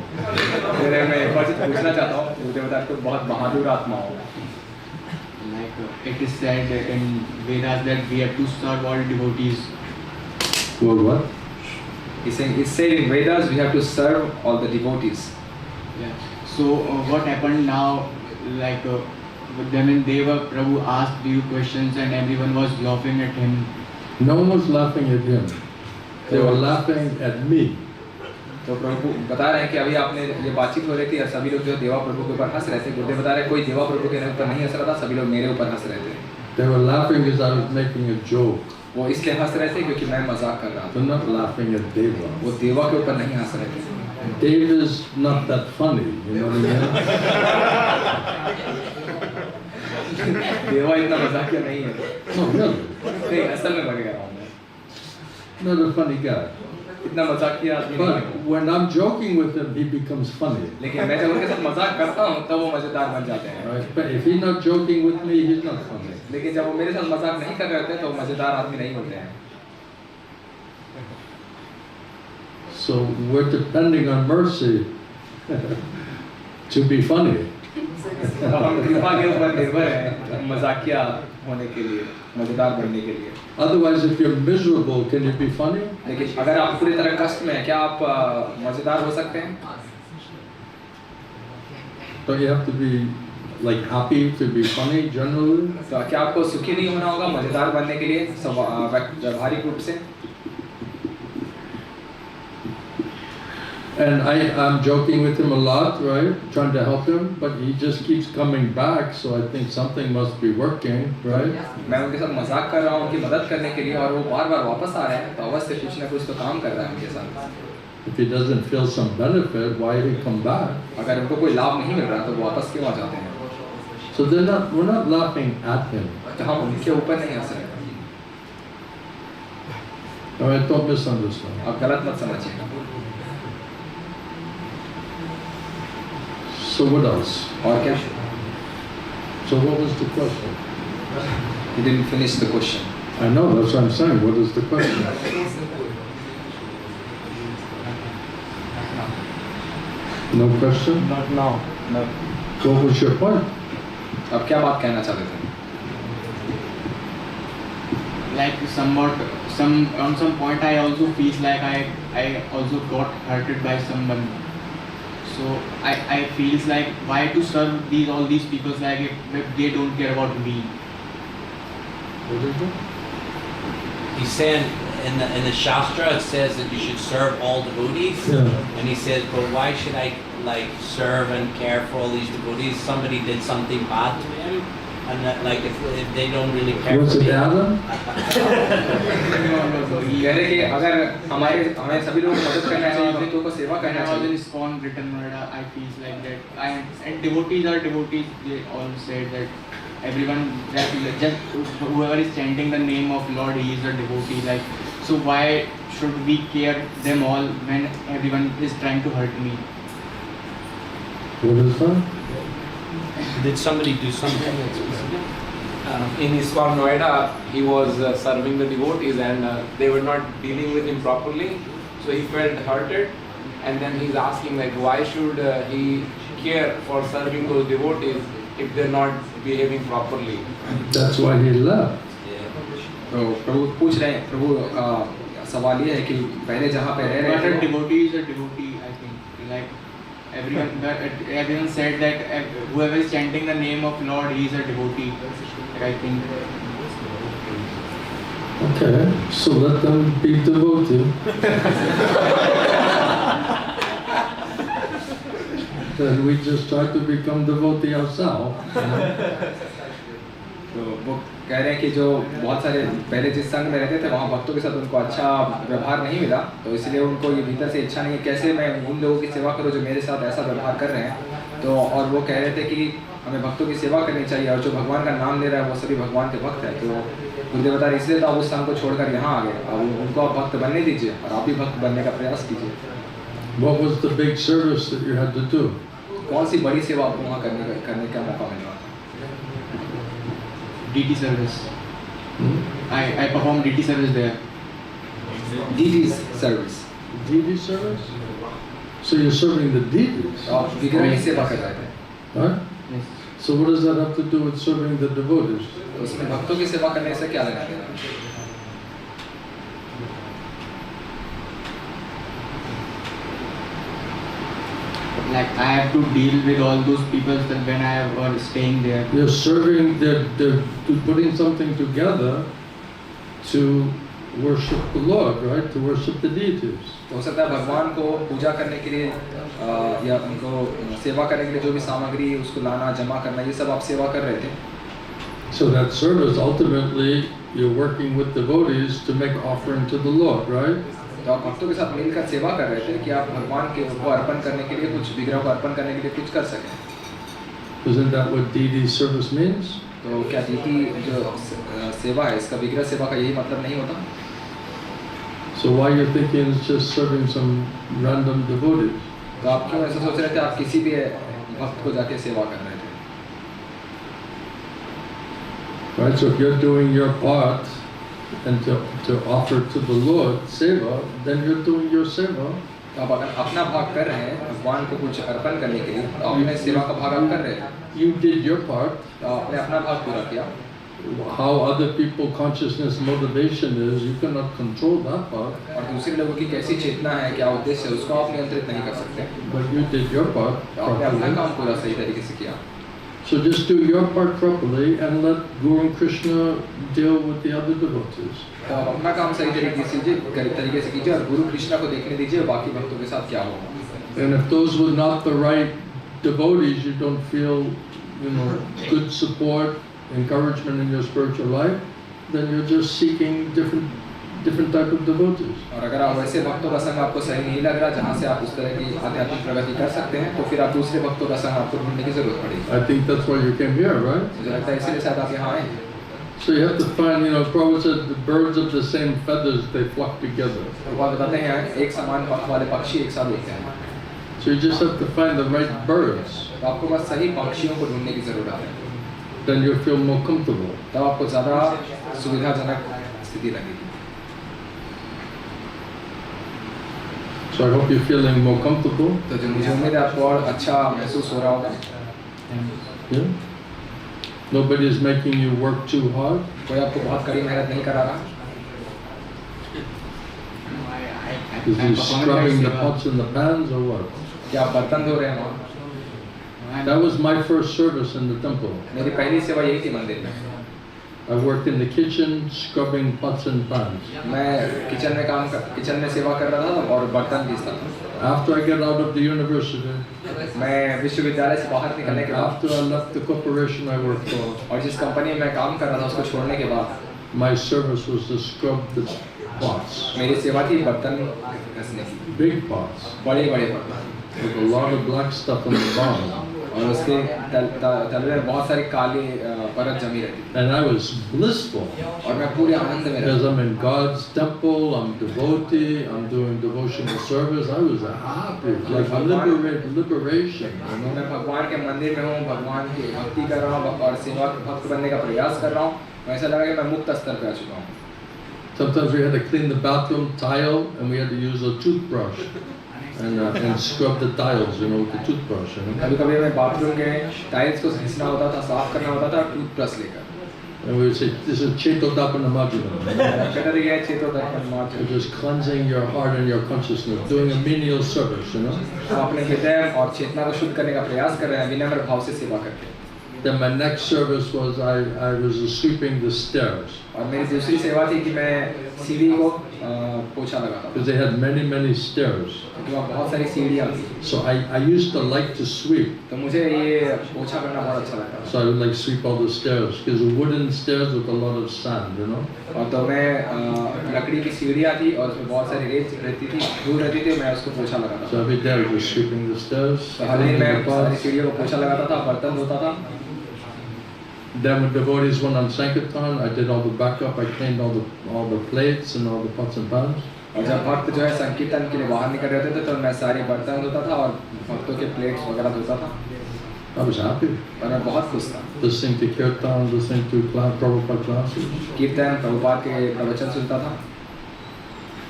A: मेरे मैं एक बार चीज़ पूछना चाहता हूँ, मुझे बता तो बहुत बहादुर आत्मा हो।
J: Like it is said in Vedas that we have to serve all devotees.
B: Well, what?
A: It's said in Vedas we have to serve all the devotees.
J: Yeah. So what happened now? Like when Deva Prabhu asked you questions and everyone was laughing at him.
B: No one was laughing at him. They were laughing at me.
A: तो प्रभु बता रहे हैं कि अभी आपने ये बातचीत हो रही थी और सभी लोग जो देवा प्रभु के ऊपर हंस रहे थे। गुरुदेव बता रहे हैं कोई देवा प्रभु के ऊपर नहीं हंस रहा था, सभी लोग मेरे ऊपर हंस रहे थे।
B: They were laughing because I was making a joke.
A: वो इसलिए हंस रहे थे क्योंकि मैं मजाक कर रहा था।
B: They're not laughing at Deva.
A: वो देवा के ऊपर नहीं हंस रहे थे।
B: Deva's not that funny, you know what I mean?
A: देवा इतना मजाकिया नहीं है।
B: No, really.
A: नहीं, असल में मर गया हूँ मैं।
B: Not a funny guy.
A: इतना मजाकिया आदमी नहीं है।
B: But when I'm joking with him, he becomes funny.
A: लेकिन मैं जब उनके साथ मजाक करता हूँ तब वो मजेदार बन जाते हैं।
B: Right? But if he's not joking with me, he's not funny.
A: लेकिन जब वो मेरे साथ मजाक नहीं कर रहे होते तो वो मजेदार आदमी नहीं होते हैं।
B: So we're depending on mercy to be funny.
A: तो हम कृपा के ऊपर निर्भर हैं मजाकिया होने के लिए, मजेदार बनने के लिए।
B: Otherwise, if you're miserable, can you be funny?
A: लेकिन अगर आप पूरी तरह कष्ट में हैं, क्या आप मजेदार हो सकते हैं?
B: Don't you have to be like happy to be funny generally?
A: तो क्या आपको सुखी नहीं होना होगा मजेदार बनने के लिए व्यावहारिक रूप से?
B: And I'm joking with him a lot, right? Trying to help him, but he just keeps coming back, so I think something must be working, right?
A: मैं उनके साथ मजाक कर रहा हूँ उनकी मदद करने के लिए और वो बार-बार वापस आ रहे हैं, तो अवश्य कुछ ना कुछ तो काम कर रहा है उनके साथ।
B: If he doesn't feel some benefit, why did he come back?
A: अगर उनको कोई लाभ नहीं मिल रहा तो वो वापस क्यों आ जाते हैं?
B: So we're not laughing at him.
A: तो हम उनके ऊपर नहीं हंस रहे।
B: All right, don't misunderstand.
A: आप गलत मत समझिए।
B: So what else?
A: और क्या?
B: So what was the question?
A: You didn't finish the question.
B: I know, that's what I'm saying. What is the question? No question?
J: Not now. No.
B: What was your point?
A: अब क्या बात कहना चाहते थे?
J: Like on some point I also feel like I also got hurted by someone. So I feels like why to serve all these people like if they don't care about me.
B: What is it?
G: He's saying in the Shastra it says that you should serve all devotees.
B: Yeah.
G: And he says, but why should I like serve and care for all these devotees? Somebody did something bad to him, and that, like if they don't really care
B: Was
G: for
B: it
G: me.
B: Adam?
A: कह रहे कि अगर हमें सभी लोगों को मदद करना चाहिए, भक्तों को सेवा
J: When
A: करना
J: I was
A: चाहिए।
J: in ISKCON Britain Noida, I feel like that. And devotees are devotees. They all said that everyone that just whoever is chanting the name of Lord, he is a devotee. Like, so why should we care them all when everyone is trying to hurt me?
B: What is that?
G: Did somebody do something that's specific?
L: In ISKCON Noida, he was serving the devotees and they were not dealing with him properly, so he felt hurted, and then he's asking like why should he care for serving those devotees if they're not behaving properly.
B: That's why he left.
A: तो प्रभु पूछ रहे हैं, प्रभु सवाल ये है कि पहले जहाँ पे रह रहे
J: But a
A: थे
J: devotee is a devotee, I think. Like everyone said that whoever is chanting the name of Lord, he is a devotee. Like, I think.
B: Okay, so let them be devotee. Then we just try to become devotee ourselves.
A: तो वो कह रहे हैं कि जो बहुत सारे पहले जिस संघ में रहते थे वहाँ भक्तों के साथ उनको अच्छा व्यवहार नहीं मिला, तो इसलिए उनको ये भीतर से इच्छा नहीं है कैसे मैं उन लोगों की सेवा करूँ जो मेरे साथ ऐसा व्यवहार कर रहे हैं। तो और वो कह रहे थे कि हमें भक्तों की सेवा करनी चाहिए और जो भगवान का नाम ले रहा है वो सभी भगवान के भक्त है। तो गुरुदेव बता रहे इसलिए तो आप उस संघ को छोड़कर यहाँ आ गए, अब उनको आप भक्त बनने दीजिए और आप भी भक्त बनने का प्रयास कीजिए।
B: What was the big service that you had to do?
A: कौन सी बड़ी सेवा आपको वहाँ करने का मौका मिल रहा था?
J: DT service. I perform DT service there.
A: DT service.
B: DD service? So you're serving the deities?
A: आप विग्रह की सेवा कर रहे थे।
B: Right?
J: Yes.
B: So what does that have to do with serving the devotees?
A: तो उसमें भक्तों की सेवा करने से क्या लेना देना?
J: Like I have to deal with all those people that when I was staying there.
B: You're serving, they're putting something together to worship the Lord, right? To worship the deities.
A: हो सकता है भगवान को पूजा करने के लिए या उनको सेवा करने के लिए जो भी सामग्री उसको लाना जमा करना ये सब आप सेवा कर रहे थे।
B: So that service, ultimately, you're working with devotees to make offering to the Lord, right?
A: तो आप भक्तों के साथ मिलकर सेवा कर रहे थे कि आप भगवान के को अर्पण करने के लिए कुछ विग्रह को अर्पण करने के लिए कुछ कर सकें।
B: Isn't that what deity service means?
A: तो क्या डीटी जो सेवा है इसका विग्रह सेवा का यही मतलब नहीं होता?
B: So why you're thinking it's just serving some random devotees?
A: तो आप क्यों ऐसा सोच रहे थे आप किसी भी भक्त को जाके सेवा कर रहे थे?
B: Right, so if you're doing your part and to offer to the Lord seva, then you're doing your seva.
A: तो आप अगर अपना भाग कर रहे हैं भगवान को कुछ अर्पण करने के लिए तो अपने सेवा का भाग आप कर रहे हैं।
B: You did your part.
A: तो आपने अपना भाग पूरा किया।
B: How other people consciousness motivation is, you cannot control that part.
A: और दूसरे लोगों की कैसी चेतना है क्या उद्देश्य है उसको आप नियंत्रित नहीं कर सकते।
B: But you did your part
A: तो आपने अपना
B: properly.
A: काम पूरा सही तरीके से किया।
B: So just do your part properly and let Guru Krishna deal with the other devotees.
A: तो आप अपना काम सही तरीके से कीजिए और गुरु कृष्णा को देखने दीजिए बाकी भक्तों के साथ क्या होगा।
B: And if those were not the right devotees, you don't feel, good support, encouragement in your spiritual life, then you're just seeking different type of devotees.
A: और अगर आप वैसे भक्तों का संग आपको सही नहीं लग रहा जहाँ से आप उस तरह की आध्यात्मिक प्रगति कर सकते हैं तो फिर आप दूसरे भक्तों का संग आपको ढूंढने की जरूरत पड़ेगी।
B: I think that's why you came here, right?
A: मुझे लगता है इसीलिए शायद आप यहाँ आए।
B: So you have to find, Prabhupada said the birds of the same feathers, they flock together.
A: तो आप बताते हैं एक समान पंख वाले पक्षी एक साथ उड़ते हैं।
B: So you just have to find the right birds.
A: तो आपको बस सही पक्षियों को ढूंढने की जरूरत है।
B: Then you'll feel more comfortable.
A: तब आपको ज़्यादा सुविधाजनक स्थिति लगेगी।
B: So I hope you're feeling more comfortable.
A: तो जो मुझे उम्मीद है आपको और अच्छा महसूस हो रहा होगा।
B: Yeah. Nobody is making you work too hard.
A: कोई आपको बहुत कड़ी मेहनत नहीं करा रहा।
B: Is he scrubbing the pots and the pans or what?
A: क्या आप बर्तन धो रहे हैं वहाँ?
B: That was my first service in the temple.
A: मेरी पहली सेवा यही थी मंदिर में।
B: I worked in the kitchen, scrubbing pots and pans.
A: मैं किचन में सेवा कर रहा था और बर्तन पीसता था।
B: After I get out of the university,
A: मैं विश्वविद्यालय से बाहर निकलने के बाद
B: after I left the corporation I worked for,
A: और जिस कंपनी में मैं काम कर रहा था उसको छोड़ने के बाद
B: my service was to scrub the pots.
A: मेरी सेवा थी बर्तन घसने की।
B: Big pots
A: बड़े बर्तन
B: with a lot of black stuff on the bottom.
A: और उसके तल में बहुत सारी काली परत जमी रहती थी।
B: And I was blissful.
A: और मैं पूरे आनंद में
B: Because
A: रहता
B: I'm in God's temple, I'm devotee, I'm doing devotional service. I was happy, like a liberation.
A: मैं भगवान के मंदिर में हूँ, भगवान की भक्ति कर रहा हूँ और सेवा भक्त बनने का प्रयास कर रहा हूँ। ऐसा लगा कि मैं मुक्त स्तर पे आ चुका हूँ।
B: Sometimes we had to clean the bathroom tile and we had to use a toothbrush and scrub the tiles, you know, with the toothbrush. You know?
A: कभी कभी हमें बाथरूम के टाइल्स को घिसना होता था, साफ करना होता था टूथब्रश लेकर।
B: And we would say, this is Chetodapanamarjana.
A: कहते थे ये चेतोदर्पण मार्जन।
B: You're just cleansing your heart and your consciousness, doing a menial service, you know.
A: हम अपने हृदय और चेतना को शुद्ध करने का प्रयास कर रहे हैं विनम्र भाव से सेवा करके।
B: Then my next service was I was sweeping the stairs.
A: और मेरी दूसरी सेवा थी कि मैं सीढ़ी को पोछा लगाता था।
B: Because they had many stairs.
A: क्योंकि वहाँ बहुत सारी सीढ़ियाँ थी।
B: So I used to like to sweep.
A: तो मुझे ये पोछा करना बहुत अच्छा लगता था।
B: So I would like sweep all the stairs, because wooden stairs with a lot of sand, you know.
A: और तो मैं लकड़ी की सीढ़ियाँ थी और उसमें बहुत सारी रेत रहती थी, धूल रहती थी, मैं उसको पोछा लगाता था।
B: So every day I was sweeping the stairs.
A: तो हर दिन मैं सारी सीढ़ियों को पोछा लगाता था, बर्तन धोता था।
B: Then when devotees went on Sankirtan, I did all the backup. I cleaned all the plates and all the pots and pans.
A: और जब भक्त जो है संकीर्तन के लिए बाहर निकल रहे थे तो मैं सारे बर्तन धोता था और भक्तों के प्लेट्स वगैरह धोता था।
B: I was happy.
A: और मैं बहुत खुश था।
B: Listening to kirtan, listening to Prabhupada classes.
A: कीर्तन प्रभुपाद के प्रवचन सुनता था।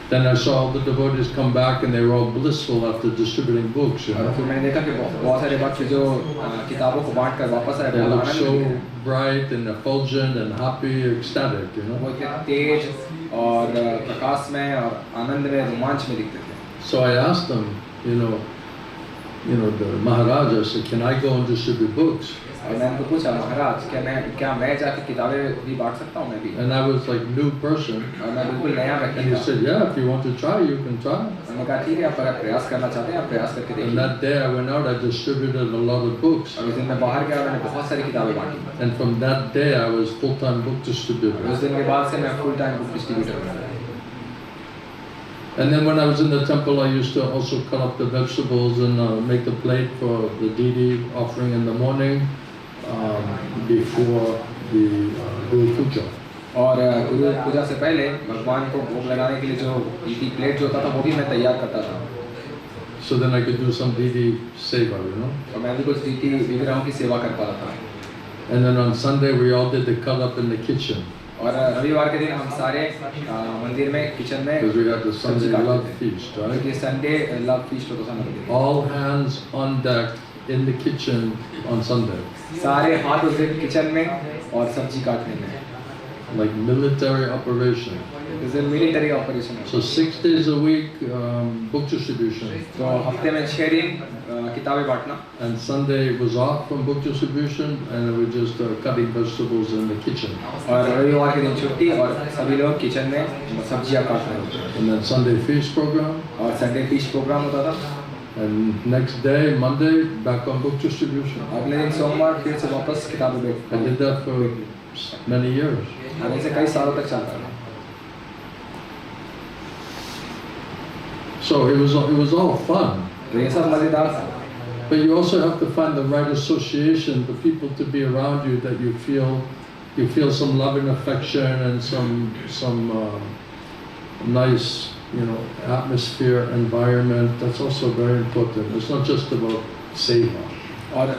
B: Then I saw all the devotees come back and they were all blissful after distributing books. You know?
A: और फिर मैंने देखा कि बहुत सारे भक्त जो किताबों को बांट कर वापस आए,
B: They
A: बहुत
B: looked
A: आनंद
B: so
A: मिले।
B: bright and effulgent and happy, ecstatic, you know.
A: वो इतने तेज और प्रकाशमय और आनंद में रोमांच में दिखते थे।
B: So I asked them, you know, the Maharaja said, can I go and distribute books?
A: और मैंने उनको पूछा, महाराज क्या मैं जाकर किताबें भी बांट सकता हूँ मैं भी?
B: And I was like new person.
A: और मैं बिल्कुल नया व्यक्ति
B: And he
A: था।
B: said, yeah, if you want to try, you can try.
A: मैंने कहा ठीक है, आप अगर प्रयास करना चाहते हैं आप प्रयास करके
B: And
A: देखिए।
B: that day I went out, I distributed a lot of books.
A: और उस दिन मैं बाहर गया, मैंने बहुत सारी किताबें बांटी।
B: And from that day I was full-time book distributor.
A: उस दिन के बाद से मैं फुल टाइम बुक डिस्ट्रीब्यूटर बना।
B: And then when I was in the temple, I used to also cut up the vegetables and make the plate for the deity offering in the morning before the Guru Puja.
A: और गुरु पूजा से पहले भगवान को भोग लगाने के लिए जो ईटी प्लेट जो होता था वो भी मैं तैयार करता था।
B: So then I could do some deity seva, you know.
A: और मैं भी कुछ ईटी विग्रहों की सेवा कर पाता था।
B: And then on Sunday we all did the cut up in the kitchen.
A: और रविवार के दिन हम सारे मंदिर में किचन में
B: Because we had the Sunday love feast, right?
A: क्योंकि संडे लव फीस्ट होता था मंदिर में।
B: All hands on deck in the kitchen on Sunday.
A: सारे हाथ उस दिन किचन में और सब्जी काटने में।
B: Like military operation.
A: It's a military operation.
B: So 6 days a week book distribution.
A: तो हफ्ते में 6 दिन किताबें बांटना।
B: And Sunday was off from book distribution and we were just cutting vegetables in the kitchen.
A: और रविवार के दिन छुट्टी और सभी लोग किचन में सब्जियां काट रहे होते।
B: And then Sunday feast program.
A: और संडे फीस्ट प्रोग्राम होता था।
B: And next day, Monday, back on book distribution.
A: अगले दिन सोमवार फिर से वापस किताबें बेच।
B: I did that for many years.
A: और ऐसे कई सालों तक चलता रहा।
B: So it was all fun.
A: तो ये सब मजेदार था।
B: But you also have to find the right association, the people to be around you that you feel some love and affection and some nice, atmosphere, environment. That's also very important. It's not just about seva.
A: और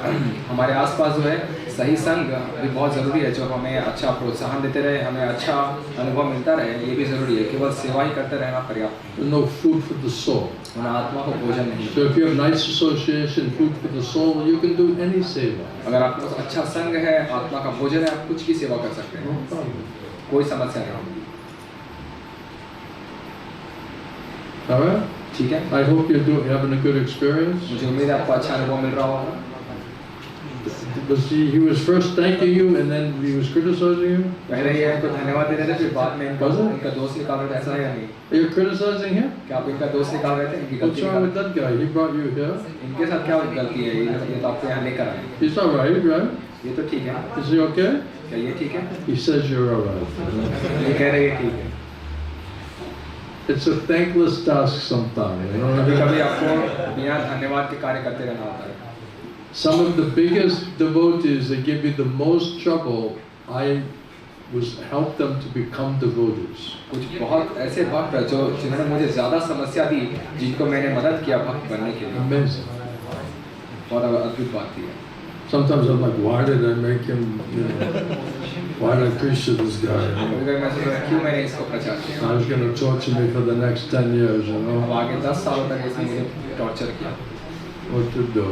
A: हमारे आसपास जो है सही संग भी बहुत ज़रूरी है, जो हमें अच्छा प्रोत्साहन देते रहे, हमें अच्छा अनुभव मिलता रहे, ये भी ज़रूरी है। केवल सेवा ही करते रहना पर्याप्त
B: No food for the soul.
A: है। आत्मा को भोजन नहीं।
B: So if you have nice association, food for the soul, you can do any seva.
A: अगर आपके पास अच्छा संग है, आत्मा का भोजन है, आप कुछ भी सेवा कर सकते हैं,
B: No problem.
A: कोई समस्या नहीं होगी।
B: All right?
A: ठीक है।
B: I hope you're having a good experience.
A: मुझे उम्मीद है आपको अच्छा अनुभव मिल रहा होगा।
B: He was first thanking you and then he was criticizing you?
A: पहले ये इनको धन्यवाद दे रहे थे, फिर बाद में इनका दोष निकाल रहे थे, ऐसा है या नहीं?
B: Are you criticizing him?
A: क्या आप इनका दोष निकाल रहे थे? इनकी
B: What's
A: गलती
B: wrong with that guy? He brought you here.
A: इनके साथ क्या गलती है? ये तो आपको यहाँ लेकर आए।
B: He's all right, right?
A: ये तो ठीक है।
B: Is he okay?
A: क्या ये ठीक है?
B: He says you're all right.
A: ये कह रहे हैं ठीक है।
B: It's a thankless task sometimes.
A: कभी-कभी आपको बिना धन्यवाद के कार्य करते रहना होता है।
B: Some of the biggest devotees that give me the most trouble, I helped them to become devotees.
A: कुछ बहुत ऐसे भक्त जो जिन्होंने मुझे ज़्यादा समस्या दी, जिनको मैंने मदद किया भक्त बनने के लिए।
B: Amazing.
A: बहुत अद्भुत बात थी।
B: Sometimes I'm like, why did I make him, why did I preach to this guy?
A: कभी-कभी मैं सोचता हूँ क्यों मैंने इसको प्रचार किया?
B: I was going to torture me for the next 10 years,
A: अब आगे 10 सालों तक इसने मुझे टॉर्चर किया।
B: What to do,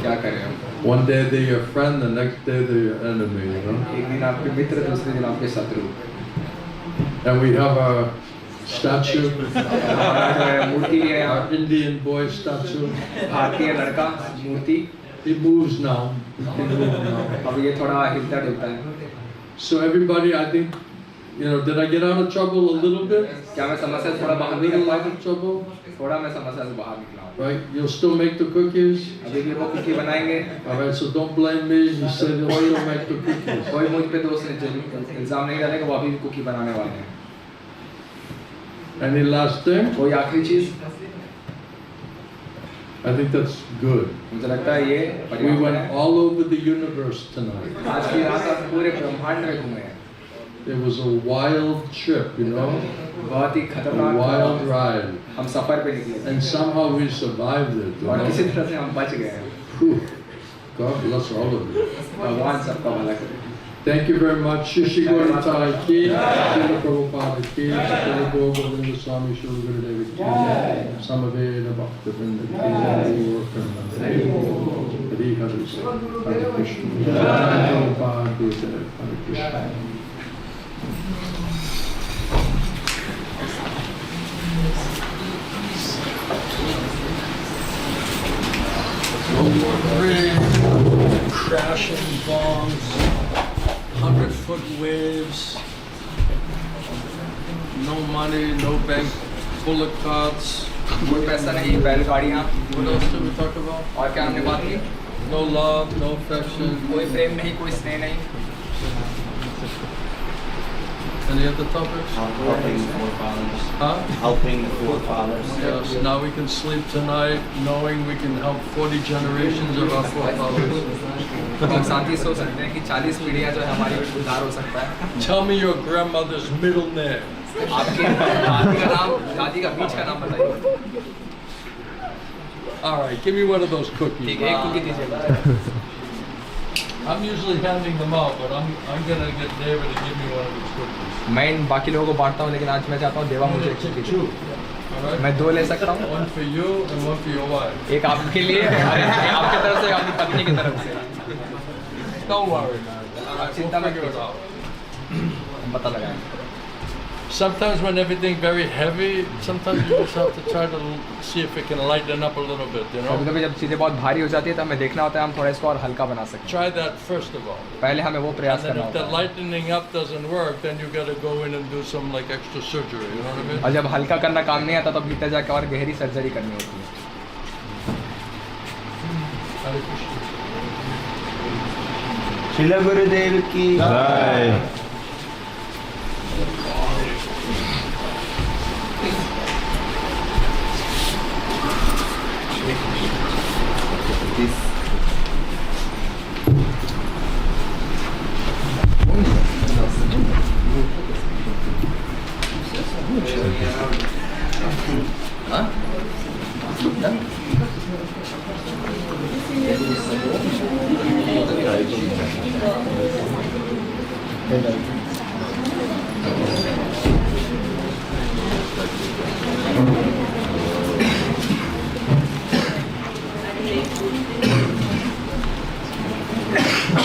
A: क्या करें हम?
B: One day they're your friend, the next day they're your enemy,
A: एक दिन आपके मित्र, दूसरे दिन आपके शत्रु।
B: And we have a statue,
A: मूर्ति है यहाँ।
B: our Indian boy statue.
A: भारतीय लड़का मूर्ति।
B: He moves now.
A: अब ये थोड़ा हिलता डुलता है।
B: So everybody, I think, did I get out of trouble a little bit?
A: क्या मैं समस्या से थोड़ा बाहर
B: A little
A: निकल
B: out of trouble?
A: थोड़ा मैं समस्या से बाहर निकला हूँ।
B: Right? You'll still make the cookies?
A: अभी भी वो कुकी बनाएंगे।
B: Alright, so don't blame me. He said he'll still make the cookies.
A: कोई मुझ पे दोष इल्जाम नहीं डालेगा, वो अभी भी कुकी बनाने वाले हैं।
B: Any last thing?
A: कोई आखिरी चीज?
B: I think that's good.
A: मुझे लगता है ये
B: We went all over the universe tonight.
A: आज की रात हम पूरे ब्रह्मांड में घूमे हैं।
B: It was a wild trip,
A: बहुत ही
B: a
A: खतरनाक
B: wild ride.
A: हम सफर पे निकले
B: And somehow we survived it.
A: और किसी तरह से हम बच गए हैं।
B: Whew. God bless all of you.
A: भगवान सबका भला करे।
B: Thank you very much. Shishi Gauratai ki, Srila Prabhupada ki, Srila Govinda Swami, Srila Gurudeva ki, Samaveda Bhaktivinoda ki, Hari Hare Krishna, Prabhupada ki, Hare Krishna.
M: Crashing bombs, 100-foot waves, no money, no bank, bullet cards.
A: कोई पैसा नहीं, बैलगाड़ियाँ।
M: What else did we talk about?
A: और क्या हमने बात की?
M: No love, no affection.
A: कोई प्रेम नहीं, कोई स्नेह नहीं।
M: Any other topics?
G: Helping the forefathers.
M: Huh?
G: Helping the forefathers.
M: Yes, now we can sleep tonight knowing we can help 40 generations of our forefathers.
A: हम शांति से सो सकते हैं कि 40 पीढ़ियाँ जो है हमारी उद्धार हो सकता है।
M: Tell me your grandmother's middle name.
A: आपके दादी का नाम, दादी का बीच का नाम बताइए।
M: All right, give me one of those cookies.
A: ठीक है, एक कुकी दीजिए।
M: I'm usually handing them out, but I'm gonna get David to give me one of these cookies.
A: मैं बाकी लोगों को बांटता हूँ, लेकिन आज मैं चाहता हूँ देवा मुझे एक कुकी दे।
M: All right?
A: मैं 2 ले सकता हूँ।
M: One for you and one for your wife.
A: एक आपके लिए और एक आपकी तरफ से, आपकी पत्नी की तरफ से।
M: Don't worry, man.
A: आप चिंता मत
M: We'll figure it
A: कीजिए,
M: out.
A: हम पता लगाएंगे।
M: Sometimes when everything's very heavy, sometimes you just have to try to see if it can lighten up a little bit,
A: कभी-कभी जब चीज़ें बहुत भारी हो जाती है, तो हमें देखना होता है हम थोड़ा इसको और हल्का बना सकते हैं।
M: Try that first of all.
A: पहले हमें वो प्रयास
M: And then
A: करना
M: if the
A: होता है।
M: lightening up doesn't work, then you got to go in and do some like extra surgery. You know what I mean?
A: और जब हल्का करना काम नहीं आता, तब भीतर जाकर और गहरी सर्जरी करनी होती है।
M: Hare Krishna.
K: श्रील गुरुदेव की जय।
A: हाँ?